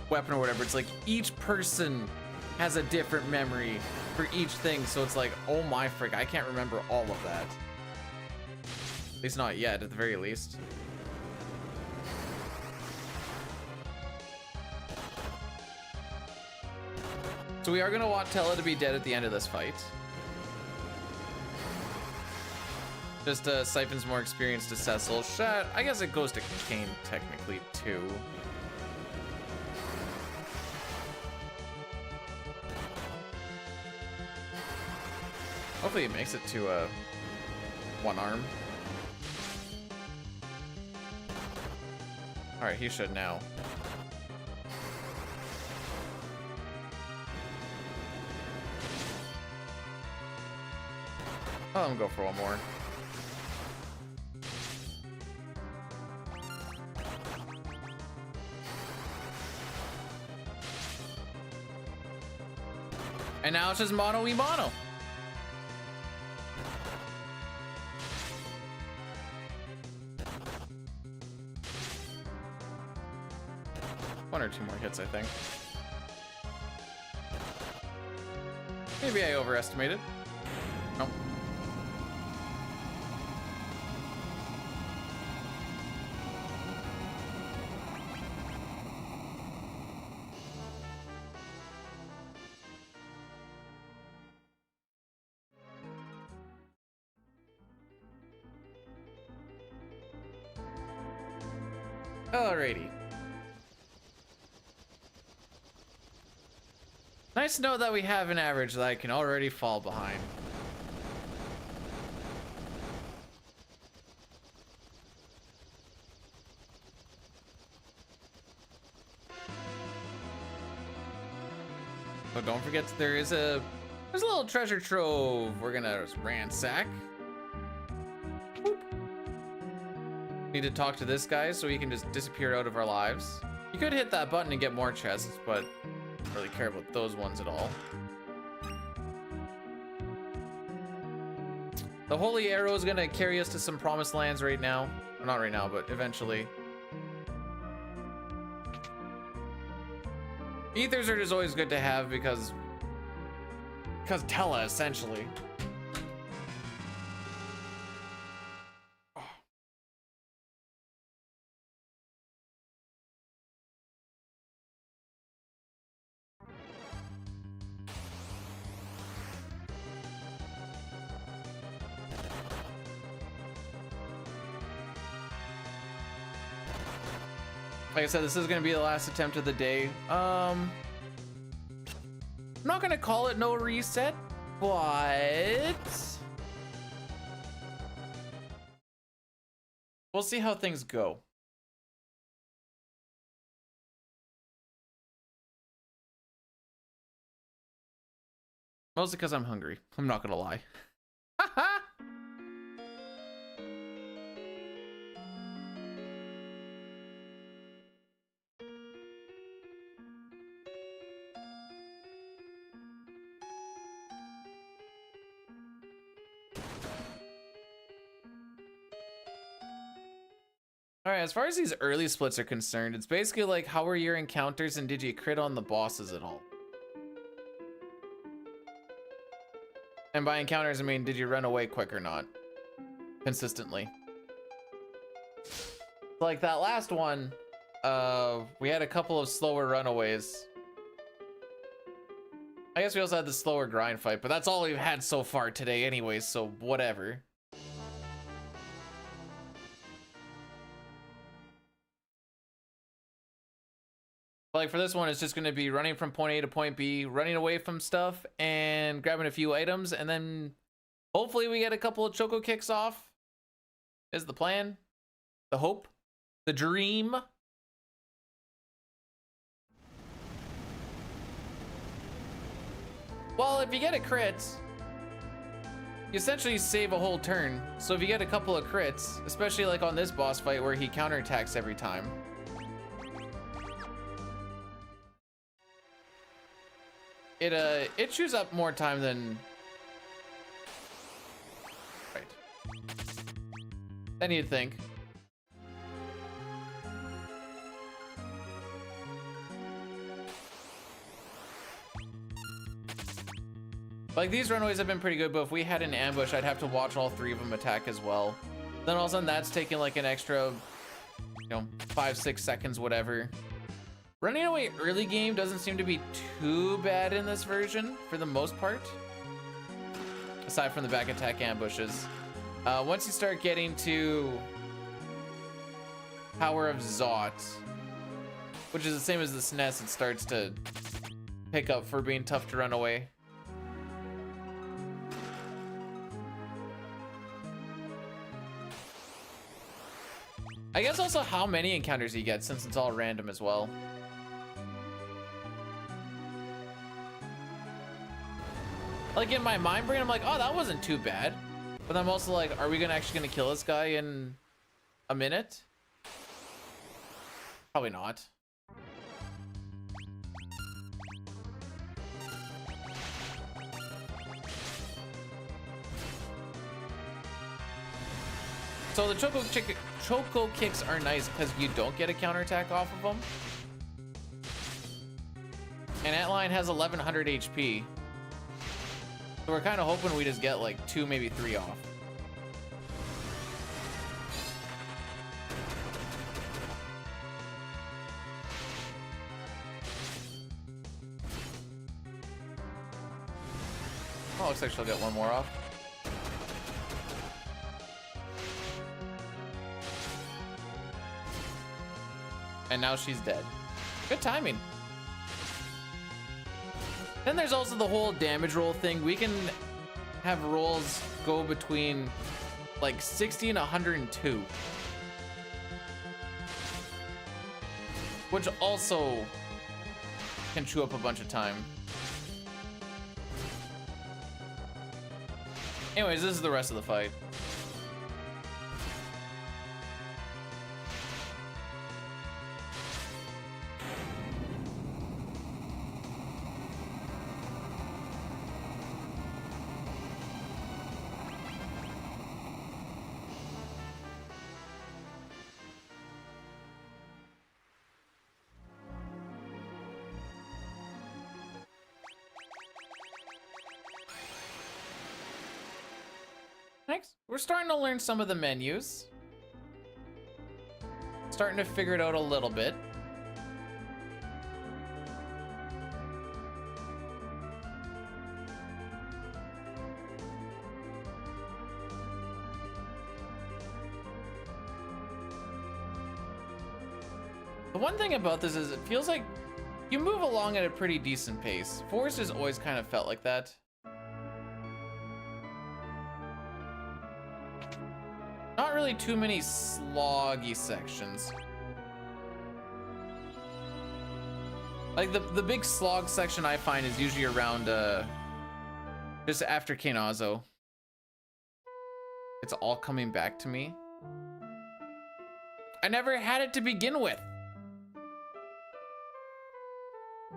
weapon or whatever. It's like each person has a different memory for each thing. So it's like, oh my frick, I can't remember all of that. At least not yet, at the very least. So we are gonna want Tella to be dead at the end of this fight. Just siphons more experience to Cecil. Shit, I guess it goes to Kane technically too. Hopefully it makes it to one arm. All right, he should now. I'll let him go for one more. And now it's just mono e mono. One or two more hits, I think. Maybe I overestimated. Nope. Alrighty. Nice to know that we have an average that I can already fall behind. But don't forget there's a little treasure trove we're gonna ransack. Boop. Need to talk to this guy so he can just disappear out of our lives. You could hit that button and get more chests, but I don't really care about those ones at all. The Holy Arrow is gonna carry us to some promised lands right now. Well, not right now, but eventually. Ethers are just always good to have because Tella, essentially. Like I said, this is gonna be the last attempt of the day. I'm not gonna call it no reset, but we'll see how things go. Mostly because I'm hungry. I'm not gonna lie. All right, as far as these early splits are concerned, it's basically like, how were your encounters and did you crit on the bosses at all? And by encounters, I mean, did you run away quick or not? Consistently. Like that last one, we had a couple of slower runaways. I guess we also had the slower grind fight, but that's all we've had so far today anyways, so whatever. Like for this one, it's just going to be running from point A to point B, running away from stuff and grabbing a few items, and then hopefully we get a couple of choco kicks off is the plan, the hope, the dream. Well, if you get a crit, you essentially save a whole turn. So if you get a couple of crits, especially like on this boss fight where he counterattacks every time, it chews up more time than than you'd think. Like these runaways have been pretty good, but if we had an ambush, I'd have to watch all three of them attack as well. Then all of a sudden that's taking like an extra, 5-6 seconds, whatever. Running away early game doesn't seem to be too bad in this version for the most part. Aside from the back attack ambushes. Once you start getting to Power of Zot, which is the same as the SNES, it starts to pick up for being tough to run away. I guess also how many encounters you get, since it's all random as well. Like in my mind brain, I'm like, oh, that wasn't too bad. But I'm also like, are we actually gonna kill this guy in a minute? Probably not. So the choco kicks are nice because you don't get a counterattack off of them. And Antline has 1100 HP. So we're kind of hoping we just get like 2, maybe 3 off. Oh, looks like she'll get 1 more off. And now she's dead. Good timing. Then there's also the whole damage roll thing. We can have rolls go between like 60 and 102. Which also can chew up a bunch of time. Anyways, this is the rest of the fight. Thanks. We're starting to learn some of the menus. Starting to figure it out a little bit. The one thing about this is it feels like you move along at a pretty decent pace. Forest has always kind of felt like that. Not really too many sloggy sections. Like the big slog section I find is usually around just after Kanazo. It's all coming back to me. I never had it to begin with.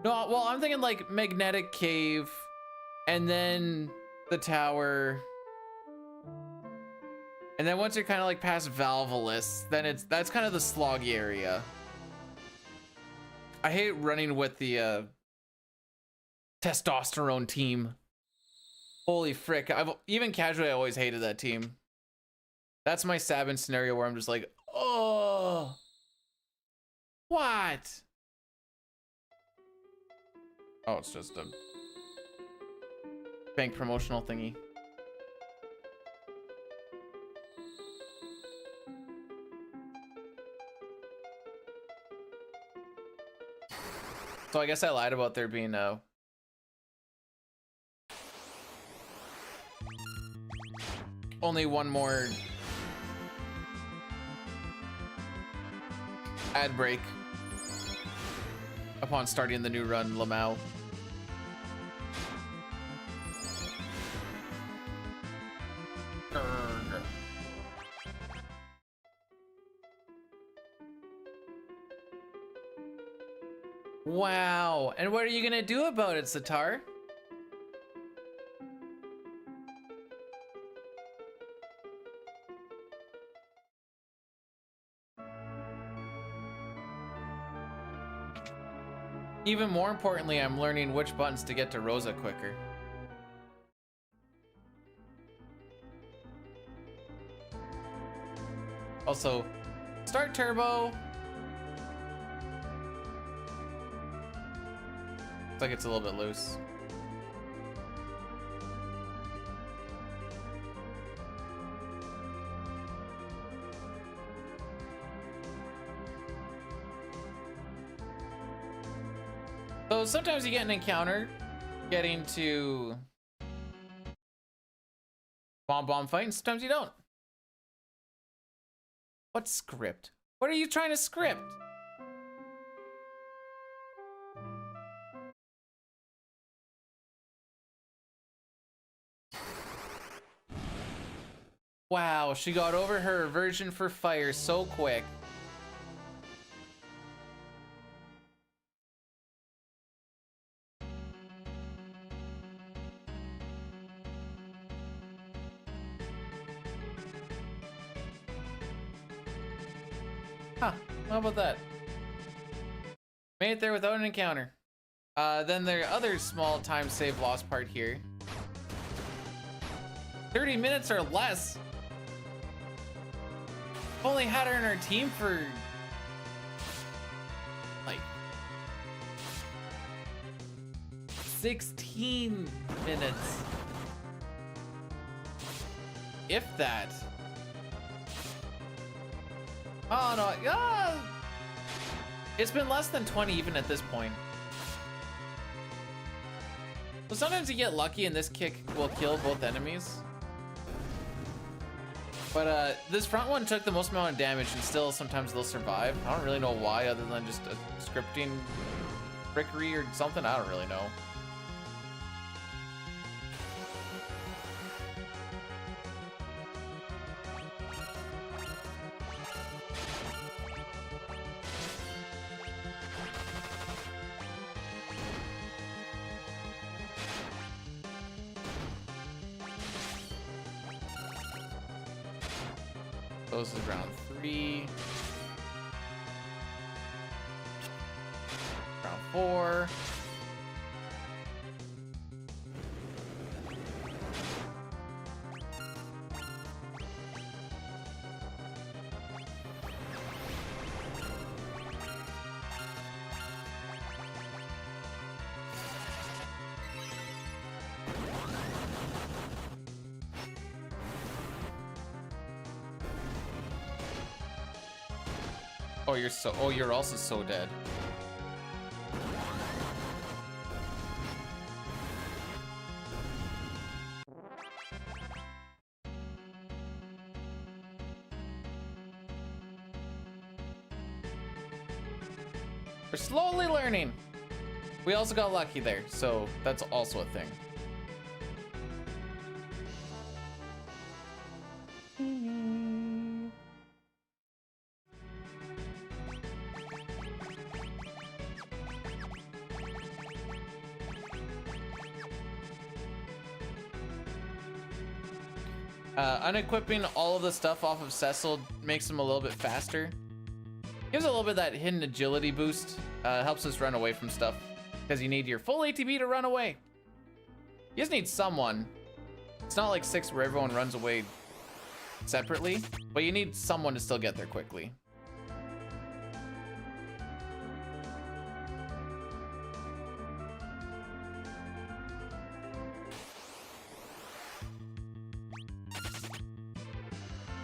No, well, I'm thinking like Magnetic Cave and then the tower. And then once you're kind of like past Valvolus, then that's kind of the sloggy area. I hate running with the testosterone team. Holy frick. Even casually, I always hated that team. That's my Sabin scenario where I'm just like, oh, what? Oh, it's just a bank promotional thingy. So I guess I lied about there being only one more ad break upon starting the new run, Lamau. Wow, and what are you gonna do about it, Sitar? Even more importantly, I'm learning which buttons to get to Rosa quicker. Also, start turbo. Looks like it's a little bit loose. So sometimes you get an encounter getting to bomb fight, and sometimes you don't. What script? What are you trying to script? Wow, she got over her aversion for fire so quick. Huh, how about that? Made it there without an encounter. Then the other small time save loss part here. 30 minutes or less. Only had her in our team for like 16 minutes. If that. Oh no, it's been less than 20 even at this point. So sometimes you get lucky and this kick will kill both enemies. But this front one took the most amount of damage and still sometimes they'll survive. I don't really know why other than just a scripting trickery or something. I don't really know. This is round 3. Round 4. Oh, you're also so dead. We're slowly learning. We also got lucky there, so that's also a thing. Unequipping all of the stuff off of Cecil makes him a little bit faster. Gives a little bit of that hidden agility boost. Helps us run away from stuff. Because you need your full ATB to run away. You just need someone. It's not like 6 where everyone runs away separately. But you need someone to still get there quickly.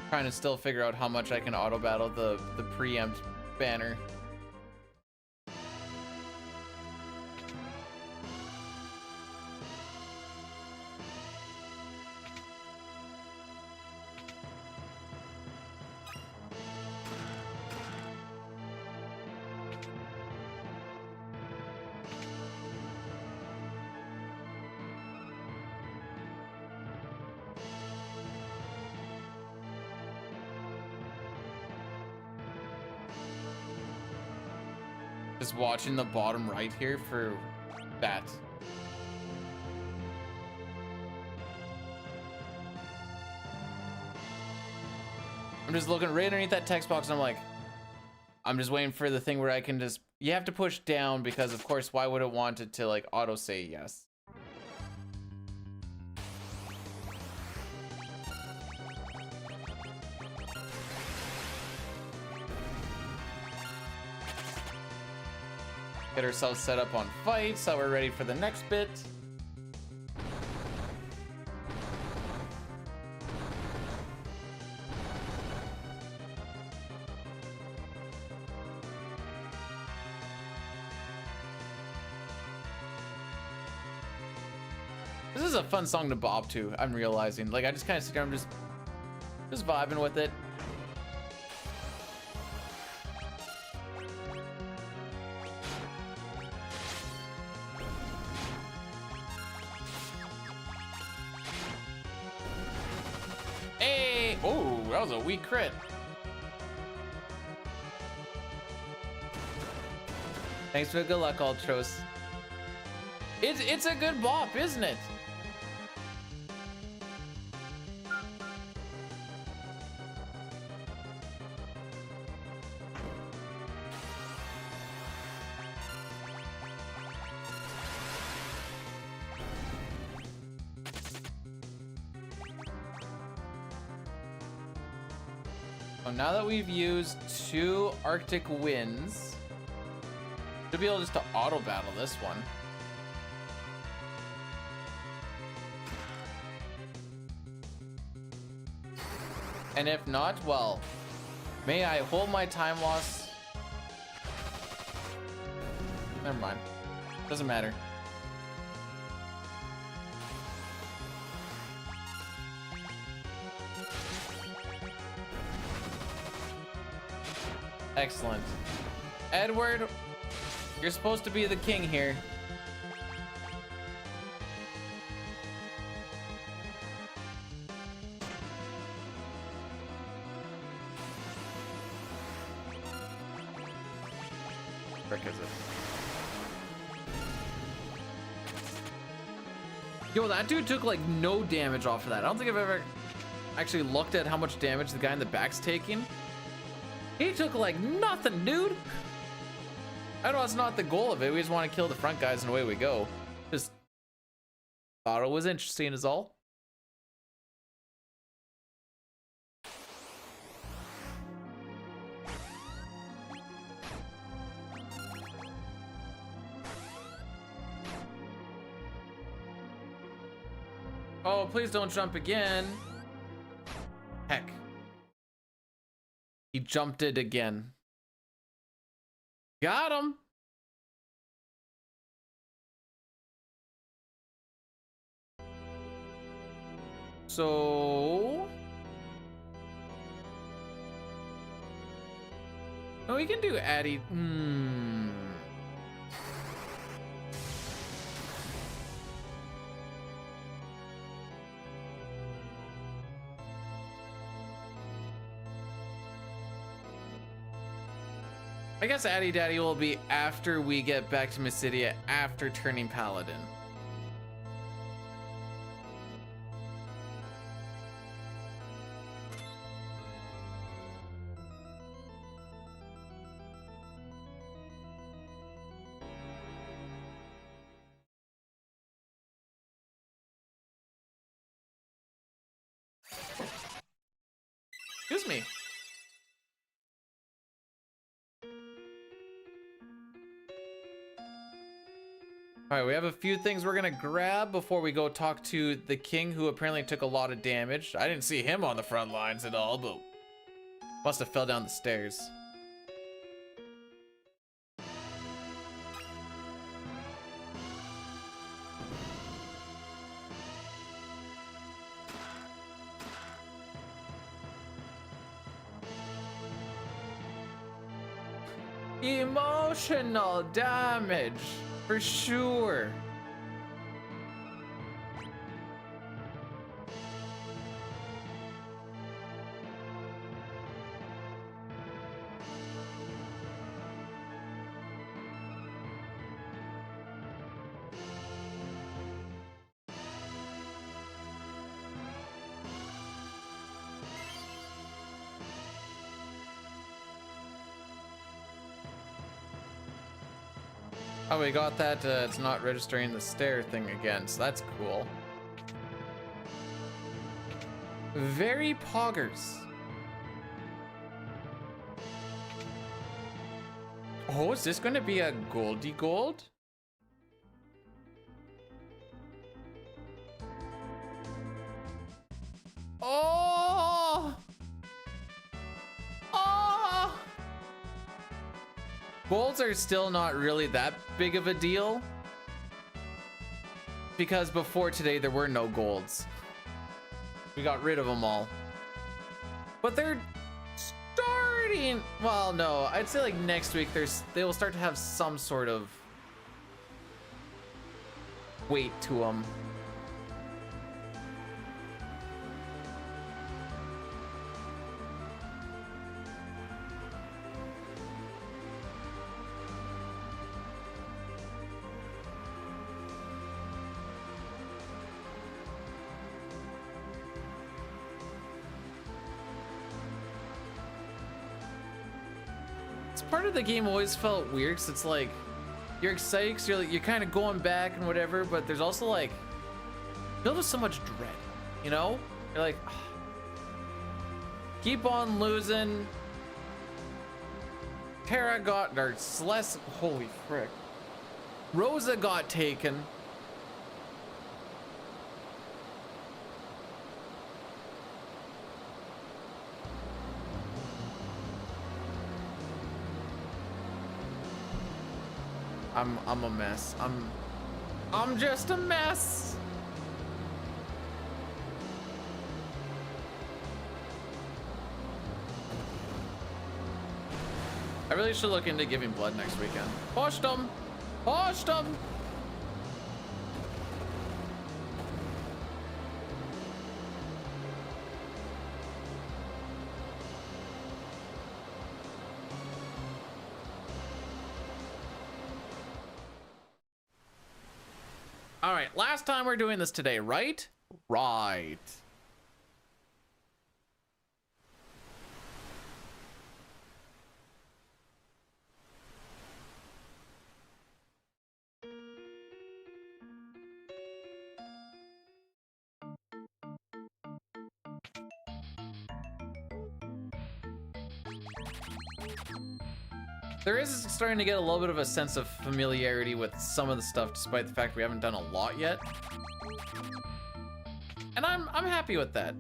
Trying to still figure out how much I can auto battle the preempt banner. Just watching the bottom right here for that. I'm just looking right underneath that text box and I'm like, I'm just waiting for the thing where I can just, you have to push down because of course, why would it want it to like auto say yes? Get ourselves set up on fight so we're ready for the next bit. This is a fun song to bop to, I'm realizing. Like I just kind of sit here, I'm just vibing with it. Oh, that was a weak crit. Thanks for the good luck, Ultros. It's a good bop, isn't it? Now that we've used 2 Arctic winds, to be able just to auto battle this one. And if not, well, may I hold my time loss. Never mind. Doesn't matter. Excellent. Edward, you're supposed to be the king here. Frick is it? Yo, that dude took like no damage off of that. I don't think I've ever actually looked at how much damage the guy in the back's taking. He took like nothing, dude. I know it's not the goal of it. We just want to kill the front guys and away we go. Just thought it was interesting is all. Oh, please don't jump again. Heck. He jumped it again. Got him. So no, we can do Addy. I guess Addy Daddy will be after we get back to Mysidia, after turning Paladin. Excuse me. All right, we have a few things we're gonna grab before we go talk to the king, who apparently took a lot of damage. I didn't see him on the front lines at all, but must have fell down the stairs. Emotional damage, for sure. Oh, we got that. It's not registering the stair thing again, so that's cool. Very poggers. Oh, is this going to be a Goldie Gold? Oh! Oh! Golds are still not really that big of a deal, because before today there were no golds. We got rid of them all. But they're starting, well, no, I'd say like next week they will start to have some sort of weight to them. Part of the game always felt weird, because it's like you're excited because you're kind of going back and whatever, but there's also like filled with so much dread, you know? You're like, "Ugh. Keep on losing." Terra got, or Celeste, holy frick, Rosa got taken. I'm a mess. I'm just a mess. I really should look into giving blood next weekend. Pushed them. Pushed them. All right, last time we're doing this today, right? Right. There is starting to get a little bit of a sense of familiarity with some of the stuff, despite the fact we haven't done a lot yet. And I'm happy with that.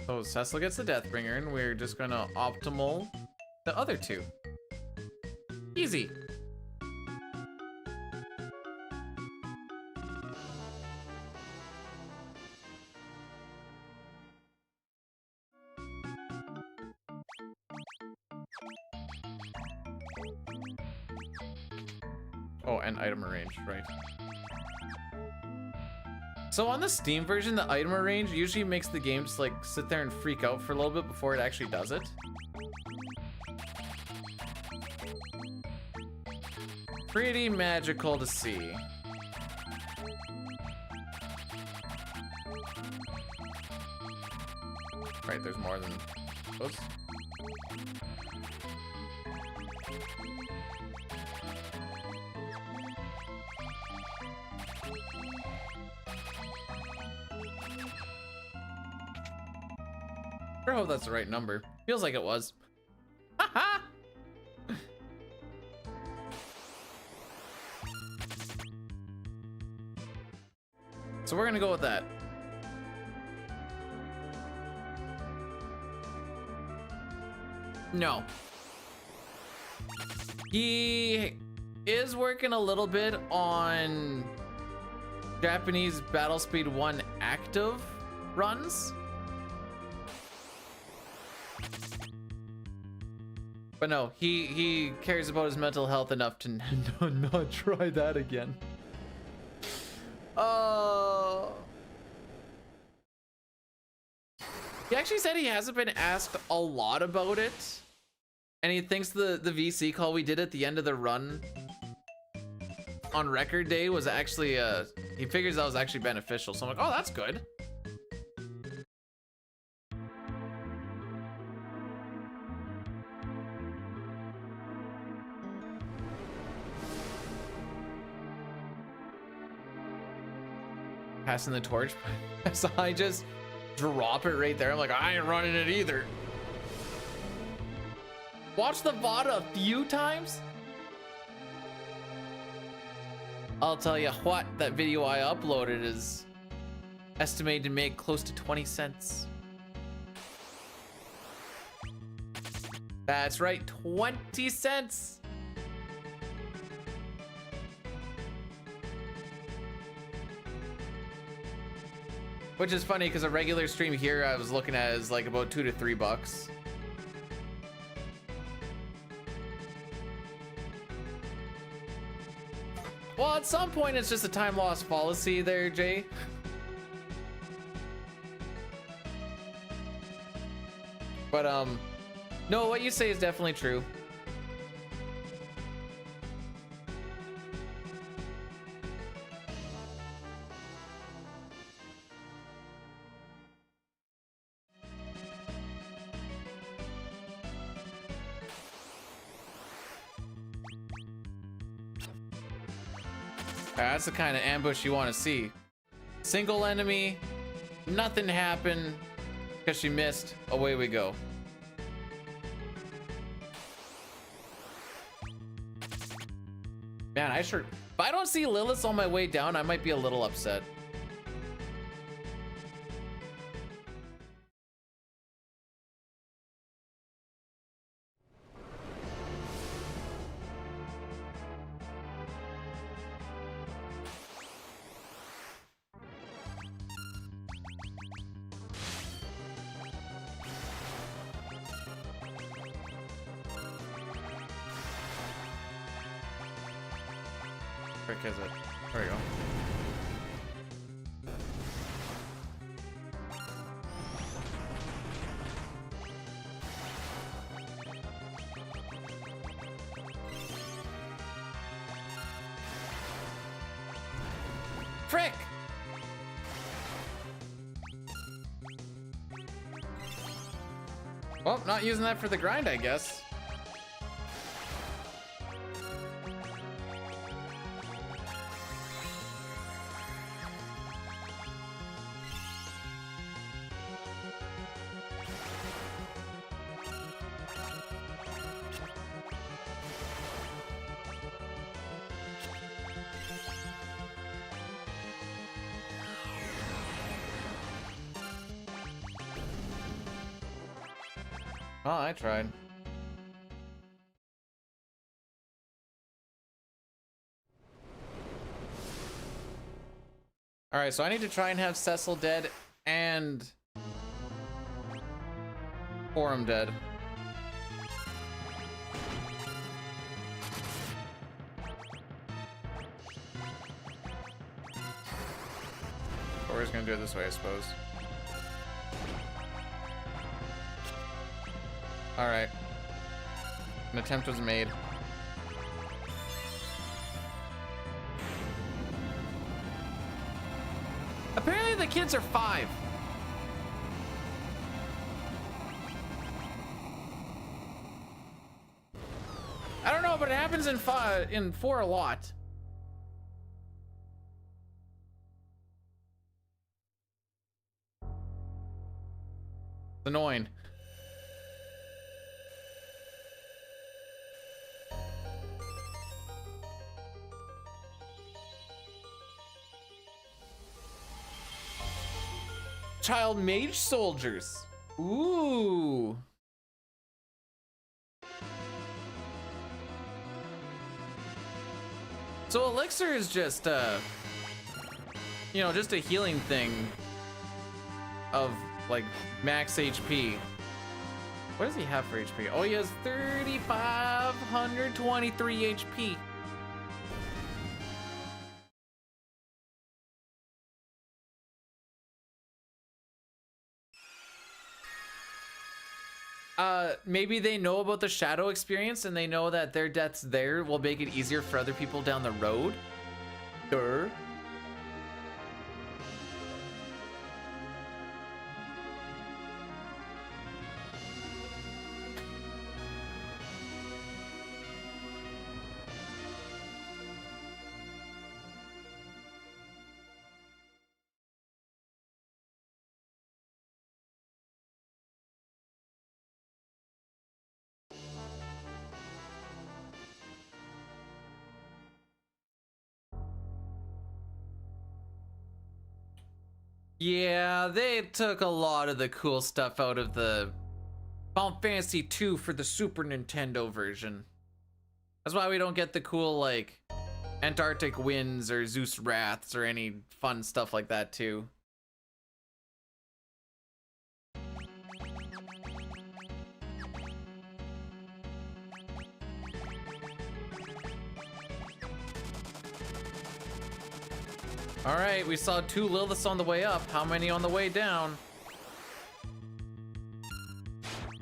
So Cecil gets the Deathbringer, and we're just gonna optimal the other two. Easy. Oh, and item arrange, right. So on the Steam version, the item arrange usually makes the game just like sit there and freak out for a little bit before it actually does it. Pretty magical to see. Right, there's more than those. I hope that's the right number. Feels like it was. Haha! So we're gonna go with that. No. He is working a little bit on Japanese Battle Speed 1 active runs. But no, he cares about his mental health enough to not try that again. He actually said he hasn't been asked a lot about it. And he thinks the VC call we did at the end of the run on record day was actually, he figures that was actually beneficial. So I'm like, oh, that's good. Passing the torch. So I just drop it right there. I'm like, I ain't running it either. Watch the VOD a few times. I'll tell you what, that video I uploaded is estimated to make close to 20 cents. That's right, 20 cents. Which is funny because a regular stream here I was looking at is like about $2 to $3. Well, at some point it's just a time loss fallacy there, Jay. But no, what you say is definitely true. That's the kind of ambush you want to see. Single enemy, nothing happened because she missed. Away we go. Man, if I don't see Lilith on my way down, I might be a little upset. Is it? There we go. Frick! Well, not using that for the grind, I guess. Oh, I tried. All right, so I need to try and have Cecil dead and Forum dead. Or we're just gonna do it this way, I suppose. All right, an attempt was made. Apparently the kids are 5. I don't know, but it happens in 4 a lot. It's annoying. Child mage soldiers. Ooh. So elixir is just you know, just a healing thing of like max HP. What does he have for HP? Oh, he has 3,523 HP. Maybe they know about the shadow experience and they know that their deaths there will make it easier for other people down the road. Sure. Yeah, they took a lot of the cool stuff out of the Final Fantasy 2 for the Super Nintendo version. That's why we don't get the cool, like, Antarctic Winds or Zeus Wraths or any fun stuff like that, too. All right, we saw 2 Liliths on the way up. How many on the way down?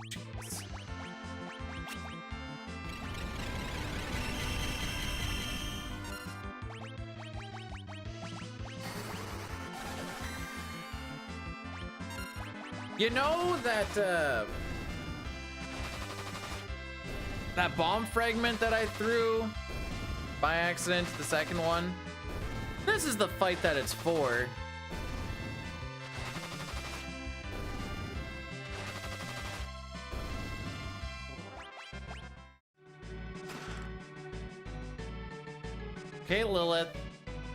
Jeez. You know that that bomb fragment that I threw by accident, the second one? This is the fight that it's for. Okay, Lilith,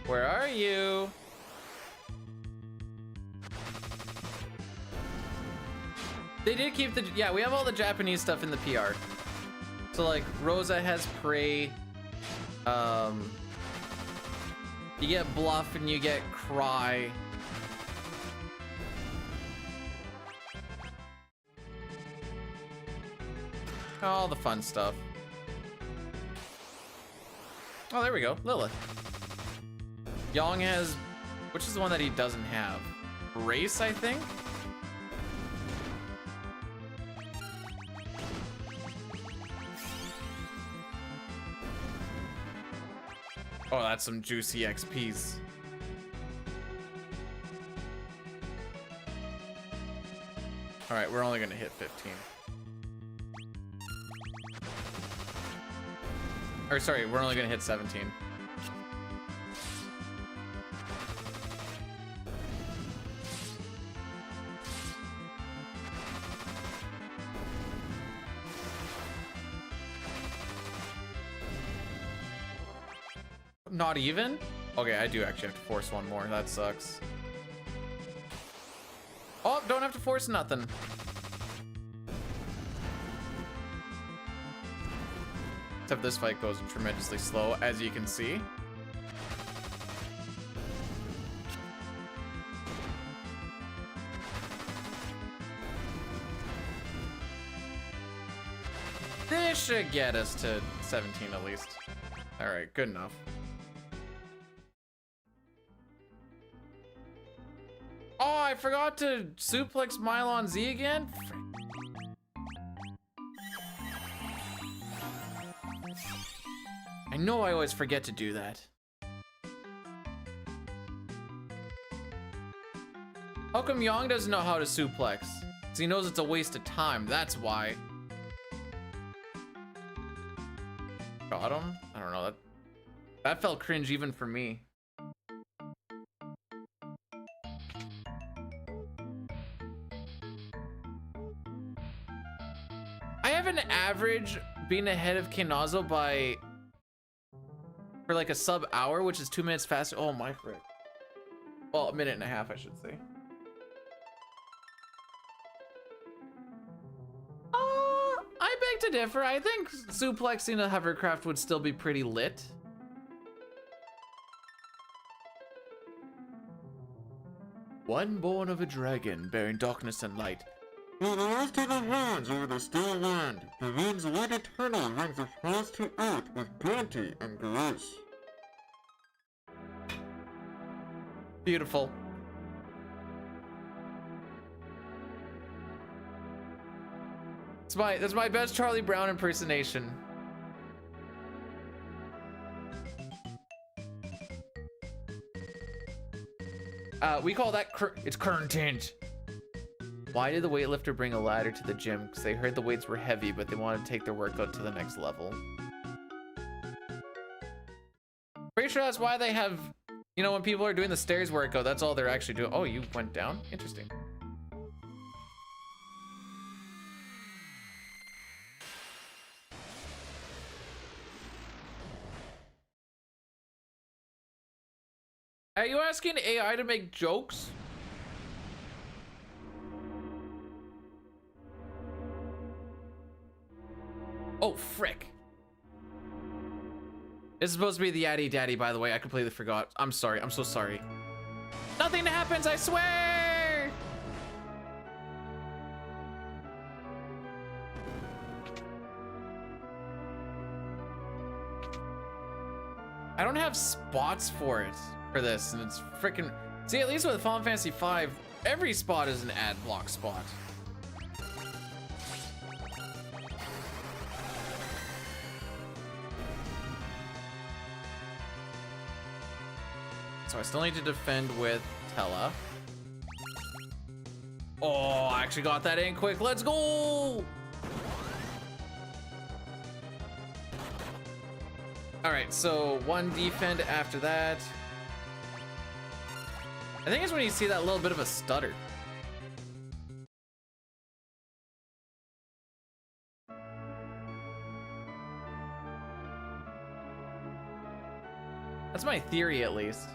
where are you? They did keep the, yeah, we have all the Japanese stuff in the PR. So like Rosa has Prey, you get Bluff and you get Cry. All the fun stuff. Oh, there we go, Lilith. Yong has, which is the one that he doesn't have? Race, I think? Oh, that's some juicy XPs. All right, we're only gonna hit 15. Or sorry, we're only gonna hit 17. Not even? Okay, I do actually have to force one more. That sucks. Oh, don't have to force nothing. Except this fight goes tremendously slow, as you can see. This should get us to 17 at least. All right, good enough. Oh, I forgot to suplex Mylon Z again? Frick. I know I always forget to do that. How come Yang doesn't know how to suplex? 'Cause he knows it's a waste of time, that's why. Got him? I don't know, that felt cringe even for me. I have an average being ahead of Kinazo by for like a sub hour, which is 2 minutes faster. Oh my frick. Well, a minute and a half, I should say. I beg to differ. I think suplexing a hovercraft would still be pretty lit. One born of a dragon, bearing darkness and light. While the rest of them runs over the still land, the winds light eternal brings the frost to earth with plenty and grace. Beautiful. That's my best Charlie Brown impersonation. We call that it's content. Why did the weightlifter bring a ladder to the gym? Because they heard the weights were heavy, but they wanted to take their workout to the next level. Pretty sure that's why they have, you know, when people are doing the stairs workout, that's all they're actually doing. Oh, you went down? Interesting. Are you asking AI to make jokes? Oh, frick. This is supposed to be the Yaddy Daddy, by the way. I completely forgot. I'm sorry. I'm so sorry. Nothing happens, I swear! I don't have spots for it, for this, and it's freaking... See, at least with Final Fantasy V, every spot is an ad block spot. So I still need to defend with Tella. Oh, I actually got that in quick. Let's go! All right, so one defend after that. I think it's when you see that little bit of a stutter. That's my theory, at least.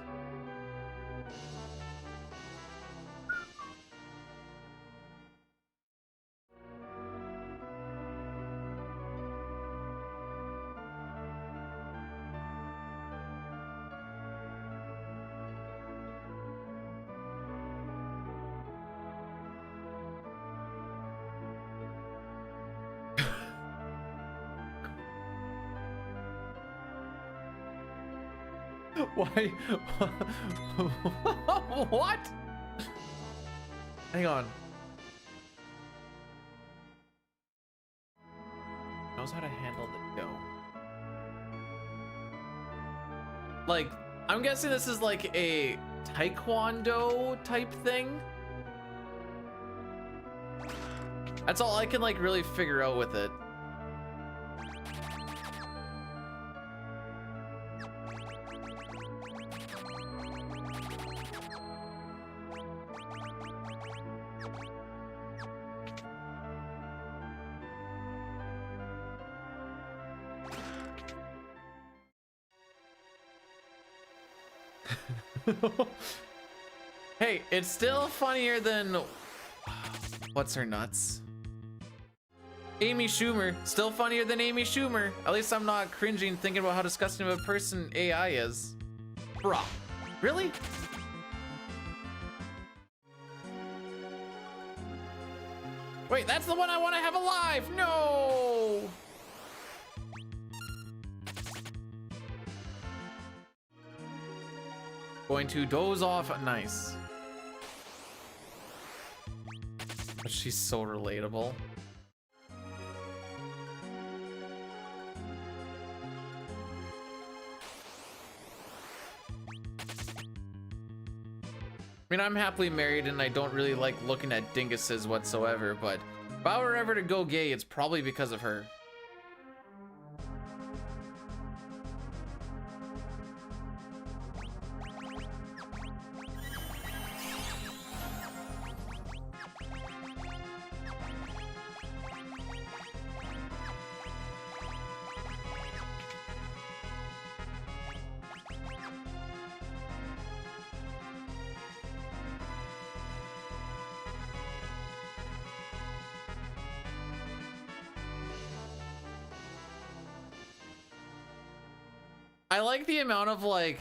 Why? What? Hang on. Knows how to handle the dough. Like, I'm guessing this is like a taekwondo type thing. That's all I can like really figure out with it. Hey, it's still funnier than what's her nuts? Amy Schumer, still funnier than Amy Schumer. At least I'm not cringing thinking about how disgusting of a person AI is. Bruh, really? Wait, that's the one I want to have alive. No. Going to doze off. Nice. But she's so relatable. I mean, I'm happily married and I don't really like looking at dinguses whatsoever, but if I were ever to go gay, it's probably because of her. I like the amount of like,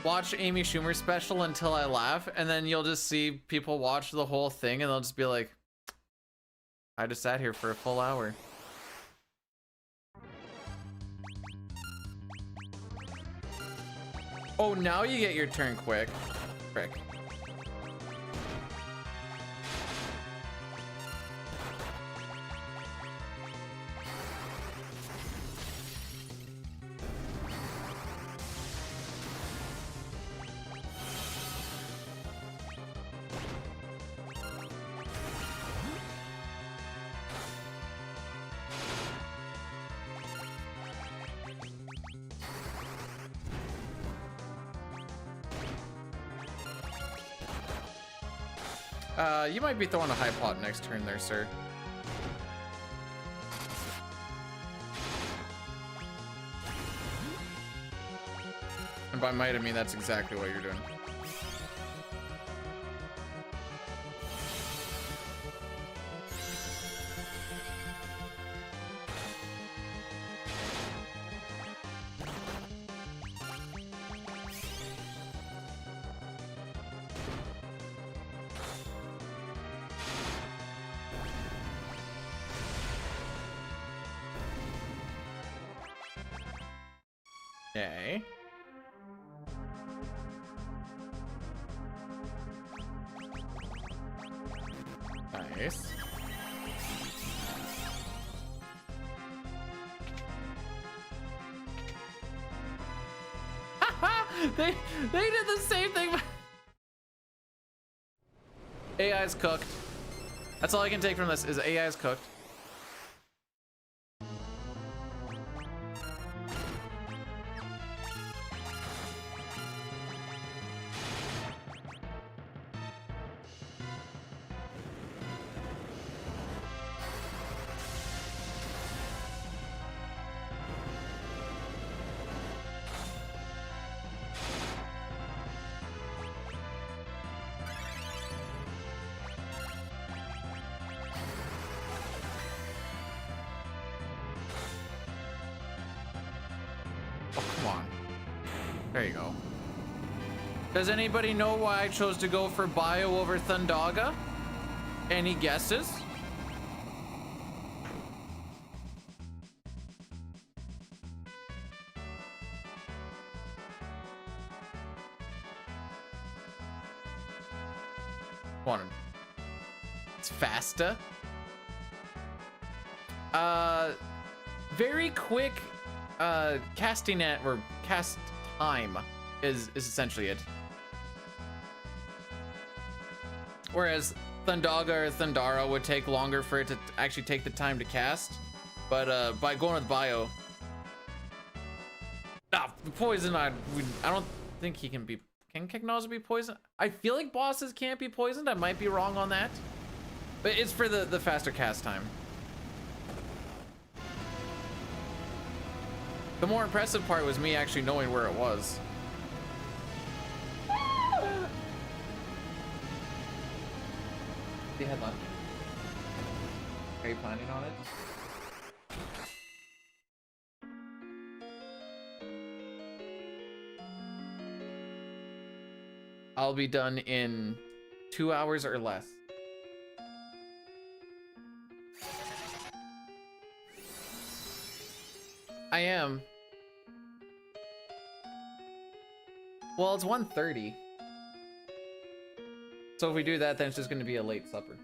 watch Amy Schumer special until I laugh, and then you'll just see people watch the whole thing and they'll just be like, I just sat here for a full hour. Oh, now you get your turn quick. Frick. You might be throwing a high pot next turn there, sir. And by might, I mean that's exactly what you're doing. Okay. Nice. they did the same thing. AI's cooked. That's all I can take from this is AI's cooked. Oh, come on. There you go. Does anybody know why I chose to go for Bio over Thundaga? Any guesses? One. It's faster. Very quick casting at or cast time is essentially it. Whereas Thundaga or Thundara would take longer for it to actually take the time to cast. But by going with Bio, the poison I don't think he can be. Can Keknaza be poisoned? I feel like bosses can't be poisoned. I might be wrong on that, but it's for the faster cast time. The more impressive part was me actually knowing where it was. You had lunch? Are you planning on it? I'll be done in 2 hours or less. I am. Well, it's 1:30. So if we do that, then it's just going to be a late supper.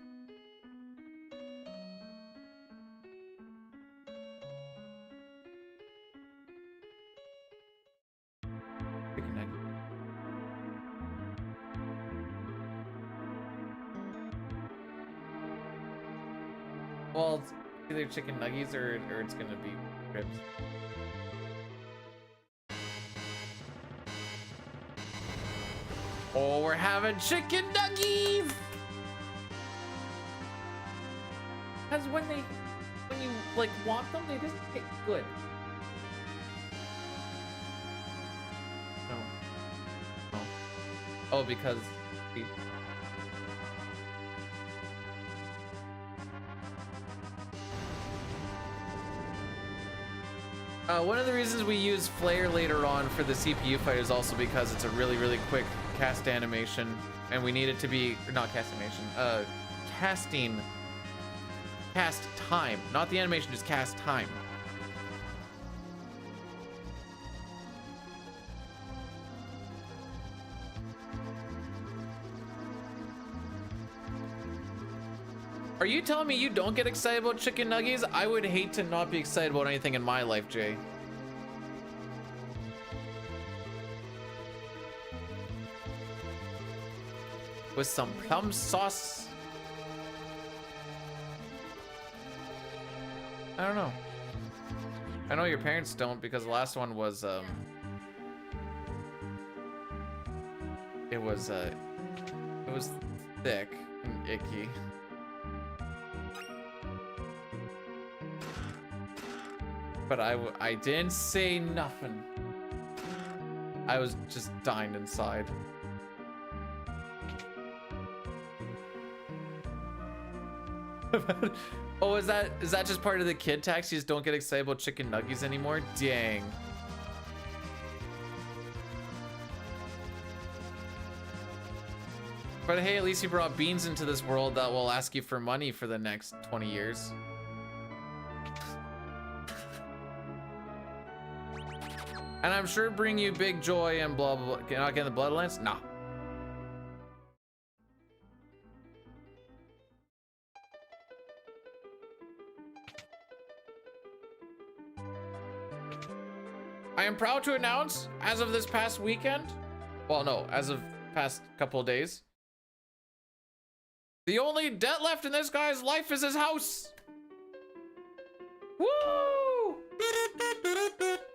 Chicken nugget. Well, it's either chicken nuggies or it's going to be ribs. Oh, we're having chicken nuggies! Because when you like want them, they just taste good. No. No. Oh, because one of the reasons we use flare later on for the CPU fight is also because it's a really quick cast animation, and we need it to be not cast animation, cast time, not the animation, just cast time. Are you telling me you don't get excited about chicken nuggies? I would hate to not be excited about anything in my life, Jay. With some plum sauce. I don't know. I know your parents don't, because the last one was it was thick and icky. But I didn't say nothing. I was just dying inside. Oh, is that just part of the kid tax? You just don't get excited about chicken nuggies anymore? Dang. But hey, at least you brought beans into this world that will ask you for money for the next 20 years. And I'm sure bring you big joy and blah blah blah. You're not getting the Bloodlands? Nah. I am proud to announce, as of this past weekend, well, no, as of past couple of days, the only debt left in this guy's life is his house. Woo!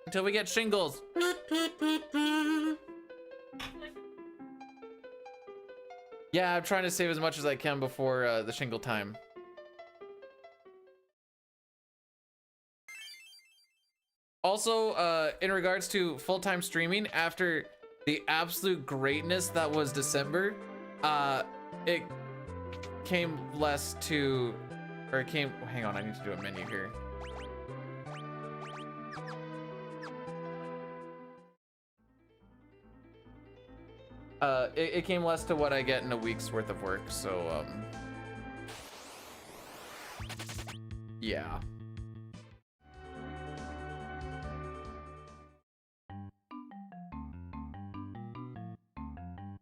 Until we get shingles. Yeah, I'm trying to save as much as I can before the shingle time. Also, in regards to full-time streaming, after the absolute greatness that was December, it came less to, or it came, hang on, I need to do a menu here. It came less to what I get in a week's worth of work, so, yeah.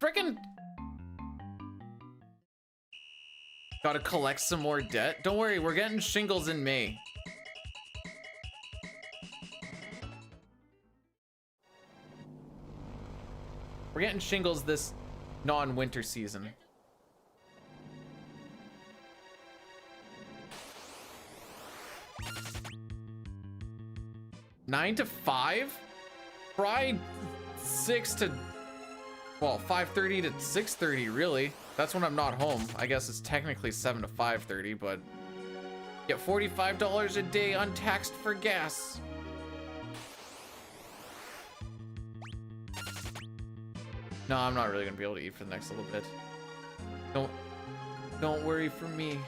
Frickin' gotta collect some more debt. Don't worry, we're getting shingles in May. We're getting shingles this non-winter season. Nine to 5? Friday 6 to, well, 5:30 to 6:30, really. That's when I'm not home. I guess it's technically 7 to 5:30, but get $45 a day untaxed for gas. No, I'm not really gonna be able to eat for the next little bit. Don't worry for me.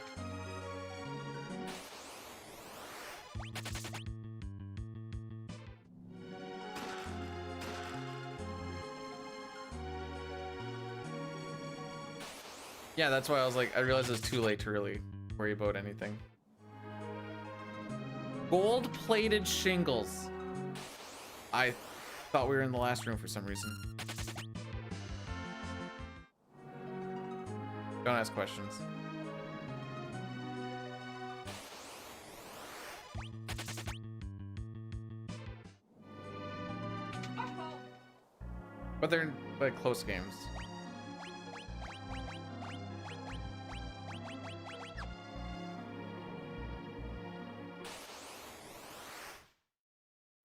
Yeah, that's why I was like, I realized it was too late to really worry about anything. Gold-plated shingles. I thought we were in the last room for some reason. Don't ask questions. But they're like close games.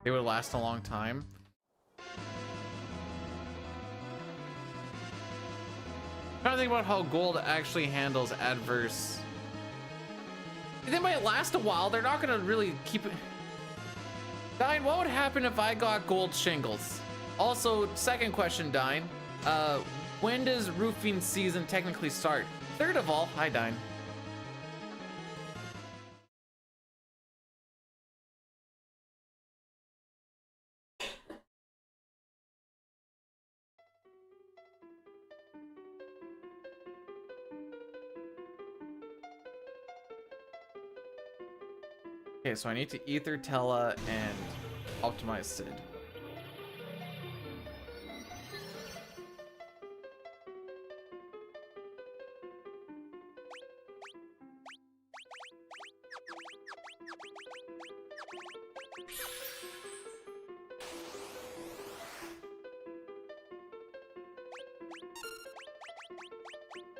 They would last a long time. Trying to think about how gold actually handles adverse. They might last a while. They're not gonna really keep it. Dine, what would happen if I got gold shingles? Also, second question, Dine. When does roofing season technically start? Third of all, hi, Dine. Okay, so I need to ether Tella and optimize Sid.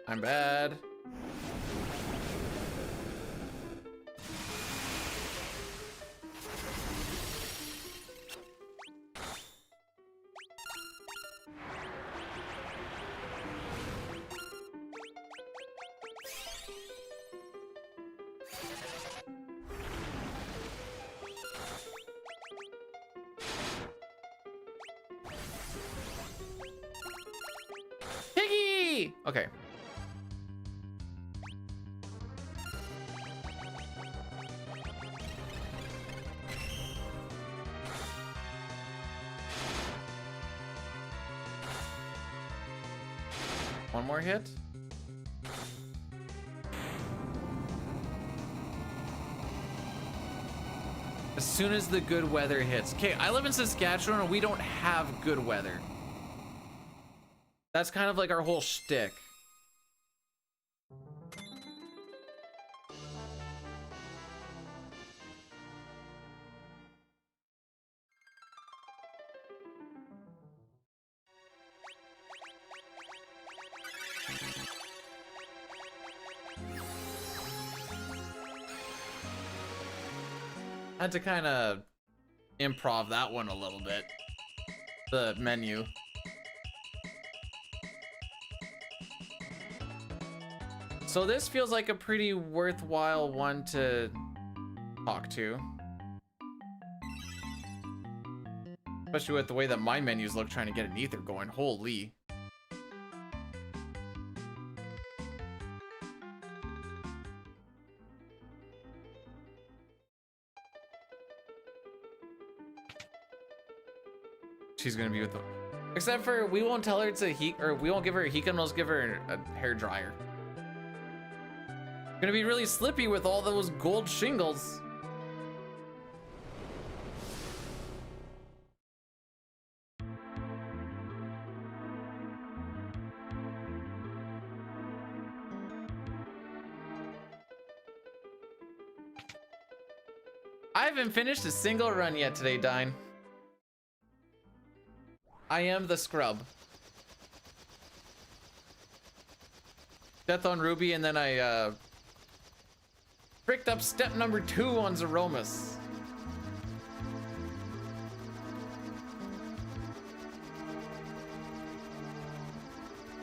I'm bad. Piggy! Okay. One more hit. As soon as the good weather hits. Okay, I live in Saskatchewan and we don't have good weather. That's kind of like our whole shtick. I had to kind of improv that one a little bit. The menu. So this feels like a pretty worthwhile one to talk to. Especially with the way that my menus look trying to get an ether going. Holy. She's gonna be with the, except for we won't tell her it's a heat, or we won't give her a Hika, we'll just give her a hair dryer. Gonna be really slippy with all those gold shingles. I haven't finished a single run yet today, Dine. I am the scrub. Death on Ruby, and then I fricked up step number 2 on Zeromus.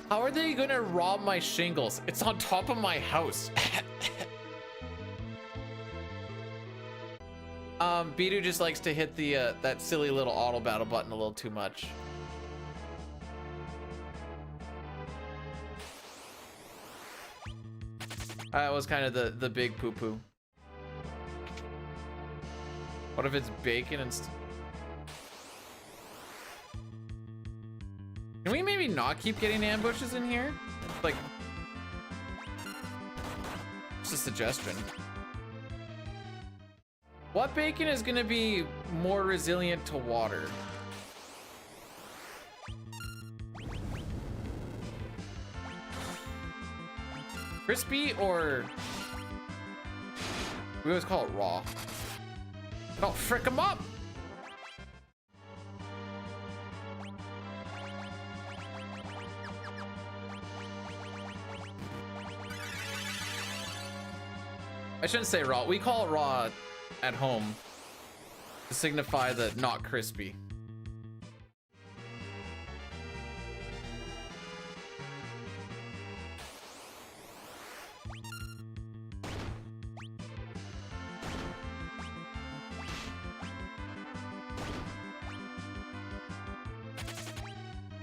How are they gonna rob my shingles? It's on top of my house. Bidu just likes to hit the that silly little auto battle button a little too much. That was kind of the big poo-poo. What if it's bacon and can we maybe not keep getting ambushes in here? Like, Just a suggestion. What bacon is gonna be more resilient to water? Crispy or we always call it raw. Oh, frick them up! I shouldn't say raw. We call it raw at home to signify the not crispy.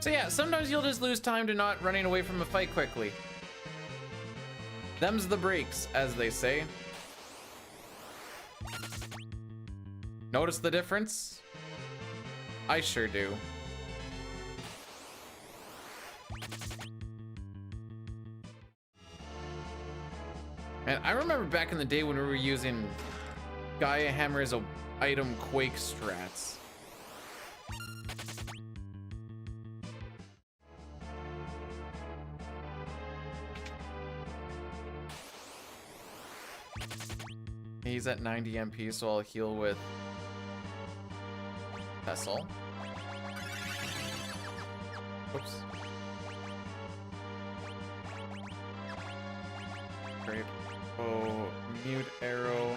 So yeah, sometimes you'll just lose time to not running away from a fight quickly. Them's the breaks, as they say. Notice the difference? I sure do. And I remember back in the day when we were using Gaia Hammer as a item Quake strats. He's at 90 MP, so I'll heal with Vessel. Oops. Great. Oh, mute arrow.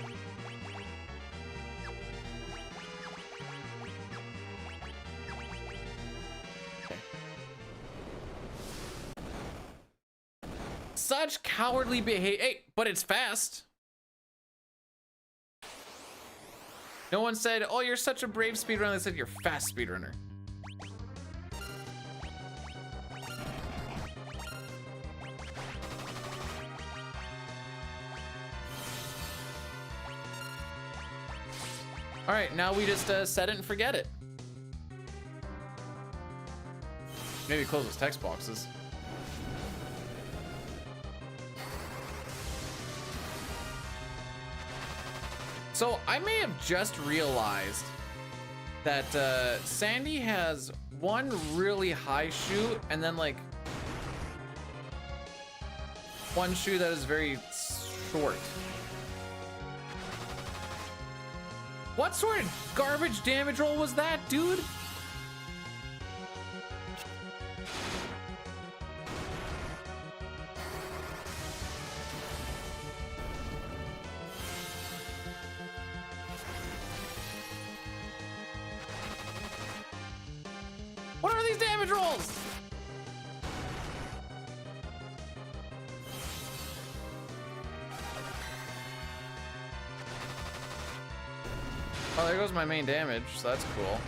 Okay. Such cowardly behavior. Hey, but it's fast. No one said, oh, you're such a brave speedrunner. They said you're fast speedrunner. All right, now we just set it and forget it. Maybe close those text boxes. So I may have just realized that Sandy has one really high shoe and then like one shoe that is very short. What sort of garbage damage roll was that, dude? What are these damage rolls? Oh, there goes my main damage, so that's cool.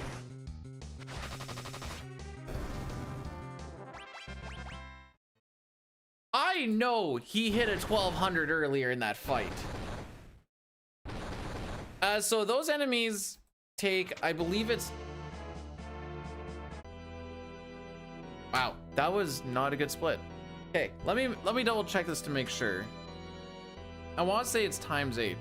I know he hit a 1200 earlier in that fight. So those enemies take, I believe it's... Wow, that was not a good split. Okay, let me double check this to make sure. I want to say it's ×8.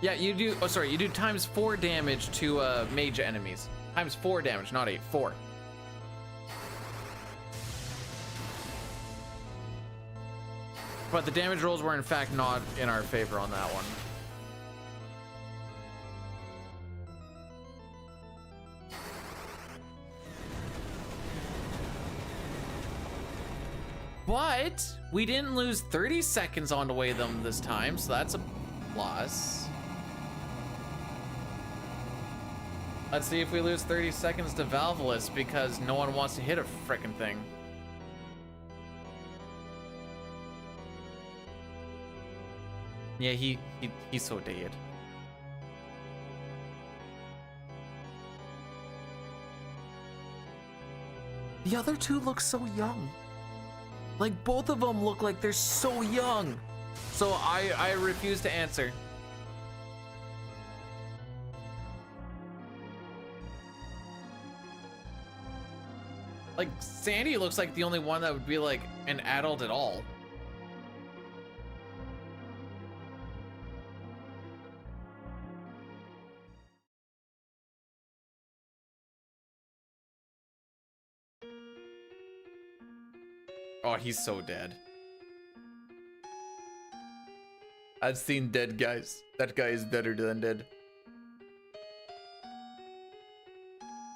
Yeah, you do. Oh, sorry, you do ×4 damage to mage enemies. ×4 damage, not 8. 4. But the damage rolls were in fact not in our favor on that one. But we didn't lose 30 seconds on the way them this time, so that's a plus. Let's see if we lose 30 seconds to Valvelus because no one wants to hit a frickin' thing. Yeah, he's so dead. The other two look so young. Like both of them look like they're so young. So I refuse to answer. Like, Sandy looks like the only one that would be like an adult at all. Oh, he's so dead. I've seen dead guys. That guy is deader than dead.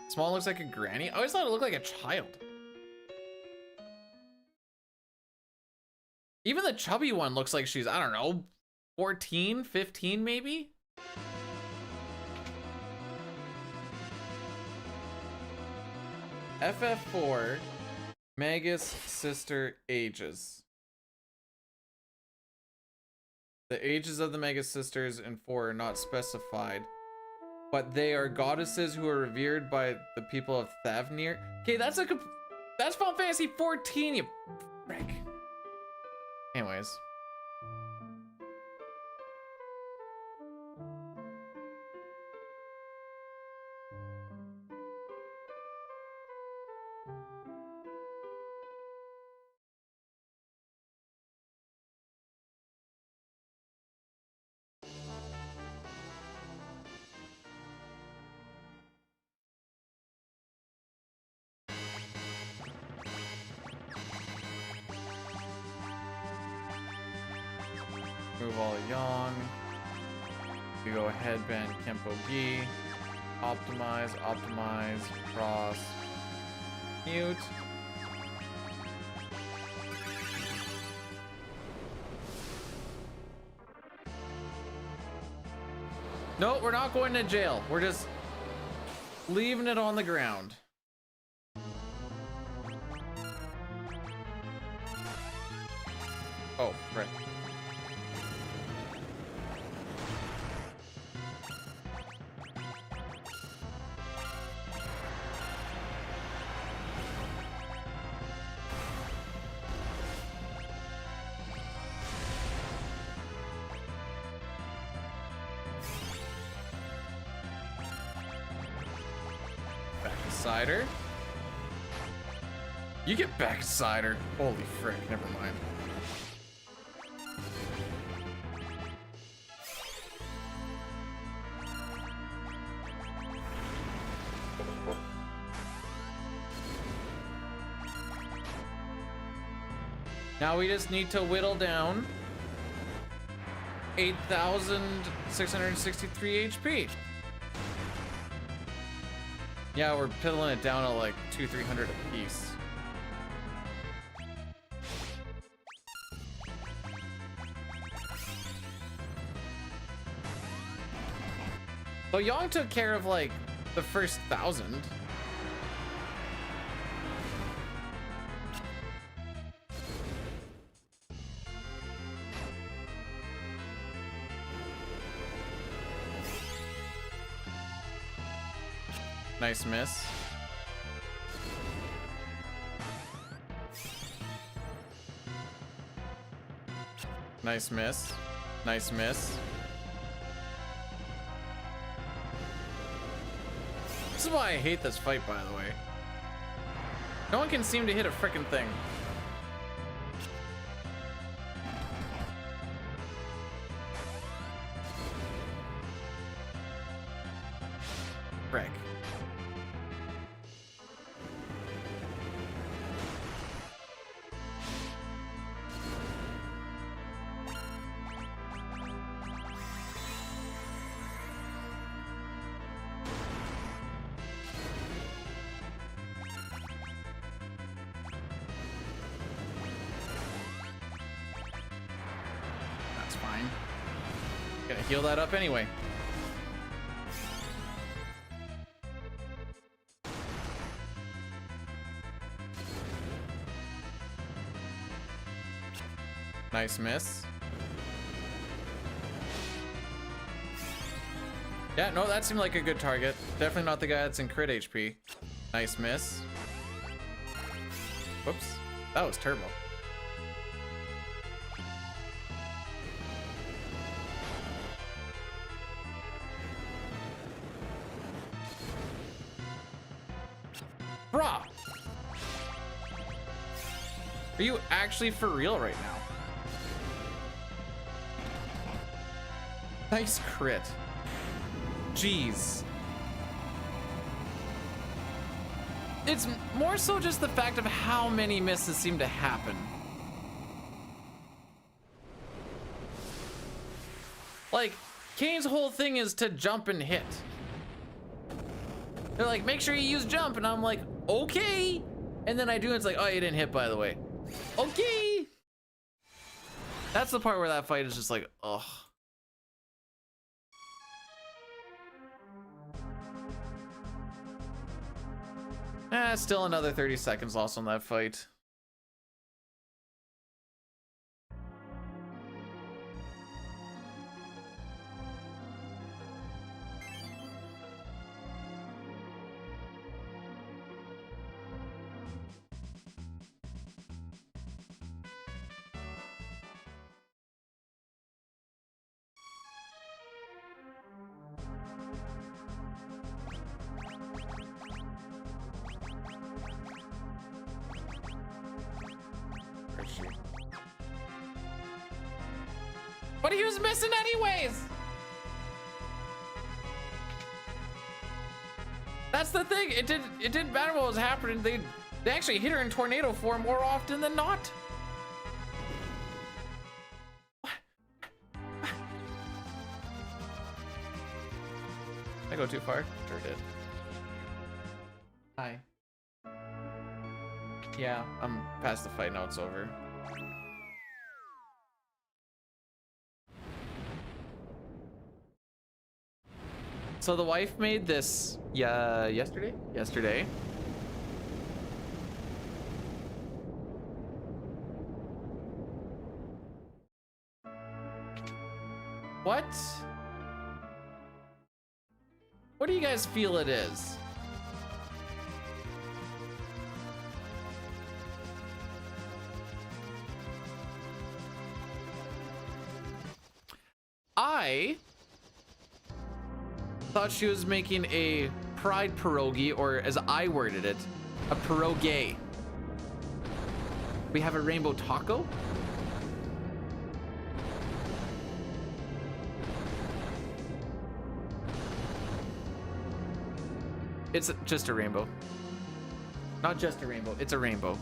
Small looks like a granny. I always thought it looked like a child. Even the chubby one looks like she's, I don't know, 14, 15 maybe? FF4, Magus sister ages. The ages of the Mega Sisters in 4 are not specified, but they are goddesses who are revered by the people of Thavnir. Okay, that's Final Fantasy 14, you frick. Anyways. Move all young. We go headband, Kempo Gi. Optimize, cross, mute. No, we're not going to jail. We're just leaving it on the ground. Oh, right. Cider. You get back cider. Holy frick, never mind. Now we just need to whittle down 8,663 HP. Yeah, we're piddling it down to like 200-300 a piece. So Yang took care of like the first 1,000. Nice miss. Nice miss. Nice miss. This is why I hate this fight, by the way. No one can seem to hit a frickin' thing. Frick. Gonna heal that up anyway. Nice miss. Yeah, no, that seemed like a good target. Definitely not the guy that's in crit HP. Nice miss. Whoops. That was turbo. Bruh! Are you actually for real right now? Nice crit. Jeez. It's more so just the fact of how many misses seem to happen. Like, Kane's whole thing is to jump and hit. They're like, make sure you use jump, and I'm like, okay. And then I do, and it's like, oh, you didn't hit, by the way. Okay. That's the part where that fight is just like, ugh. Still another 30 seconds lost on that fight. But he was missing anyways. That's the thing. It didn't matter what was happening. They actually hit her in tornado form more often than not. I go too far? Sure did. Hi. Yeah, I'm past the fight. Now it's over. So the wife made this, yesterday? Yesterday. What? What do you guys feel it is? I thought she was making a pride pierogi, or as I worded it, a pierogi. We have a rainbow taco? It's just a rainbow. Not just a rainbow, it's a rainbow.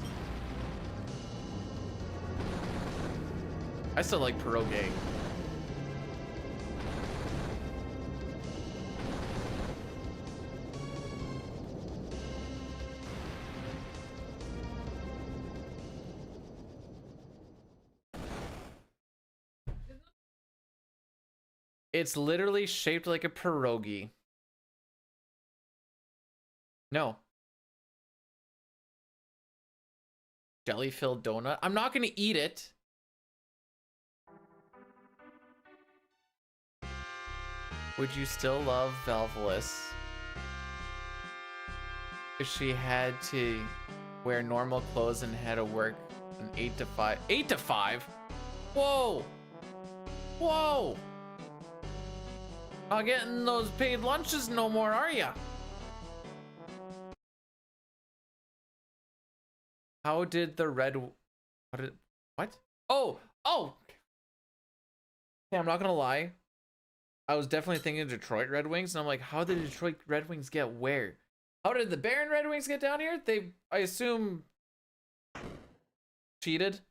I still like pierogi. It's literally shaped like a pierogi. No. Jelly-filled donut. I'm not gonna eat it. Would you still love Valvelus if she had to wear normal clothes and had to work an 8 to 5? 8 to 5? Whoa! Whoa! Not getting those paid lunches no more, are ya? How did the red... What? Oh! Oh! Yeah, I'm not gonna lie. I was definitely thinking Detroit Red Wings, and I'm like, how did Detroit Red Wings get where? How did the Barron Red Wings get down here? They, I assume, cheated.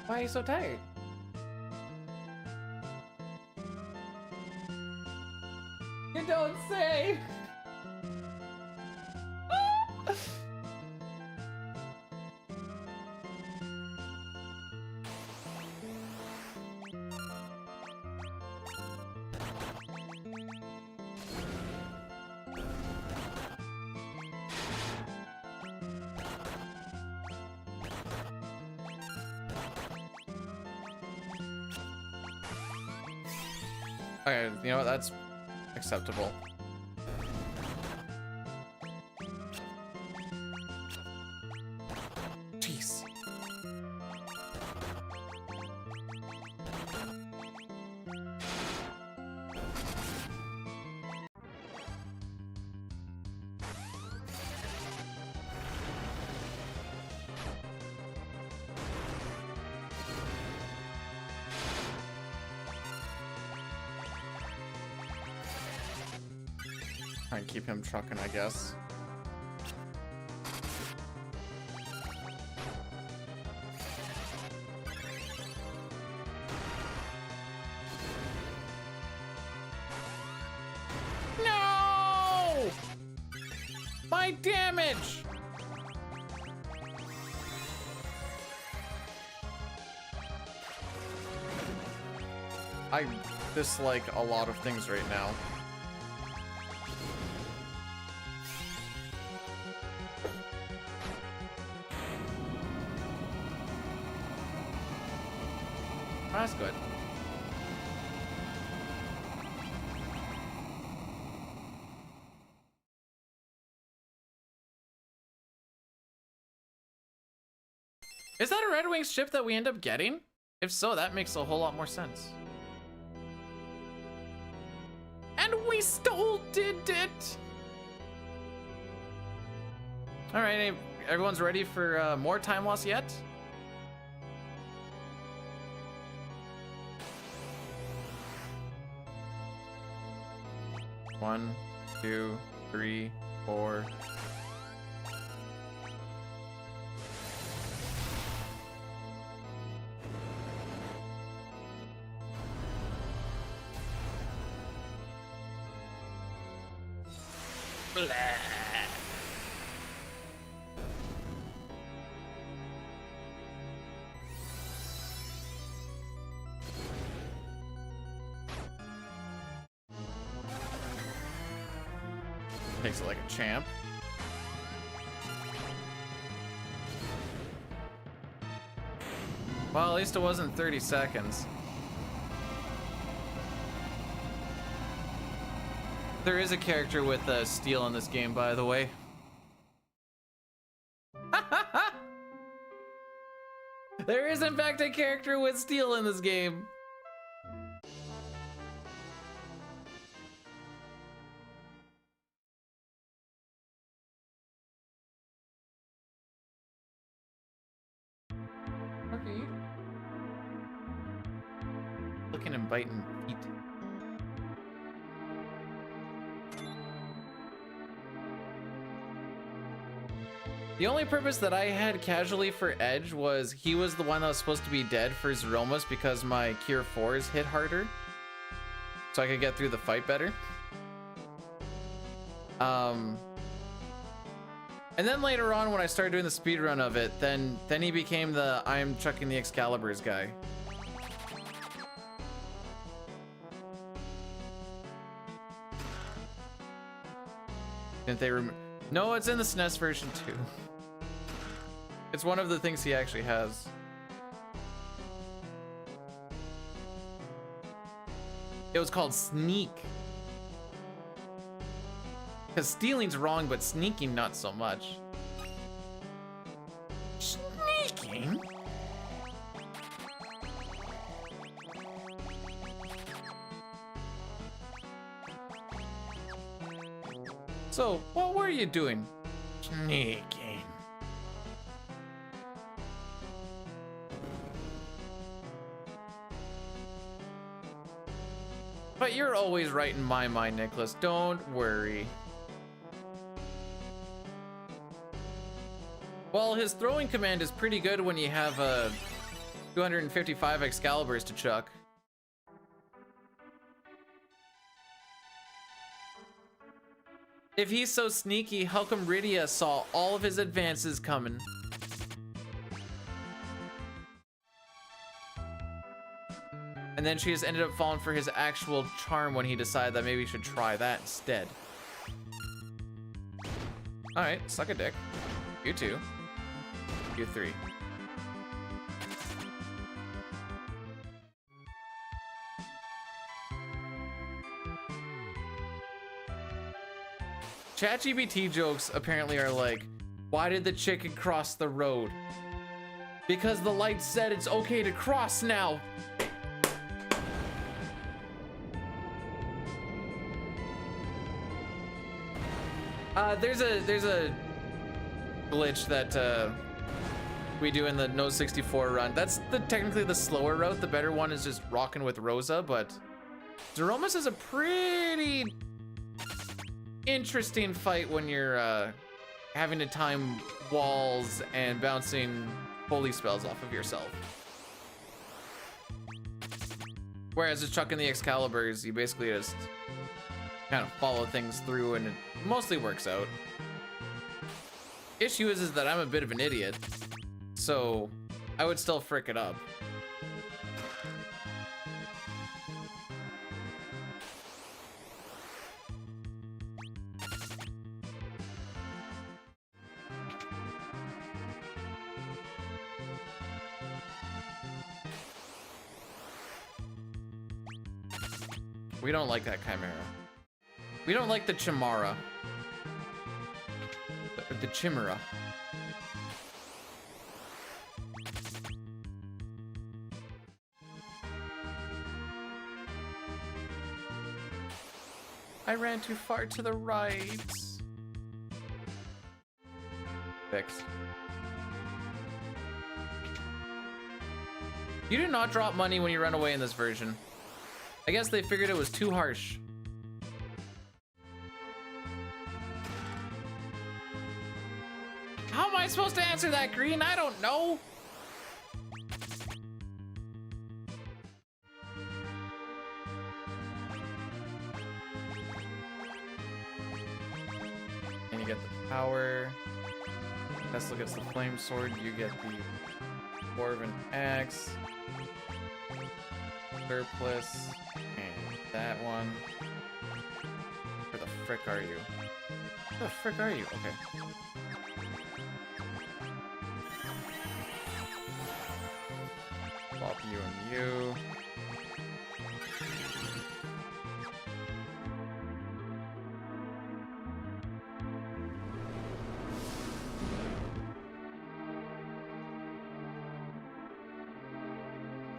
Why are you so tired? You don't say. Okay, you know what? That's acceptable. Jeez. Try and keep him trucking, I guess. No! My damage! I dislike a lot of things right now. That's good. Is that a Red Wings ship that we end up getting? If so, that makes a whole lot more sense. And we still did it! Alright, everyone's ready for more time loss yet? One, two, three, four. Blah. Takes it like a champ. Well, at least it wasn't 30 seconds. There is a character with steel in this game, by the way. There is, in fact, a character with steel in this game. Okay. Looking and biting feet. The only purpose that I had casually for Edge was he was the one that was supposed to be dead for Zeromus because my Cure 4s hit harder. So I could get through the fight better. And then later on when I started doing the speedrun of it, then he became the I'm chucking the Excaliburs guy. Didn't they No, it's in the SNES version too. It's one of the things he actually has. It was called Sneak. Because stealing's wrong, but sneaking not so much. Sneaking? So, what were you doing? Sneaking. But you're always right in my mind, Nicholas. Don't worry. Well, his throwing command is pretty good when you have 255 Excaliburs to chuck. If he's so sneaky, how come Rydia saw all of his advances coming? And then she just ended up falling for his actual charm when he decided that maybe he should try that instead. Alright, suck a dick. You two. You three. ChatGPT jokes apparently are like, why did the chicken cross the road? Because the light said it's okay to cross now. There's a glitch that we do in the No 64 run. That's technically the slower route. The better one is just rocking with Rosa, but Zeromus is a pretty interesting fight when you're having to time walls and bouncing holy spells off of yourself. Whereas just chucking the Excaliburs, you basically just kind of follow things through and it mostly works out. Issue is that I'm a bit of an idiot, so I would still frick it up. We don't like that Chimera. We don't like the Chimera. The Chimera. I ran too far to the right. Fixed. You do not drop money when you run away in this version. I guess they figured it was too harsh. How am I supposed to answer that, Green? I don't know. And you get the power. Tesla gets the flame sword. You get the Dwarven axe. Surplus. And that one. Where the frick are you? Where the frick are you? Okay. Swap you and you.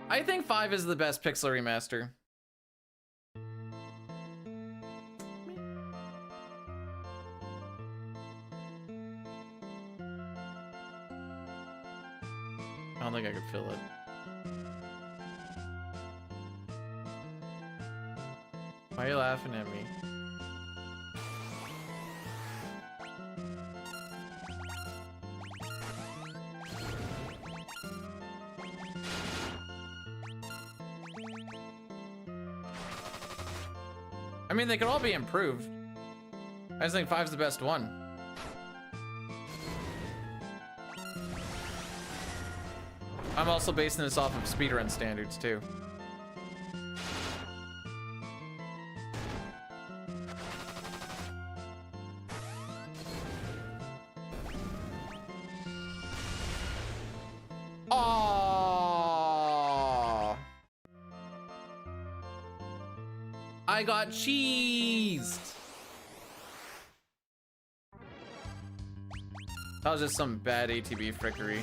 I think 5 is the best pixel remaster. I don't think I could fill it. Why are you laughing at me? I mean, they could all be improved. I just think 5's the best one. I'm also basing this off of speedrun standards too. Aww. I got cheesed. That was just some bad ATB frickery.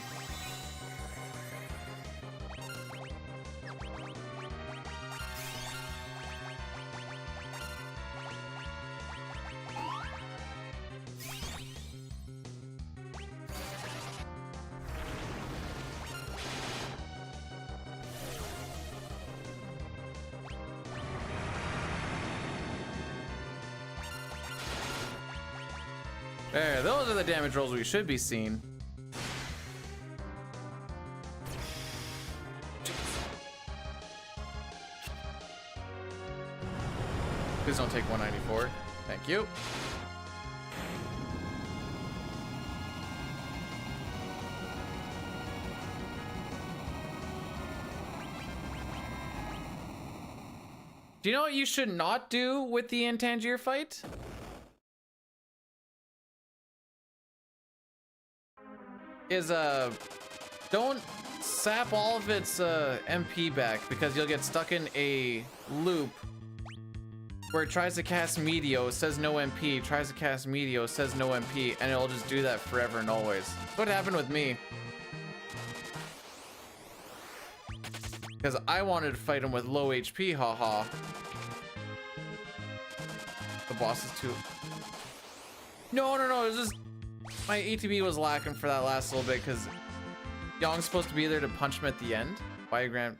There, those are the damage rolls we should be seeing. Please don't take 194. Thank you. Do you know what you should not do with the Antangier fight? Is don't sap all of its MP back, because you'll get stuck in a loop where it tries to cast Meteor, says no MP, tries to cast Meteor, says no MP, and it'll just do that forever and always. That's what happened with me. Because I wanted to fight him with low HP, haha. The boss is too... No, it's just... My ATB was lacking for that last little bit because Yong's supposed to be there to punch him at the end. Diagram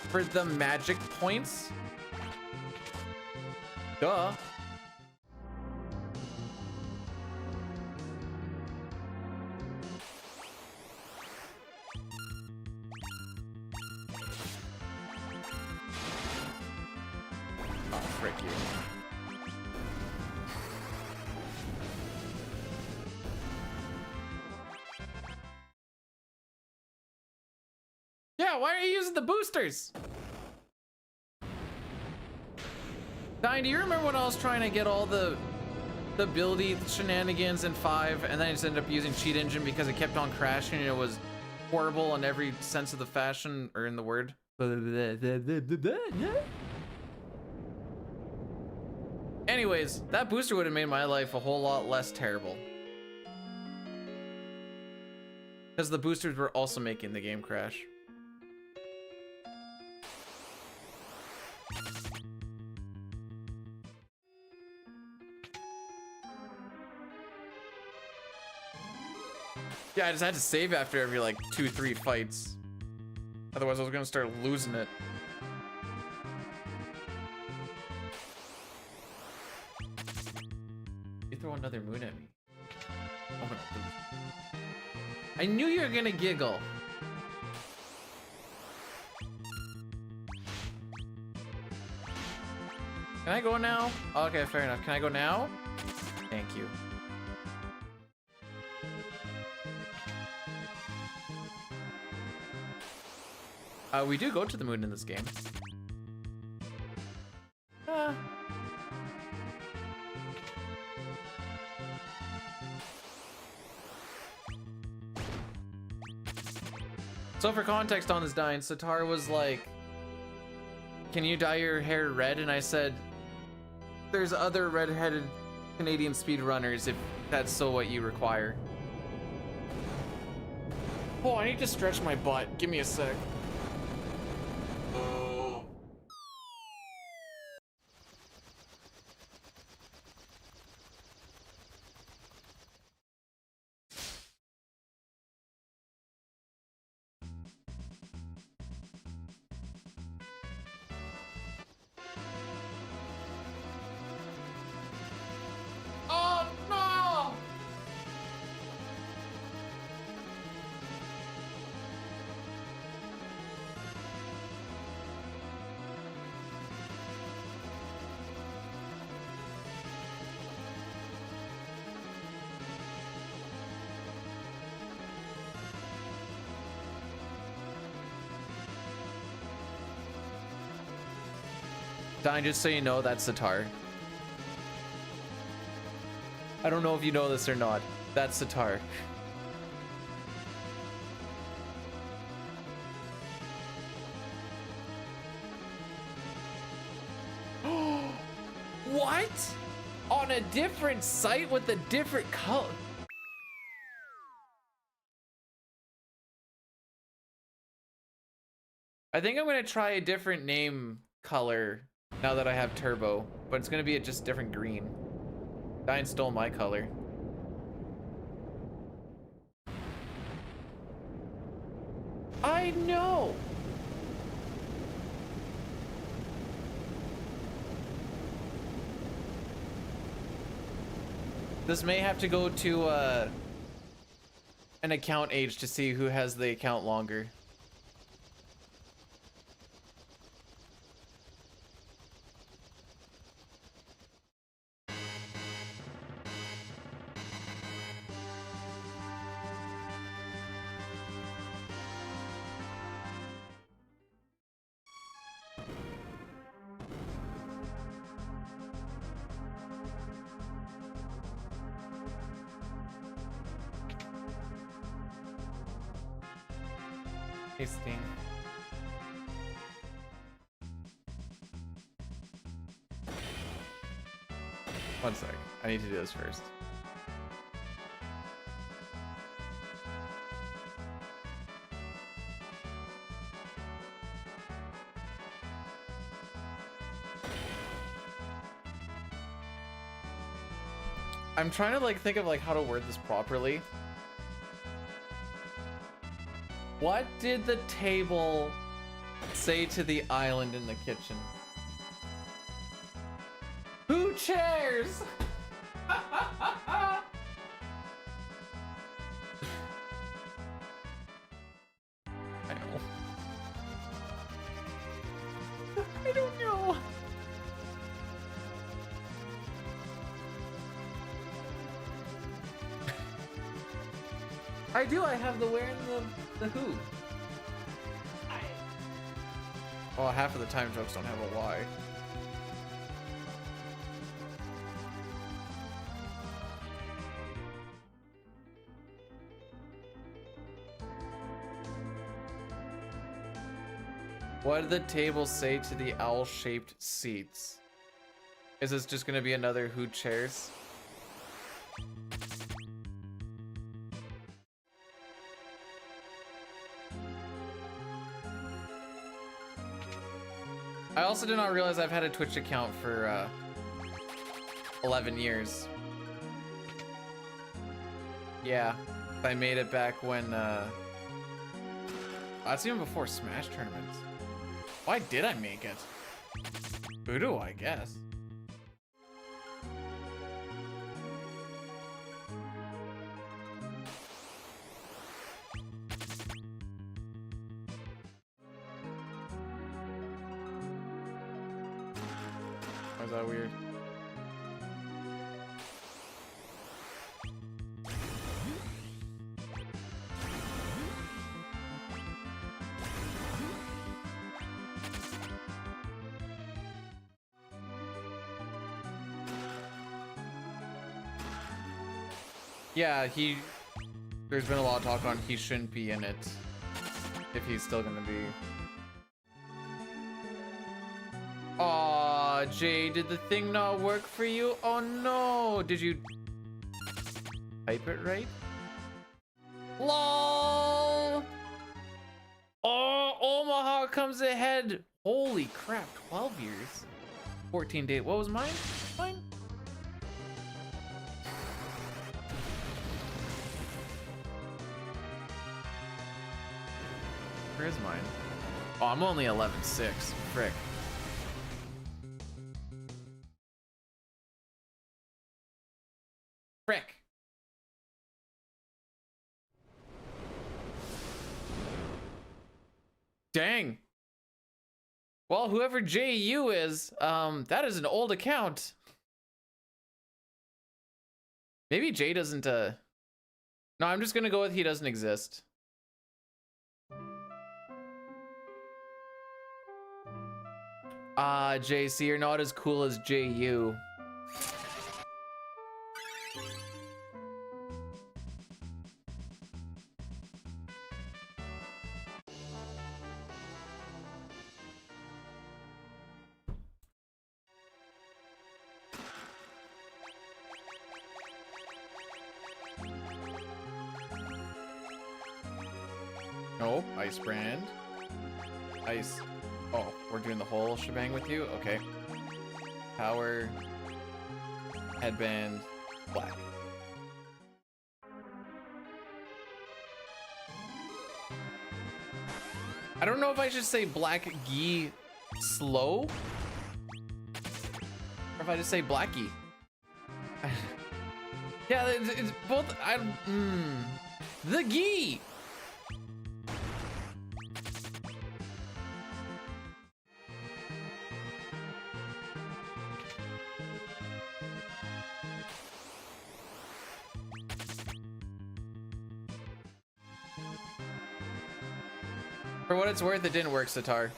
for the magic points. Duh. Yeah, why are you using the boosters? Dine, do you remember when I was trying to get all the buildy shenanigans in 5 and then I just ended up using cheat engine because it kept on crashing and it was horrible in every sense of the fashion or in the word? Anyways, that booster would have made my life a whole lot less terrible. Because the boosters were also making the game crash. Yeah, I just had to save after every like 2-3 fights. Otherwise I was gonna start losing it. You throw another moon at me. I'm gonna lose. I knew you were gonna giggle. Can I go now? Okay, fair enough. Can I go now? Thank you. We do go to the moon in this game. So for context on this dying, Satar was like, can you dye your hair red? And I said, there's other red-headed Canadian speedrunners if that's so what you require. Oh, I need to stretch my butt. Give me a sec. Oh no! Dine, just so you know, that's Satar. I don't know if you know this or not. That's Satar. What? On a different site with a different color? I think I'm gonna try a different name color now that I have turbo, but it's gonna be a just different green. Dine stole my color. I know. This may have to go to an account age to see who has the account longer. Tasting. One sec. I need to do this first. I'm trying to like think of like how to word this properly. What did the table say to the island in the kitchen? Who chairs? I know. I don't know. I do. I have the where and the who. I Well, half of the time jokes don't have a Y. What did the table say to the owl-shaped seats? Is this just gonna be another who chairs? I also did not realize I've had a Twitch account for 11 years. Yeah, I made it back when that's even before Smash tournaments. Why did I make it? Voodoo, I guess. Why is that weird? Yeah, there's been a lot of talk on he shouldn't be in it if he's still gonna be. Aw, Jay, did the thing not work for you? Oh no, did you type it right? LOL! Oh, Omaha comes ahead. Holy crap, 12 years. 14 days. What was mine? Mine? Where is mine? Oh, I'm only 11.6. Frick. Frick. Dang. Well, whoever JU is, that is an old account. Maybe Jay doesn't, No, I'm just gonna go with he doesn't exist. JC, you're not as cool as JU. Oh, ice brand. Ice. Oh, we're doing the whole shebang with you? Okay. Power. Headband. Black. I don't know if I should say black gi slow. Or if I just say blacky. Yeah, it's both. The gi. For what it's worth, it didn't work, Sitar.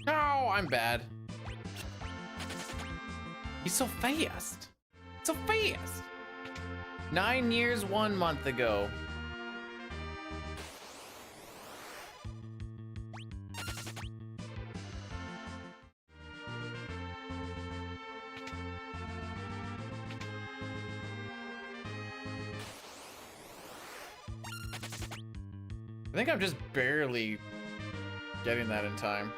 No, I'm bad. He's so fast. So fast. 9 years, 1 month ago. I think I'm just barely getting that in time.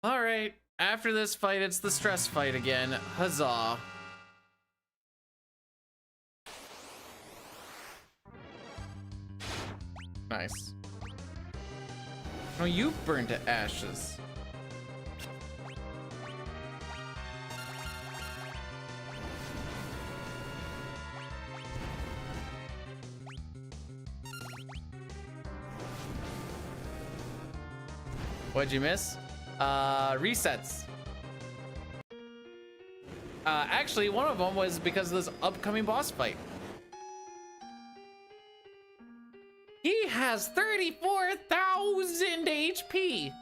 All right, after this fight, it's the stress fight again. Huzzah. Nice. No, you burned to ashes. What'd you miss? Resets. Actually, one of them was because of this upcoming boss fight. He has 34,000 HP.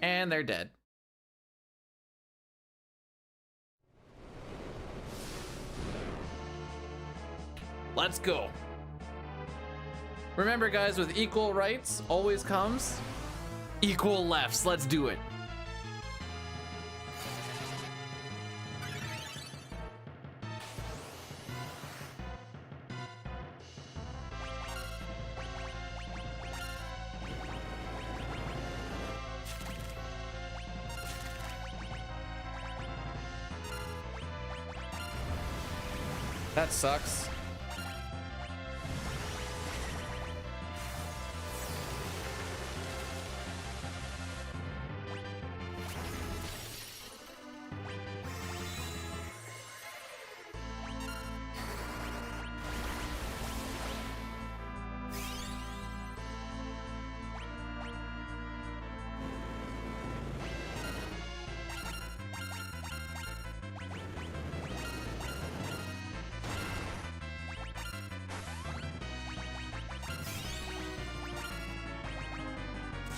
And they're dead. Let's go. Remember, guys, with equal rights always comes equal lefts. Let's do it. That sucks.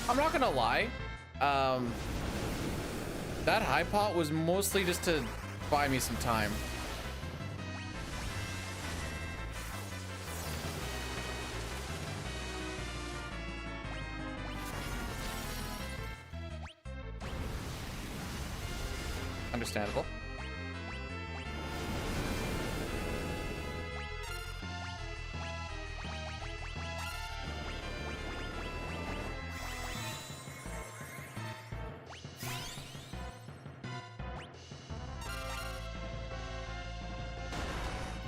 I'm not gonna lie, that high pot was mostly just to buy me some time. Understandable.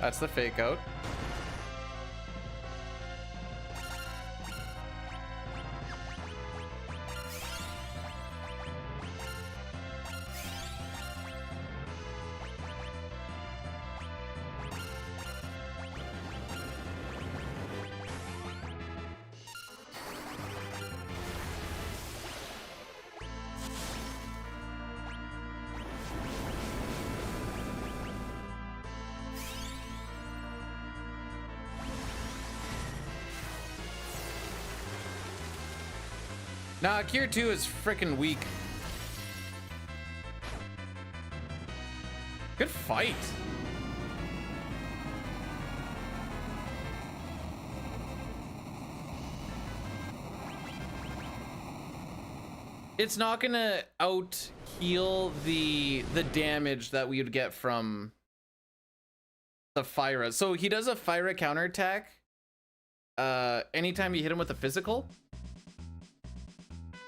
That's the fake out. Nah, Gear 2 is freaking weak. Good fight. It's not gonna out heal the damage that we would get from the Fyra. So he does a Fyra counterattack anytime you hit him with a physical.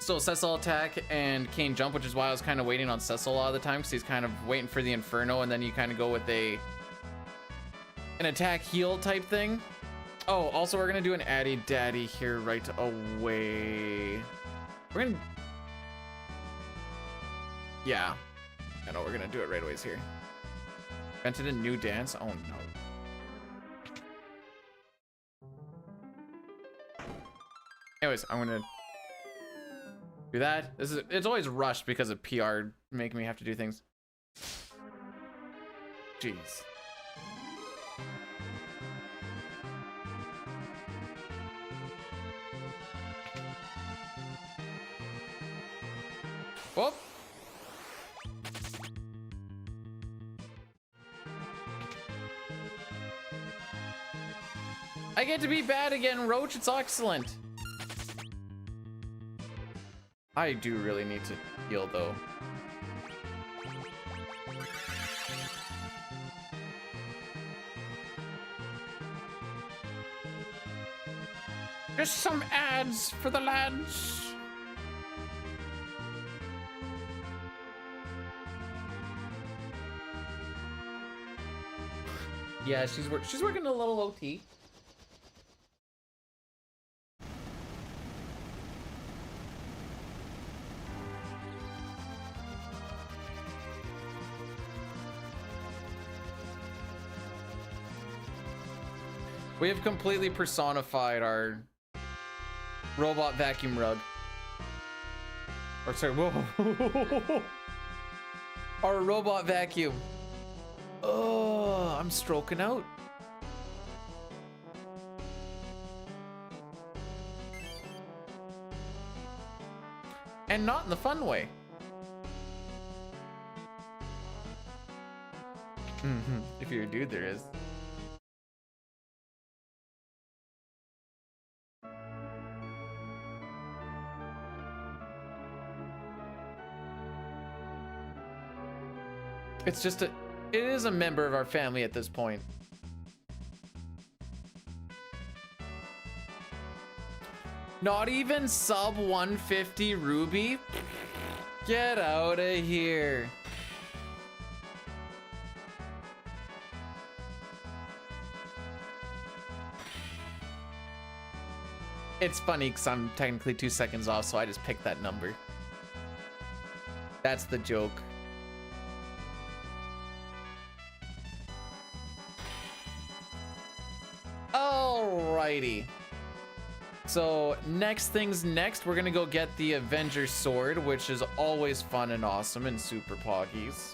So Cecil attack and Kane jump, which is why I was kind of waiting on Cecil a lot of the time, because he's kind of waiting for the Inferno, and then you kind of go with an attack heal type thing. Oh, also we're gonna do an Addy Daddy here right away. We're gonna, yeah, I know we're gonna do it right away here. Invented a new dance. Oh no. Anyways, I'm gonna do that. It's always rushed because of PR making me have to do things. Jeez. Whoop. I get to be bad again, Roach. It's excellent. I do really need to heal, though. Just some ads for the lads. Yeah, she's working a little OT. We have completely personified our robot vacuum rug. Or sorry, whoa. Our robot vacuum. Oh, I'm stroking out. And not in the fun way. If you're a dude, there is. It's just it is a member of our family at this point. Not even sub 150 Ruby? Get out of here. It's funny because I'm technically 2 seconds off, so I just picked that number. That's the joke. Alrighty. So next things next, we're gonna go get the Avenger Sword, which is always fun and awesome in Super Poggies.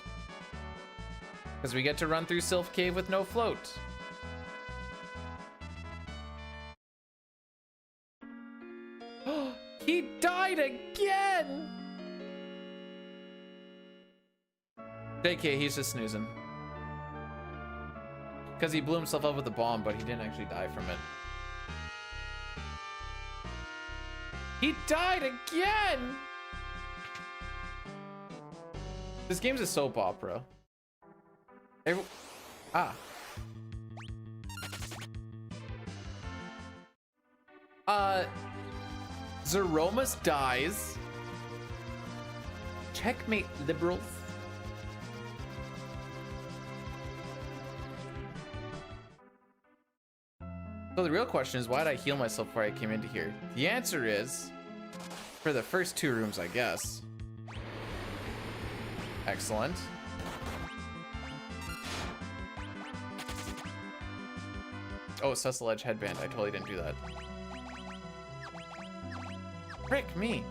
Because we get to run through Sylph Cave with no float. He died again! JK, he's just snoozing. Because he blew himself up with a bomb, but he didn't actually die from it. He died again! This game's a soap opera. Zeromus dies. Checkmate, liberals. So the real question is, why did I heal myself before I came into here? The answer is, for the first 2 rooms, I guess. Excellent. Oh, Cecil Edge headband. I totally didn't do that. Frick me.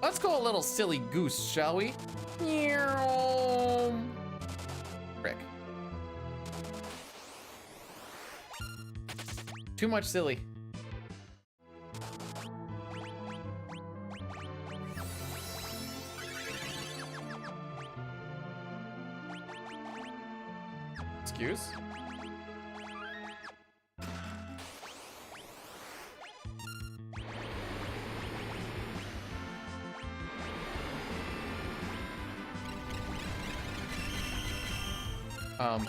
Let's go a little silly goose, shall we? Frick. Too much silly. Excuse?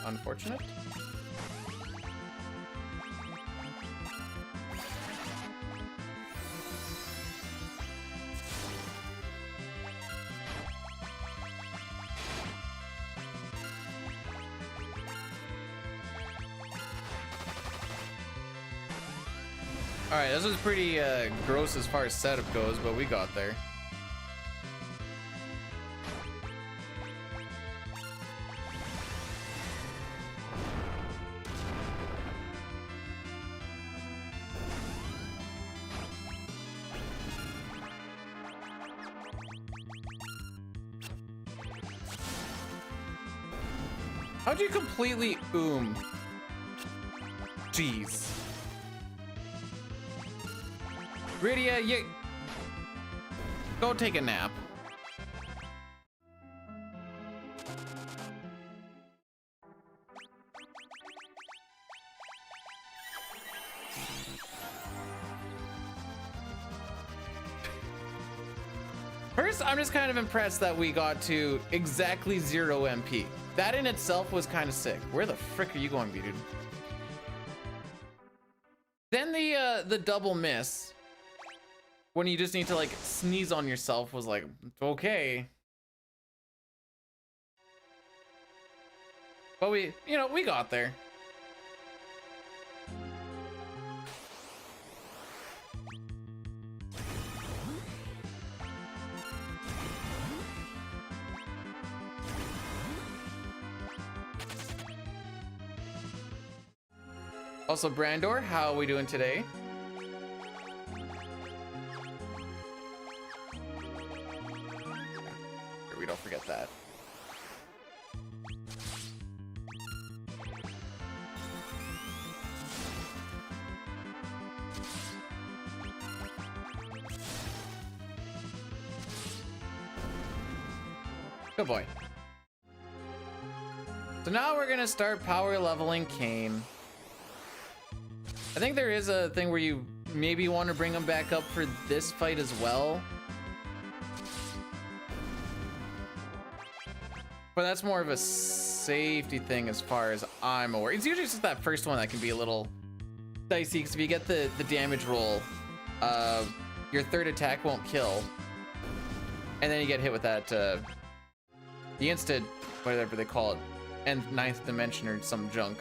Unfortunate. All right, this was pretty gross as far as setup goes, but we got there. How'd you completely Jeez. Rydia, you go take a nap. First, I'm just kind of impressed that we got to exactly 0 MP. That in itself was kind of sick. Where the frick are you going, dude? Then the double miss, when you just need to like sneeze on yourself, was like, okay. But we, you know, we got there. Also, Brandor, how are we doing today? Here, we don't forget that. Good boy. So now we're gonna start power leveling Kane. I think there is a thing where you maybe want to bring him back up for this fight as well. But that's more of a safety thing as far as I'm aware. It's usually just that first one that can be a little dicey, because if you get the damage roll, your third attack won't kill. And then you get hit with that, the instant, whatever they call it, and ninth dimension or some junk.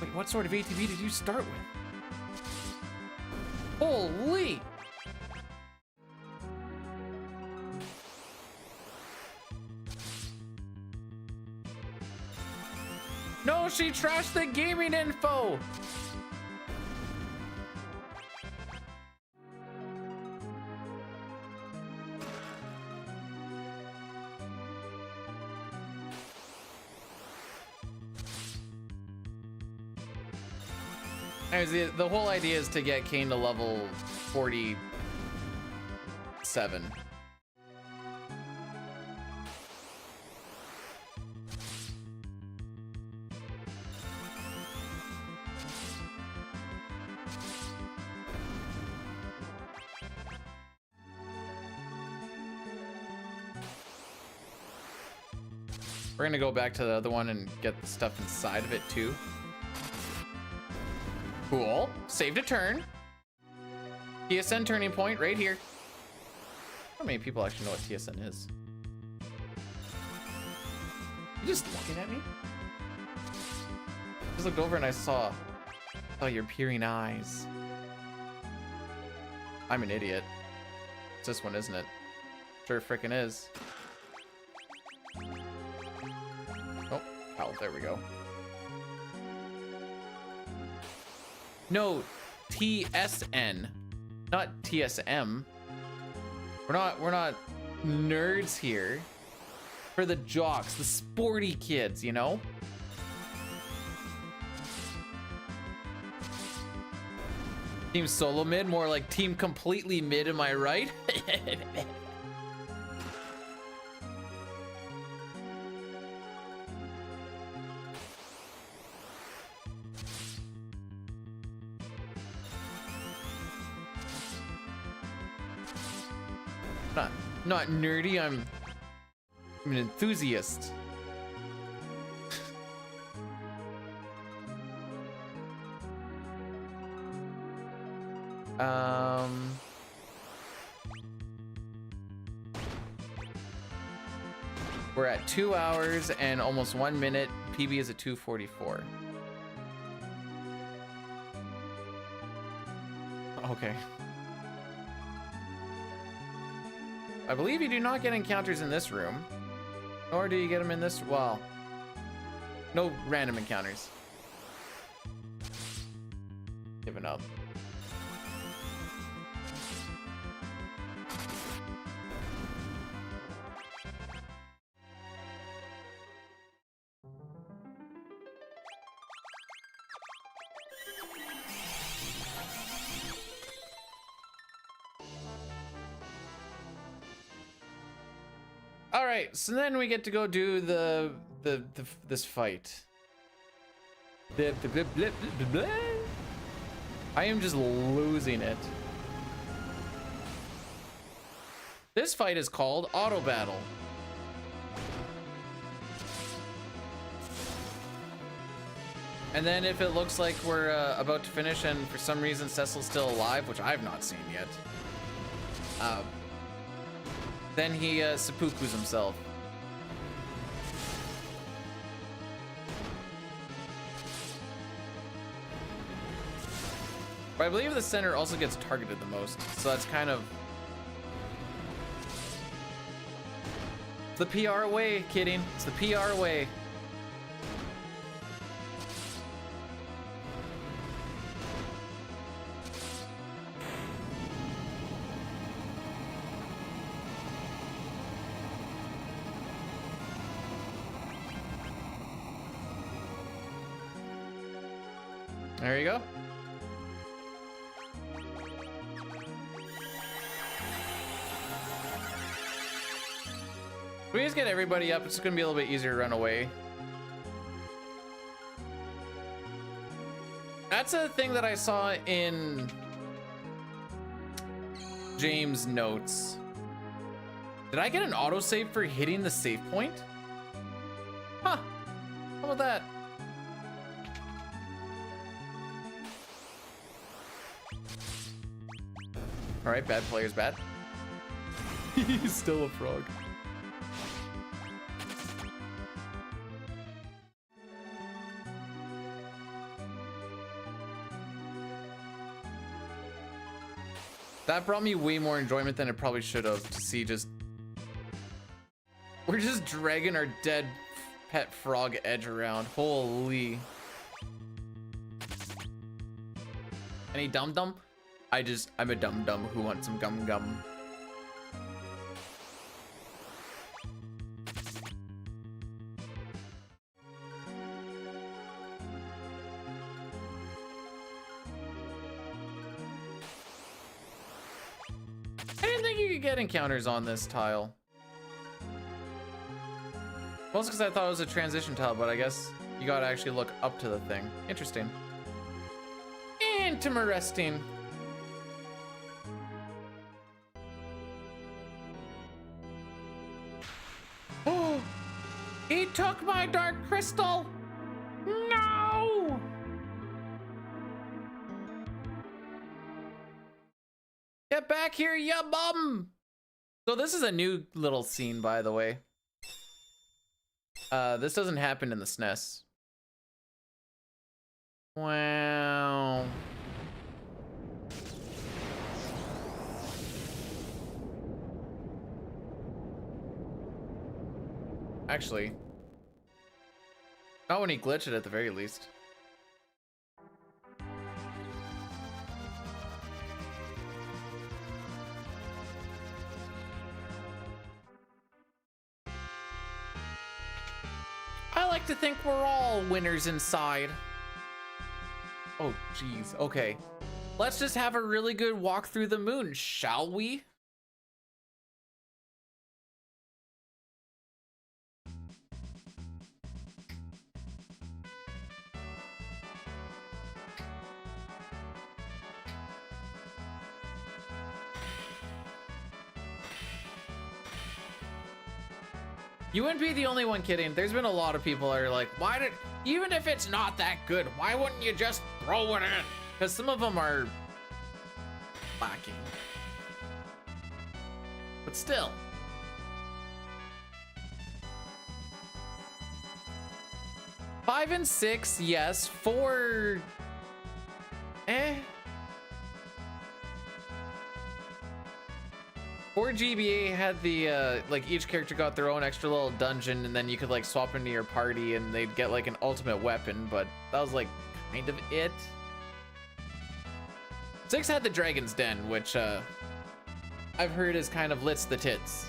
Wait, what sort of ATV did you start with? Holy! No, she trashed the gaming info! Anyways, the whole idea is to get Kane to level 47. We're gonna go back to the other one and get the stuff inside of it too. Cool. Saved a turn. TSN turning point right here. How many people actually know what TSN is? You just looking at me? Just looked over and I saw your peering eyes. I'm an idiot. It's this one, isn't it? Sure frickin' is. Oh, there we go. No, TSN, not TSM. We're not nerds here. For the jocks, the sporty kids, you know? Team solo mid, more like team completely mid, am I right? Not nerdy, I'm an enthusiast. We're at 2 hours and almost 1 minute. PB is at 2:44. Okay. I believe you do not get encounters in this room, nor do you get them in this, well, no random encounters. Giving up. All right, so then we get to go do this fight. I am just losing it. This fight is called Auto Battle. And then if it looks like we're about to finish and for some reason Cecil's still alive, which I've not seen yet, Then he seppukus himself. But I believe the center also gets targeted the most, so that's kind of it's the PR way, kidding. It's the PR way. There you go. If we just get everybody up, it's gonna be a little bit easier to run away. That's a thing that I saw in James' notes. Did I get an autosave for hitting the save point? Huh. How about that? All right, bad player's bad. He's still a frog. That brought me way more enjoyment than it probably should have to see just... We're just dragging our dead pet frog edge around. Holy. Any dum-dum? I'm a dum-dum who wants some gum-gum. I didn't think you could get encounters on this tile. Well, it's because I thought it was a transition tile, but I guess you gotta actually look up to the thing. Interesting. Interesting. Oh! He took my dark crystal! No! Get back here, ya bum! So this is a new little scene, by the way. This doesn't happen in the SNES. Wow. Actually, not when he glitched it at the very least. I like to think we're all winners inside. Oh, geez. Okay. Let's just have a really good walk through the moon, shall we? You wouldn't be the only one kidding. There's been a lot of people that are like, even if it's not that good, why wouldn't you just throw it in? Because some of them are lacking. But still. Five and 6, yes. 4, eh. 4 GBA had the like each character got their own extra little dungeon, and then you could like swap into your party and they'd get like an ultimate weapon, but that was like kind of it. 6 had the Dragon's Den, which I've heard is kind of lits the tits.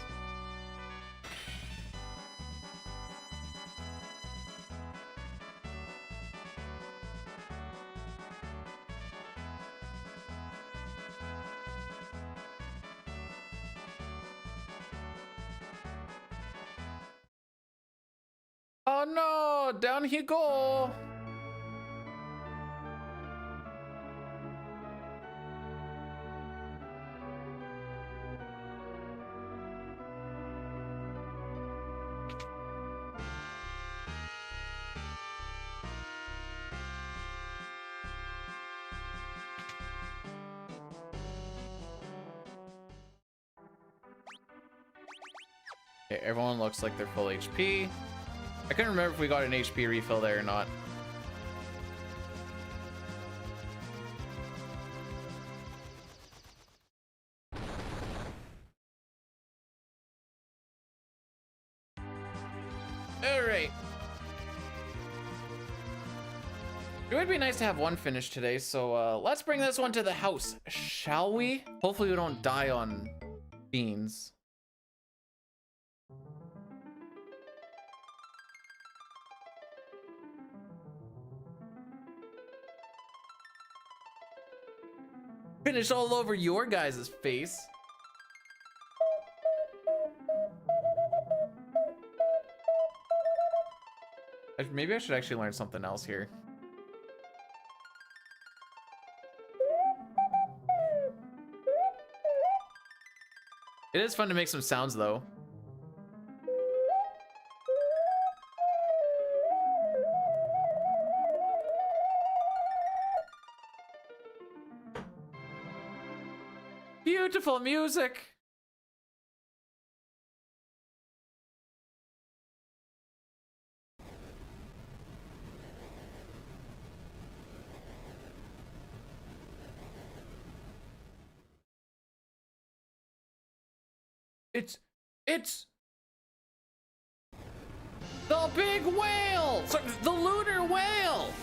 Oh no, down he go. Okay, everyone looks like they're full HP. I couldn't remember if we got an HP refill there or not. All right. It would be nice to have one finished today, so let's bring this one to the house, shall we? Hopefully we don't die on beans. Finish all over your guys' face. Maybe I should actually learn something else here. It is fun to make some sounds though. Beautiful music. It's the big whale. Sorry, the lunar whale.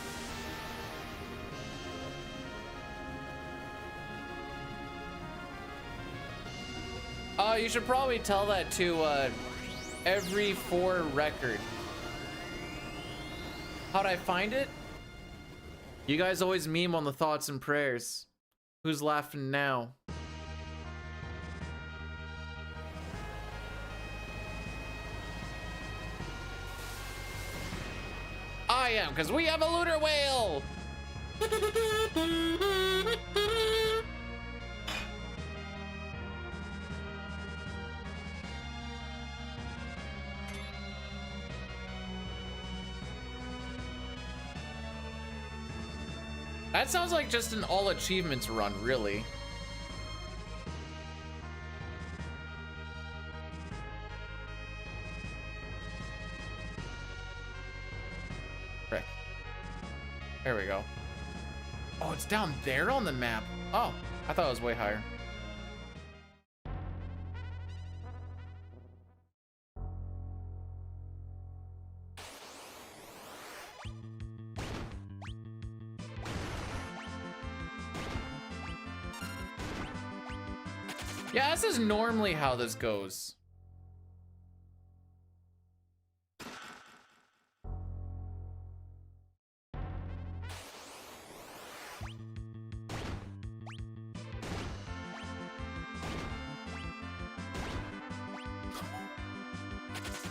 You should probably tell that to every 4 record. How'd I find it? You guys always meme on the thoughts and prayers. Who's laughing now? I am, because we have a lunar whale! That sounds like just an all achievements run, really. Frick. There we go. Oh, it's down there on the map. Oh, I thought it was way higher. Yeah, this is normally how this goes.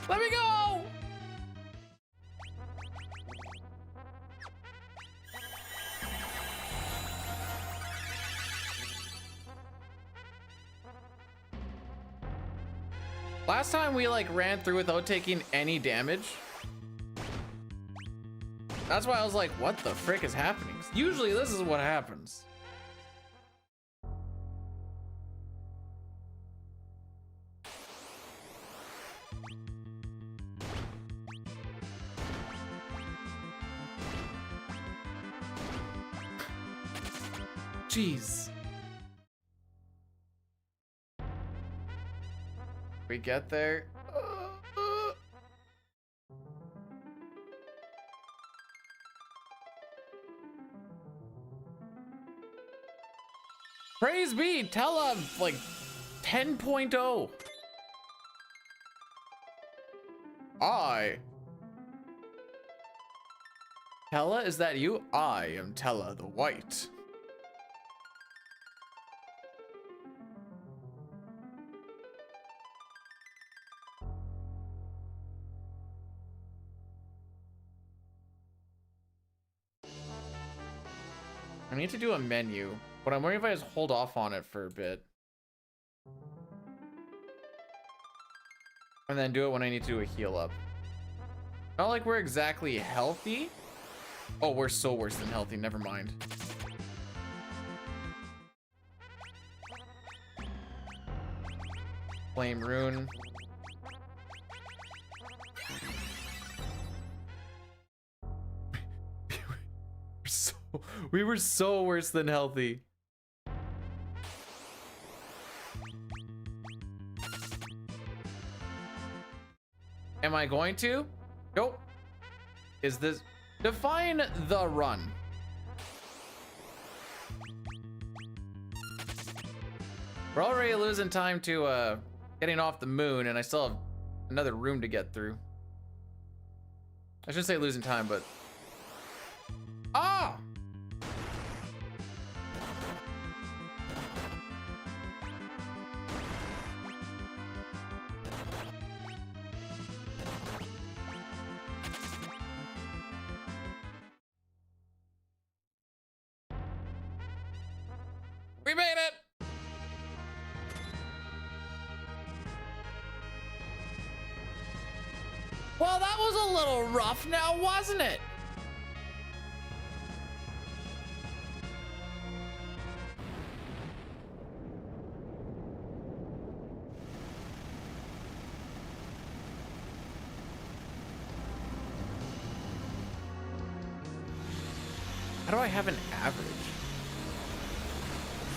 Let me go! Last time we like ran through without taking any damage. That's why I was like, what the frick is happening? Usually this is what happens. Jeez. We get there. Praise be, Tella like 10.0. Tella, is that you? I am Tella the White. I need to do a menu, but I'm wondering if I just hold off on it for a bit. And then do it when I need to do a heal up. Not like we're exactly healthy. Oh, we're so worse than healthy, never mind. Flame rune. We were so worse than healthy. Am I going to? Nope. Is this... Define the run. We're already losing time to getting off the moon, and I still have another room to get through. I shouldn't say losing time, but... Ah! We made it! Well, that was a little rough now, wasn't it? How do I have an average?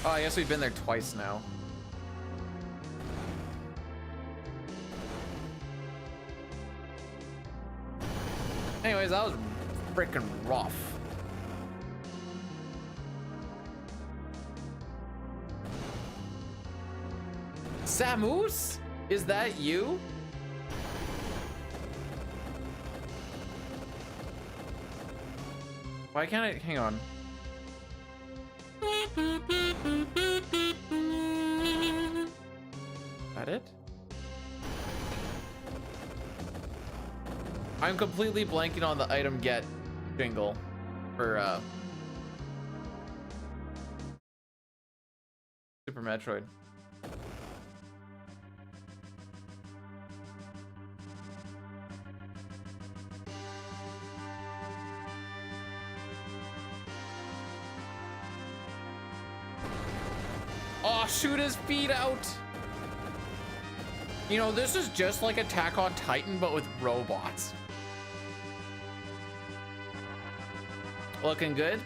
Oh, I guess we've been there twice now. Anyways, that was freaking rough. Samus? Is that you? Why can't I? Hang on. That it? I'm completely blanking on the item get jingle for Super Metroid. Oh, shoot his feet out. You know, this is just like Attack on Titan, but with robots. Looking good.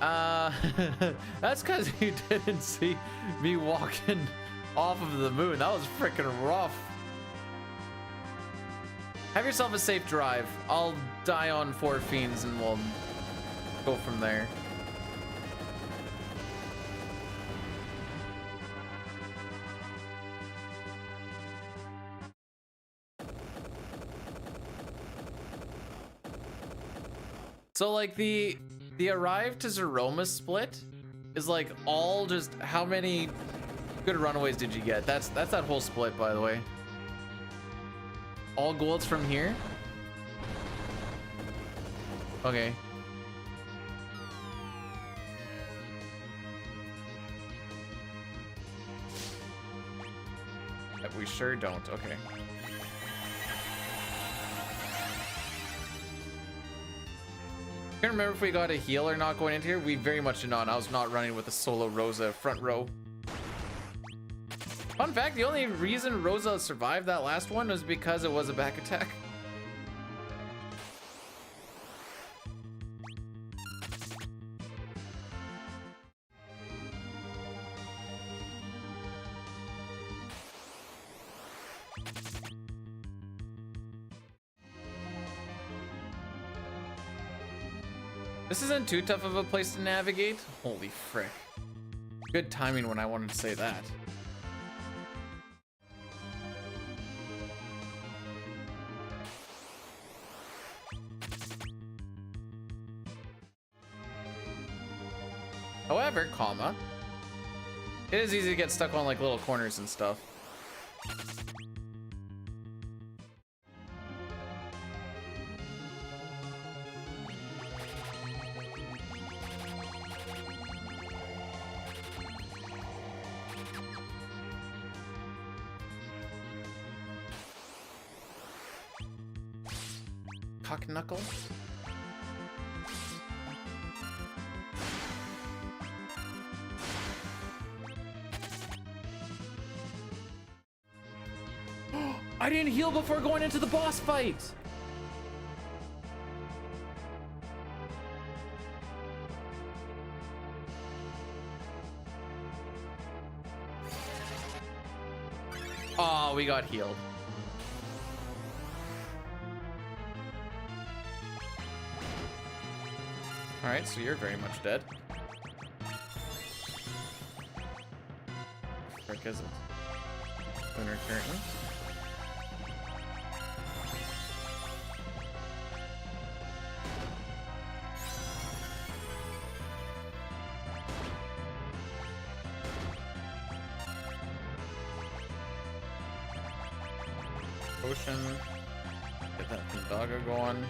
That's because you didn't see me walking off of the moon. That was freaking rough. Have yourself a safe drive. I'll die on 4 fiends and we'll go from there. So like the arrive to Zeroma split is like all just how many good runaways did you get? That's that whole split, by the way. All golds from here? Okay. We sure don't. Okay. I can't remember if we got a heal or not going into here. We very much did not. I was not running with a solo Rosa front row. Fun fact, the only reason Rosa survived that last one was because it was a back attack. This isn't too tough of a place to navigate. Holy frick. Good timing when I wanted to say that. However, comma, it is easy to get stuck on like little corners and stuff. Cock knuckle. I didn't heal before going into the boss fight. Oh, we got healed. All right, so you're very much dead. Frick is it? Lunar curtain. Potion. Get that Daga going.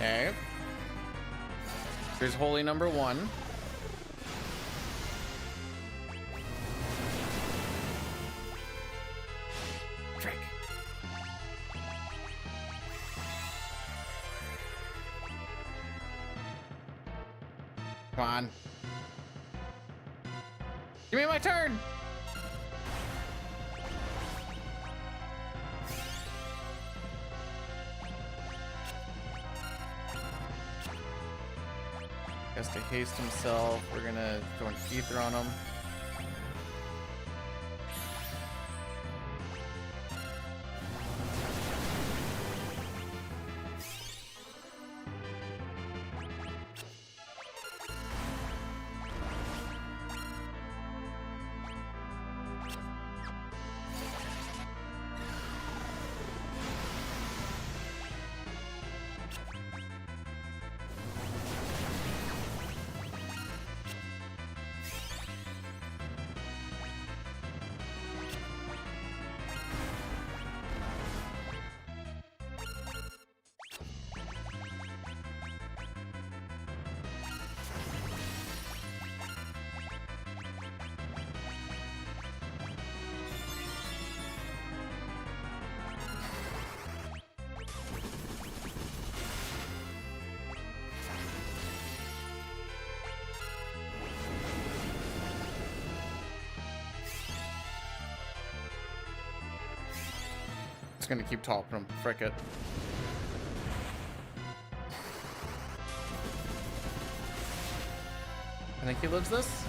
Okay. Here's holy number 1. Frick. Come on. Give me my turn. Has to haste himself. We're gonna throw an ether on him. Just gonna keep topping him. Frick it. I think he lives this.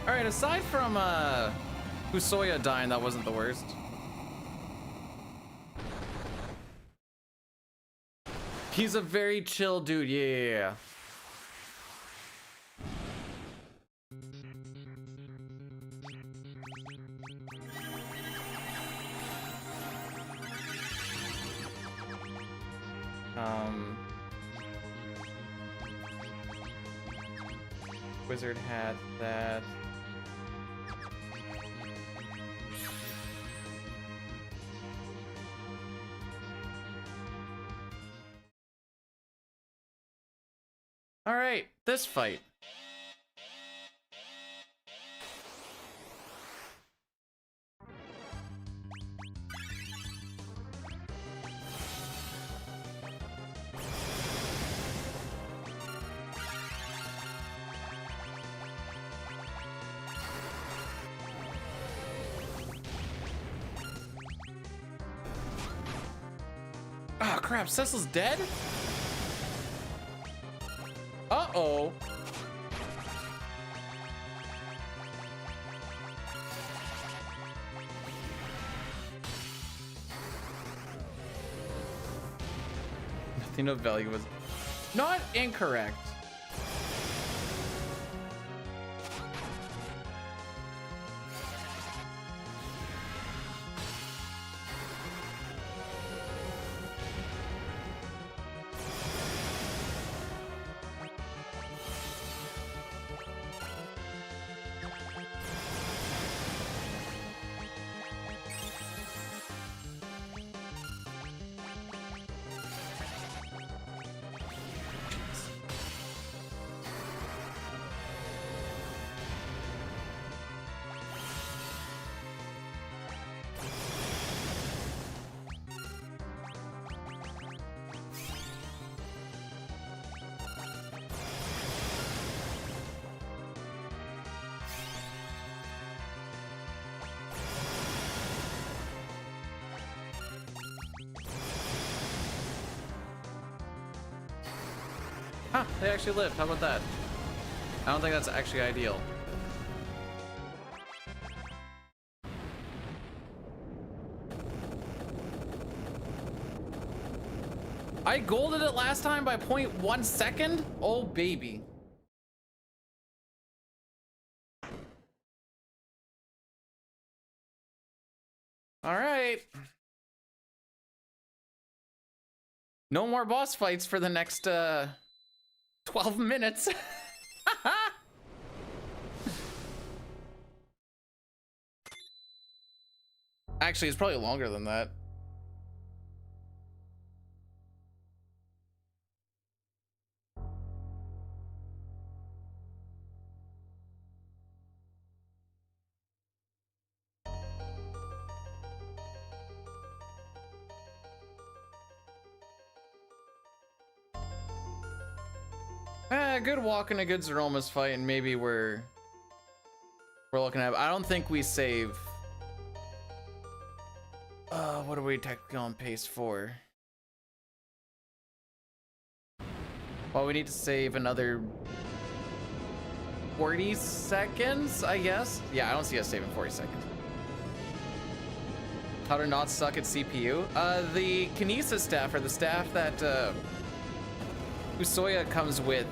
All right, aside from Usoya dying, that wasn't the worst. He's a very chill dude. Yeah. Wizard had that. All right, this fight. Oh crap, Cecil's dead? Uh-oh. Nothing of value was not incorrect. Huh, they actually lived. How about that? I don't think that's actually ideal. I golded it last time by 0.1 second? Oh, baby. All right. No more boss fights for the next 12 minutes. Actually, it's probably longer than that. Good walk and a good Zeroma's fight, and maybe we're looking at. I don't think we save. What are we technically on pace for? Well, we need to save another 40 seconds, I guess. Yeah, I don't see us saving 40 seconds. How to not suck at CPU? The Kinesis staff, or the staff that Usoya comes with,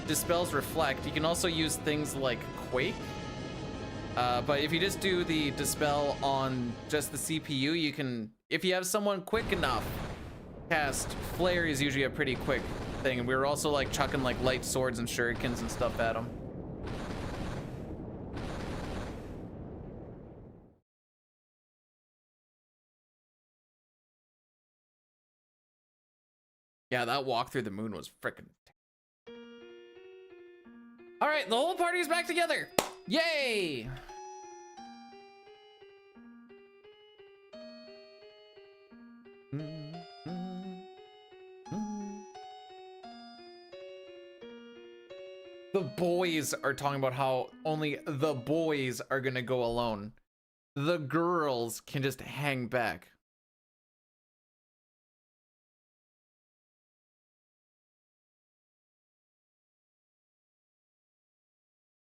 dispels reflect. You can also use things like Quake. But if you just do the dispel on just the CPU, you can, if you have someone quick enough, cast flare is usually a pretty quick thing. And we were also like chucking like light swords and shurikens and stuff at them. Yeah, that walk through the moon was frickin'. All right, the whole party's back together. Yay! The boys are talking about how only the boys are gonna go alone. The girls can just hang back.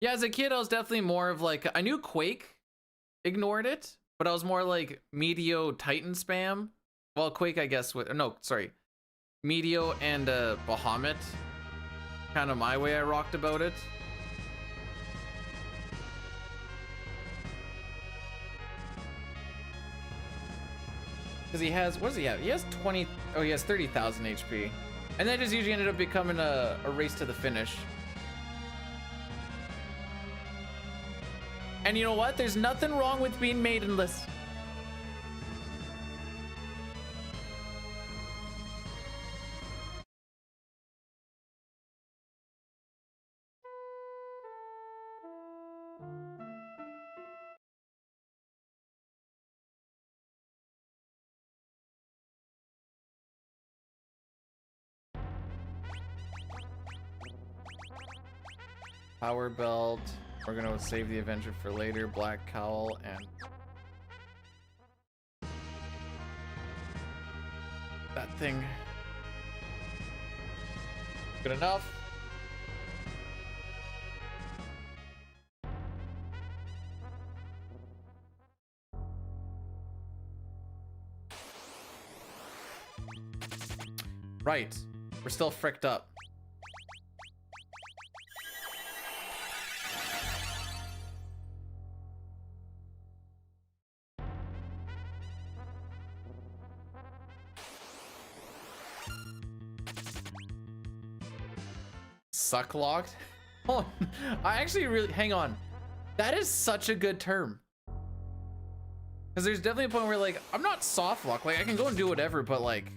Yeah, as a kid, I was definitely more of like, I knew Quake ignored it, but I was more like Meteo Titan spam. Well, Quake, I guess, with, no, sorry. Meteo and Bahamut. Kind of my way I rocked about it. Because he has, what does he have? He has 20, oh, he has 30,000 HP. And that just usually ended up becoming a race to the finish. And you know what? There's nothing wrong with being maidenless. Power belt. We're gonna save the Avenger for later. Black cowl and that thing. Good enough. Right. We're still fricked up. Suck locked? Oh, I actually really, hang on. That is such a good term. Because there's definitely a point where like, I'm not soft locked. Like I can go and do whatever, but like,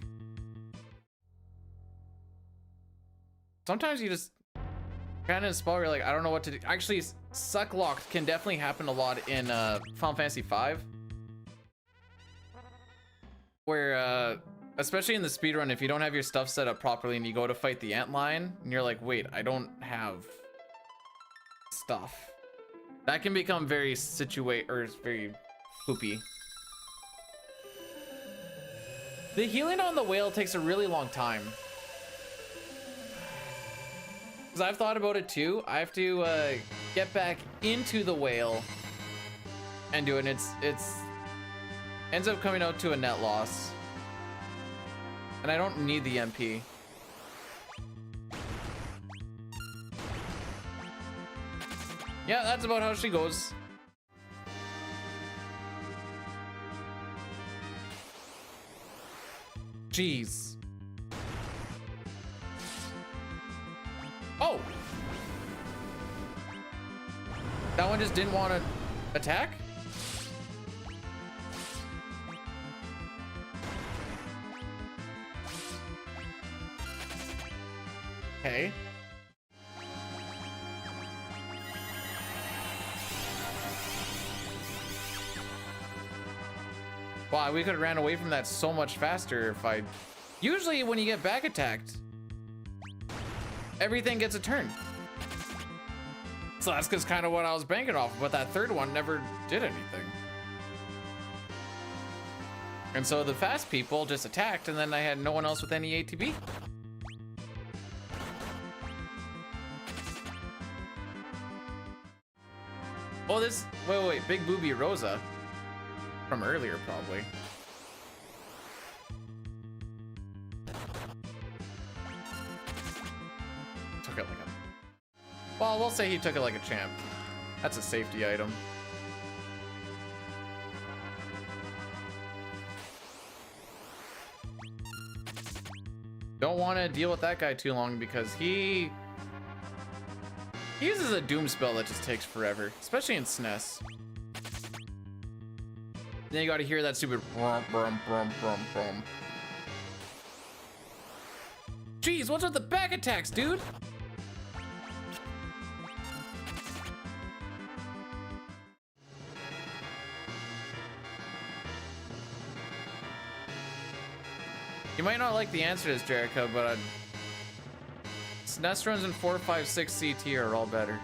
sometimes you just kind of in a spot where you're like, I don't know what to do. Actually, suck locked can definitely happen a lot in Final Fantasy V. Where, especially in the speedrun, if you don't have your stuff set up properly and you go to fight the antlion and you're like, wait, I don't have stuff. That can become very very poopy. The healing on the whale takes a really long time. Because I've thought about it too. I have to get back into the whale and do it. And it's ends up coming out to a net loss. And I don't need the MP. Yeah, that's about how she goes. Jeez. Oh! That one just didn't want to attack? Okay. Wow, we could have ran away from that so much faster if I... Usually when you get back attacked, everything gets a turn. So that's just kind of what I was banking off, but that third one never did anything. And so the fast people just attacked, and then I had no one else with any ATB. Oh, this... Wait, Big Booby Rosa. From earlier, probably. Took it like a... Well, we'll say he took it like a champ. That's a safety item. Don't want to deal with that guy too long because he uses a doom spell that just takes forever, especially in SNES. Then you gotta hear that stupid brum, brum, brum, brum, brum. Jeez, what's with the back attacks, dude? You might not like the answer to this, Jericho, but SNES runs in 4, 5, 6 CT are all better.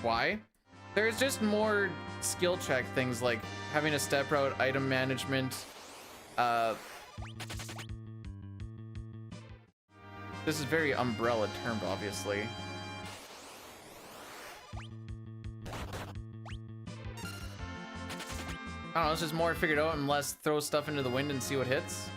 Why? There's just more skill check things like having a step route, item management. This is very umbrella termed, obviously. I don't know, it's just more figured out and less throw stuff into the wind and see what hits.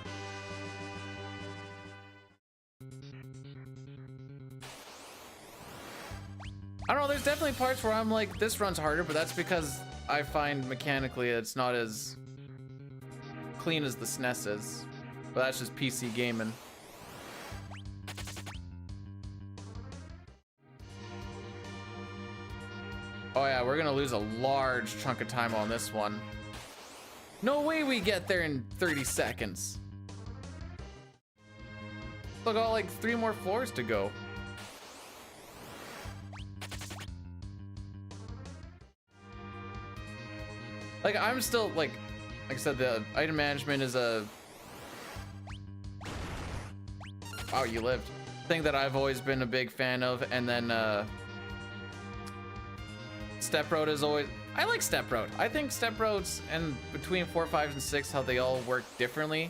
I don't know, there's definitely parts where I'm like, this runs harder, but that's because I find mechanically it's not as clean as the SNES is. But that's just PC gaming. Oh yeah, we're gonna lose a large chunk of time on this one. No way we get there in 30 seconds. Still got like 3 more floors to go. Like, I'm still, like I said, the item management is a... Wow, you lived. Thing that I've always been a big fan of, and then, Step Road is always... I like Step Road. I think Step Roads, and between 4, 5, and 6, how they all work differently.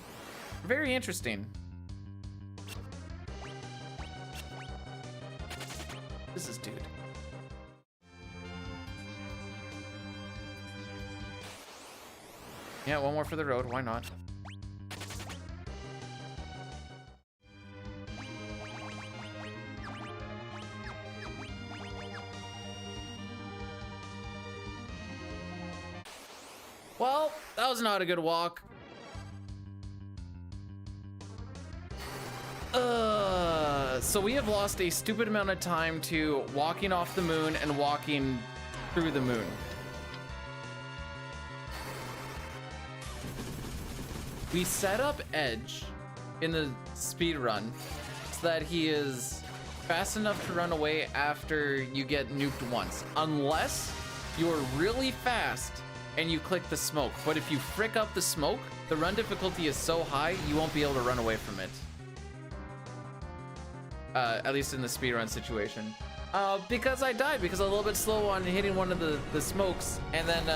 Very interesting. This is dude. Yeah, one more for the road, why not? Well, that was not a good walk. So we have lost a stupid amount of time to walking off the moon and walking through the moon. We set up Edge in the speed run so that he is fast enough to run away after you get nuked once, unless you're really fast and you click the smoke. But if you frick up the smoke, the run difficulty is so high you won't be able to run away from it. at least in the speedrun situation. Because I died, because I was a little bit slow on hitting one of the smokes, and then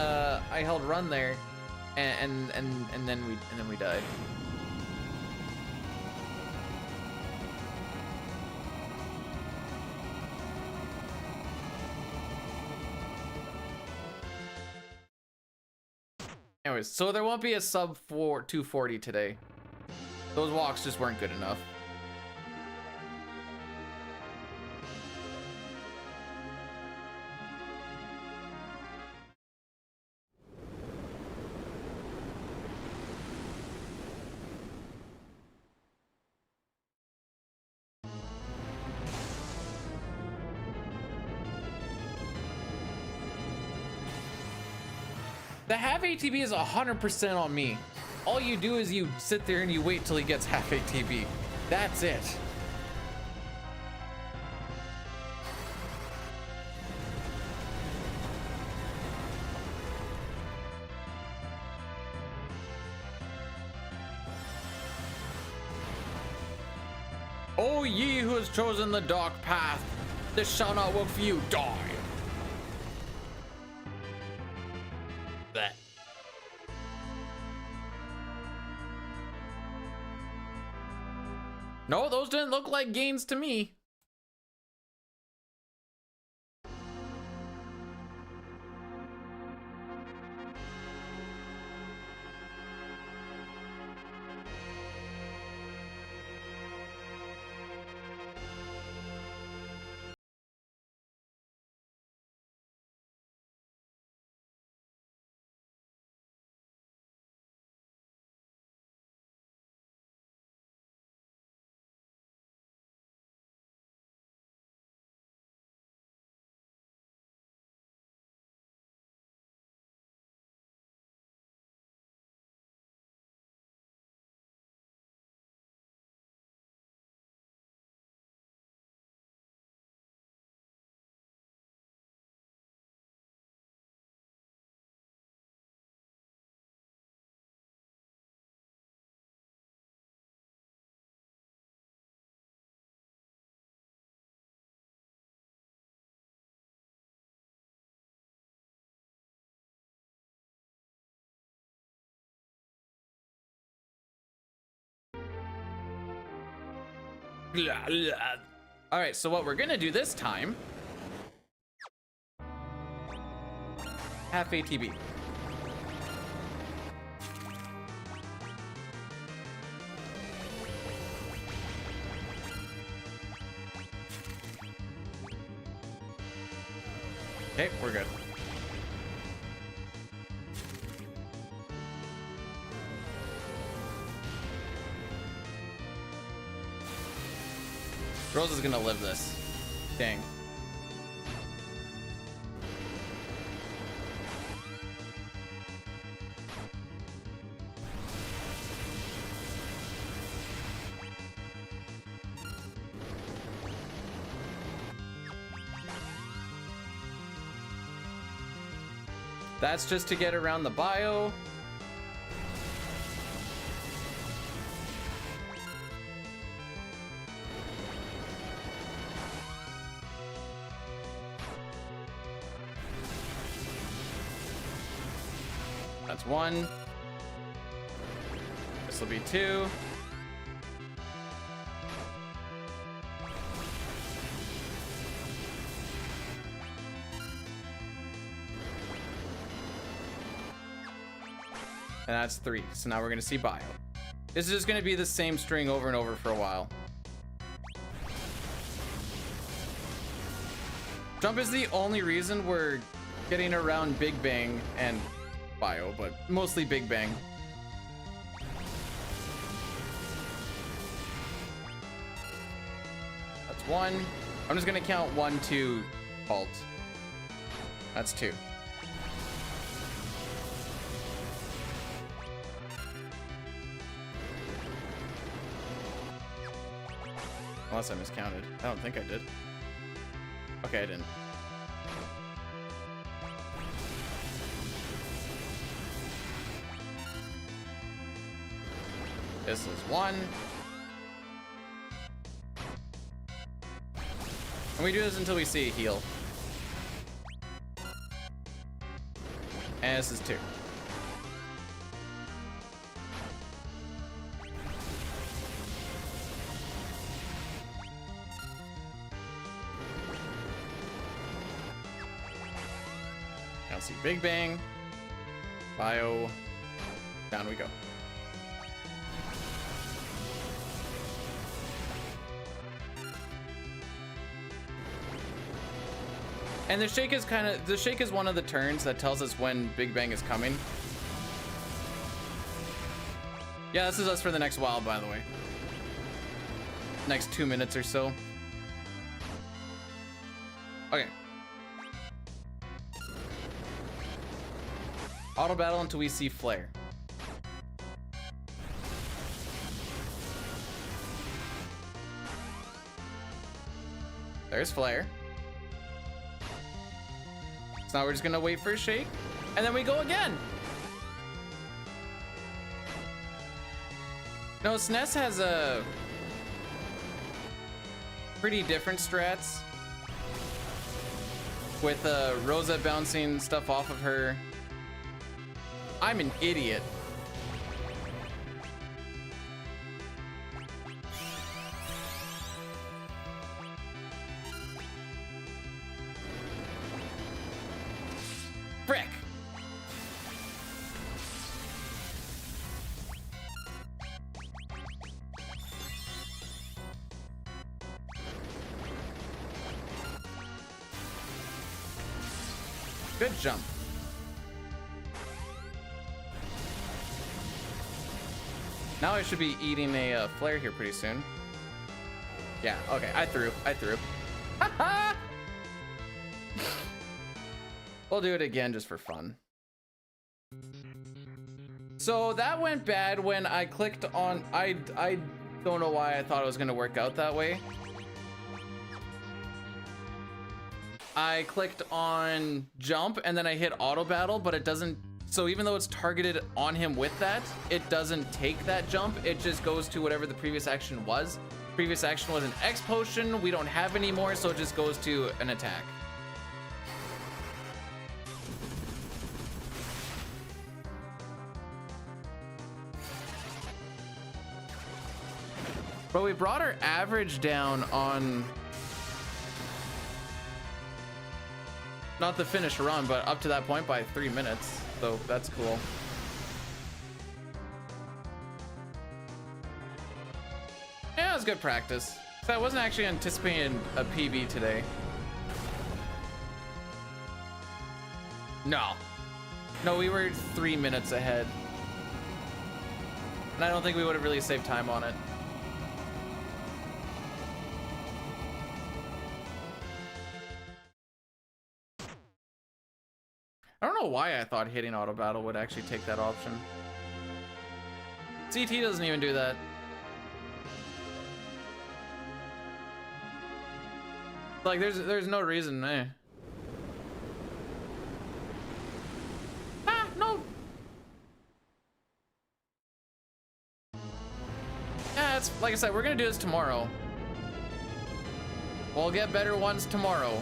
I held run there, and then we died. Anyways, so there won't be a sub 240 today. Those walks just weren't good enough. The half ATB is 100% on me. All you do is you sit there and you wait till he gets half ATB. That's it. O ye who has chosen the dark path, this shall not work for you. Die. That. No, those didn't look like gains to me. All right, so what we're gonna do this time, half ATB. Okay, we're good. Rose is gonna live this. Dang. That's just to get around the bio. That's one. This will be two. And that's three. So now we're gonna see bio. This is just gonna be the same string over and over for a while. Jump is the only reason we're getting around Big Bang and bio, but mostly Big Bang. That's one. I'm just gonna count 1, 2, halt. That's two. Unless I miscounted. I don't think I did. Okay, I didn't. This is one. We do this until we see a heal. And this is 2. Now see Big Bang. Bio. Down we go. And the shake is one of the turns that tells us when Big Bang is coming. Yeah, this is us for the next while, by the way. Next 2 minutes or so. Okay. Auto battle until we see Flare. There's Flare. So now we're just gonna wait for a shake, and then we go again. No, SNES has a pretty different strats with Rosa bouncing stuff off of her. I'm an idiot. Frick. Good jump. Now I should be eating a flare here pretty soon. Yeah, okay, I threw. We'll do it again just for fun. So that went bad when I clicked on, I don't know why I thought it was gonna work out that way. I clicked on jump and then I hit auto battle, but it doesn't. So even though it's targeted on him with that, it doesn't take that jump. It just goes to whatever the previous action was. Previous action was an X potion. We don't have any more, so it just goes to an attack. But we brought our average down on not the finish run, but up to that point by 3 minutes. So that's cool. Yeah, it was good practice. So I wasn't actually anticipating a PB today. No, we were 3 minutes ahead. And I don't think we would have really saved time on it. I don't know why I thought hitting auto battle would actually take that option. CT doesn't even do that. Like there's no reason, eh? Ah, no. Yeah, it's like I said, we're gonna do this tomorrow. We'll get better ones tomorrow.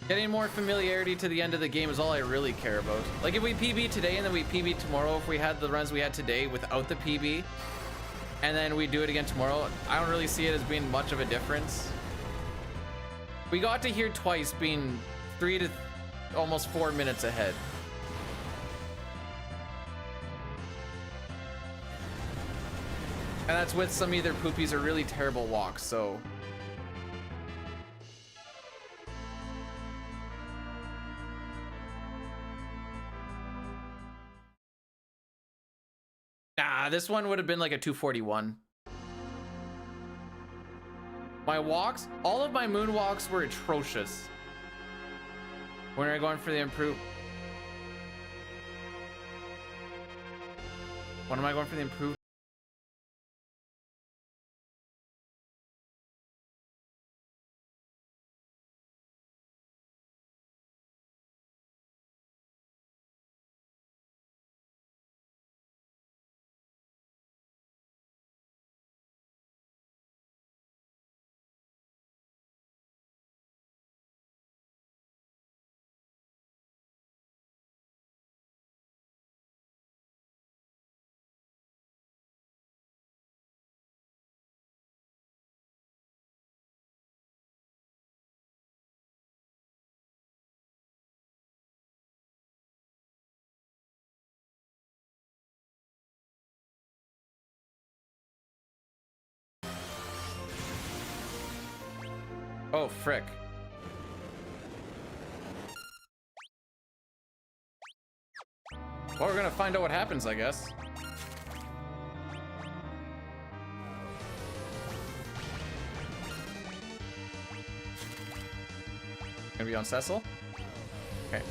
Getting more familiarity to the end of the game is all I really care about. Like if we PB today and then we PB tomorrow, if we had the runs we had today without the PB, and then we do it again tomorrow, I don't really see it as being much of a difference. We got to here twice being 3 to almost 4 minutes ahead. And that's with some either poopies or really terrible walks, so. Nah, this one would have been like a 241. My walks, all of my moonwalks were atrocious. When are I going for the improve? When am I going for the improve? Oh, frick. Well, we're gonna find out what happens, I guess. Gonna be on Cecil? Okay.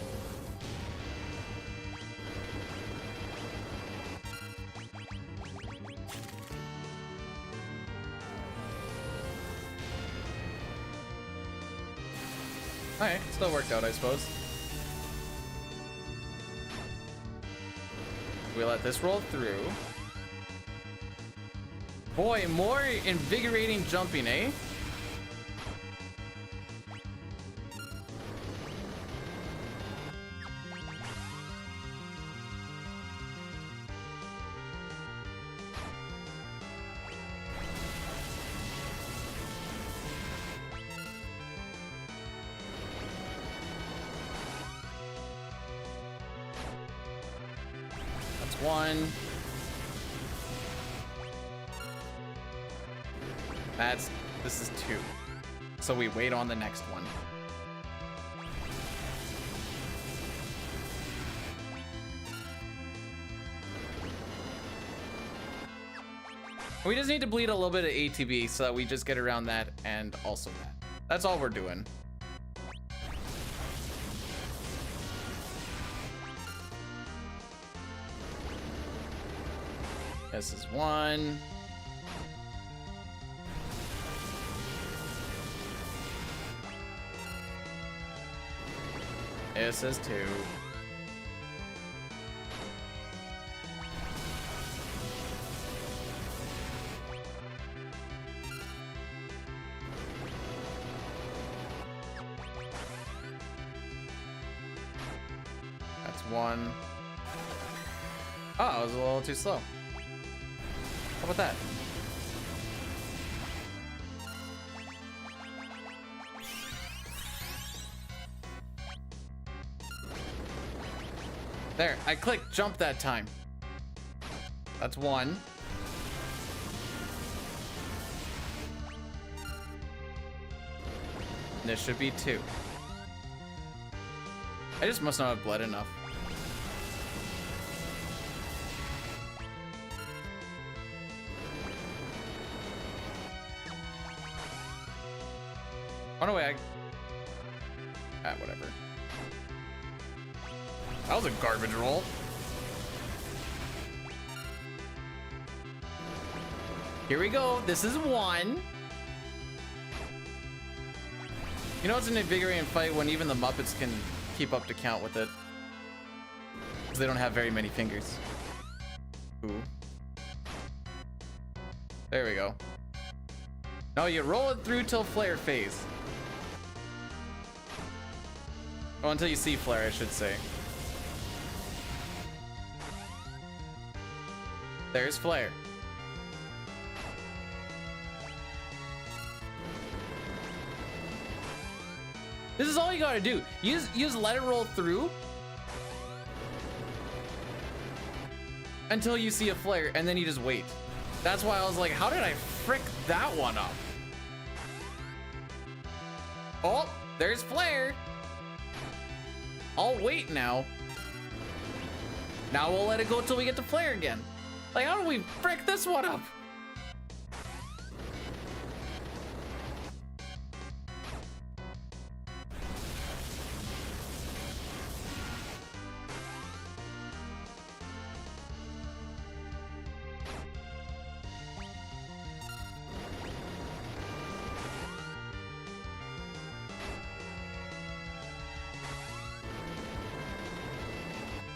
Alright, still worked out, I suppose. We let this roll through. Boy, more invigorating jumping, eh? One. This is two. So we wait on the next one. We just need to bleed a little bit of ATB so that we just get around that and also that. That's all we're doing. This is one. This is two. That's one. Oh, I was a little too slow. How about that? There, I clicked jump that time. That's one. This should be two. I just must not have bled enough. Oh no, wait, whatever. That was a garbage roll. Here we go. This is one. You know, it's an invigorating fight when even the Muppets can keep up to count with it. Because they don't have very many fingers. Ooh. There we go. No, you roll it through till flare phase. Oh, until you see flare, I should say. There's flare. This is all you gotta do. You just let it roll through until you see a flare, and then you just wait. That's why I was like, how did I frick that one up? Oh, there's flare. I'll wait now. Now we'll let it go till we get to flare again. Like, how do we frick this one up?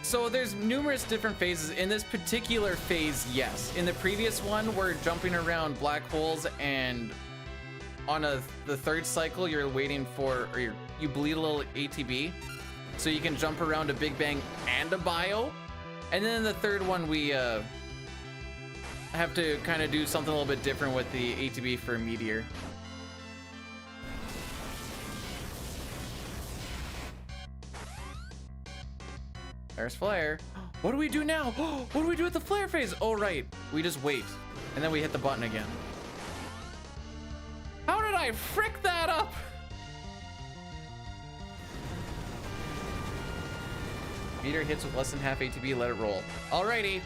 So there's numerous different phases. In this particular phase, yes. In the previous one, we're jumping around black holes, and on the third cycle, you're waiting for, or you bleed a little ATB, so you can jump around a Big Bang and a bio. And then in the third one, we have to kind of do something a little bit different with the ATB for Meteor. There's flare. What do we do now? What do we do with the flare phase? Oh, right. We just wait. And then we hit the button again. How did I frick that up? Meter hits with less than half ATB, let it roll. Alrighty.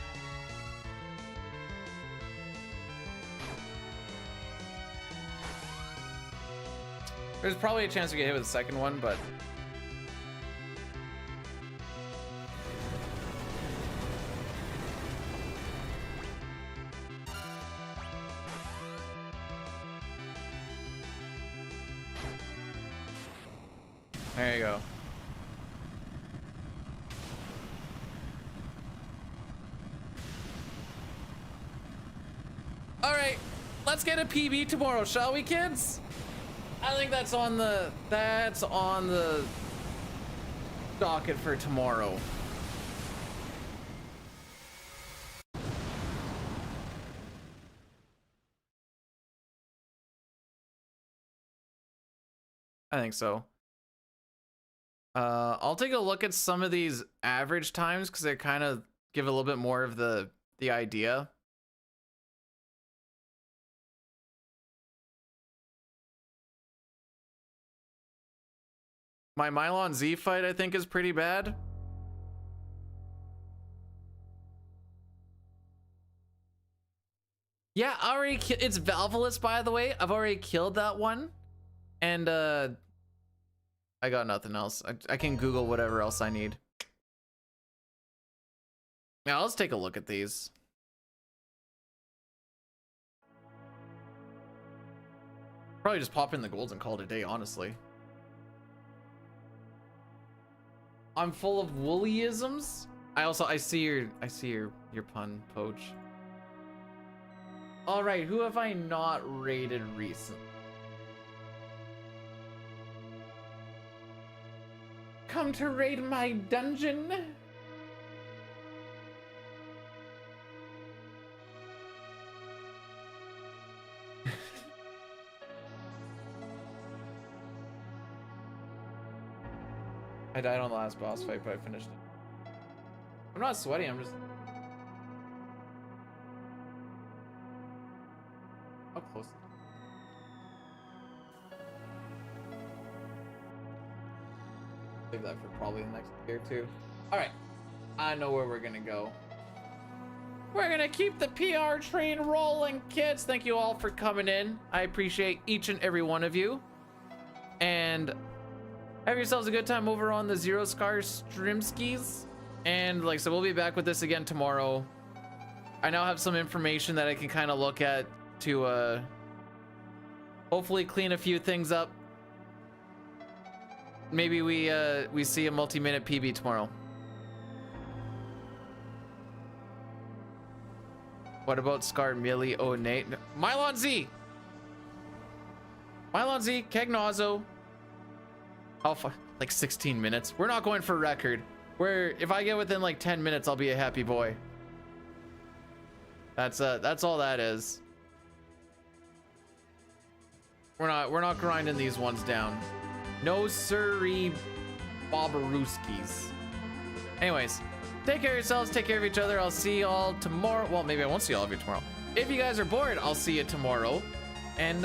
There's probably a chance we get hit with the second one, but there you go. All right, let's get a PB tomorrow, shall we, kids? I think that's on the docket for tomorrow. I think so. I'll take a look at some of these average times because they kind of give a little bit more of the idea. My Mylon Z fight, I think, is pretty bad. Yeah, I already it's Valvolus, by the way. I've already killed that one. And I got nothing else. I can Google whatever else I need. Now, let's take a look at these. Probably just pop in the golds and call it a day, honestly. I'm full of woollyisms. I see your pun, Poach. All right, who have I not raided recently? Come to raid my dungeon. I died on the last boss fight, but I finished it. I'm not sweaty, I'm just... How close? Save that for probably the next year or two. Alright, I know where we're gonna go. We're gonna keep the PR train rolling, kids. Thank you all for coming in. I appreciate each and every one of you. And have yourselves a good time over on the Zero Scar Strimskis. And like I said, we'll be back with this again tomorrow. I now have some information that I can kind of look at to hopefully clean a few things up. Maybe we see a multi-minute PB tomorrow. What about Scar Millie 08? Mylon Z! Mylon Z, Kegnazo. How far? Like 16 minutes. We're not going for record. If I get within like 10 minutes, I'll be a happy boy. That's all that is. We're not grinding these ones down. No siree, Bobarooskis. Anyways, take care of yourselves, take care of each other. I'll see y'all tomorrow. Well, maybe I won't see all of you tomorrow. If you guys are bored, I'll see you tomorrow. And